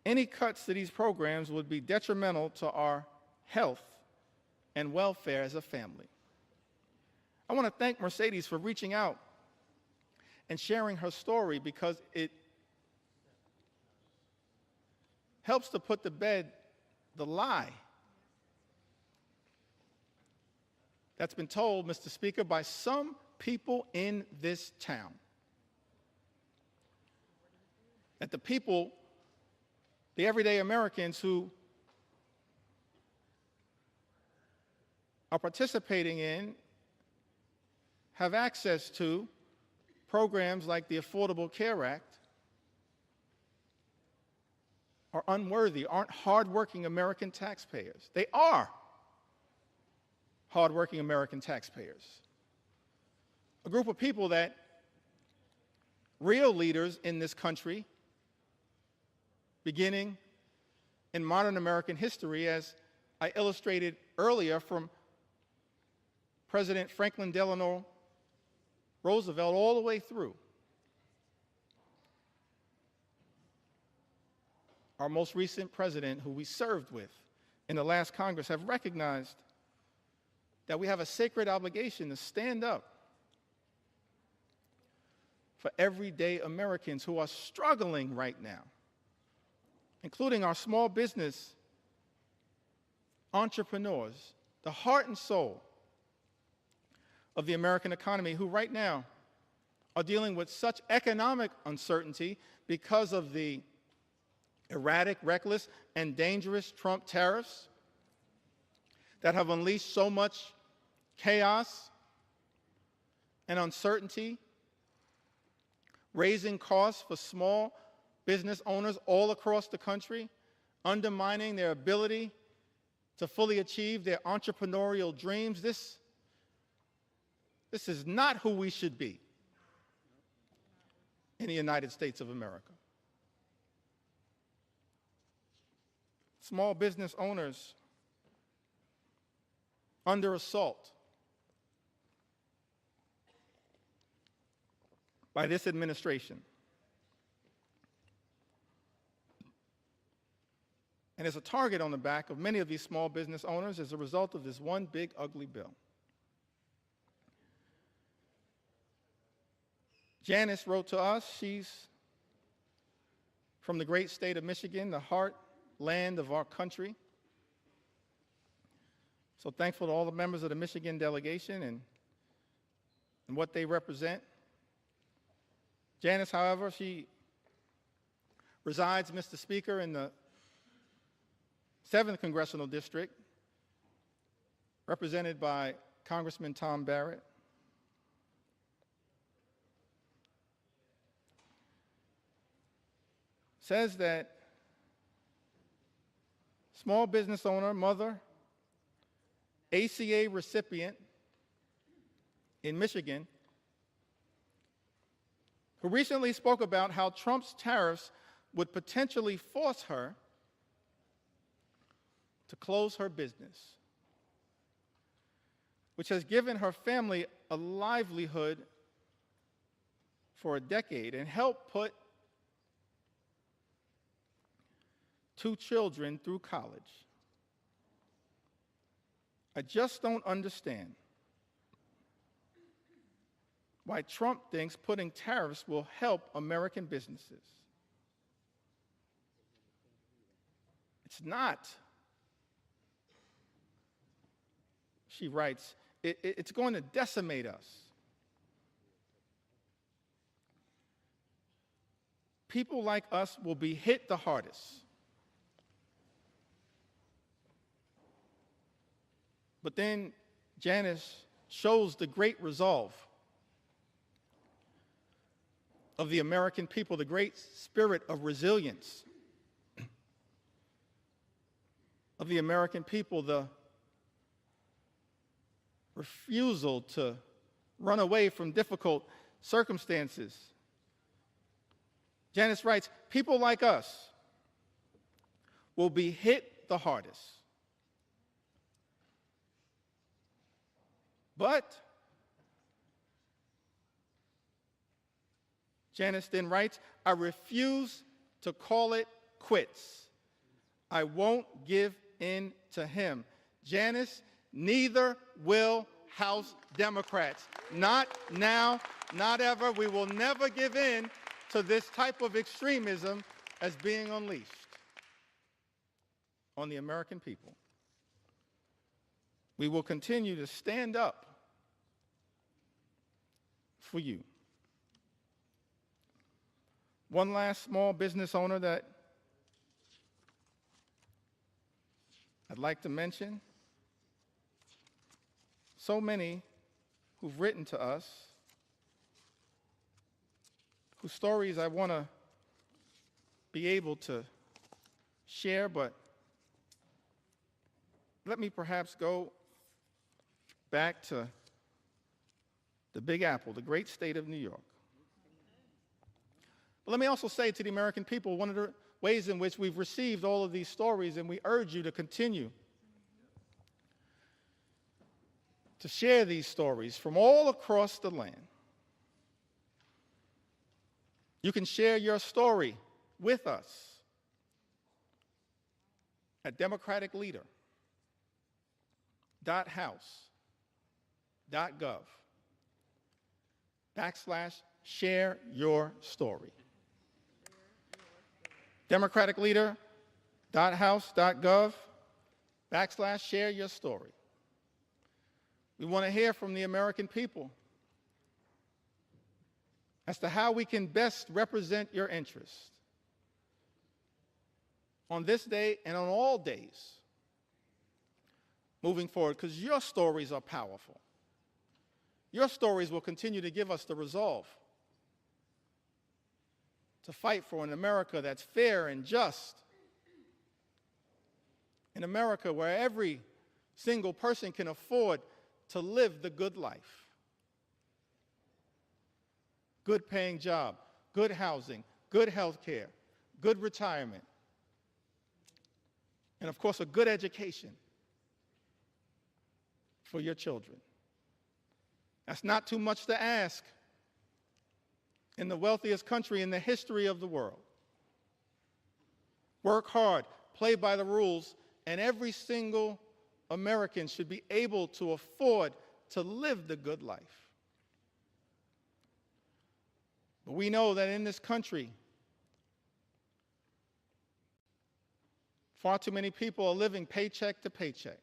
Any cuts to these programs would be detrimental to our health and welfare as a family." I want to thank Mercedes for reaching out and sharing her story, because it helps to put to bed the lie that's been told, Mr. Speaker, by some people in this town. That the people, the everyday Americans who are participating in, have access to programs like the Affordable Care Act, are unworthy, aren't hardworking American taxpayers. They are hardworking American taxpayers. A group of people that real leaders in this country, beginning in modern American history, as I illustrated earlier from President Franklin Delano Roosevelt all the way through our most recent president, who we served with in the last Congress, have recognized that we have a sacred obligation to stand up for everyday Americans who are struggling right now, including our small business entrepreneurs, the heart and soul of the American economy, who right now are dealing with such economic uncertainty because of the erratic, reckless, and dangerous Trump tariffs that have unleashed so much chaos and uncertainty, raising costs for small business owners all across the country, undermining their ability to fully achieve their entrepreneurial dreams. This is not who we should be in the United States of America. Small business owners under assault by this administration. And as a target on the back of many of these small business owners as a result of this one big ugly bill. Janice wrote to us. She's from the great state of Michigan, the heartland of our country. So thankful to all the members of the Michigan delegation and what they represent. Janice, however, she resides, Mr. Speaker, in the 7th Congressional District, represented by Congressman Tom Barrett. Says that small business owner, mother, ACA recipient in Michigan, who recently spoke about how Trump's tariffs would potentially force her to close her business, which has given her family a livelihood for a decade and helped put 2 children through college. I just don't understand why Trump thinks putting tariffs will help American businesses. It's not. She writes, it's going to decimate us. People like us will be hit the hardest. But then Janice shows the great resolve of the American people, the great spirit of resilience of the American people, the refusal to run away from difficult circumstances. Janice writes, people like us will be hit the hardest. But Janice then writes, I refuse to call it quits. I won't give in to him. Janice, neither will House Democrats. Not now, not ever. We will never give in to this type of extremism as being unleashed on the American people. We will continue to stand up for you. One last small business owner that I'd like to mention. So many who've written to us, whose stories I want to be able to share, but let me perhaps go back to the Big Apple, the great state of New York. But let me also say to the American people, one of the ways in which we've received all of these stories, and we urge you to continue to share these stories from all across the land. You can share your story with us at democraticleader.house.gov/share your story. democraticleader.house.gov/share your story. We want to hear from the American people as to how we can best represent your interests on this day and on all days moving forward, because your stories are powerful. Your stories will continue to give us the resolve to fight for an America that's fair and just, an America where every single person can afford to live the good life. Good paying job, good housing, good health care, good retirement, and of course a good education for your children. That's not too much to ask in the wealthiest country in the history of the world. Work hard, play by the rules, and every single American should be able to afford to live the good life. But we know that in this country, far too many people are living paycheck to paycheck.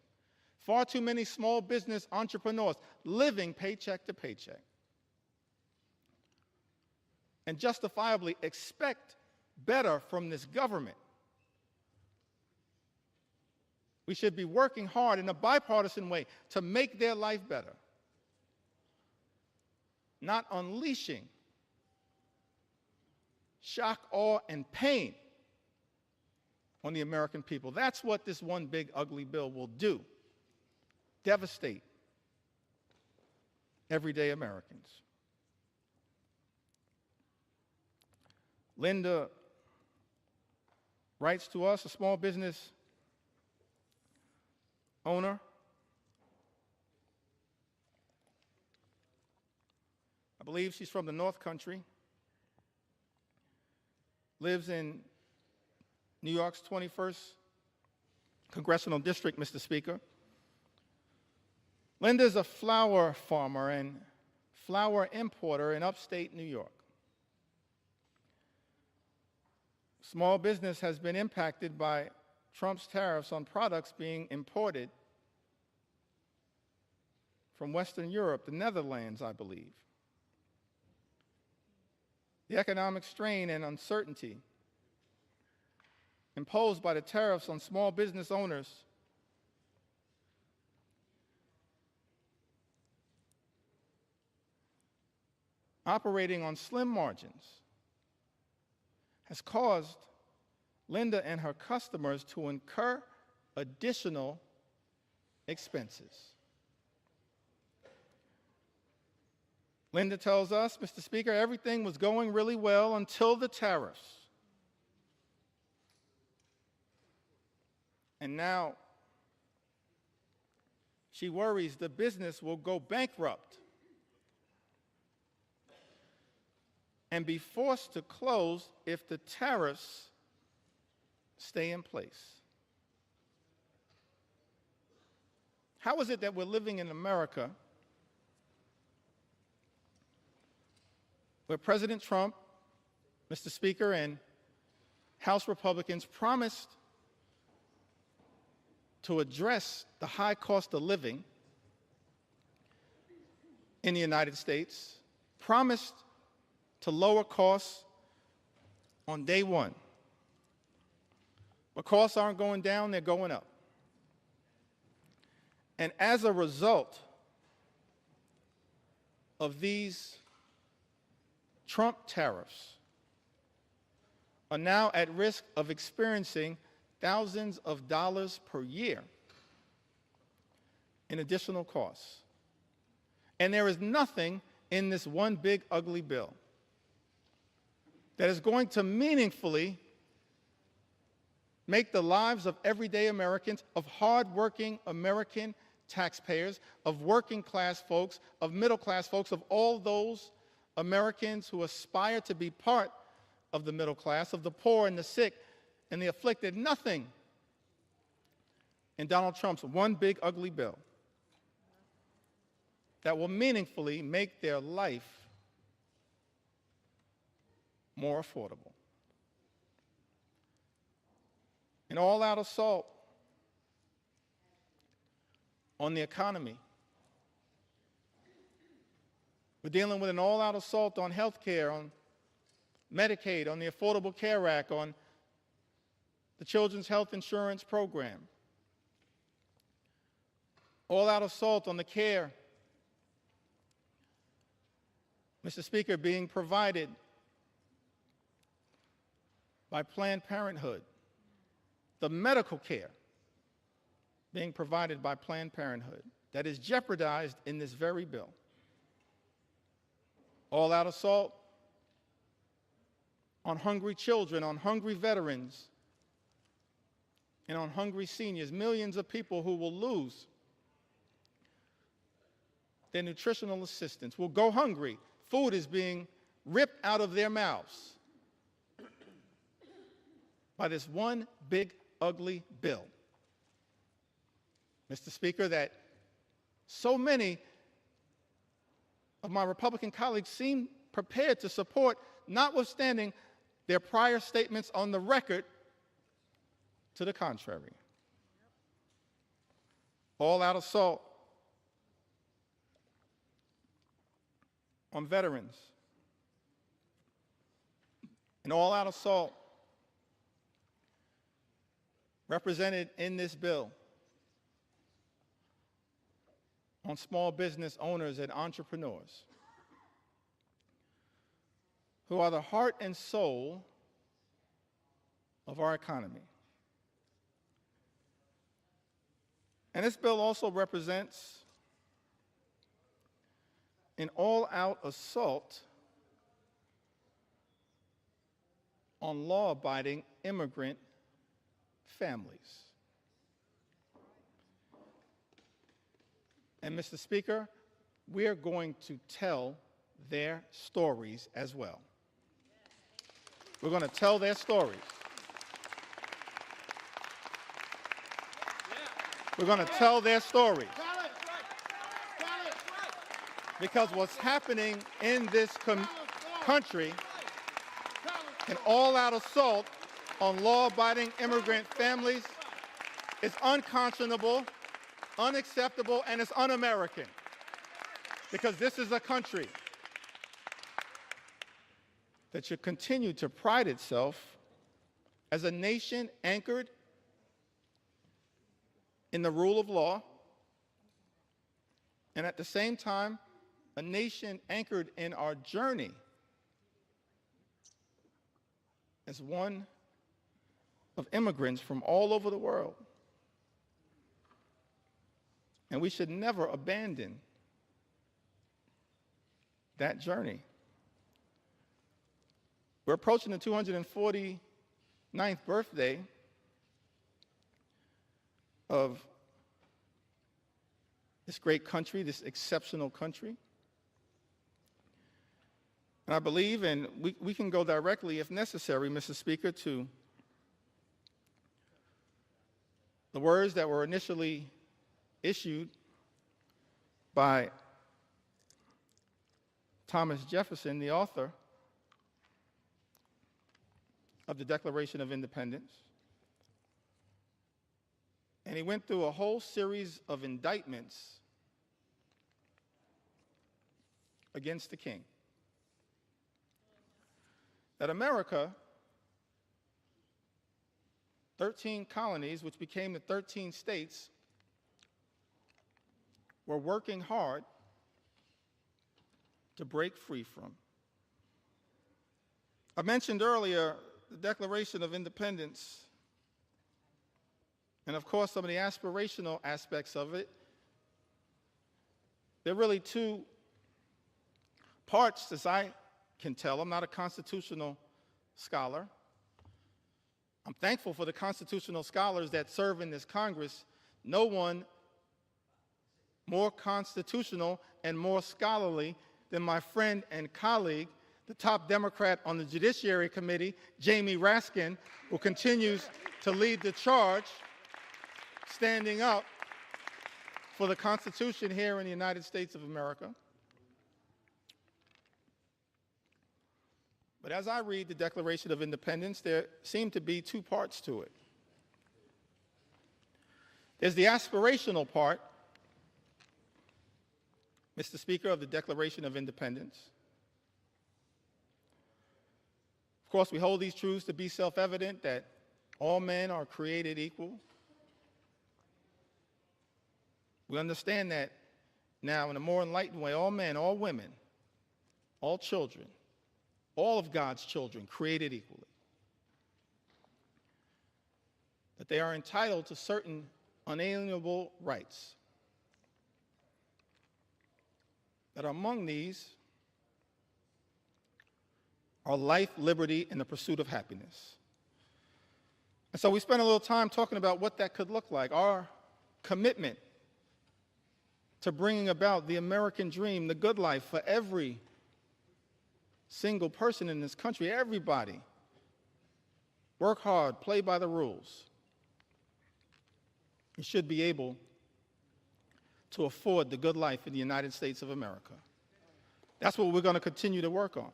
Far too many small business entrepreneurs living paycheck to paycheck. And justifiably expect better from this government. We should be working hard in a bipartisan way to make their life better, not unleashing shock, awe, and pain on the American people. That's what this one big ugly bill will do. Devastate everyday Americans. Linda writes to us, a small business owner. I believe she's from the North Country. Lives in New York's 21st Congressional District, Mr. Speaker. Linda's a flower farmer and flower importer in upstate New York. Small business has been impacted by Trump's tariffs on products being imported from Western Europe, the Netherlands, I believe. The economic strain and uncertainty imposed by the tariffs on small business owners operating on slim margins has caused Linda and her customers to incur additional expenses. Linda tells us, Mr. Speaker, everything was going really well until the tariffs. And now she worries the business will go bankrupt and be forced to close if the tariffs stay in place. How is it that we're living in America where President Trump, Mr. Speaker, and House Republicans promised to address the high cost of living in the United States, promised to lower costs on day one. But costs aren't going down, they're going up. And as a result of these Trump tariffs, are now at risk of experiencing thousands of dollars per year in additional costs. And there is nothing in this one big ugly bill that is going to meaningfully make the lives of everyday Americans, of hardworking American taxpayers, of working class folks, of middle class folks, of all those Americans who aspire to be part of the middle class, of the poor and the sick and the afflicted. Nothing in Donald Trump's one big ugly bill that will meaningfully make their life more affordable. An all-out assault on the economy. We're dealing with an all-out assault on health care, on Medicaid, on the Affordable Care Act, on the Children's Health Insurance Program. All-out assault on the care, Mr. Speaker, being provided by Planned Parenthood. The medical care being provided by Planned Parenthood that is jeopardized in this very bill. All-out assault on hungry children, on hungry veterans, and on hungry seniors, millions of people who will lose their nutritional assistance, will go hungry. Food is being ripped out of their mouths by this one big ugly bill, Mr. Speaker, that so many of my Republican colleagues seem prepared to support notwithstanding their prior statements on the record to the contrary. All-out assault on veterans, an all-out assault represented in this bill on small business owners and entrepreneurs who are the heart and soul of our economy. And this bill also represents an all-out assault on law-abiding immigrant families. And Mr. Speaker, we are going to tell their stories as well. We're going to tell their stories. We're going to tell their stories. Because what's happening in this country, an all-out assault on law-abiding immigrant families, is unconscionable, unacceptable, and it's un-American. Because this is a country that should continue to pride itself as a nation anchored in the rule of law, and at the same time, a nation anchored in our journey as one of immigrants from all over the world. And we should never abandon that journey. We're approaching the 249th birthday of this great country, this exceptional country. And I believe, and we can go directly, if necessary, Mr. Speaker, to the words that were initially issued by Thomas Jefferson, the author of the Declaration of Independence. And he went through a whole series of indictments against the king. That America, 13 colonies, which became the 13 states, were working hard to break free from. I mentioned earlier the Declaration of Independence, and of course some of the aspirational aspects of it. There are really two parts, as I can tell. I'm not a constitutional scholar. I'm thankful for the constitutional scholars that serve in this Congress. No one more constitutional and more scholarly than my friend and colleague, the top Democrat on the Judiciary Committee, Jamie Raskin, who continues to lead the charge, standing up for the Constitution here in the United States of America. But as I read the Declaration of Independence, there seem to be two parts to it. There's the aspirational part, Mr. Speaker, of the Declaration of Independence. Of course, we hold these truths to be self-evident, that all men are created equal. We understand that now in a more enlightened way. All men, all women, all children, all of God's children created equally. That they are entitled to certain unalienable rights. That among these are life, liberty, and the pursuit of happiness. And so we spent a little time talking about what that could look like, our commitment to bringing about the American dream, the good life for every single person in this country, everybody. Work hard, play by the rules. You should be able to afford the good life in the United States of America. That's what we're going to continue to work on.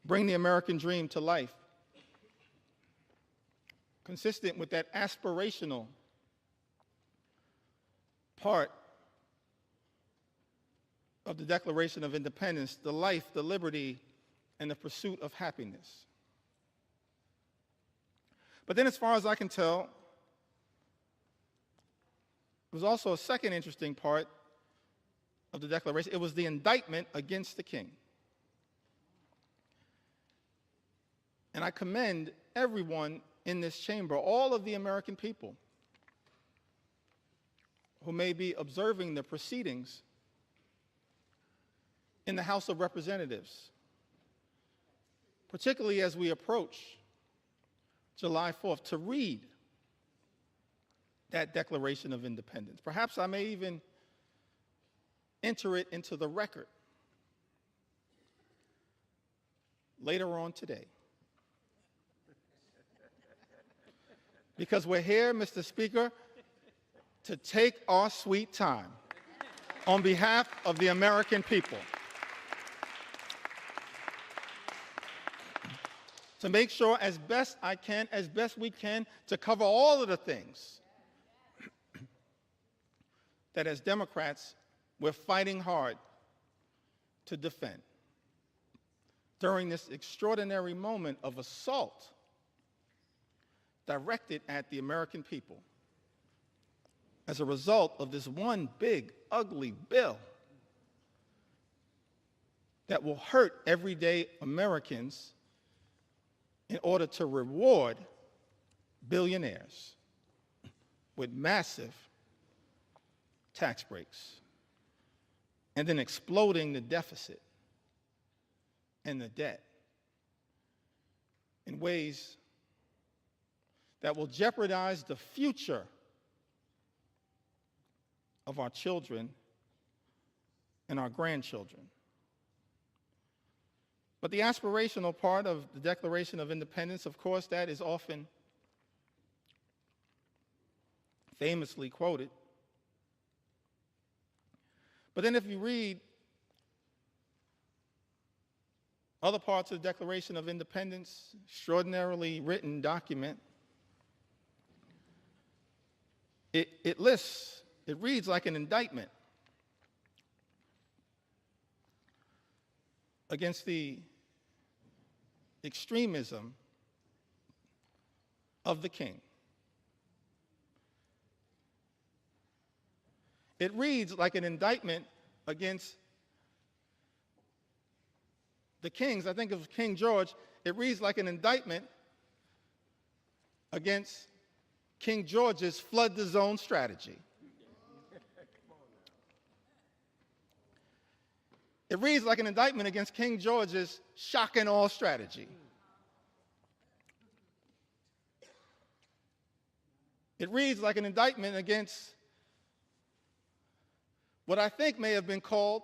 bring the American dream to life, consistent with that aspirational part of the Declaration of Independence, the life, the liberty, and the pursuit of happiness. But then, as far as I can tell, there was also a second interesting part of the Declaration. It was the indictment against the king. And I commend everyone in this chamber, all of the American people who may be observing the proceedings in the House of Representatives, particularly as we approach July 4th, to read that Declaration of Independence. Perhaps I may even enter it into the record later on today. Because we're here, Mr. Speaker, to take our sweet time on behalf of the American people, to make sure as best we can, to cover all of the things that as Democrats we're fighting hard to defend during this extraordinary moment of assault directed at the American people as a result of this one big, ugly bill that will hurt everyday Americans in order to reward billionaires with massive tax breaks and then exploding the deficit and the debt in ways that will jeopardize the future of our children and our grandchildren. But the aspirational part of the Declaration of Independence, of course, that is often famously quoted. But then if you read other parts of the Declaration of Independence, extraordinarily written document, it reads like an indictment against the extremism of the king. It reads like an indictment against the kings. I think of King George. It reads like an indictment against King George's flood the zone strategy. It reads like an indictment against King George's shock and awe strategy. It reads like an indictment against what I think may have been called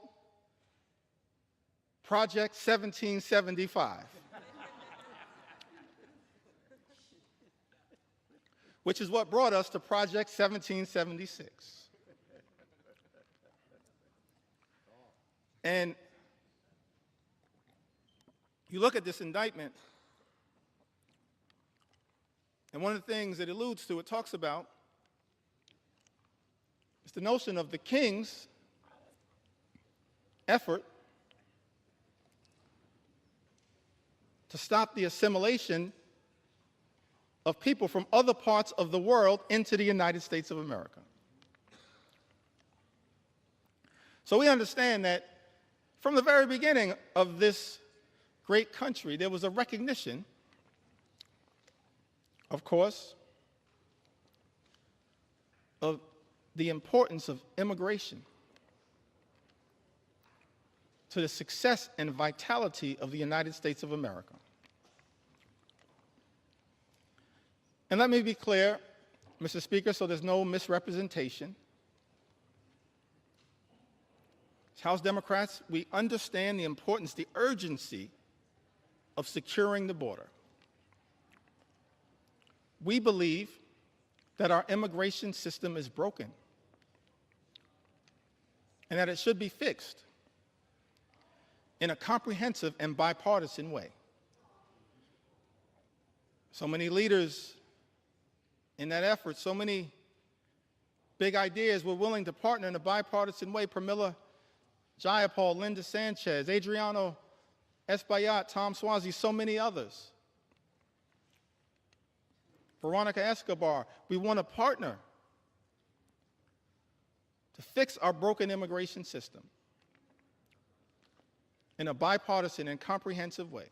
Project 1775, which is what brought us to Project 1776. And you look at this indictment, and one of the things it alludes to, it talks about, is the notion of the king's effort to stop the assimilation of people from other parts of the world into the United States of America. So we understand that from the very beginning of this great country, there was a recognition, of course, of the importance of immigration to the success and vitality of the United States of America. And let me be clear, Mr. Speaker, so there's no misrepresentation. As House Democrats, we understand the importance, the urgency of securing the border. We believe that our immigration system is broken and that it should be fixed in a comprehensive and bipartisan way. So many leaders in that effort, so many big ideas were willing to partner in a bipartisan way. Pramila Jayapal, Linda Sanchez, Adriano Espaillat, Tom Swazi, so many others. Veronica Escobar, we want to partner to fix our broken immigration system in a bipartisan and comprehensive way,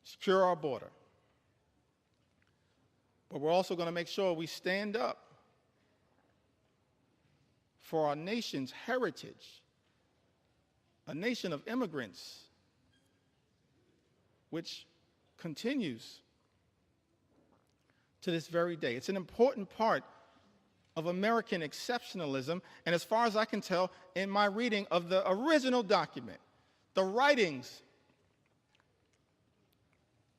secure our border. But we're also going to make sure we stand up for our nation's heritage, a nation of immigrants, which continues to this very day. It's an important part of American exceptionalism, and as far as I can tell, in my reading of the original document, the writings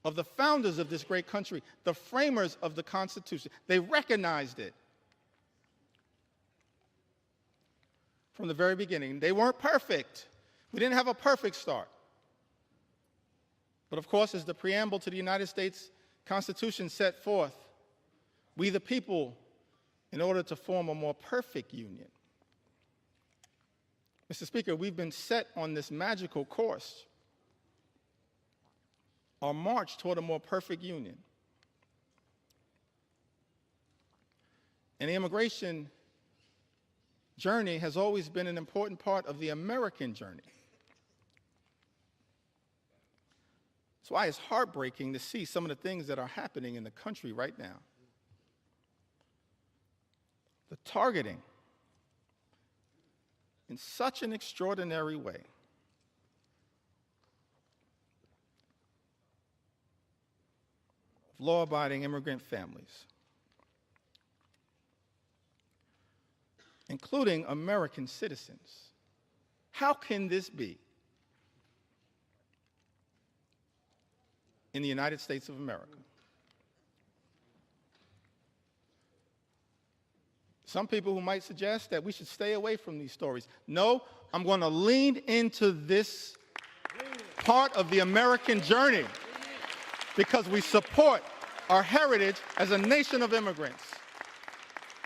of the founders of this great country, the framers of the Constitution, they recognized it from the very beginning. They weren't perfect. We didn't have a perfect start. But of course, as the preamble to the United States Constitution set forth, we the people, in order to form a more perfect union. Mr. Speaker, we've been set on this magical course, our march toward a more perfect union. And the immigration journey has always been an important part of the American journey. That's why it's heartbreaking to see some of the things that are happening in the country right now. The targeting in such an extraordinary way of law-abiding immigrant families, including American citizens. How can this be in the United States of America? Some people who might suggest that we should stay away from these stories. No, I'm going to lean into this part of the American journey because we support our heritage as a nation of immigrants.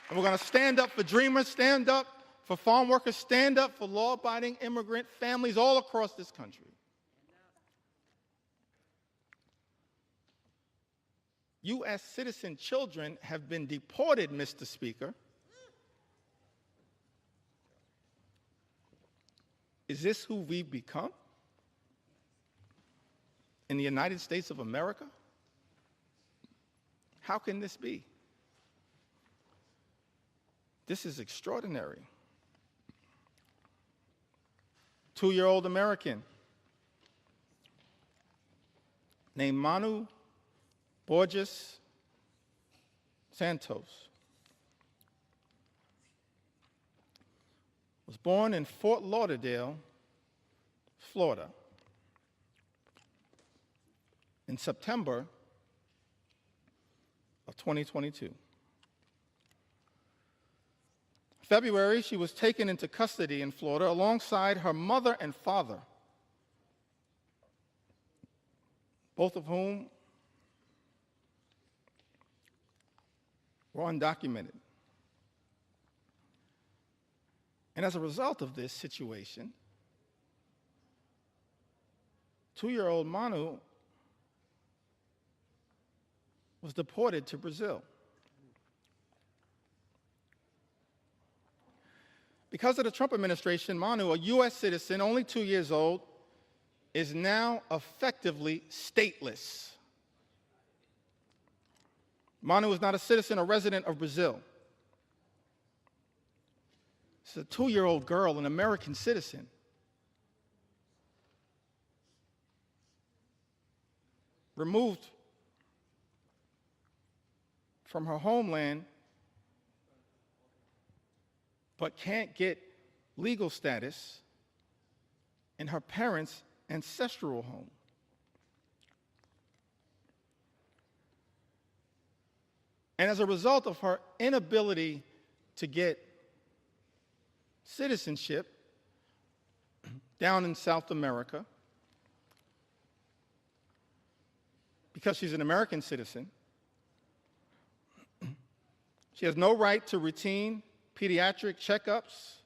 And we're going to stand up for dreamers, stand up for farm workers, stand up for law-abiding immigrant families all across this country. U.S. citizen children have been deported, Mr. Speaker. Is this who we've become in the United States of America? How can this be? This is extraordinary. 2-year-old American named Manu Borges Santos was born in Fort Lauderdale, Florida, in September of 2022. February, she was taken into custody in Florida alongside her mother and father, both of whom were undocumented. And as a result of this situation, 2-year-old Manu was deported to Brazil. Because of the Trump administration, Manu, a U.S. citizen, only 2 years old, is now effectively stateless. Manu is not a citizen or resident of Brazil. It's a 2-year-old girl, an American citizen. Removed from her homeland, but can't get legal status in her parents' ancestral home. And as a result of her inability to get citizenship down in South America, because she's an American citizen. She has no right to routine pediatric checkups,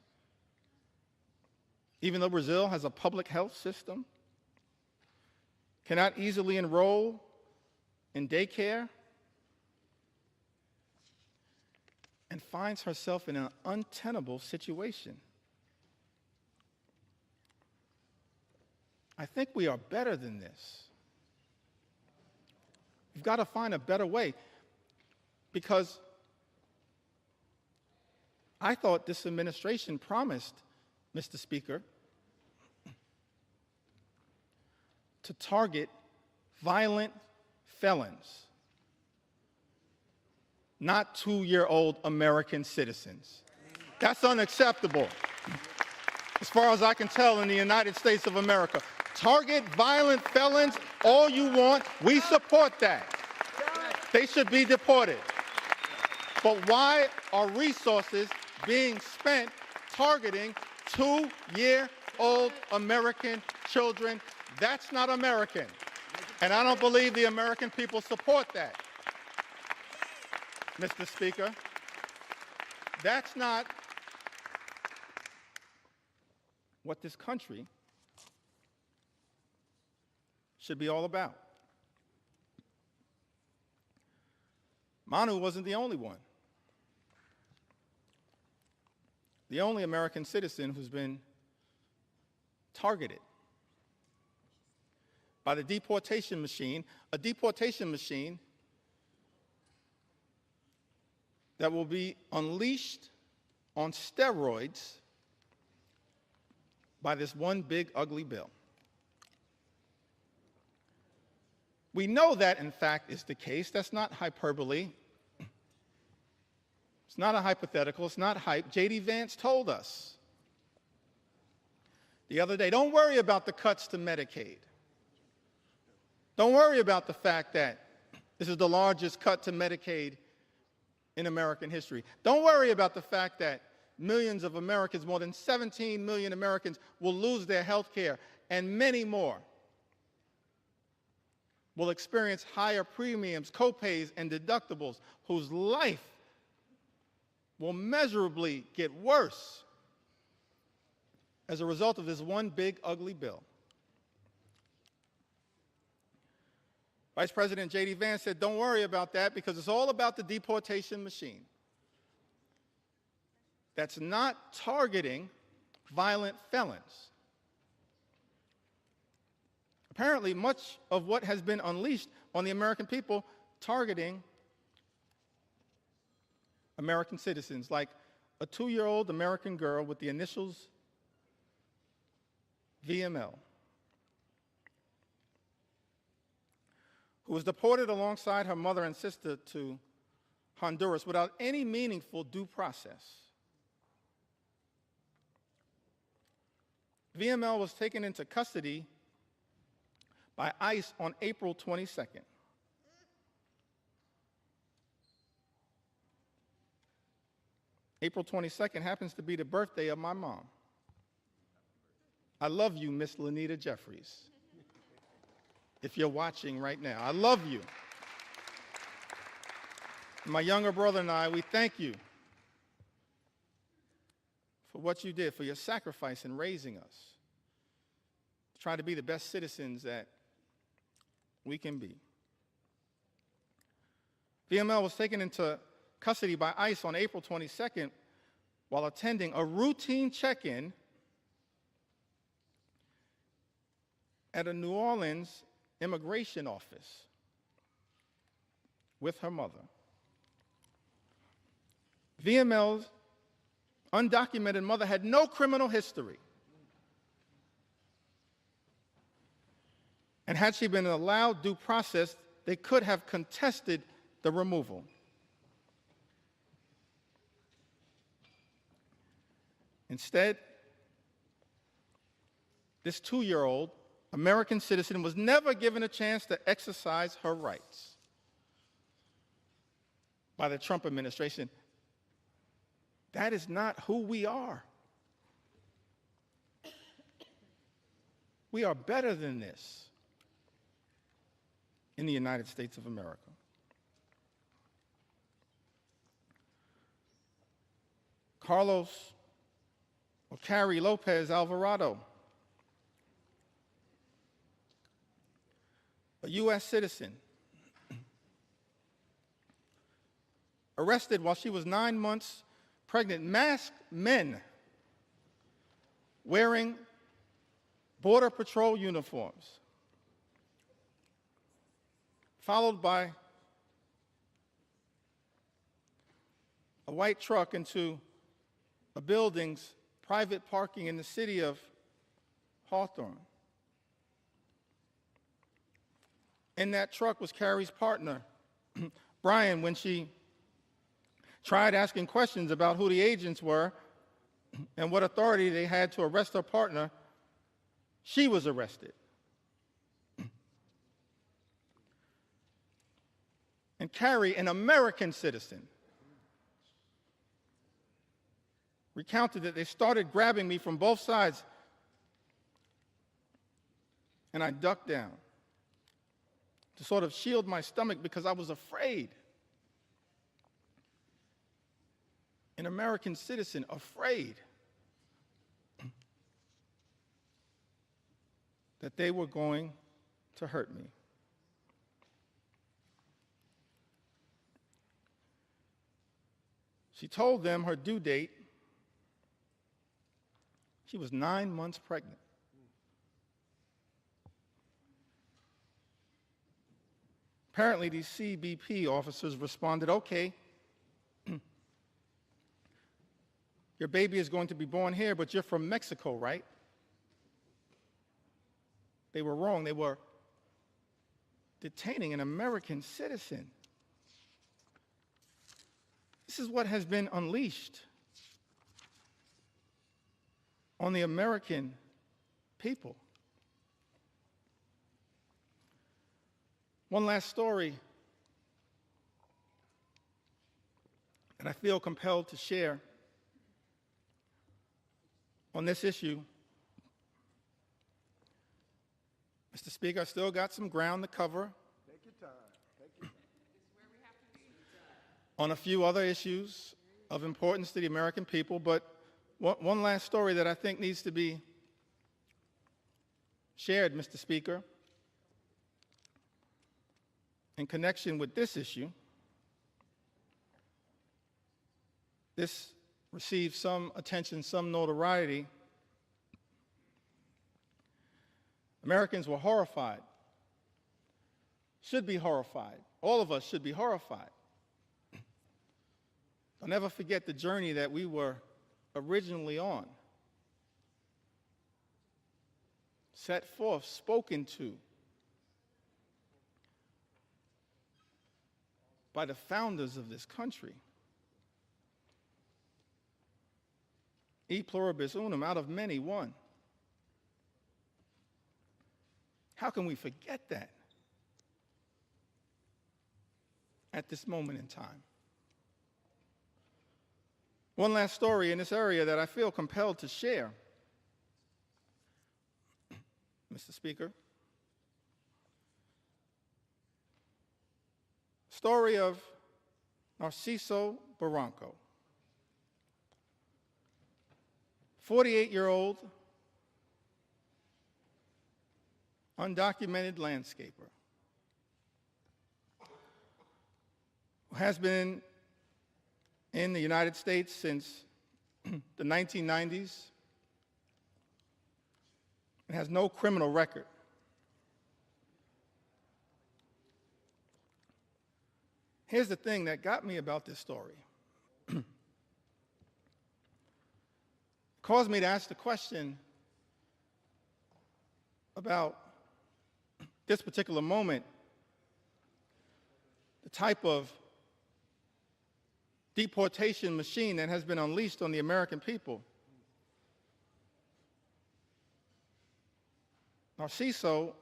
even though Brazil has a public health system. Cannot easily enroll in daycare, and finds herself in an untenable situation. I think we are better than this. We've got to find a better way, because I thought this administration promised, Mr. Speaker, to target violent felons, not 2-year-old American citizens. That's unacceptable, as far as I can tell, in the United States of America. Target violent felons all you want. We support that. They should be deported. But why are resources being spent targeting 2-year-old American children? That's not American. And I don't believe the American people support that. Mr. Speaker, that's not what this country should be all about. Manu wasn't the only one. The only American citizen who's been targeted by the deportation machine, a deportation machine that will be unleashed on steroids by this one big ugly bill. We know that, in fact, is the case. That's not hyperbole. It's not a hypothetical. It's not hype. J.D. Vance told us the other day, don't worry about the cuts to Medicaid. Don't worry about the fact that this is the largest cut to Medicaid in American history. Don't worry about the fact that millions of Americans, more than 17 million Americans, will lose their health care, and many more will experience higher premiums, copays, and deductibles, whose life will measurably get worse as a result of this one big ugly bill. Vice President J.D. Vance said, don't worry about that, because it's all about the deportation machine that's not targeting violent felons. Apparently, much of what has been unleashed on the American people targeting American citizens, like a 2-year-old American girl with the initials VML, who was deported alongside her mother and sister to Honduras without any meaningful due process. VML was taken into custody by ICE on April 22nd. April 22nd happens to be the birthday of my mom. I love you, Miss Lanita Jeffries, if you're watching right now. I love you. My younger brother and I, we thank you for what you did, for your sacrifice in raising us, to try to be the best citizens that we can be. VML was taken into custody by ICE on April 22nd while attending a routine check-in at a New Orleans immigration office with her mother. VML's undocumented mother had no criminal history. And had she been allowed due process, they could have contested the removal. Instead, this 2-year-old American citizen was never given a chance to exercise her rights by the Trump administration. That is not who we are. We are better than this in the United States of America. Carlos or Carrie Lopez Alvarado, a U.S. citizen, arrested while she was 9 months pregnant, masked men wearing Border Patrol uniforms, followed by a white truck into a building's private parking in the city of Hawthorne. In that truck was Carrie's partner, Brian. When she tried asking questions about who the agents were and what authority they had to arrest her partner, she was arrested. And Carrie, an American citizen, recounted that they started grabbing me from both sides, and I ducked down to sort of shield my stomach because I was afraid. An American citizen afraid that they were going to hurt me. She told them her due date. She was 9 months pregnant. Apparently, these CBP officers responded, okay, your baby is going to be born here, but you're from Mexico, right? They were wrong. They were detaining an American citizen. This is what has been unleashed on the American people. One last story that I feel compelled to share on this issue. Mr. Speaker, I still got some ground to cover. Take your time. Take your time. On a few other issues of importance to the American people, but one last story that I think needs to be shared, Mr. Speaker, in connection with this issue. This received some attention, some notoriety. Americans were horrified, should be horrified. All of us should be horrified. I'll never forget the journey that we were originally on. Set forth, spoken to by the founders of this country. E pluribus unum, out of many, one. How can we forget that at this moment in time? One last story in this area that I feel compelled to share, Mr. Speaker. Story of Narciso Barranco, 48-year-old undocumented landscaper who has been in the United States since the 1990s and has no criminal record. Here's the thing that got me about this story. Caused me to ask the question about this particular moment, the type of deportation machine that has been unleashed on the American people. Narciso,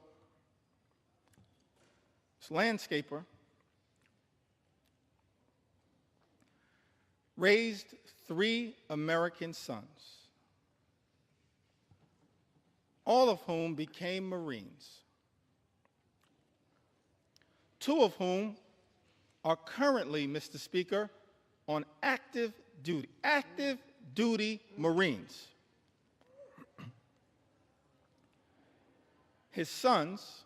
this landscaper, raised 3 American sons, all of whom became Marines. 2 of whom are currently, Mr. Speaker, on active duty Marines. His sons,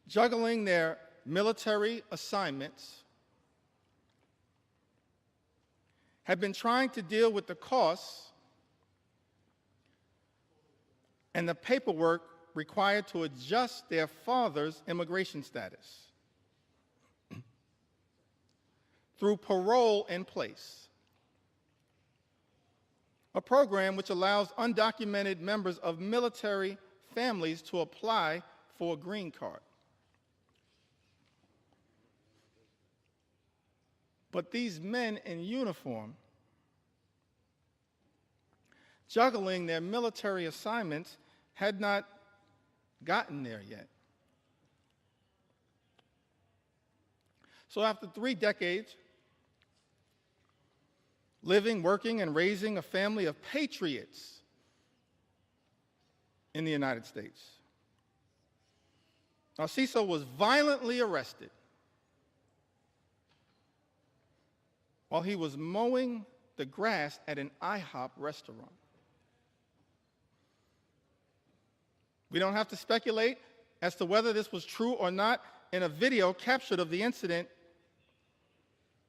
juggling their military assignments, have been trying to deal with the costs and the paperwork required to adjust their father's immigration status through parole in place, a program which allows undocumented members of military families to apply for a green card. But these men in uniform, juggling their military assignments, had not gotten there yet. So after 3 decades, living, working, and raising a family of patriots in the United States, Narciso was violently arrested while he was mowing the grass at an IHOP restaurant. We don't have to speculate as to whether this was true or not. In a video captured of the incident,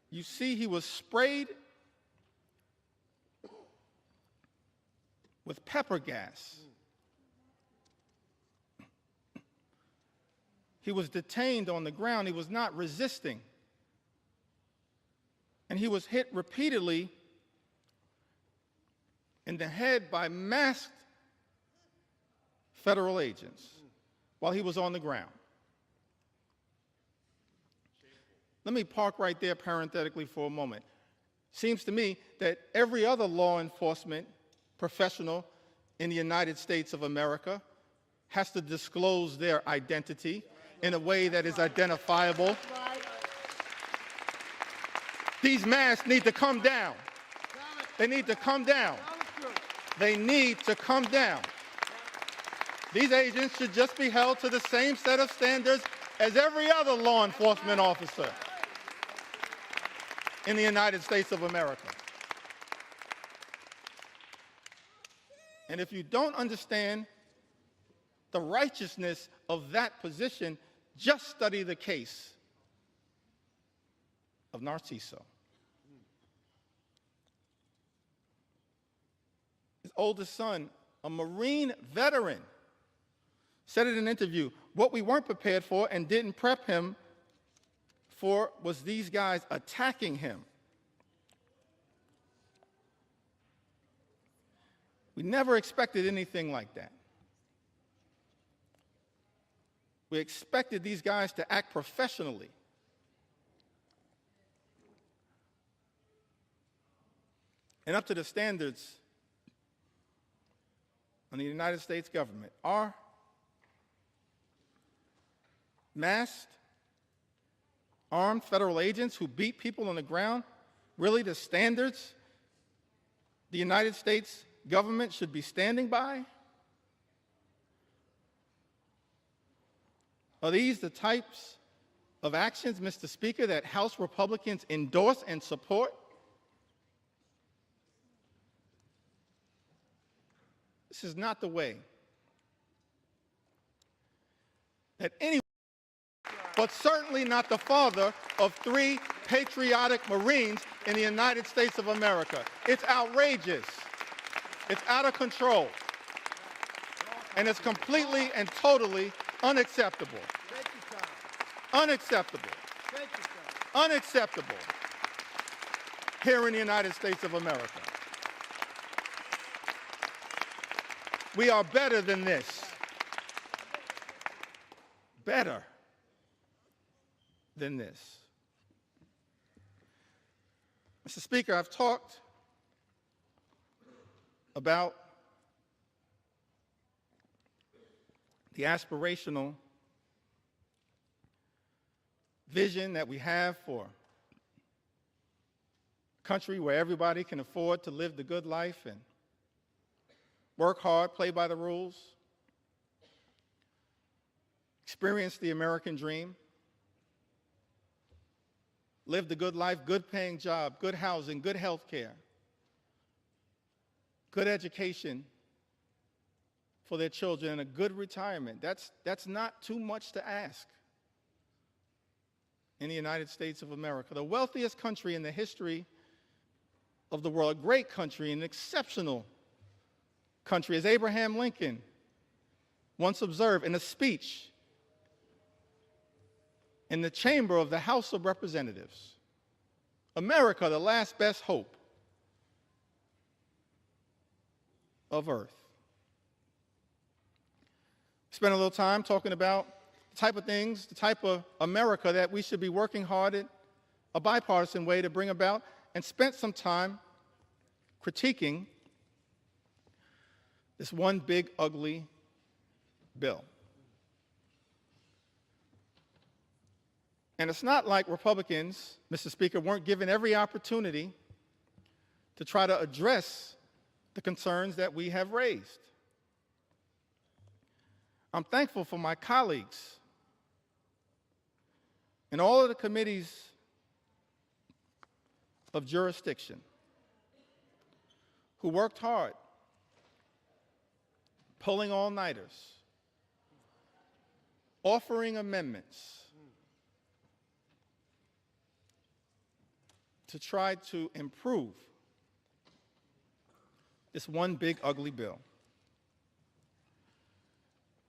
you see he was sprayed with pepper gas. He was detained on the ground. He was not resisting. And he was hit repeatedly in the head by masked federal agents while he was on the ground. Let me park right there parenthetically for a moment. Seems to me that every other law enforcement professional in the United States of America has to disclose their identity in a way that is identifiable. These masks need to come down. They need to come down. They need to come down. These agents should just be held to the same set of standards as every other law enforcement officer in the United States of America. And if you don't understand the righteousness of that position, just study the case of Narciso. His oldest son, a Marine veteran, said in an interview, what we weren't prepared for and didn't prep him for was these guys attacking him. We never expected anything like that. We expected these guys to act professionally. And up to the standards of the United States government. Are masked, armed federal agents who beat people on the ground really the standards the United States government should be standing by? Are these the types of actions, Mr. Speaker, that House Republicans endorse and support? This is not the way that anyone, but certainly not the father of 3 patriotic Marines in the United States of America. It's outrageous. It's out of control. And it's completely and totally unacceptable. Unacceptable. Unacceptable here in the United States of America. We are better than this. Better than this. Mr. Speaker, I've talked about the aspirational vision that we have for a country where everybody can afford to live the good life and work hard, play by the rules, experienced the American dream, lived a good life, good paying job, good housing, good health care, good education for their children, and a good retirement. That's not too much to ask in the United States of America, the wealthiest country in the history of the world, a great country, an exceptional country, as Abraham Lincoln once observed in a speech in the chamber of the House of Representatives. America, the last best hope of Earth. Spent a little time talking about the type of things, the type of America that we should be working hard in a bipartisan way to bring about, and spent some time critiquing this one big, ugly bill. And it's not like Republicans, Mr. Speaker, weren't given every opportunity to try to address the concerns that we have raised. I'm thankful for my colleagues in all of the committees of jurisdiction who worked hard, pulling all-nighters, offering amendments to try to improve this one big, ugly bill.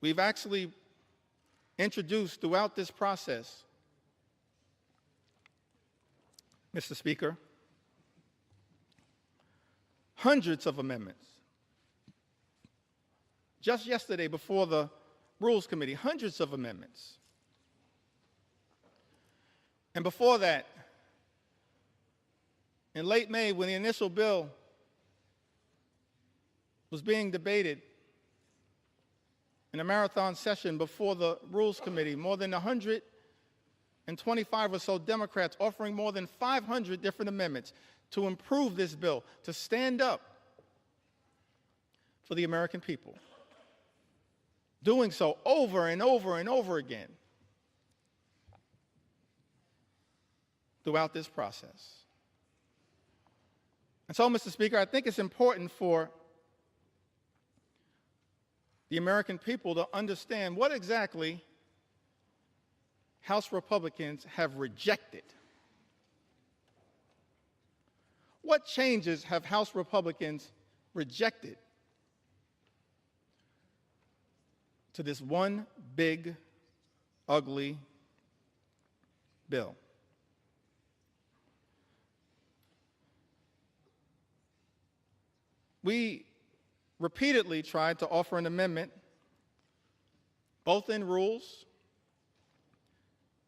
We've actually introduced throughout this process, Mr. Speaker, hundreds of amendments. Just yesterday, before the Rules Committee, hundreds of amendments. And before that, in late May, when the initial bill was being debated in a marathon session before the Rules Committee, more than 125 or so Democrats offering more than 500 different amendments to improve this bill, to stand up for the American people. Doing so over and over and over again throughout this process. And so, Mr. Speaker, I think it's important for the American people to understand what exactly House Republicans have rejected. What changes have House Republicans rejected to this one big, ugly bill? We repeatedly tried to offer an amendment, both in rules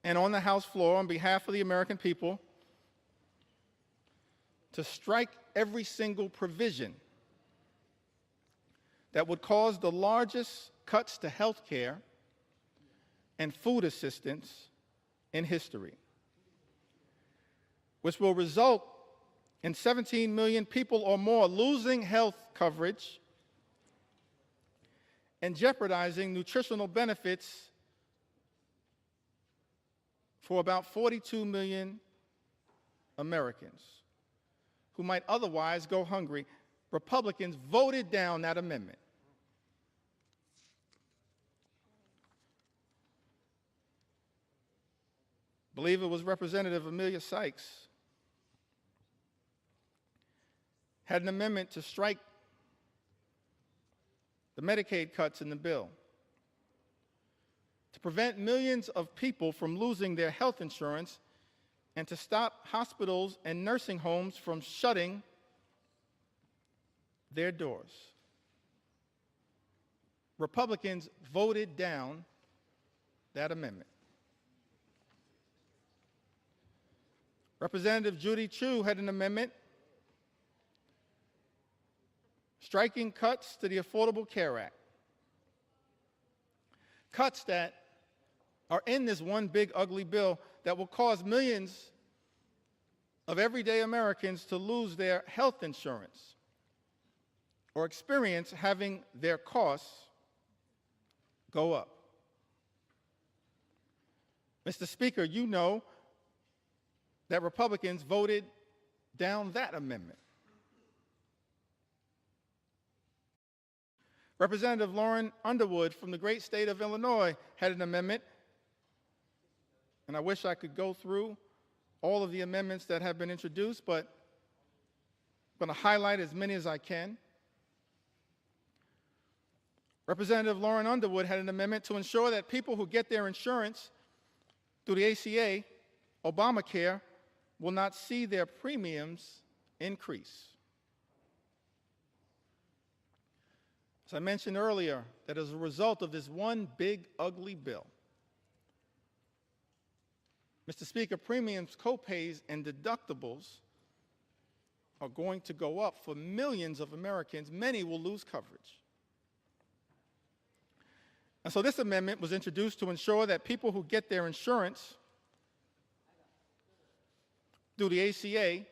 and on the House floor on behalf of the American people, to strike every single provision that would cause the largest cuts to health care and food assistance in history, which will result in 17 million people or more losing health coverage and jeopardizing nutritional benefits for about 42 million Americans who might otherwise go hungry. Republicans voted down that amendment. I believe it was Representative Amelia Sykes had an amendment to strike the Medicaid cuts in the bill to prevent millions of people from losing their health insurance and to stop hospitals and nursing homes from shutting their doors. Republicans voted down that amendment. Representative Judy Chu had an amendment striking cuts to the Affordable Care Act. Cuts that are in this one big ugly bill that will cause millions of everyday Americans to lose their health insurance or experience having their costs go up. Mr. Speaker, you know that Republicans voted down that amendment. Representative Lauren Underwood from the great state of Illinois had an amendment, and I wish I could go through all of the amendments that have been introduced, but I'm going to highlight as many as I can. Representative Lauren Underwood had an amendment to ensure that people who get their insurance through the ACA, Obamacare, will not see their premiums increase. As I mentioned earlier, that as a result of this one big, ugly bill, Mr. Speaker, premiums, copays, and deductibles are going to go up for millions of Americans. Many will lose coverage. And so this amendment was introduced to ensure that people who get their insurance through the ACA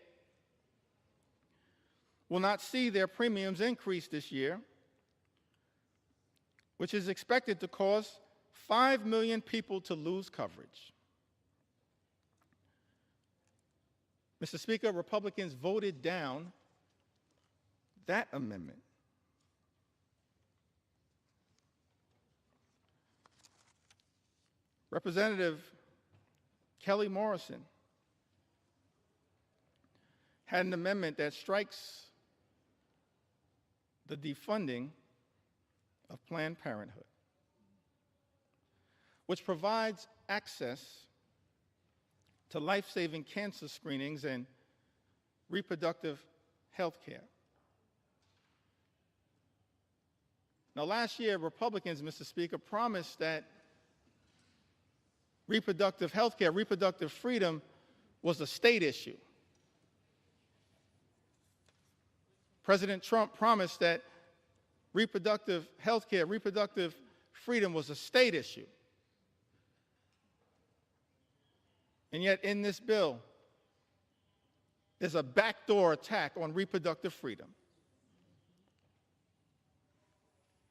will not see their premiums increase this year, which is expected to cause 5 million people to lose coverage. Mr. Speaker, Republicans voted down that amendment. Representative Kelly Morrison had an amendment that strikes the defunding of Planned Parenthood, which provides access to life-saving cancer screenings and reproductive health care. Now, last year, Republicans, Mr. Speaker, promised that reproductive health care, reproductive freedom was a state issue. President Trump promised that reproductive health care, reproductive freedom was a state issue. And yet in this bill, there's a backdoor attack on reproductive freedom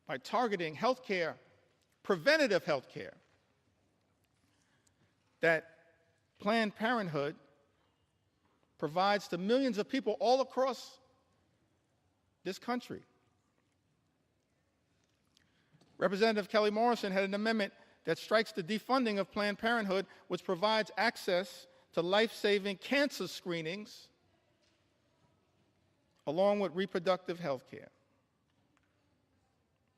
by targeting health care, preventative health care, that Planned Parenthood provides to millions of people all across this country. Representative Kelly Morrison had an amendment that strikes the defunding of Planned Parenthood, which provides access to life-saving cancer screenings along with reproductive health care.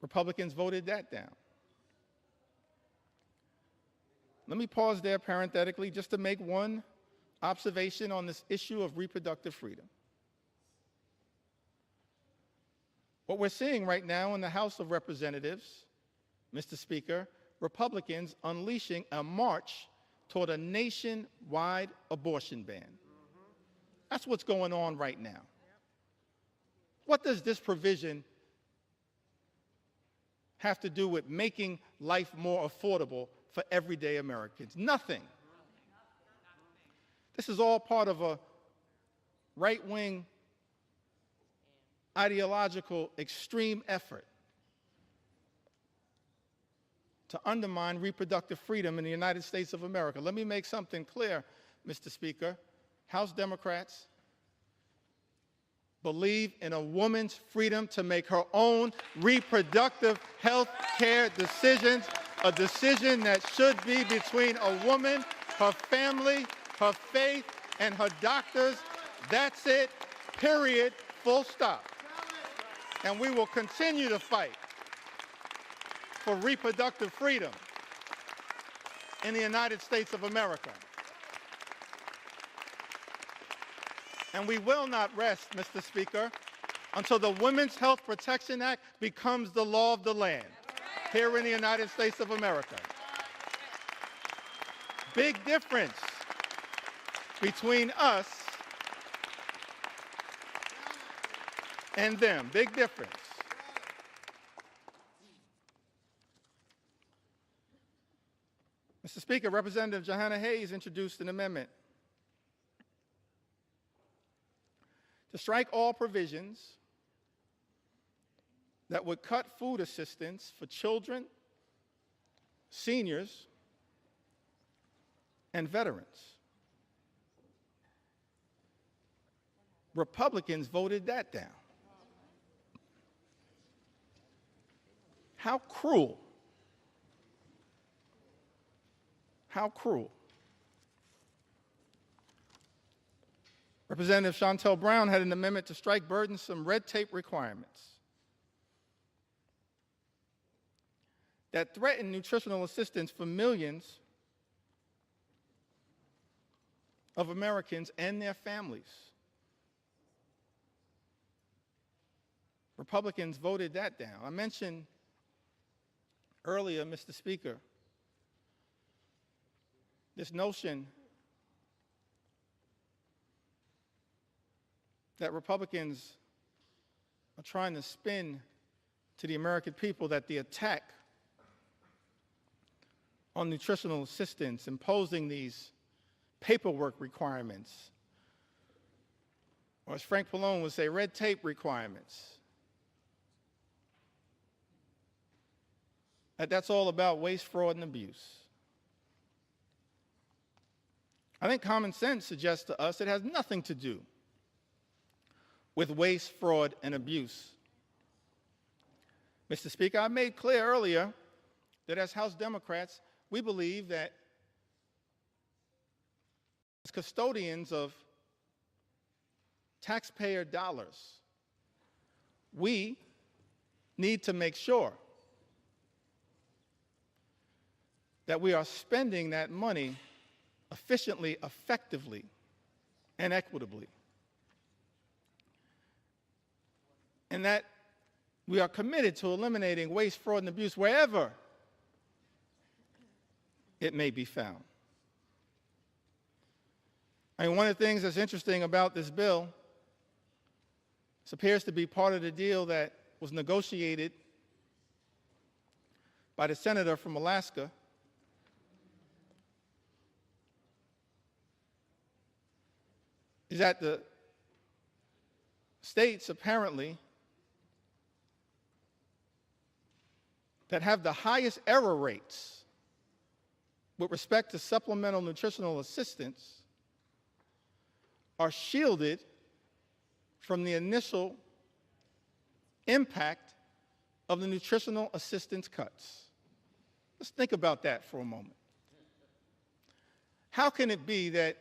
Republicans voted that down. Let me pause there parenthetically just to make one observation on this issue of reproductive freedom. What we're seeing right now in the House of Representatives, Mr. Speaker, Republicans unleashing a march toward a nationwide abortion ban. That's what's going on right now. What does this provision have to do with making life more affordable for everyday Americans? Nothing. This is all part of a right-wing ideological extreme effort to undermine reproductive freedom in the United States of America. Let me make something clear, Mr. Speaker. House Democrats believe in a woman's freedom to make her own reproductive health care decisions, a decision that should be between a woman, her family, her faith, and her doctors. That's it, period, full stop. And we will continue to fight for reproductive freedom in the United States of America. And we will not rest, Mr. Speaker, until the Women's Health Protection Act becomes the law of the land here in the United States of America. Big difference between us and them. Big difference. Mr. Speaker, Representative Johanna Hayes introduced an amendment to strike all provisions that would cut food assistance for children, seniors, and veterans. Republicans voted that down. How cruel. How cruel. Representative Shontel Brown had an amendment to strike burdensome red tape requirements that threaten nutritional assistance for millions of Americans and their families. Republicans voted that down. I mentioned earlier, Mr. Speaker, this notion that Republicans are trying to spin to the American people that the attack on nutritional assistance, imposing these paperwork requirements, or as Frank Pallone would say, red tape requirements, that's all about waste, fraud, and abuse. I think common sense suggests to us it has nothing to do with waste, fraud, and abuse. Mr. Speaker, I made clear earlier that as House Democrats, we believe that as custodians of taxpayer dollars, we need to make sure that we are spending that money efficiently, effectively, and equitably. And that we are committed to eliminating waste, fraud, and abuse wherever it may be found. I mean, one of the things that's interesting about this bill, this appears to be part of the deal that was negotiated by the senator from Alaska, is that the states apparently that have the highest error rates with respect to supplemental nutritional assistance are shielded from the initial impact of the nutritional assistance cuts. Let's think about that for a moment. How can it be that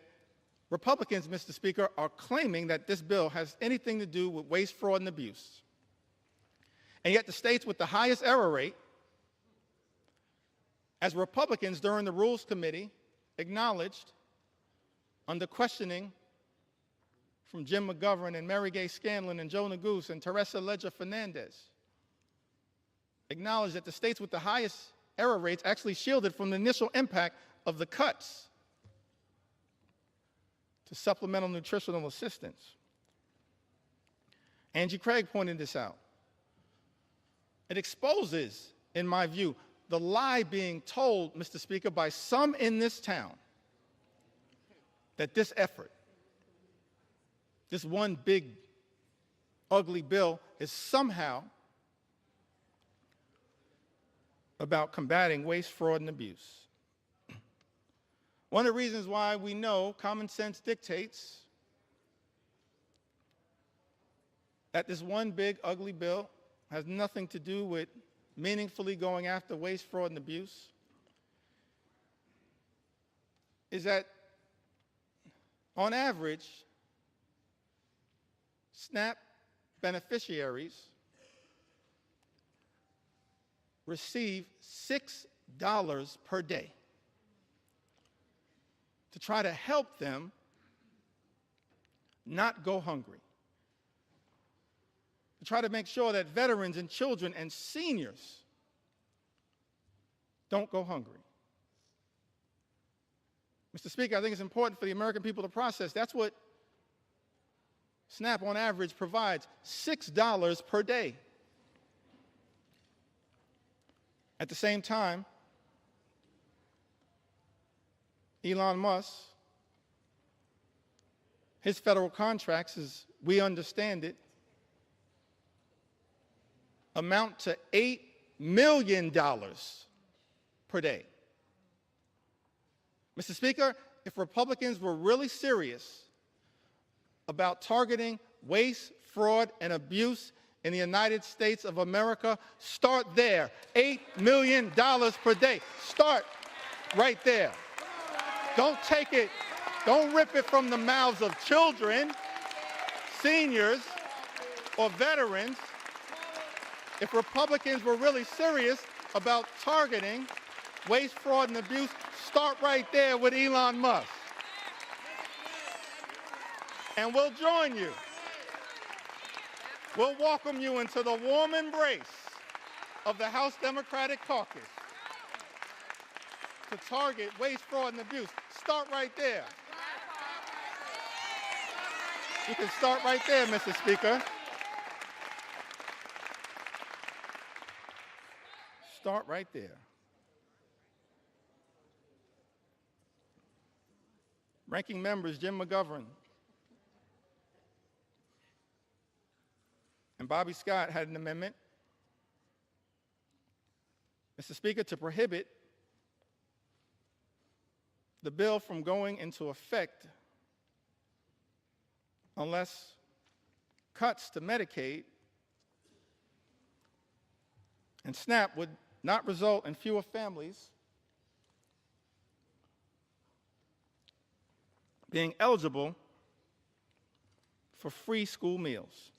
Republicans, Mr. Speaker, are claiming that this bill has anything to do with waste, fraud, and abuse, and yet the states with the highest error rate, as Republicans during the Rules Committee acknowledged under questioning from Jim McGovern and Mary Gay Scanlon and Joe Neguse and Teresa Leger Fernandez, acknowledged that the states with the highest error rates actually shielded from the initial impact of the cuts to supplemental nutritional assistance. Angie Craig pointed this out. It exposes, in my view, the lie being told, Mr. Speaker, by some in this town that this effort, this one big, ugly bill, is somehow about combating waste, fraud, and abuse. One of the reasons why we know common sense dictates that this one big, ugly bill has nothing to do with meaningfully going after waste, fraud, and abuse is that, on average, SNAP beneficiaries receive $6 per day to try to help them not go hungry, to try to make sure that veterans and children and seniors don't go hungry. Mr. Speaker, I think it's important for the American people to process. That's what SNAP on average provides, $6 per day. At the same time, Elon Musk, his federal contracts, as we understand it, amount to $8 million per day. Mr. Speaker, if Republicans were really serious about targeting waste, fraud, and abuse in the United States of America, start there. $8 million per day. Start right there. Don't take it, don't rip it from the mouths of children, seniors, or veterans. If Republicans were really serious about targeting waste, fraud, and abuse, start right there with Elon Musk. And we'll join you. We'll welcome you into the warm embrace of the House Democratic Caucus to target waste, fraud, and abuse. Start right there. You can start right there, Mr. Speaker. Start right there. Ranking members Jim McGovern and Bobby Scott had an amendment, Mr. Speaker, to prohibit the bill from going into effect unless cuts to Medicaid and SNAP would not result in fewer families being eligible for free school meals.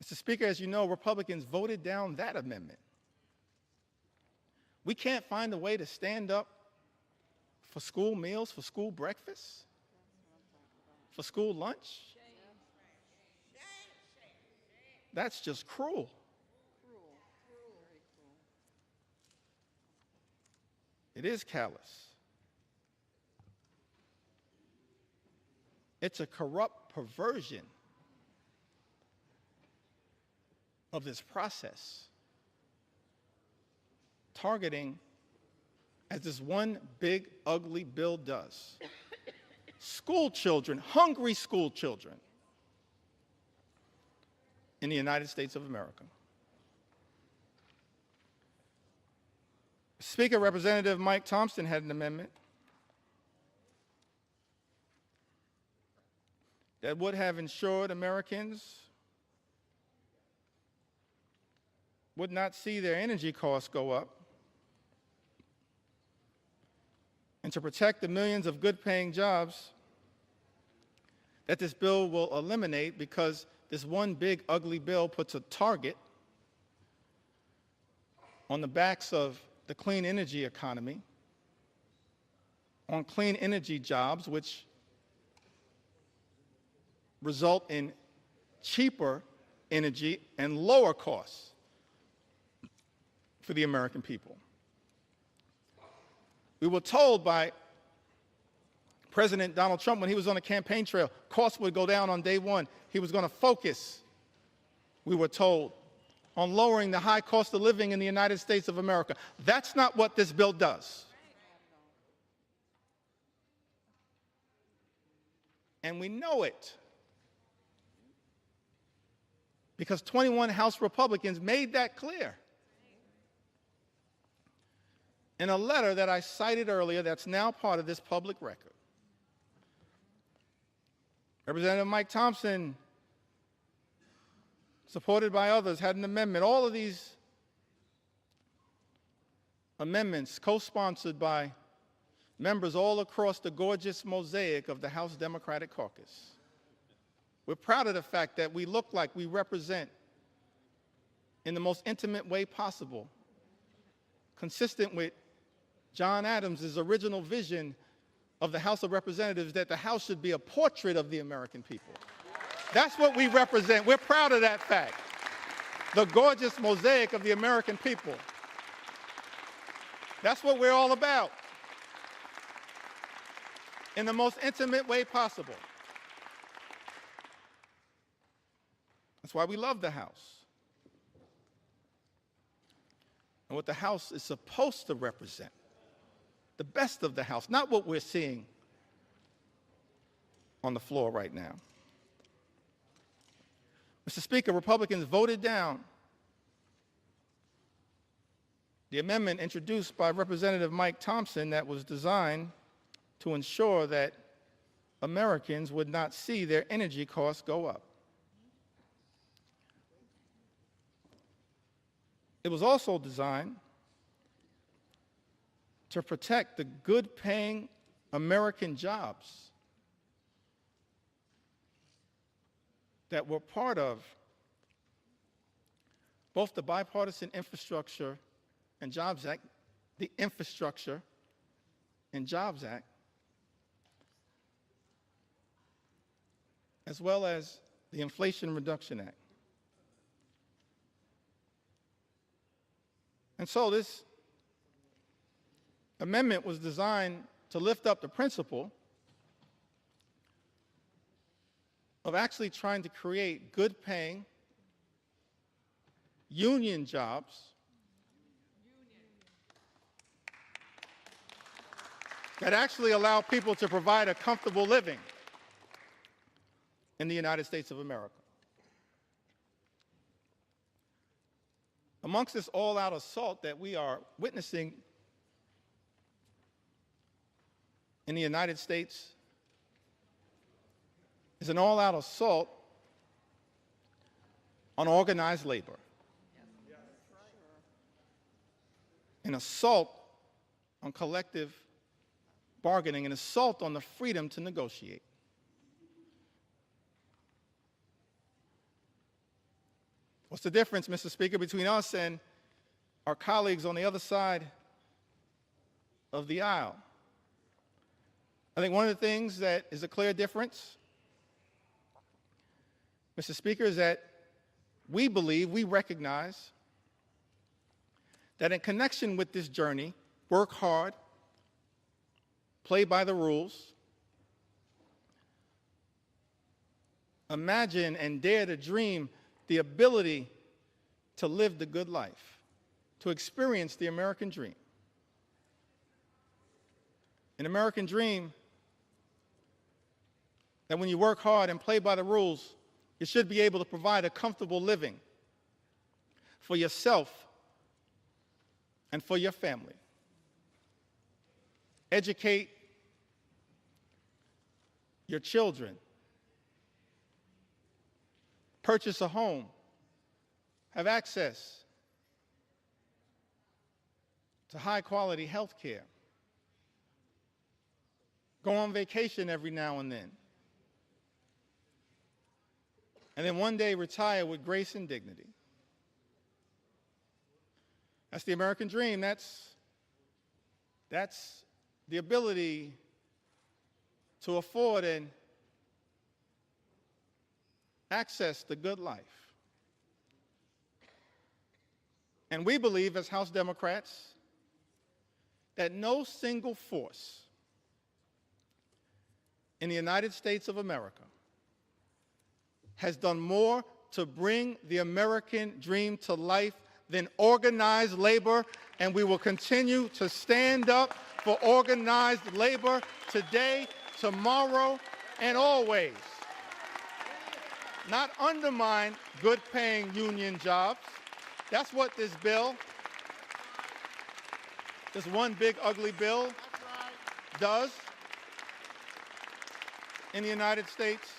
Mr. Speaker, as you know, Republicans voted down that amendment. We can't find a way to stand up for school meals, for school breakfast, for school lunch. That's just cruel. It is callous. It's a corrupt perversion of this process, targeting, as this one big, ugly bill does, school children, hungry school children in the United States of America. Speaker, Representative Mike Thompson had an amendment that would have ensured Americans would not see their energy costs go up, and to protect the millions of good-paying jobs that this bill will eliminate, because this one big, ugly bill puts a target on the backs of the clean energy economy, on clean energy jobs, which result in cheaper energy and lower costs for the American people. We were told by President Donald Trump when he was on the campaign trail, costs would go down on day one. He was going to focus, we were told, on lowering the high cost of living in the United States of America. That's not what this bill does. And we know it, because 21 House Republicans made that clear in a letter that I cited earlier that's now part of this public record. Representative Mike Thompson, supported by others, had an amendment. All of these amendments co-sponsored by members all across the gorgeous mosaic of the House Democratic Caucus. We're proud of the fact that we look like we represent, in the most intimate way possible, consistent with John Adams' original vision of the House of Representatives, that the House should be a portrait of the American people. That's what we represent. We're proud of that fact. The gorgeous mosaic of the American people. That's what we're all about, in the most intimate way possible. That's why we love the House. And what the House is supposed to represent, the best of the House, not what we're seeing on the floor right now. Mr. Speaker, Republicans voted down the amendment introduced by Representative Mike Thompson that was designed to ensure that Americans would not see their energy costs go up. It was also designed to protect the good-paying American jobs that were part of both the Bipartisan Infrastructure and Jobs Act, the Infrastructure and Jobs Act, as well as the Inflation Reduction Act. And so this amendment was designed to lift up the principle of actually trying to create good-paying union jobs that actually allow people to provide a comfortable living in the United States of America. Amongst this all-out assault that we are witnessing in the United States is an all-out assault on organized labor, an assault on collective bargaining, an assault on the freedom to negotiate. What's the difference, Mr. Speaker, between us and our colleagues on the other side of the aisle? I think one of the things that is a clear difference, Mr. Speaker, is that we believe, we recognize that in connection with this journey, work hard, play by the rules, imagine and dare to dream the ability to live the good life, to experience the American dream. An American dream that when you work hard and play by the rules, you should be able to provide a comfortable living for yourself and for your family. Educate your children. Purchase a home. Have access to high-quality health care. Go on vacation every now and then. And then one day retire with grace and dignity. That's the American dream. That's the ability to afford and access the good life. And we believe as House Democrats that no single force in the United States of America has done more to bring the American dream to life than organized labor, and we will continue to stand up for organized labor today, tomorrow, and always. Not undermine good-paying union jobs. That's what this bill, this one big ugly bill, does in the United States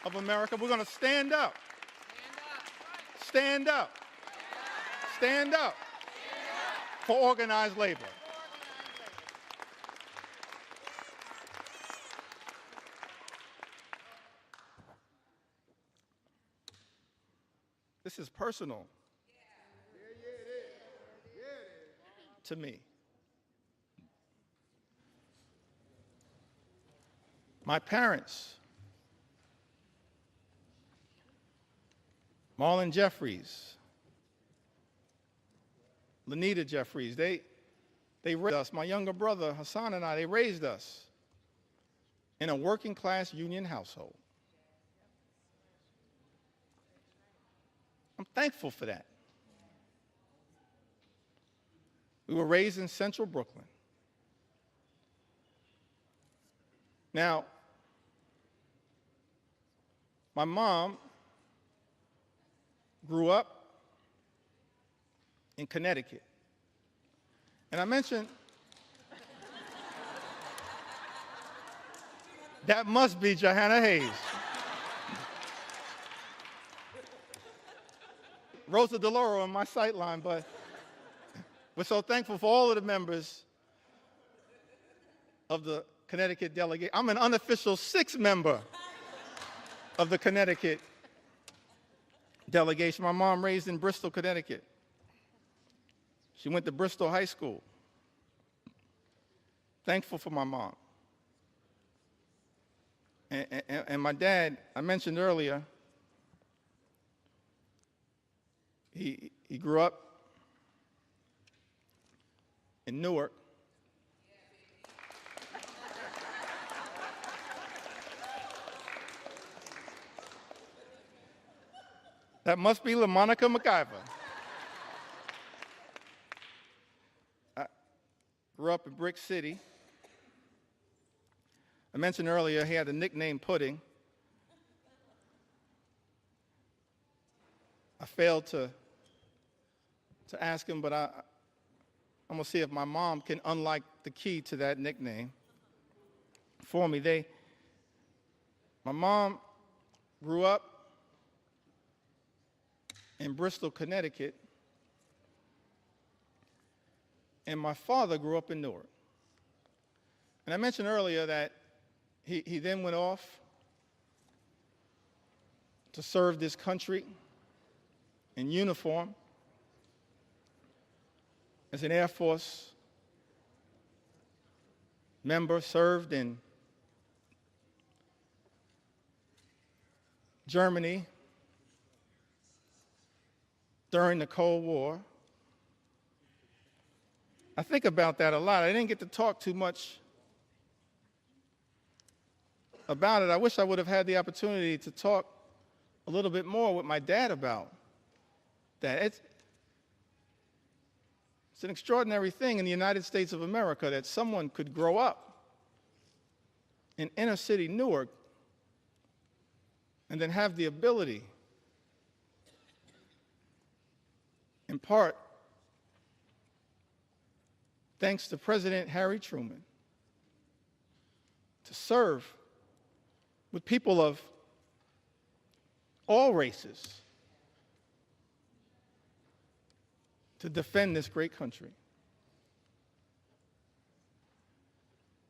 of America. We're going to stand up. Stand up. Stand up for organized labor. This is personal to me. My parents, Marlon Jeffries, Lanita Jeffries, they raised us, my younger brother Hassan and I, they raised us in a working class union household. I'm thankful for that. We were raised in central Brooklyn. Now, my mom grew up in Connecticut, And I mentioned, that must be Johanna Hayes. Rosa DeLauro in my sight line, but we're so thankful for all of the members of the Connecticut delegate. I'm an unofficial sixth member of the Connecticut delegation. My mom raised in Bristol, Connecticut. She went to Bristol High School. Thankful for my mom. And my dad, I mentioned earlier, he grew up in Newark. That must be LaMonica MacGyver. I grew up in Brick City. I mentioned earlier he had the nickname Pudding. I failed to ask him, but I'm going to see if my mom can unlock the key to that nickname for me. My mom grew up in Bristol, Connecticut, and my father grew up in Newark. And I mentioned earlier that he then went off to serve this country in uniform as an Air Force member, served in Germany during the Cold War. I think about that a lot. I didn't get to talk too much about it. I wish I would have had the opportunity to talk a little bit more with my dad about that. It's an extraordinary thing in the United States of America that someone could grow up in inner city Newark and then have the ability, in part, thanks to President Harry Truman, to serve with people of all races to defend this great country.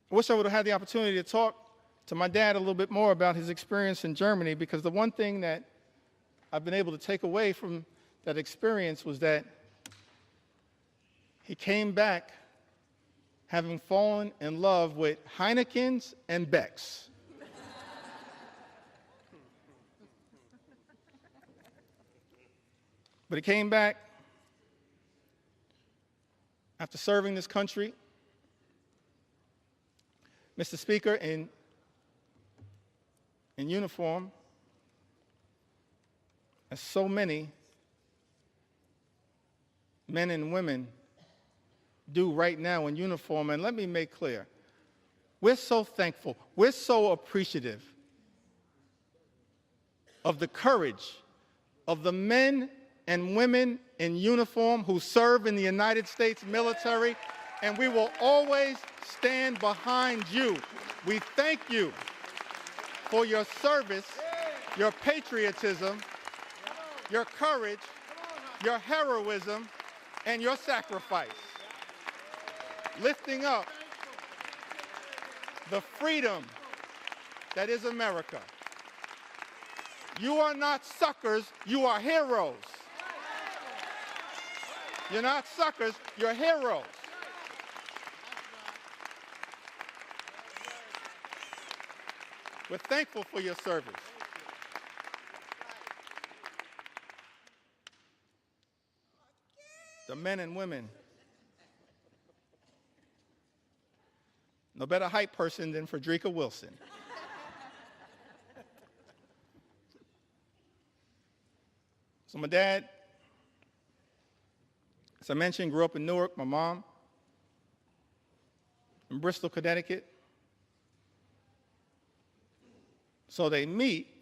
I wish I would have had the opportunity to talk to my dad a little bit more about his experience in Germany, because the one thing that I've been able to take away from that experience was that he came back having fallen in love with Heineken's and Beck's. But he came back after serving this country, Mr. Speaker, in uniform, as so many men and women do right now in uniform. And let me make clear, we're so thankful, we're so appreciative of the courage of the men and women in uniform who serve in the United States military, and we will always stand behind you. We thank you for your service, your patriotism, your courage, your heroism, and your sacrifice, lifting up the freedom that is America. You are not suckers, you are heroes. You're not suckers, you're heroes. We're thankful for your service. The men and women, no better hype person than Frederica Wilson. So my dad, as I mentioned, grew up in Newark. My mom in Bristol, Connecticut. So they meet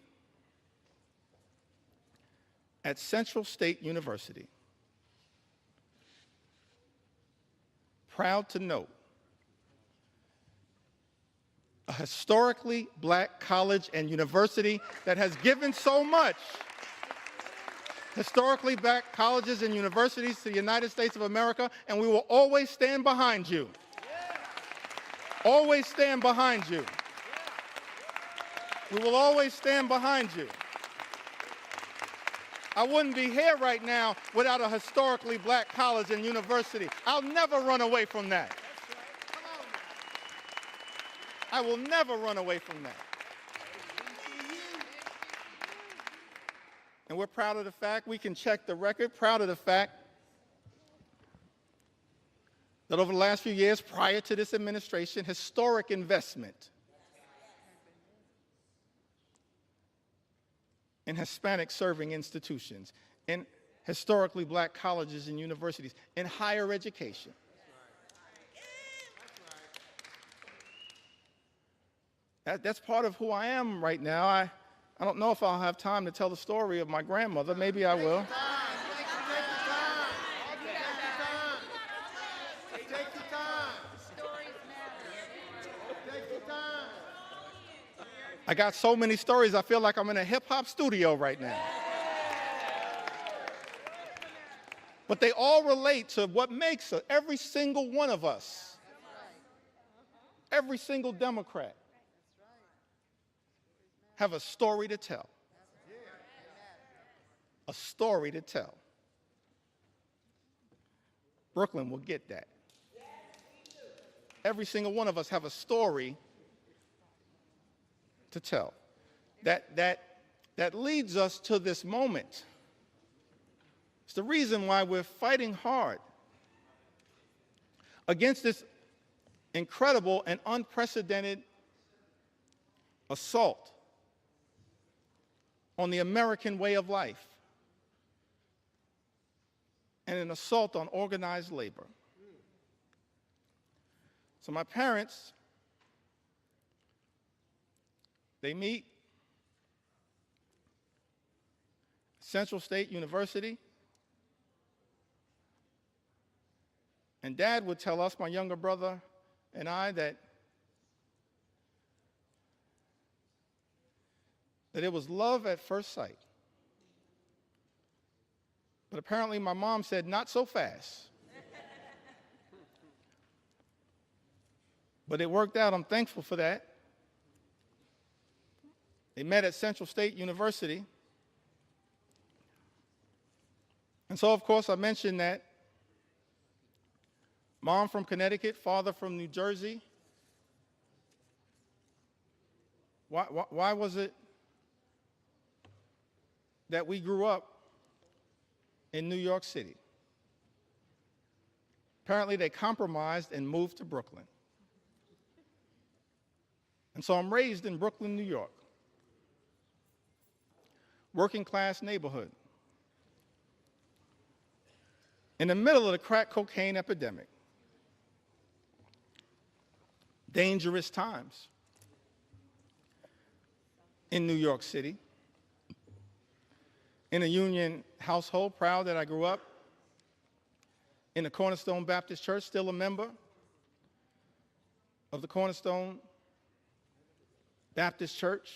at Central State University. proud to note a historically black college and university that has given so much. Historically black colleges and universities to the United States of America, and we will always stand behind you. Always stand behind you. We will always stand behind you. I wouldn't be here right now without a historically black college and university. I'll never run away from that. I will never run away from that. And we're proud of the fact, we can check the record, proud of the fact that over the last few years prior to this administration, historic investment in Hispanic serving institutions, in historically black colleges and universities, in higher education. That's part of who I am right now. I don't know if I'll have time to tell the story of my grandmother. Maybe I will. I got so many stories, I feel like I'm in a hip-hop studio right now. But they all relate to what makes every single one of us, every single Democrat, have a story to tell. A story to tell. Brooklyn will get that. Every single one of us have a story to tell. That leads us to this moment. It's the reason why we're fighting hard against this incredible and unprecedented assault on the American way of life and an assault on organized labor. So my parents, they meet Central State University, and Dad would tell us, my younger brother and I, that it was love at first sight. But apparently my mom said, not so fast. But it worked out. I'm thankful for that. They met at Central State University. And so, of course, I mentioned that mom from Connecticut, father from New Jersey. Why was it that we grew up in New York City? Apparently, they compromised and moved to Brooklyn. And so I'm raised in Brooklyn, New York. Working class neighborhood. In the middle of the crack cocaine epidemic. Dangerous times in New York City. In a union household, proud that I grew up in the Cornerstone Baptist Church, still a member of the Cornerstone Baptist Church.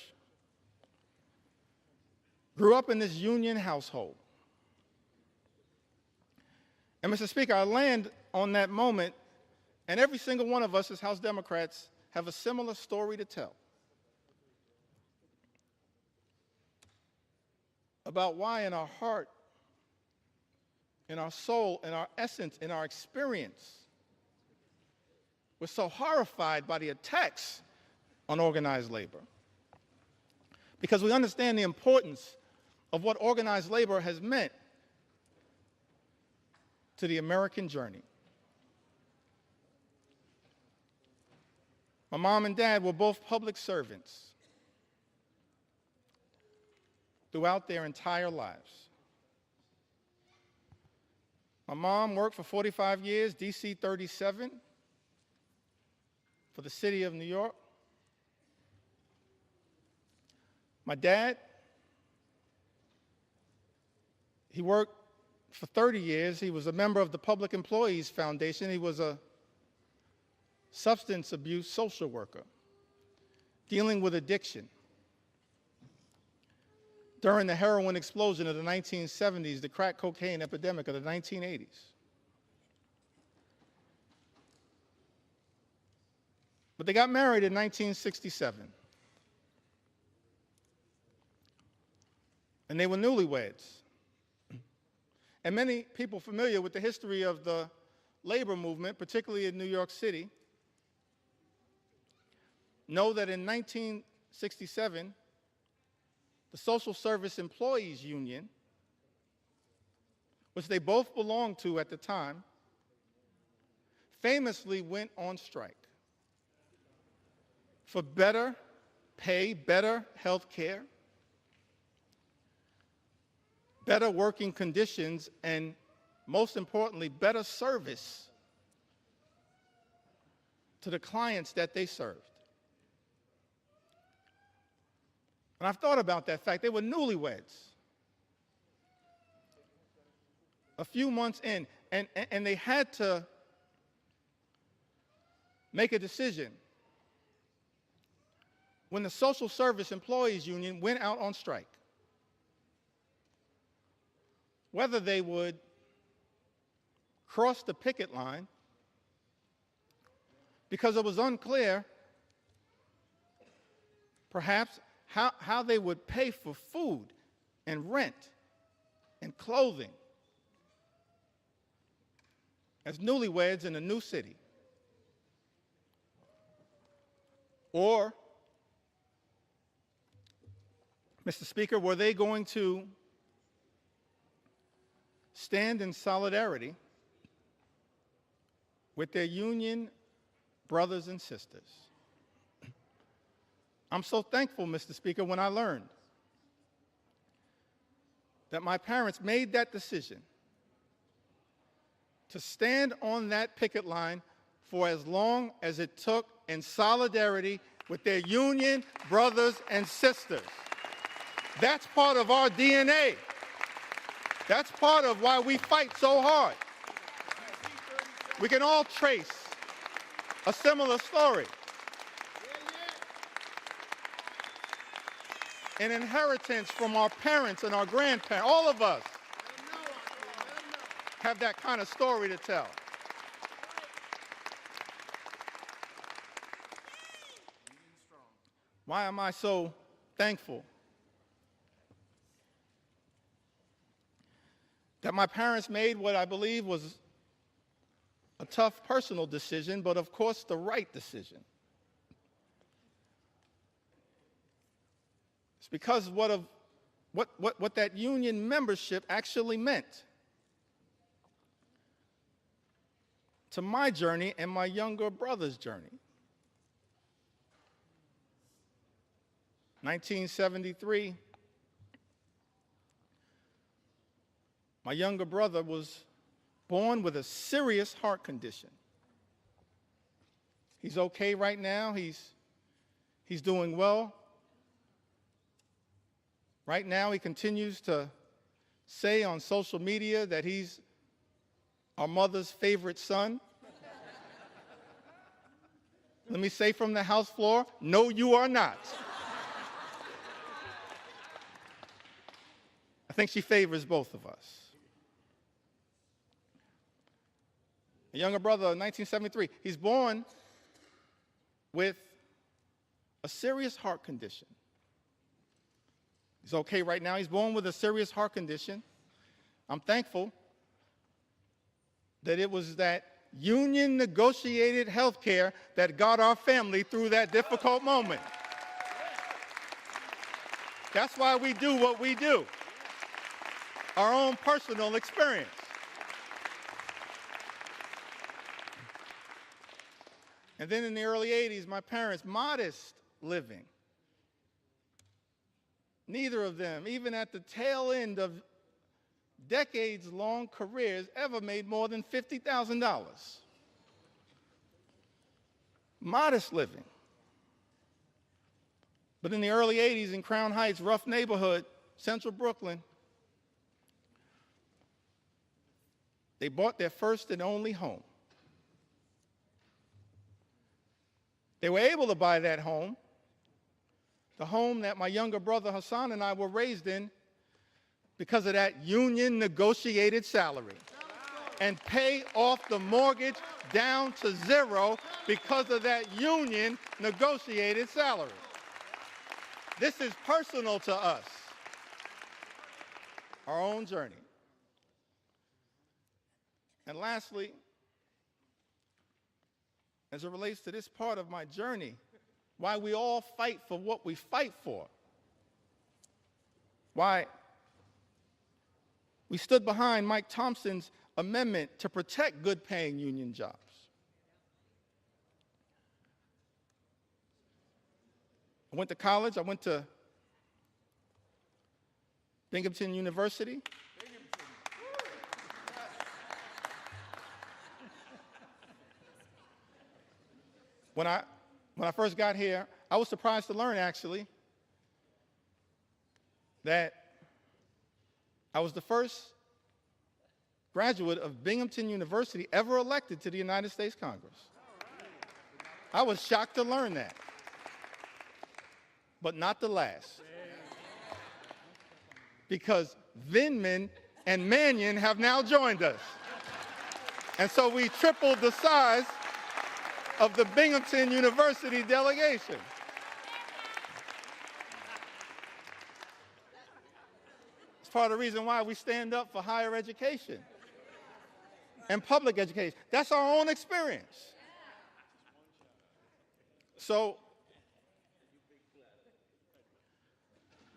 Grew up in this union household. And Mr. Speaker, I land on that moment, and every single one of us as House Democrats have a similar story to tell about why in our heart, in our soul, in our essence, in our experience, we're so horrified by the attacks on organized labor. Because we understand the importance of what organized labor has meant to the American journey. My mom and dad were both public servants throughout their entire lives. My mom worked for 45 years, DC 37, for the city of New York. My dad, he worked for 30 years. He was a member of the Public Employees Foundation. He was a substance abuse social worker, dealing with addiction. During the heroin explosion of the 1970s, the crack cocaine epidemic of the 1980s. But they got married in 1967. And they were newlyweds. And many people familiar with the history of the labor movement, particularly in New York City, know that in 1967, the Social Service Employees Union, which they both belonged to at the time, famously went on strike for better pay, better health care, better working conditions, and most importantly, better service to the clients that they served. And I've thought about that fact. They were newlyweds. A few months in, and they had to make a decision. When the Social Service Employees Union went out on strike, whether they would cross the picket line, because it was unclear, perhaps, how they would pay for food and rent and clothing as newlyweds in a new city. Or, Mr. Speaker, were they going to stand in solidarity with their union brothers and sisters? I'm so thankful, Mr. Speaker, when I learned that my parents made that decision to stand on that picket line for as long as it took in solidarity with their union brothers and sisters. That's part of our DNA. That's part of why we fight so hard. We can all trace a similar story. An inheritance from our parents and our grandparents. All of us have that kind of story to tell. Why am I so thankful that my parents made what I believe was a tough personal decision, but of course the right decision? It's because what that union membership actually meant to my journey and my younger brother's journey. 1973, my younger brother was born with a serious heart condition. He's okay right now. He's doing well. Right now, he continues to say on social media that he's our mother's favorite son. Let me say from the House floor, no, you are not. I think she favors both of us. A younger brother, 1973, he's born with a serious heart condition. He's okay right now. He's born with a serious heart condition. I'm thankful that it was that union negotiated health care that got our family through that difficult moment. That's why we do what we do. Our own personal experience. And then in the early 80s, my parents, modest living. Neither of them, even at the tail end of decades-long careers, ever made more than $50,000. Modest living. But in the early 80s in Crown Heights, rough neighborhood, central Brooklyn, they bought their first and only home. They were able to buy that home, the home that my younger brother Hassan and I were raised in, because of that union negotiated salary, and pay off the mortgage down to zero because of that union negotiated salary. This is personal to us, our own journey. And lastly, as it relates to this part of my journey, why we all fight for what we fight for, why we stood behind Mike Thompson's amendment to protect good-paying union jobs. I went to college. I went to Binghamton University. When I first got here, I was surprised to learn, actually, that I was the first graduate of Binghamton University ever elected to the United States Congress. I was shocked to learn that, but not the last. Because Vindman and Mannion have now joined us. And so we tripled the size of the Binghamton University delegation. It's part of the reason why we stand up for higher education and public education. That's our own experience. So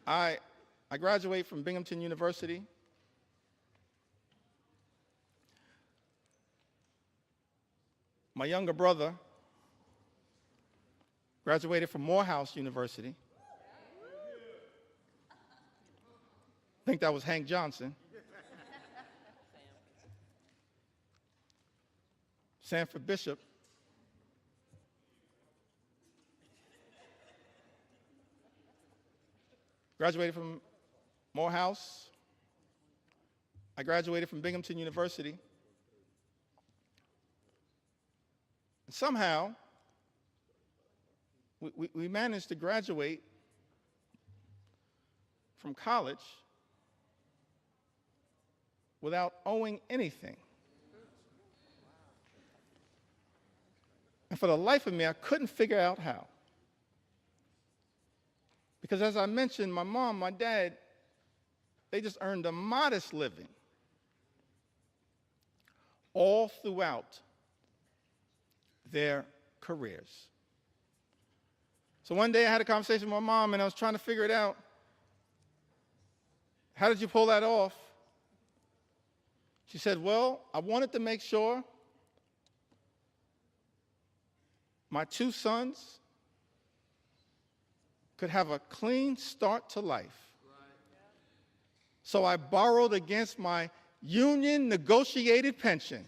I graduated from Binghamton University. My younger brother graduated from Morehouse University. I think that was Hank Johnson. Sanford Bishop. Graduated from Morehouse. I graduated from Binghamton University. And somehow, we managed to graduate from college without owing anything. And for the life of me, I couldn't figure out how. Because as I mentioned, my mom, my dad, they just earned a modest living all throughout their careers. So one day I had a conversation with my mom, and I was trying to figure it out. How did you pull that off? She said, well, I wanted to make sure my two sons could have a clean start to life. So I borrowed against my union negotiated pension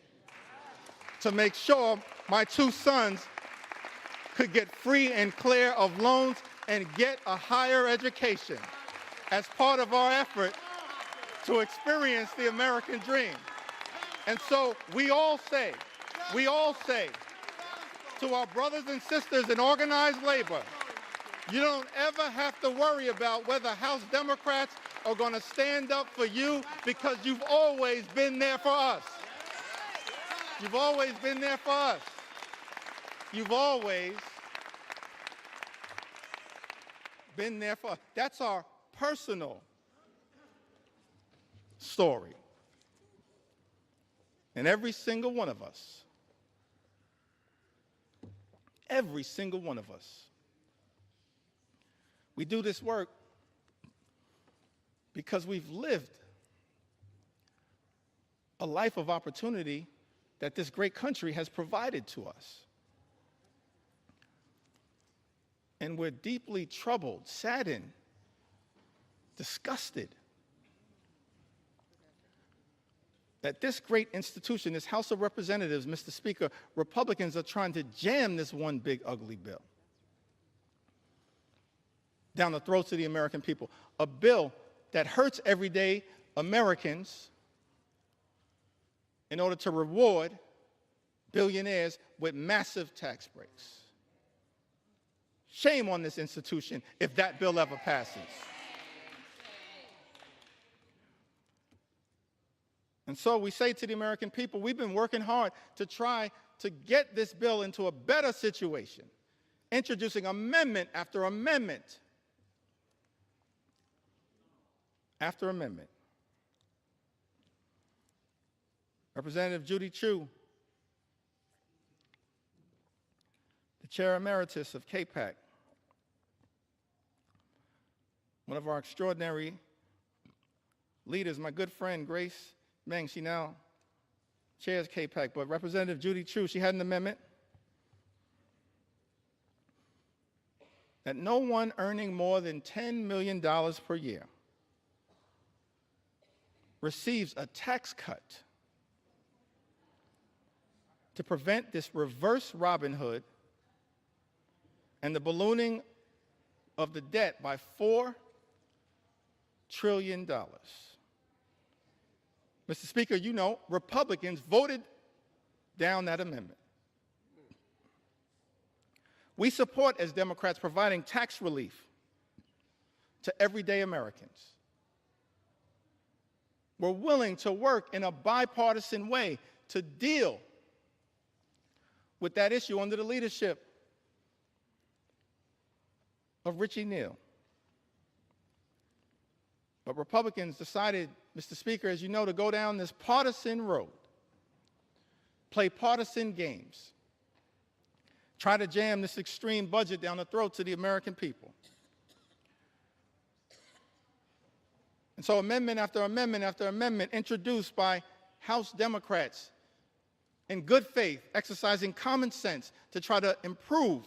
to make sure my two sons could get free and clear of loans and get a higher education as part of our effort to experience the American dream. And so we all say to our brothers and sisters in organized labor, you don't ever have to worry about whether House Democrats are going to stand up for you, because you've always been there for us. You've always been there for us. You've always been there for us. That's our personal story. And every single one of us, we do this work because we've lived a life of opportunity that this great country has provided to us. And we're deeply troubled, saddened, disgusted that this great institution, this House of Representatives, Mr. Speaker, Republicans are trying to jam this one big ugly bill down the throats of the American people. A bill that hurts everyday Americans in order to reward billionaires with massive tax breaks. Shame on this institution if that bill ever passes. And so we say to the American people, we've been working hard to try to get this bill into a better situation, introducing amendment after amendment after amendment. Representative Judy Chu, the Chair Emeritus of CAPAC, one of our extraordinary leaders, my good friend Grace Meng, she now chairs CAPAC, but Representative Judy Chu, she had an amendment that no one earning more than $10 million per year receives a tax cut to prevent this reverse Robin Hood and the ballooning of the debt by $4 trillion. Mr. Speaker, you know, Republicans voted down that amendment. We support, as Democrats, providing tax relief to everyday Americans. We're willing to work in a bipartisan way to deal with that issue under the leadership of Richie Neal. But Republicans decided, Mr. Speaker, as you know, to go down this partisan road, play partisan games, try to jam this extreme budget down the throats of the American people. And so amendment after amendment after amendment introduced by House Democrats in good faith, exercising common sense to try to improve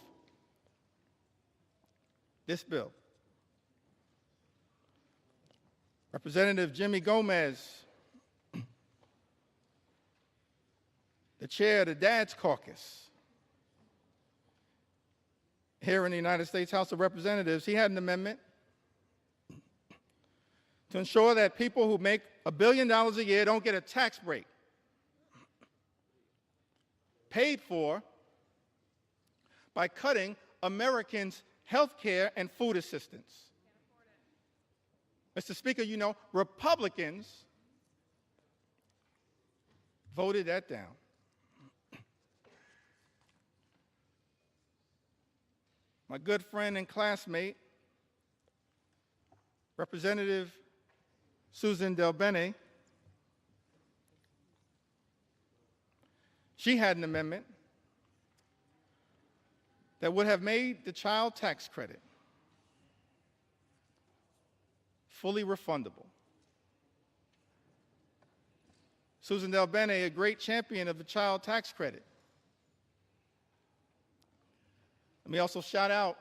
this bill. Representative Jimmy Gomez, the chair of the Dad's Caucus here in the United States House of Representatives, he had an amendment to ensure that people who make $1 billion a year don't get a tax break paid for by cutting Americans' health care and food assistance. Mr. Speaker, you know, Republicans voted that down. My good friend and classmate, Representative Susan Del Bene, she had an amendment that would have made the child tax credit fully refundable. Susan Del Bene, a great champion of the child tax credit. Let me also shout out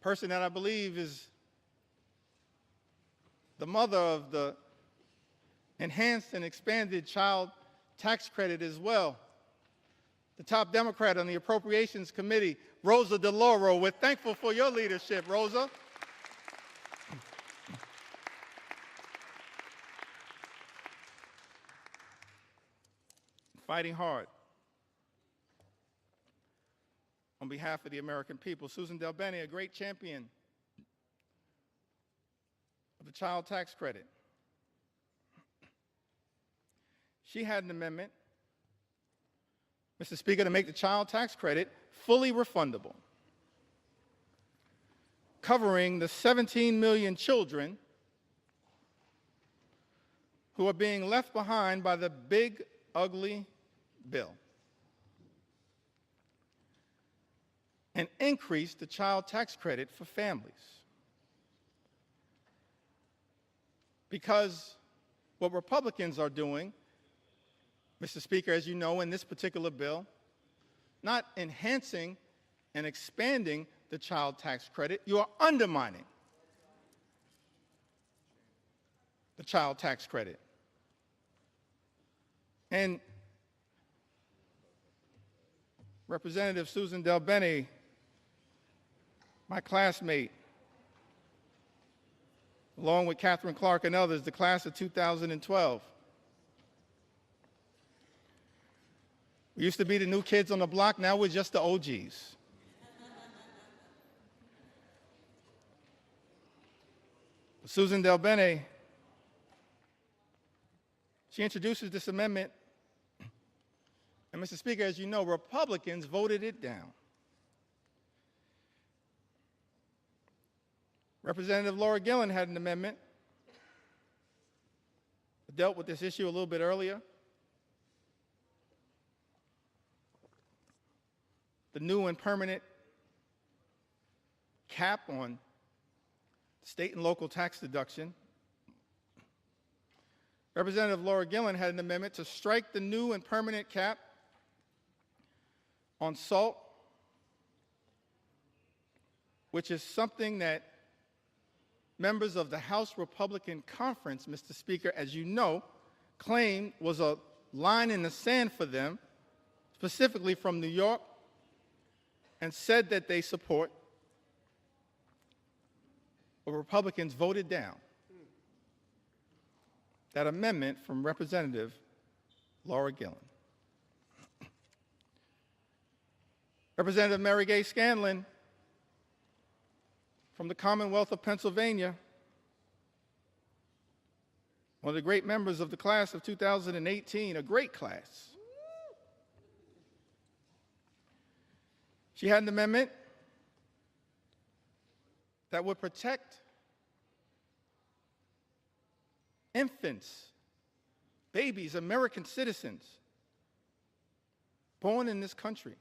a person that I believe is the mother of the enhanced and expanded child tax credit as well. The top Democrat on the Appropriations Committee, Rosa DeLauro. We're thankful for your leadership, Rosa. Fighting hard on behalf of the American people. Susan Del Bene, a great champion of the child tax credit. She had an amendment, Mr. Speaker, to make the child tax credit fully refundable, covering the 17 million children who are being left behind by the big, ugly bill, and increase the child tax credit for families. Because what Republicans are doing, Mr. Speaker, as you know, in this particular bill, not enhancing and expanding the child tax credit, you are undermining the child tax credit. And Representative Susan Del Bene, my classmate, along with Catherine Clark and others, the class of 2012. We used to be the new kids on the block, now we're just the OGs. Susan Del Bene, she introduces this amendment, and Mr. Speaker, as you know, Republicans voted it down. Representative Laura Gillen had an amendment that dealt with this issue a little bit earlier. The new and permanent cap on state and local tax deduction. Representative Laura Gillen had an amendment to strike the new and permanent cap on SALT, which is something that members of the House Republican Conference, Mr. Speaker, as you know, claimed was a line in the sand for them, specifically from New York, and said that they support. But Republicans voted down that amendment from Representative Laura Gillen. Representative Mary Gay Scanlon from the Commonwealth of Pennsylvania, one of the great members of the class of 2018, a great class. She had an amendment that would protect infants, babies, American citizens born in this country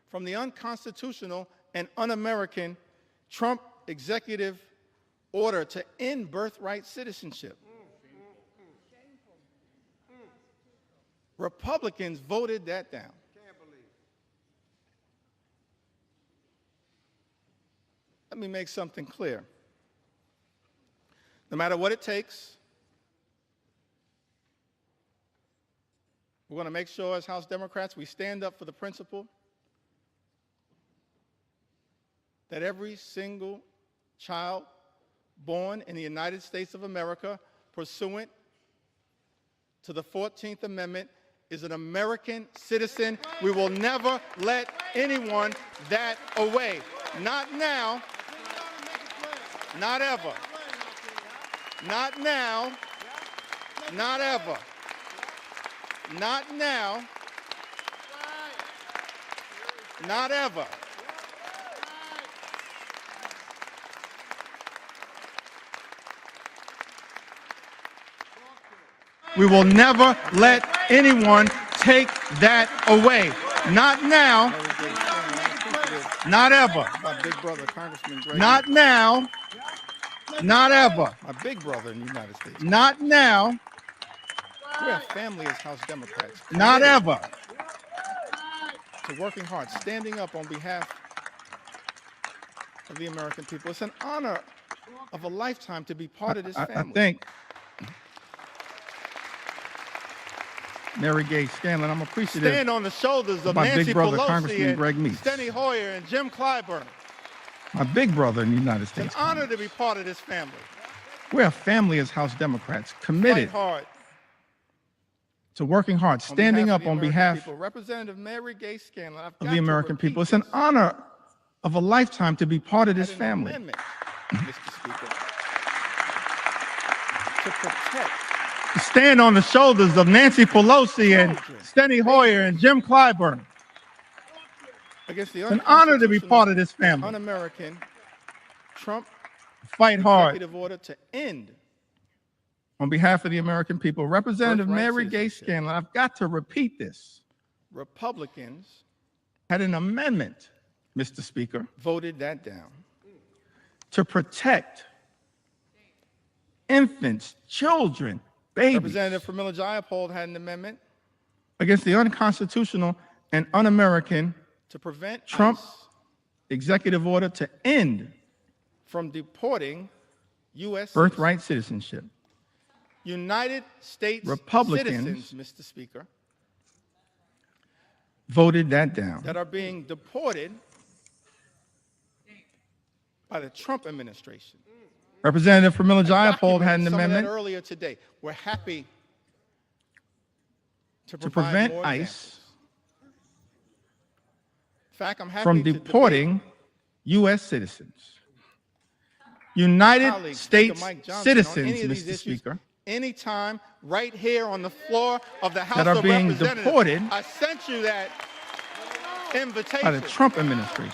from the unconstitutional and un-American Trump executive order to end birthright citizenship. Republicans voted that down. Let me make something clear. No matter what it takes, we're going to make sure as House Democrats we stand up for the principle that every single child born in the United States of America pursuant to the 14th Amendment is an American citizen. We will never let anyone that away. Not now. Not ever. Not now. Not ever. Not now. Not ever. We will never let anyone take that away. Not now. Not ever. My big brother, Congressman Greg. Not now. Not ever. My big brother in the United States. Not now. We're a family as House Democrats. Not ever. To working hard, standing up on behalf of the American people. It's an honor of a lifetime to be part of this family. I think Mary Gay Scanlon, I'm appreciative. Stand on the shoulders of my Nancy big brother, Pelosi Congressman and Greg Meeks. Steny Hoyer and Jim Clyburn. My big brother in the United It's States. an honor to be part of this family. We're a family as House Democrats, committed Fight hard. to working hard, standing up on behalf people. Representative Mary Gay Scanlon, I've of got the to American repeat people. It's an this. honor of a lifetime to be part of this Had an family. amendment, Mr. Speaker, to protect To stand on the shoulders of Nancy Pelosi and Steny Hoyer and Jim Clyburn. against the It's an honor to be part of this family. un-American Trump Fight hard executive order to end on behalf of the American people. Representative Birthright Mary Gay citizenship. Scanlon, I've got to repeat this, Republicans had an amendment, Mr. Speaker, voted that down. to protect infants, children, babies Representative Pramila Jayapal had an amendment against the unconstitutional and un-American to prevent Trump ICE executive order to end from deporting U.S. birthright citizenship. United States Republicans citizens, Mr. Speaker, voted that down. that are being deported by the Trump administration. Representative Pramila Jayapal had an Documented some of that amendment earlier today. We're happy to to provide prevent more ICE examples. In fact, I'm happy from to debate deporting U.S. citizens. United colleague, States Speaker Mike Johnson, on citizens, any of these Mr. issues Speaker, anytime right here on the floor of the House that are of being Representatives. deported I sent you that by invitation. the Trump administration.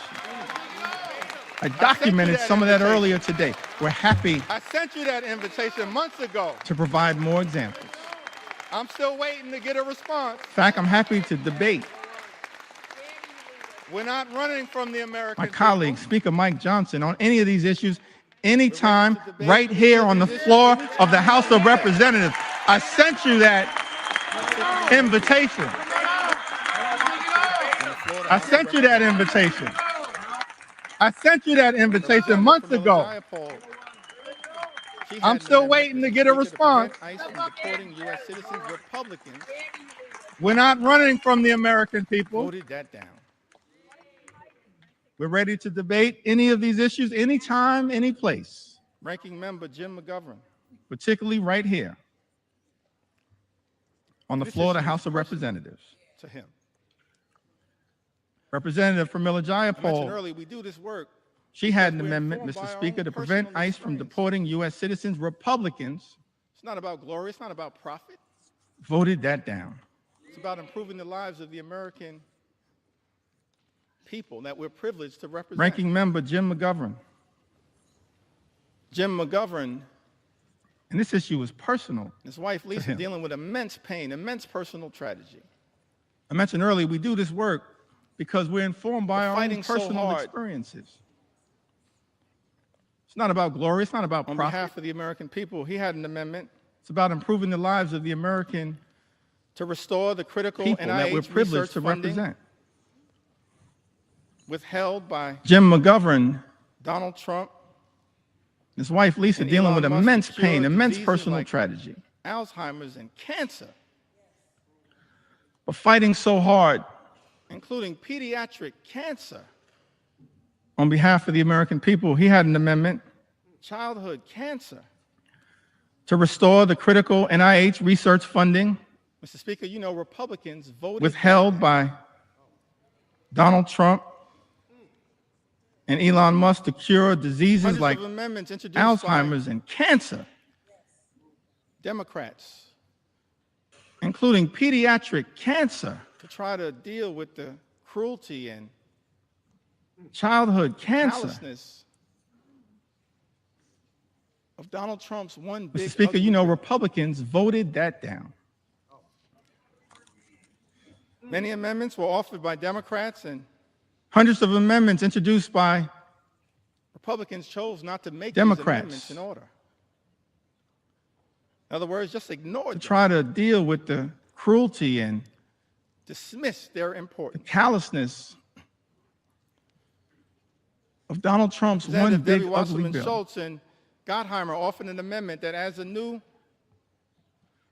I documented some of that earlier today. We're happy I sent you that invitation months ago. to provide more examples. I'm still waiting to get a response. In fact, I'm happy to debate We're not running from the American my colleague, people. Speaker Mike Johnson, on any of these issues, anytime, right here on the floor of the House of Representatives. I sent you that invitation. I sent you that invitation. I sent you that invitation months ago. I'm still waiting to get a response. ICE from deporting U.S. citizens, Republicans We're not running from the American people. voted that down. We're ready to debate any of these issues, anytime, any place, Ranking Member Jim McGovern. particularly right here on the This floor of the issue is House of personal. Representatives. To him. Representative from I mentioned Jayapal, earlier, we do this work. she had an we're amendment, informed by Mr. our Speaker, own to prevent personal ICE from experience. deporting U.S. citizens. Republicans It's not about glory. It's not about profit. voted that down. It's about improving the lives of the American people that we're privileged to represent. Ranking Member Jim McGovern, Jim McGovern, and this issue is personal. his wife Lisa, him. dealing with immense pain, immense personal tragedy. I mentioned earlier, we do this work because we're informed by We're our own fighting so personal hard. experiences. It's not about glory. It's not about On profit. behalf of the American people, he had an amendment It's about improving the lives of the American to restore the critical people that we're NIH privileged research to funding represent. withheld by Jim McGovern, Donald Trump, his wife Lisa, And dealing Elon with Musk immense to cure pain, immense diseases personal like- tragedy, Alzheimer's, and cancer, but fighting so hard including pediatric cancer, on behalf of the American people. He had an amendment childhood cancer. to restore the critical NIH research funding Mr. Speaker, you know Republicans voted withheld by Donald Trump and Elon Musk to cure diseases hundreds like of amendments introduced Alzheimer's and cancer, by Democrats including pediatric cancer, to try to deal with the cruelty and childhood cancer. callousness of Donald Trump's one big Mr. Speaker, ugly you know bill. Republicans voted that down. Many amendments were offered by Democrats, and Hundreds of amendments introduced by Republicans chose not to make Democrats. these amendments in order. In other words, just ignored to them, try to deal with the cruelty and dismissed their importance. callousness of Donald Trump's one Representative big Debbie ugly Wasserman bill. Schultz and Gottheimer offered an amendment that adds a new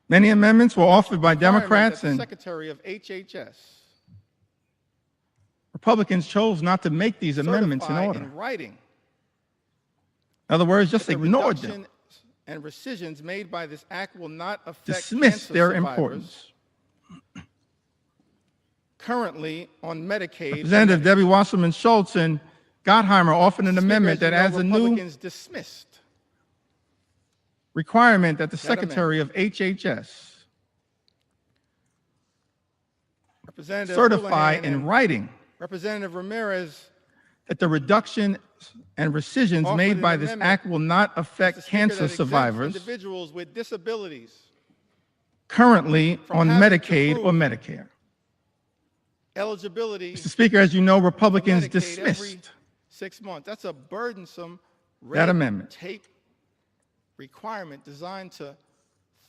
Many amendments were offered by requirement Democrats that the and Secretary of HHS Republicans chose not to make these amendments in certify order. in writing In other words, just that the ignored them, reduction and rescissions made by this act will not affect dismissed cancer their survivors importance. currently on Medicaid. Representative Debbie Wasserman Schultz and Gottheimer offered an Speaker, amendment as you that know, adds a new Republicans dismissed requirement that the That Secretary of HHS Representative certify Houlihan in and writing Representative Ramirez that the reduction and rescissions Offered made an by this amendment, act will not Mr. affect Speaker, cancer that exempts survivors individuals with disabilities currently from on having to Medicaid or prove Medicare. eligibility Mr. Speaker, as you know, for Republicans Medicaid every dismissed 6 months. That's a burdensome that amendment. tape requirement designed to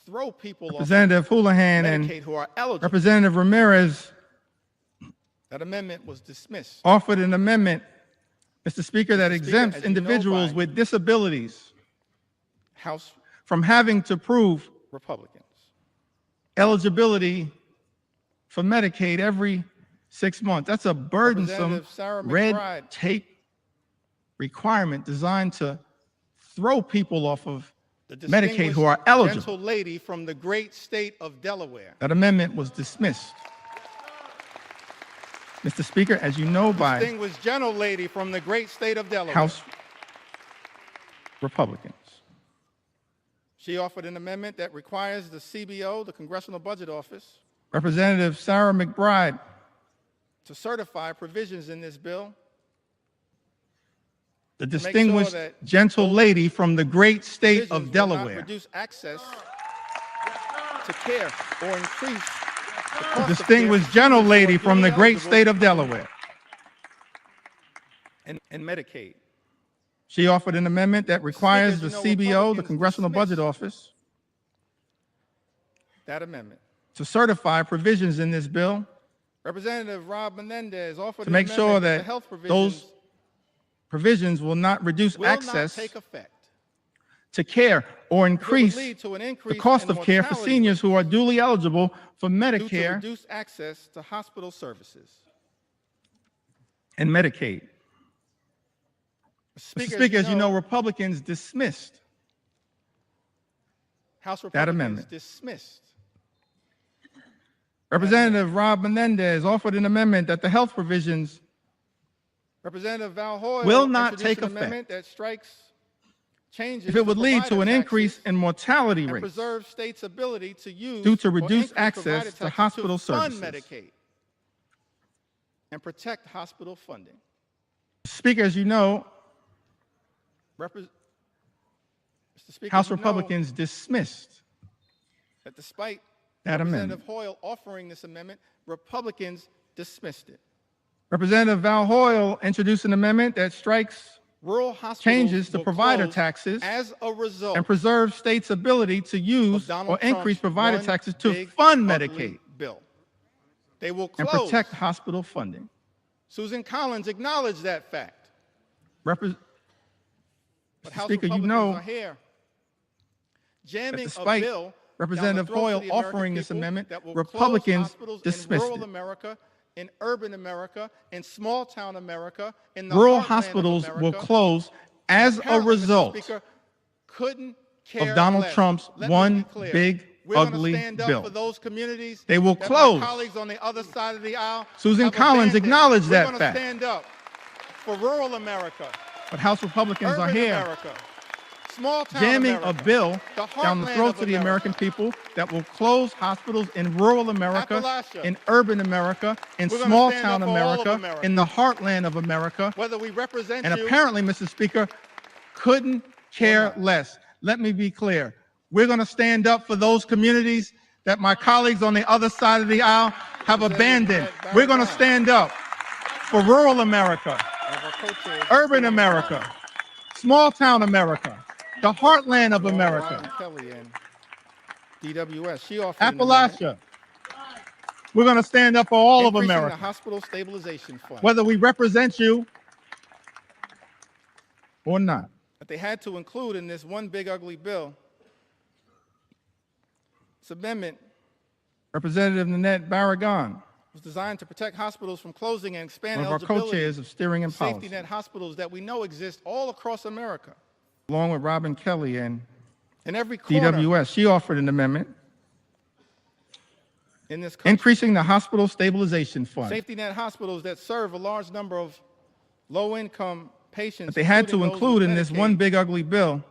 throw people off Representative Houlihan and Medicaid who are eligible. Representative Ramirez That amendment was dismissed. offered an amendment, Mr. Speaker, that Mr. Speaker, exempts as you know, individuals by- with disabilities House from having to prove Republicans. eligibility for Medicaid every 6 months. That's a burdensome Representative Sarah red McBride. tape requirement designed to throw people off of The Medicaid who are distinguished eligible. gentle lady from the great state of Delaware. That amendment was dismissed. Mr. Speaker, as you know, by Distinguished gentle lady from the great state of Delaware. House Republicans. She offered an amendment that requires the CBO, the Congressional Budget Office, Representative Sarah McBride to certify provisions in this bill the make sure distinguished that gentle those lady from the great state provisions of will not Delaware. reduce access to care or increase the The cost of care distinguished for gentle seniors who lady are from the duly great eligible state of Delaware. and Medicaid. She offered an amendment that requires the Speaker, as you know, CBO, the Republicans Congressional Budget dismissed Office, that amendment. to certify provisions in this bill Representative Rob Menendez offered to an make amendment sure that the that health provisions those provisions will not reduce will not access take effect. to care or It would increase lead to an the increase cost in of care for mortality seniors who are duly eligible for due to Medicare reduced access to hospital services. and Medicaid. Mr. Speaker, as you know, Republicans dismissed House that Republicans amendment. dismissed. Representative Rob Menendez offered an amendment that the health provisions Representative Val Hoyle will not introduced take an amendment that strikes changes if it would lead to provider an taxes increase in mortality and rates preserve states' ability to use due to or reduced increase access provider to taxes hospital to fund services. Medicaid and protect hospital funding. Speaker, as you know, Mr. Speaker, House you know Republicans dismissed that despite that amendment. Representative Hoyle offering this amendment, Republicans dismissed it. Representative Val Hoyle introduced an amendment that strikes Rural hospitals changes to will provider close taxes as a result and preserve states' ability to use Donald or increase Trump's provider one taxes to big, fund ugly Medicaid bill. They will and close. protect hospital funding. Susan Collins acknowledged that fact. Repre- But House Speaker, you Republicans know are here jamming that a despite bill Representative down the throats Hoyle of the American offering this people amendment, that will Republicans close hospitals dismissed in rural it. America, in urban America, in small town America, in the Rural heartland of hospitals will America. close as a Apparently, Mr. result Speaker, couldn't care of Donald less. Trump's Let me one be clear. big, We're gonna ugly stand up bill. for those communities They will that close. my colleagues on the other side of the aisle Susan have Collins abandoned. acknowledged that We're fact. going to stand up for rural America, But House Republicans are urban here America, small town jamming America, a bill the down the heartland throats of of the America. American people that will close hospitals in rural America, Appalachia. in urban America, in We're gonna small stand town up for all of America, America. in the heartland of America, whether we represent and you apparently, Mr. Speaker, couldn't care not. less. Let me be clear. We're going to stand up for those communities that my colleagues on the other side of the aisle have abandoned. We're going to stand up for rural America, of our co-chairs, urban America, small town America, the heartland of Ryan America, Kelly and DWS. She offered an amendment Appalachia. We're going to stand up for all of increasing the America, hospital stabilization fund. whether we represent you or not. That they had to include in this one big ugly bill. This amendment Representative Nanette Barragan, was designed to protect hospitals from closing and expand one of our eligibility co-chairs of steering and safety policy, net hospitals that we know exist all across America. along with Robin Kelly and In every corner DWS. She offered an amendment in this country. increasing the hospital stabilization fund. Safety net hospitals that serve a large number of low-income patients. But they had to including those include with in this Medicaid. one big ugly bill.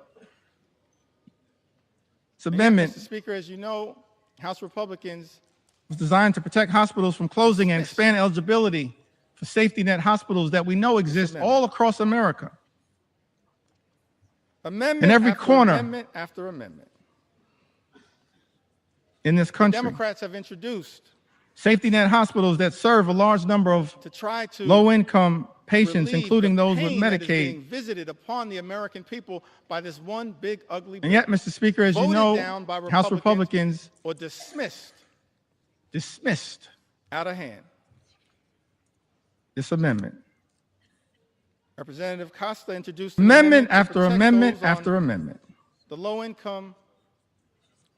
This And yet, amendment Mr. Speaker, as you know, House Republicans was designed to protect hospitals from closing and expand eligibility for safety net hospitals that we know exist all across America. amendment In every after corner amendment after amendment. In this country, Democrats have introduced safety net hospitals that serve a large number of to try to low-income patients, relieve including the those with pain that is being Medicaid. visited upon the American people by this one big ugly bill. And yet, Mr. Speaker, as you Voted know, down by House Republicans or dismissed dismissed out of hand. this amendment. Representative Costa introduced an Amendment to after protect amendment those on after amendment. the low-income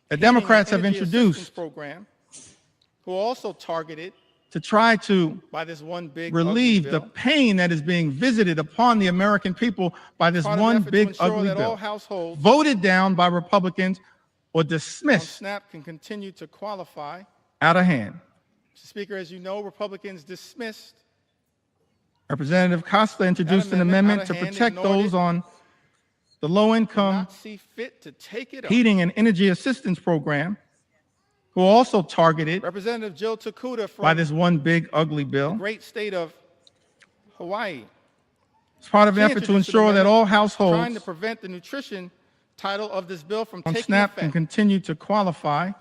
The heating and Democrats have energy assistance introduced program, who are also targeted to try to by this one big relieve ugly the bill. pain that is being visited upon the American people by this Part of an one effort to big ensure ugly that all bill, households voted down by Republicans or on dismissed SNAP can continue to qualify. out of hand. Mr. Speaker, as you know, Republicans dismissed Representative Costa introduced an amendment amendment out to of hand, protect ignored those it. on the did low-income not see fit to take it up. heating and energy assistance program, who are also targeted Representative Jill Takuda by from this one big ugly the bill. great state of Hawaii. It's part of an She effort to introduced an ensure that all amendment trying households to prevent the nutrition title of this bill from on taking SNAP can effect. continue to qualify.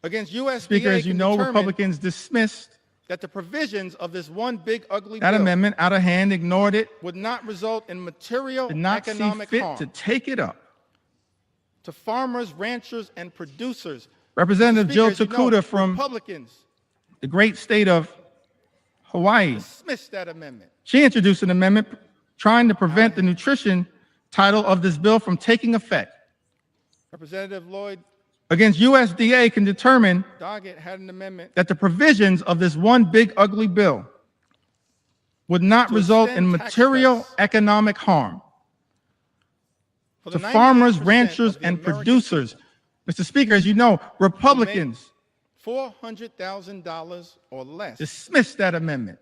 Against USDA Speaker, as you can know, determine Republicans dismissed that the provisions of this one big ugly that bill amendment out of hand, ignored it, would not result in material did not see economic fit harm to take it up. to farmers, ranchers, and producers. Representative Jill Speaker, as you know, Takuda from Republicans the great state of Hawaii, dismissed that amendment. she introduced an amendment trying to prevent the nutrition title of this bill from taking effect. Representative Lloyd Against USDA can determine Doggett had an amendment that the provisions of this one big ugly bill would not To result in extend tax material cuts economic harm for to the farmers, 98% ranchers, of the and American producers. Mr. Speaker, as you know, Republicans people $400,000 or less dismissed that amendment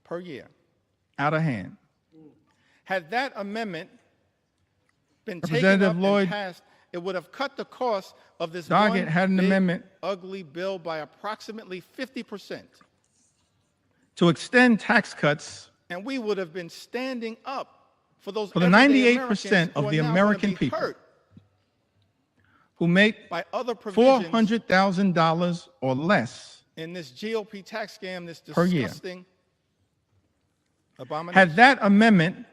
per year. out of hand. Had that amendment been taken Representative up Lloyd and passed, it would have cut the cost of this Doggett one had an big, amendment ugly bill by approximately 50%. to extend tax cuts And we would have been standing up for those for the everyday 98% Americans who of are the now gonna American be people hurt who make by other provisions $400,000 or less. in this GOP tax scam, this Per year. disgusting abomination. Had that amendment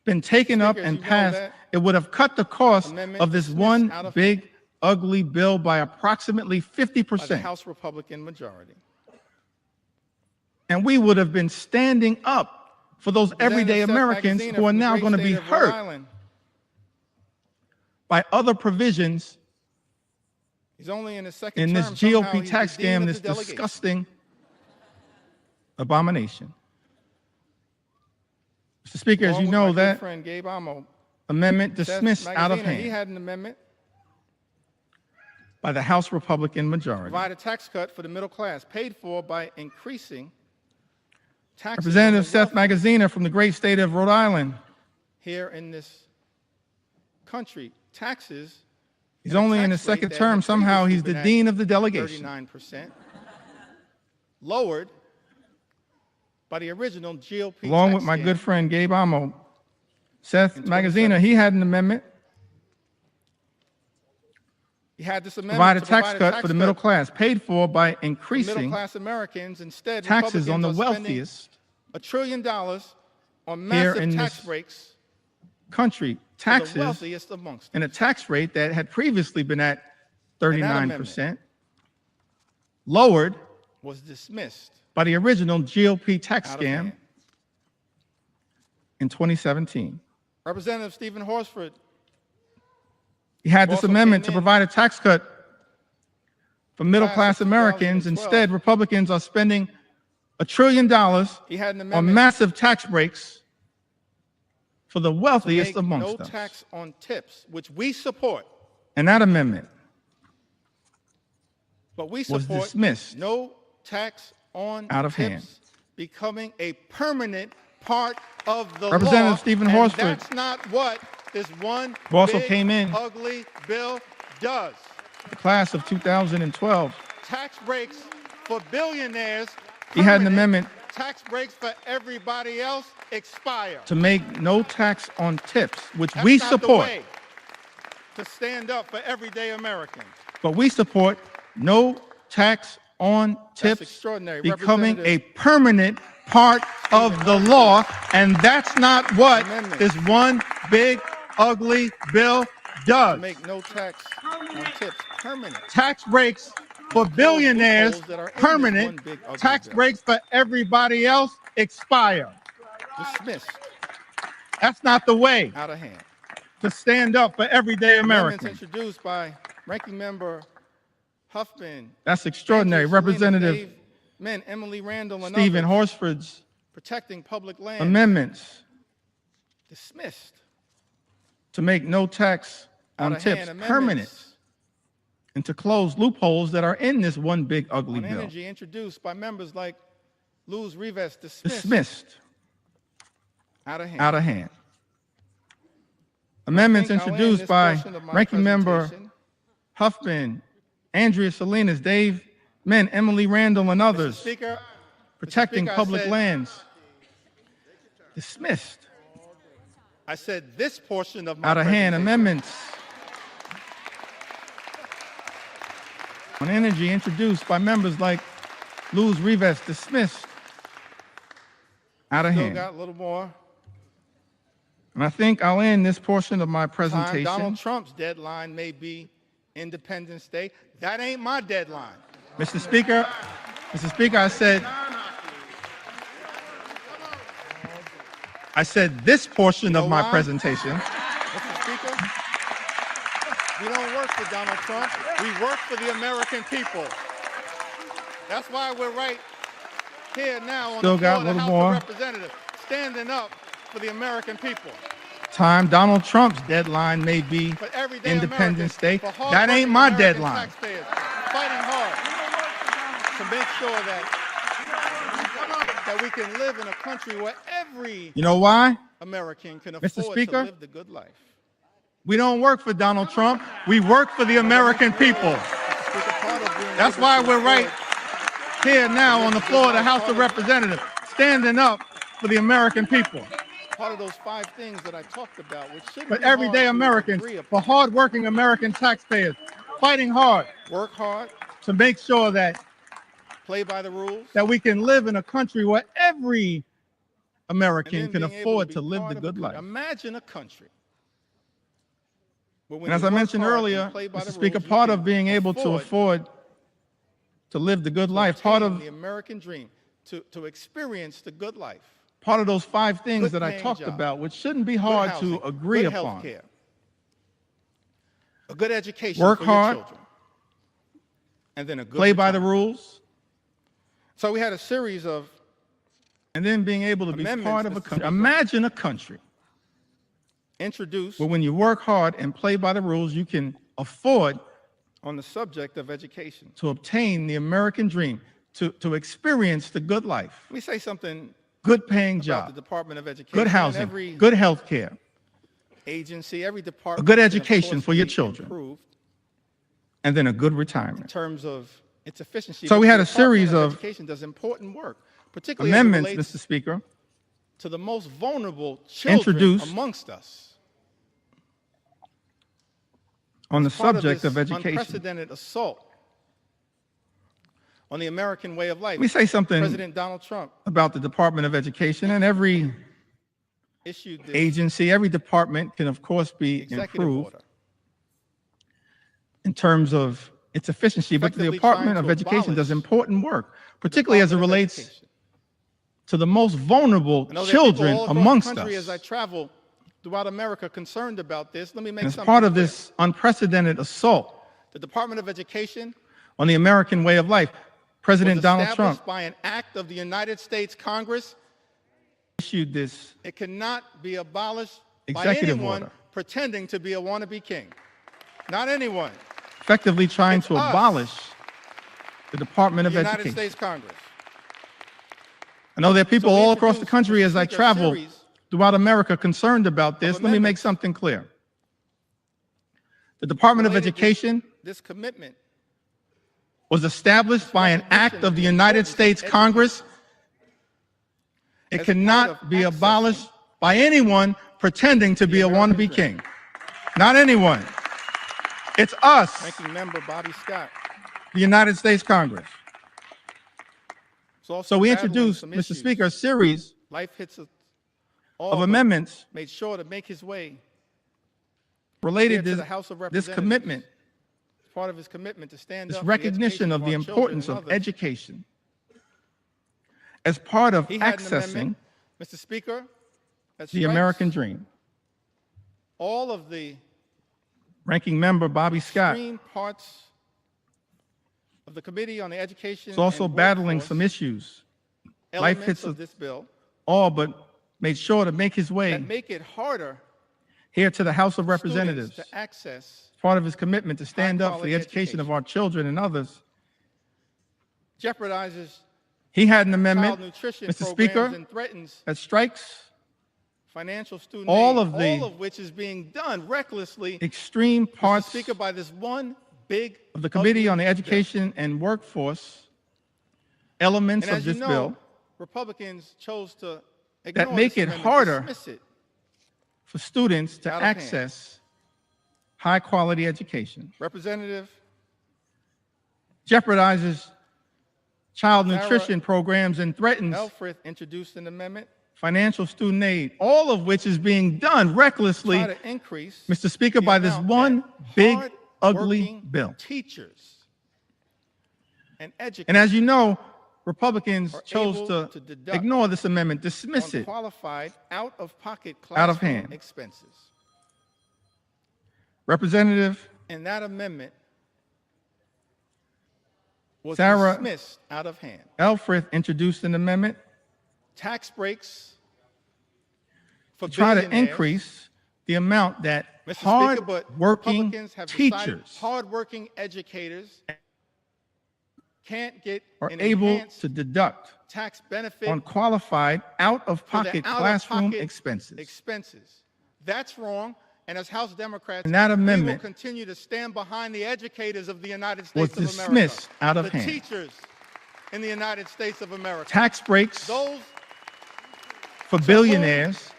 been taken up Speaker, as and you know, passed, that it would have cut the cost amendment of this dismissed one out of big, ugly bill by approximately by the 50%. House Republican majority. And we would have been standing up for those everyday Representative Seth Americans Magaziner who are from the now great going to be state of Rhode hurt Island. by other provisions He's only in his second in this term. Somehow GOP he's tax the dean scam, of this the delegation. disgusting abomination. Mr. Speaker, as Along you with know, my good that friend Gabe Amo, amendment Seth dismissed out of Magaziner, he hand had an amendment by the House Republican majority. provide a tax cut for the middle class, paid for by increasing taxes on Representative the Seth wealthy Magaziner from the great state of Rhode Island. here in this country. Taxes. He's at a only in tax his rate second that term. had Somehow previously he's the been at dean of the delegation. 39%, lowered by the original GOP Along tax with my scam good friend Gabe Amo, Seth in Magaziner, he had an amendment He had this amendment provide a to tax provide cut for the middle cut class, paid for by for increasing middle-class Americans. Instead, taxes on the Republicans are spending wealthiest $1 trillion on here massive in tax this breaks country. for the Taxes wealthiest amongst them. and a tax rate that had previously been at 39%, lowered Was dismissed by the original GOP tax out of scam hand. in 2017. Representative Stephen Horsford He had this Also amendment to came in provide a tax cut for middle-class of Americans. 2012. Instead, Republicans are spending $1 trillion he had an on amendment massive tax breaks for the to wealthiest make amongst no us. tax on tips, which we support, And that amendment but we was support dismissed no tax on out of tips hand. becoming a permanent part of the Representative law. Stephen and Horsford that's not what this one who also big, came in ugly bill does. the class of 2012. Tax breaks for billionaires. He had an permanent. amendment Tax breaks for everybody else expire. to make no tax on tips, which That's we not the support, way to stand up for everyday Americans. but we support no tax on tips extraordinary. becoming a Representative permanent part of the law, and that's not what Amendment. this one big ugly bill to does. make no tax on tips permanent. Tax breaks for billionaires loopholes that are in this permanent, one big ugly tax bill. breaks for everybody else expire. Dismissed That's not the way out of hand. to stand up for everyday Amendments Americans. introduced by Ranking Member Huffman, That's extraordinary. Andrew Salinas, Representative Dave Min, Emily Randall, and Stephen others, Horsford's protecting public land. amendments Dismissed to make no tax out on of tips hand. permanent Amendments and to close loopholes that are in this one big ugly on bill. energy introduced by members like Luz Rivas. Dismissed Dismissed out of hand. out of hand. Amendments think I'll end introduced this by portion of my Ranking Member presentation. Huffman, Andrea Salinas, Dave Min, Emily Randall, and Mr. others. Speaker, Protecting Speaker, I public said- lands. Dismissed. I said this portion of my Out of hand. presentation. Amendments on energy introduced by members like Luz Rivas. Dismissed. Out of Still hand. got a little more And I think I'll end this portion of my time. presentation. Donald Trump's deadline may be Independence Day. That ain't my deadline. Mr. Speaker, I said this portion You know of my why? presentation. Mr. Speaker, we don't work for Donald Trump. We work for the American people. That's why we're right here now on Still the got floor a of the little House more. of Representatives, standing up for the American people. Time. Donald Trump's deadline may be For everyday Independence Americans, Day. for That ain't hardworking my American deadline. taxpayers, fighting hard to make sure that we can live in a country where every You know why? American can Mr. afford Speaker? to live the good life. We don't work for Donald Trump. We work for the American people. Speaker, part of being That's able why to we're afford right here now on the floor of the House of Representatives, standing up for the American people. part of those 5 things that I talked about, which should For be everyday hard to Americans, agree for upon. hardworking American taxpayers, fighting hard Work hard, to make sure that play by the rules, we can live in a country where every and American then can being able afford be to live part the of good a life. Imagine a country where when And as you I work mentioned hard and earlier, play by Mr. the Speaker, rules, you part can of being able to afford to live the good life, part obtain of the American dream, to experience the good life. those 5 things Good that I paying talked job, about, which shouldn't be Good hard housing, to agree good upon. healthcare, a good education Work for hard, your children, and then a good Play by the retirement. rules, So we had a series of and then being able to be Amendments, part of a Mr. country. Speaker. Imagine a country introduced where when you work hard and play by the rules, you can afford on the subject of education. to obtain the American dream, to experience the good life, Let me say something good paying about job, the Department of Education. good and housing, every good health care, agency, every department. good can, of education course, for your be children. improved and then a good in retirement. terms of its efficiency. So but we the had a series Department of Education does important work, particularly Amendments, as it relates Mr. Speaker, to the most vulnerable children introduced amongst us. on the Part subject this of education. Unprecedented assault on the American way of life. Let me say something President Donald Trump about the Department of Education, and every issued this agency, every department can, of course, be executive improved order in terms of its efficiency, but the effectively Department trying of to Education does abolish important work, particularly as it Department of relates Education. to the most vulnerable I know there are people children all across amongst the country us. as I travel throughout America concerned about this. Let me make And as something part of clear. this unprecedented assault The Department of Education on the American way of life, President was Donald established Trump by an act of the United States Congress. issued this It cannot be abolished by executive anyone order, pretending to be a wannabe king. Not anyone. effectively trying It's to us, abolish the Department The of United Education. States Congress. I know there are people So we all across the introduced, country Mr. as I Speaker, a travel series throughout America concerned about this. Let me make amendments something clear. The Department of related to Education this commitment was established by an act of the United States Congress. It as part cannot of be accessing abolished by anyone pretending to be a American wannabe dream. king. Not anyone. It's us, Ranking Member Bobby Scott. the United States Congress. is also So we battling introduced, some Mr. issues. Speaker, a series Life hits us all, of but amendments made sure to make his way related to to the House of this Representatives. commitment, As part of his commitment to stand this up for the recognition education of the our children importance and of others. education as part of He had an accessing amendment, Mr. Speaker, that the strikes American dream. all of the Ranking Member Bobby Scott extreme parts of the Committee on the Education is also and battling Workforce some issues, elements hits of us this bill all but made sure to make his way that make it harder here to the House of for students Representatives. to access, Part of his commitment to stand up for the high-quality education of our children and others. jeopardizes He had an child amendment, nutrition Mr. programs Speaker, and threatens that strikes financial student all aid, of the all of which is being done recklessly, extreme Mr. parts Speaker, by this one big of the Committee ugly on the bill. Education and Workforce elements And of as you this know, bill Republicans chose to that ignore make this it amendment, harder dismiss it. for students to Out of hand. access high-quality education, Representative jeopardizes child Sarah nutrition programs, and threatens Elfrith introduced an amendment financial student aid, all of which is being done recklessly, try to increase Mr. Speaker, the by this amount one that big, ugly hard-working bill. teachers and educators And as you know, Republicans are chose able to deduct ignore this amendment, dismiss it. unqualified, out-of-pocket Out of classroom hand. expenses. Representative And that amendment was Sarah dismissed out of hand. Elfrith introduced an amendment Tax breaks for to try to billionaires. increase the amount that Mr. Speaker, but hard-working Republicans have decided teachers hard-working educators can't get are an able enhanced to deduct tax benefit on qualified for the out-of-pocket classroom out-of-pocket expenses. That's wrong. And as House Democrats, And that we will amendment continue to stand behind the educators of the United was States of America. dismissed out of the hand. teachers in the United States of America. Tax breaks Those for billionaires,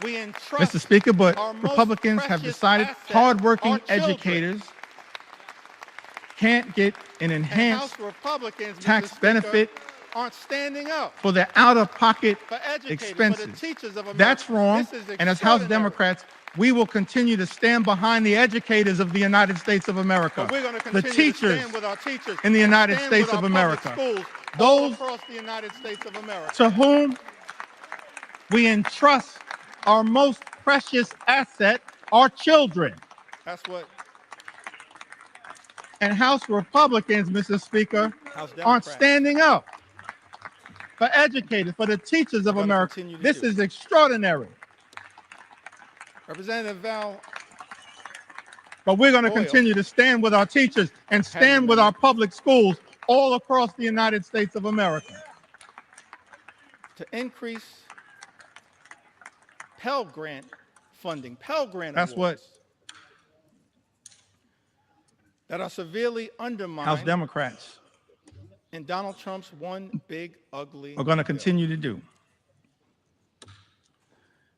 we entrust Mr. Speaker, but our most Republicans have precious decided asset, hardworking our children. educators can't get an And enhanced House Republicans, Mr. tax Speaker, benefit aren't standing up for their out-of-pocket for educators, expenses. for the teachers of America. That's wrong, This is and as House extraordinary. Democrats, we will continue to stand behind the educators of the United States of America, But we're going to the continue to teachers stand with our teachers in the and United stand States with of our America. public schools all Those across the United States of America. to whom we entrust our most precious asset, our children. That's what And House Republicans, Mr. Speaker, House aren't Democrats standing up for educators, for the teachers of We're gonna America. continue to This do. is extraordinary. Representative Val But we're going to Oil. continue to stand with our teachers and stand with our public schools all across the United States of America. to increase Pell Grant funding, Pell Grant That's awards that are severely House undermined Democrats in Donald Trump's one big ugly are going to bill. continue to do.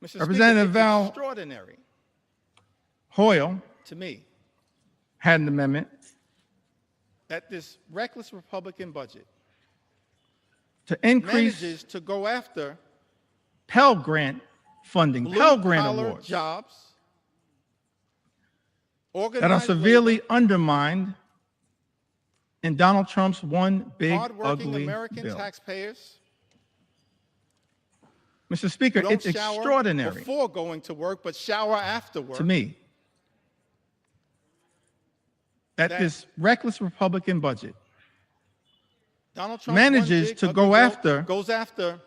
Mr. Representative Speaker, Val- it's extraordinary Hoyle to me had an amendment that this reckless Republican budget to increase manages to go after Pell Grant funding, Pell Grant blue-collar awards jobs, that are organized severely labor, undermined in Donald Trump's one big hardworking ugly American bill. taxpayers Mr. who Speaker, don't it's shower extraordinary before going to work, but shower after work. to me that this reckless Republican budget Donald Trump manages to go after goes after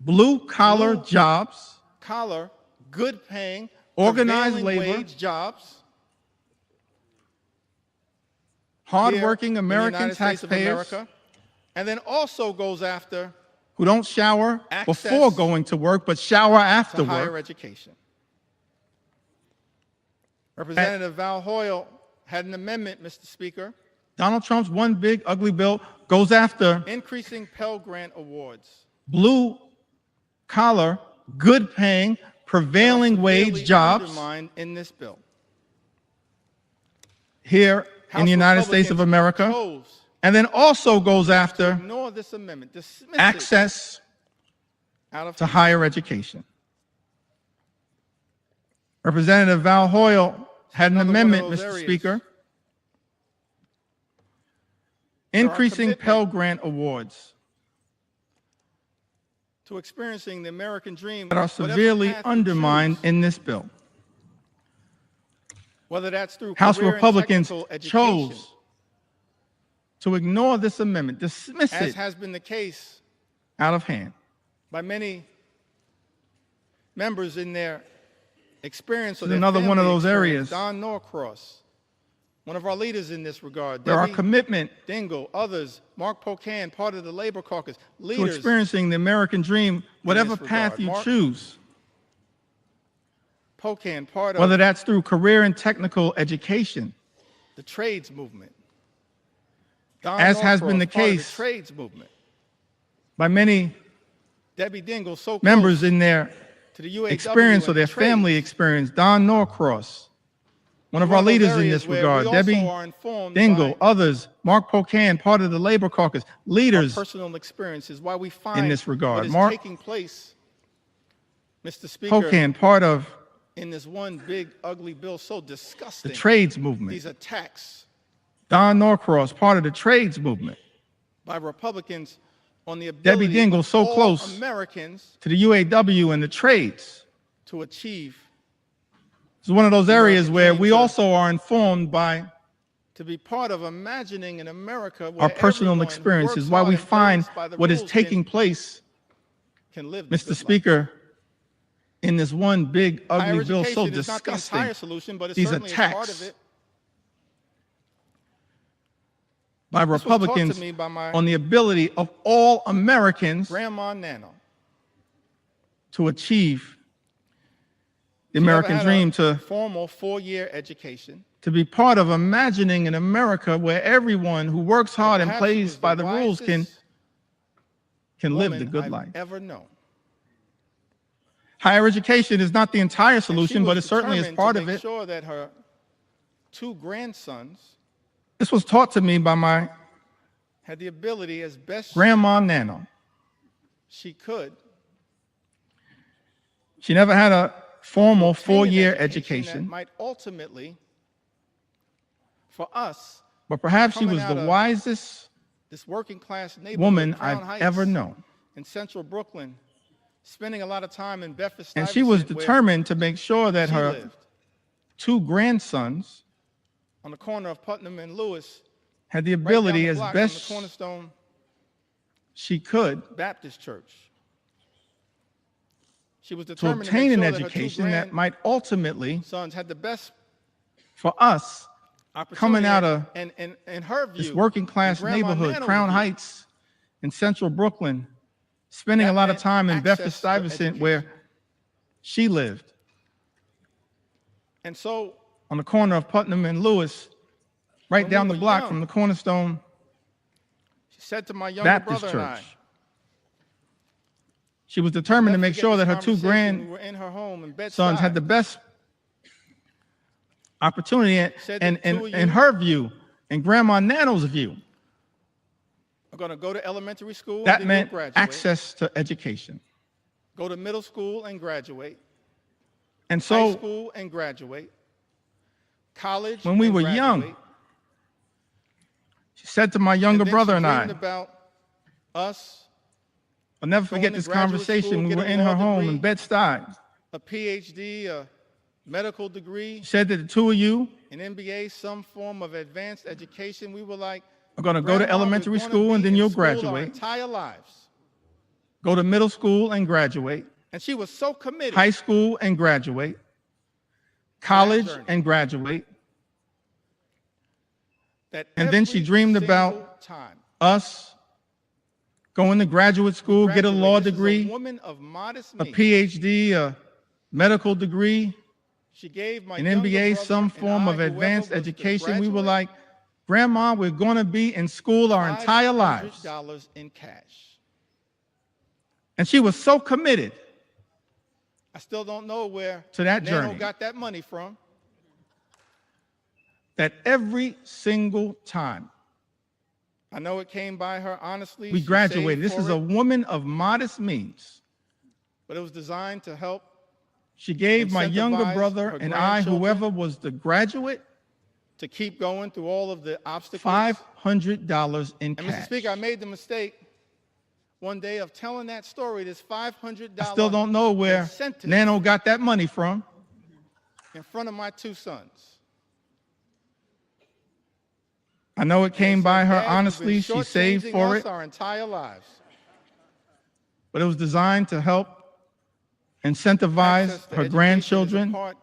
blue-collar Blue- jobs, collar, good-paying, Organized prevailing labor, wage jobs. hardworking here in the American United States of taxpayers America, and then also goes after who don't shower Access before going to work, but shower after to higher work. education. Representative Val Hoyle had an amendment, Mr. Speaker, Donald Trump's one big ugly bill goes after increasing Pell Grant awards. blue-collar, good-paying, prevailing severely wage jobs undermined in this bill. here House in the United States of Republicans America, chose and then also goes to after ignore this amendment, dismiss it access out of to higher education. Representative Val Hoyle had an Another one of amendment, those Mr. areas. Speaker, our increasing commitment Pell Grant awards to experiencing the American dream that are whatever severely path you undermined choose, in this bill. whether that's through House career and Republicans technical education, chose to ignore this amendment, dismiss as it has been the case out of hand. by many members in their experience or This is their another one of family those experience. areas Don Norcross, one of our leaders in this regard, where our Debbie commitment Dingell, others, Mark Pocan, part of the Labor Caucus, to leaders, experiencing the American dream, whatever this path regard. you Mark choose, Pocan, part whether of that's through career and technical education, the trades movement. Don as has been Norcross, the part of case the trades movement. by many Debbie Dingell, so members close in their to the UAW experience or and their the trades. family experience. Don Norcross, one of One our of those leaders in areas this where regard. we also Debbie are informed Dingell, by others, Mark Pocan, part of the Labor Caucus, our leaders personal experiences, why we find this regard. what is Mark taking place, Mr. Speaker, Pocan, part of in this one big ugly bill so the disgusting. trades movement. These attacks Don Norcross, part of the trades movement. by Republicans on the Debbie ability Dingell, of so all close Americans to the UAW and the trades. to achieve, It's one of those areas American where dream we to- also are informed by to be part of imagining an America where our personal everyone who experiences, works why hard we and find plays by the what is rules taking place, can live this Mr. good life. Speaker, in this one big Higher ugly bill so education is not the disgusting. entire solution, but it's These certainly a part attacks of it. by This was taught to Republicans me by my on the ability of all Americans grandma Nana. to achieve the She never American had dream, a to formal 4-year education. be part of imagining an America where everyone who works hard and Perhaps she plays was by the rules wisest can live the woman good I've life. ever known. Higher education is not the entire And she solution, but was it certainly is determined part to of make it. sure that her 2 grandsons This was taught to me by my had the ability, as best grandma Nana. she could, She never had a formal obtain an 4-year that education, might ultimately, for us, but perhaps she coming was out the of wisest this working class neighborhood, woman Crown I've Heights, ever known. in central Brooklyn, spending a lot of time in Bedford And she was Stuyvesant, where determined to make sure that she her lived, 2 grandsons on the corner of Putnam and Lewis, had the right down ability the as block from the best Cornerstone she could Baptist Church. She was to determined obtain to an make sure education that her that might ultimately, sons had the best for us, opportunity. coming out of and in her view, this working class in Grandma neighborhood, Nana's Crown view, Heights in central Brooklyn, spending that a lot of meant time in Bedford access to Stuyvesant education. where she lived, And so on the corner of Putnam and Lewis, right When we down the were block young, from the Cornerstone she said to my younger Baptist brother and I, Church. She was determined to never make forget sure this that her 2 conversation. We were in her home in Bed-Stuy. grandsons had the best opportunity, Said and that the 2 of in you her view, and Grandma Nano's view, are going to go to elementary school, that then meant you'll graduate. access to education. Go to middle school and graduate. And High so school and graduate. College when we and were graduate. young, she said to my younger then brother she and I, dreamed about us, I'll never going forget to this graduate conversation. school, We get were a in law her home in degree. Bed-Stuy. a PhD, a medical degree, She said that the 2 of you an MBA, some form of advanced education. We were like, are going to go to "Grandma, we're elementary gonna school and be then in you'll school our graduate, entire lives." go to middle school and graduate, And she was so committed. high school and graduate, college journey. and graduate, that and then she every dreamed single about time us going to graduate school, get a graduate, law this is degree, a woman of modest a means. PhD, a medical degree, She gave my an younger MBA, brother some and form I, of whoever advanced was to education. We were graduate, like, Grandma, we're going to be in school our entire lives. $500 in cash. And she was so committed I still don't know where to that Nano journey got that money from. that every single time I know it came by her honestly. we She graduated, saved this for is it, a woman of modest means. but it was designed to help She gave my younger incentivize brother her and I, grandchildren whoever was the graduate, to keep going through all of the obstacles. $500 in And Mr. cash. Speaker, I made the mistake one day of telling that story, this $500 I still don't know where incentive Nano got that money from. in front of my 2 sons. I know it came by her Dad, you've been honestly. She saved shortchanging for us it, our entire lives. but it was designed to help Access incentivize to her education is a grandchildren part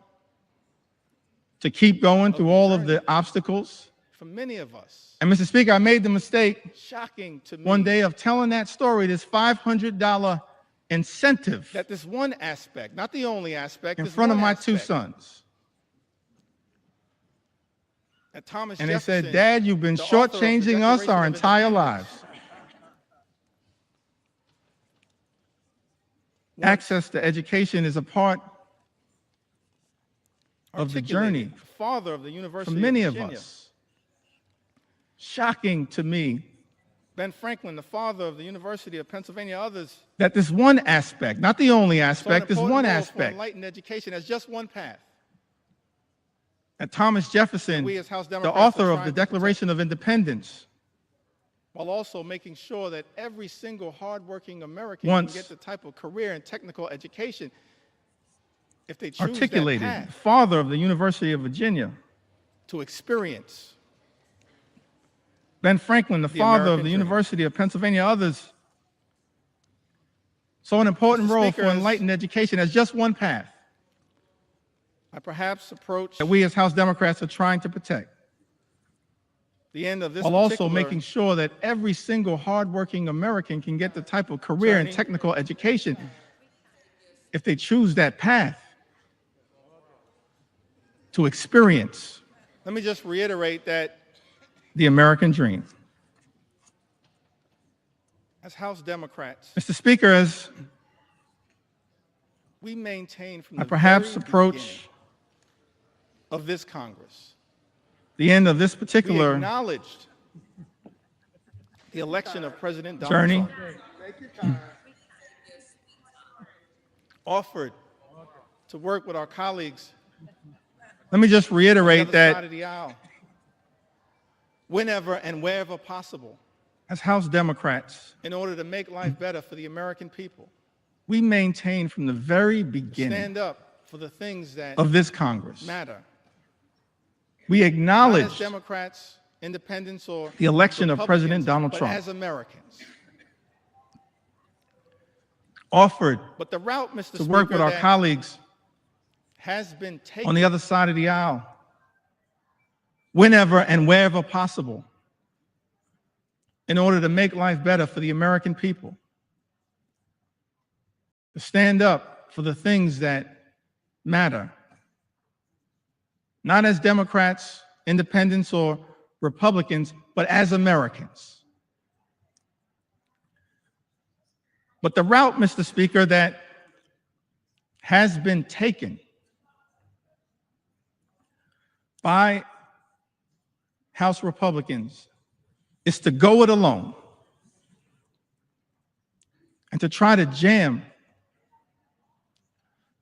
to keep going through all of the obstacles. For many of us, And Mr. Speaker, I made the mistake shocking to me one day of telling that story, this $500 incentive that this one aspect, not the only aspect, in this front of one my two aspect sons. that Thomas And they Jefferson, said, Dad, you've been the author of the shortchanging us Declaration our of entire Independence, lives. Access to education is a part of the journey articulated, father of the for University many of of Virginia. us. Shocking to me Ben Franklin, the father of the University of Pennsylvania, others that this one aspect, not the only saw an aspect, this important one role for aspect enlightened education as just one path. that Thomas Jefferson, We as House the Democrats are author of trying the to protect, Declaration of Independence, while also making sure that every single hardworking American Once can get the type of career and technical education if they choose articulated, that path father of the University of Virginia. to experience. Ben Franklin, the father American of the dream. University of Pennsylvania, others saw an important Mr. role Speaker, for as enlightened education as just one path I perhaps approach that we as House Democrats are trying to protect, the end of this while also particular making sure that every single hardworking American can get the type of career and journey. technical education if they choose that path to experience Let me just reiterate that the American dream. as House Democrats, Mr. Speaker, as we maintain from I the perhaps very approach beginning of this Congress, the end of this we particular acknowledged the election of President Donald journey, Trump, offered to work with our colleagues let me just on the reiterate other side that of the aisle, whenever and wherever possible, as House Democrats, in order to make life better for the American people. we maintain from the very beginning Stand up for the things that of this Congress. matter. We Not as acknowledge Democrats, independents, or the election of President Republicans, Donald but Trump, as Americans. offered But the route, Mr. to Speaker, work with our that colleagues has been taken on the other side of the aisle, whenever and wherever possible, in order to make life better for the American people, to stand up for the things that matter, not as Democrats, independents, or Republicans, but as Americans. But the route, Mr. Speaker, that has been taken by House Republicans is to go it alone and to try to jam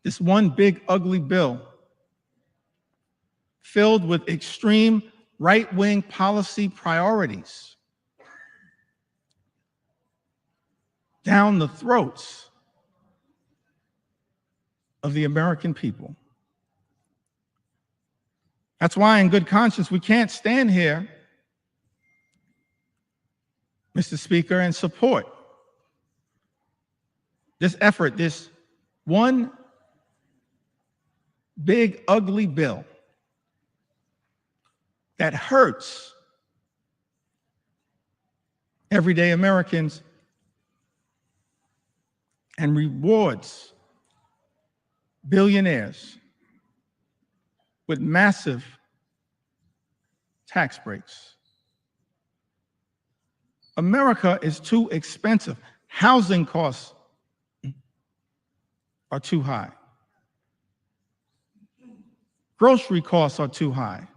this one big ugly bill filled with extreme right-wing policy priorities down the throats of the American people. That's why, in good conscience, we can't stand here, Mr. Speaker, and support this effort, this one big ugly bill that hurts everyday Americans and rewards billionaires with massive tax breaks. America is too expensive. Housing costs are too high. Grocery costs are too high.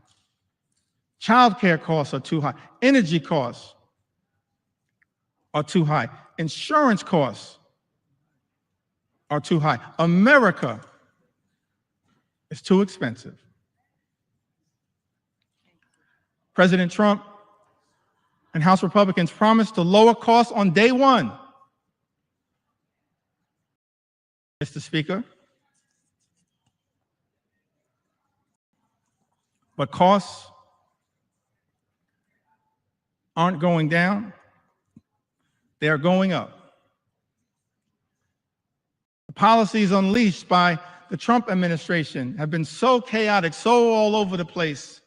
Childcare costs are too high. Energy costs are too high. Insurance costs are too high. America is too expensive. President Trump and House Republicans promised to lower costs on day one. Mr. Speaker, but costs aren't going down, they are going up. The policies unleashed by the Trump administration have been so chaotic, so all over the place,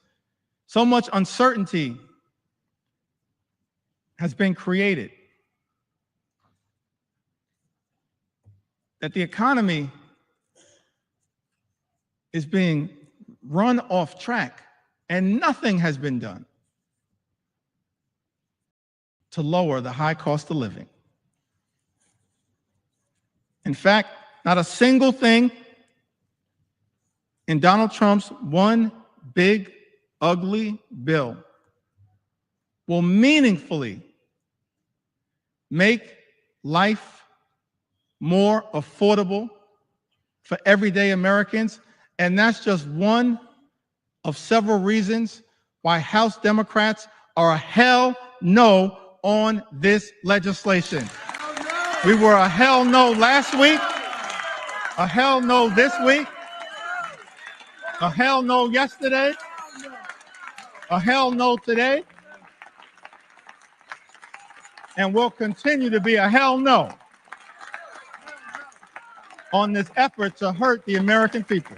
so much uncertainty has been created that the economy is being run off track, and nothing has been done to lower the high cost of living. In fact, not a single thing in Donald Trump's one big, ugly bill will meaningfully make life more affordable for everyday Americans. And that's just one of several reasons why House Democrats are a hell no on this legislation. We were a hell no last week, a hell no this week, a hell no yesterday, a hell no today, and will continue to be a hell no on this effort to hurt the American people.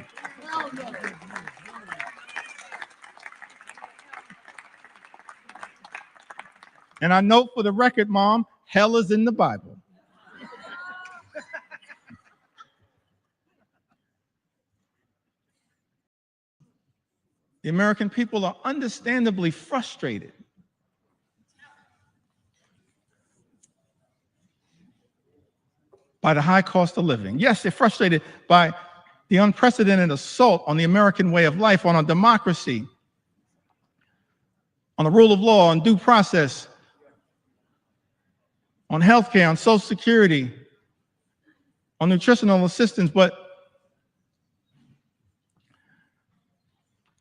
And I note for the record, Mom, hell is in the Bible. The American people are understandably frustrated by the high cost of living. Yes, they're frustrated by the unprecedented assault on the American way of life, on our democracy, on the rule of law, on due process, on healthcare, on Social Security, on nutritional assistance. But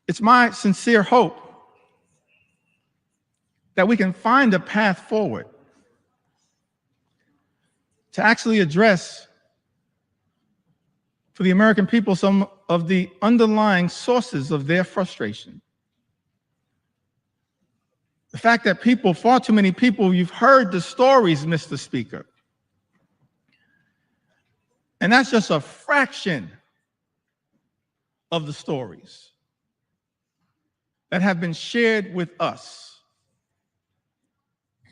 it's my sincere hope that we can find a path forward to actually address for the American people some of the underlying sources of their frustration. The fact that people, far too many people, you've heard the stories, Mr. Speaker. And that's just a fraction of the stories that have been shared with us,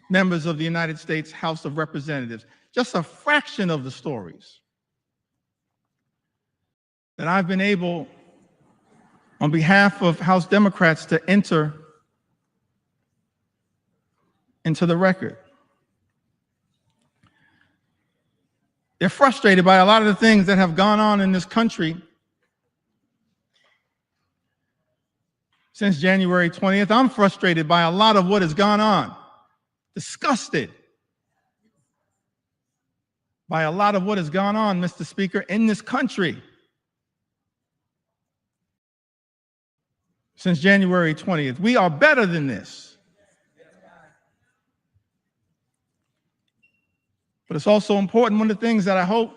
members of the United States House of Representatives. Just a fraction of the stories that I've been able, on behalf of House Democrats, to enter into the record. They're frustrated by a lot of the things that have gone on in this country since January 20th. I'm frustrated by a lot of what has gone on, disgusted by a lot of what has gone on, Mr. Speaker, in this country since January 20th. We are better than this. But it's also important, one of the things that I hope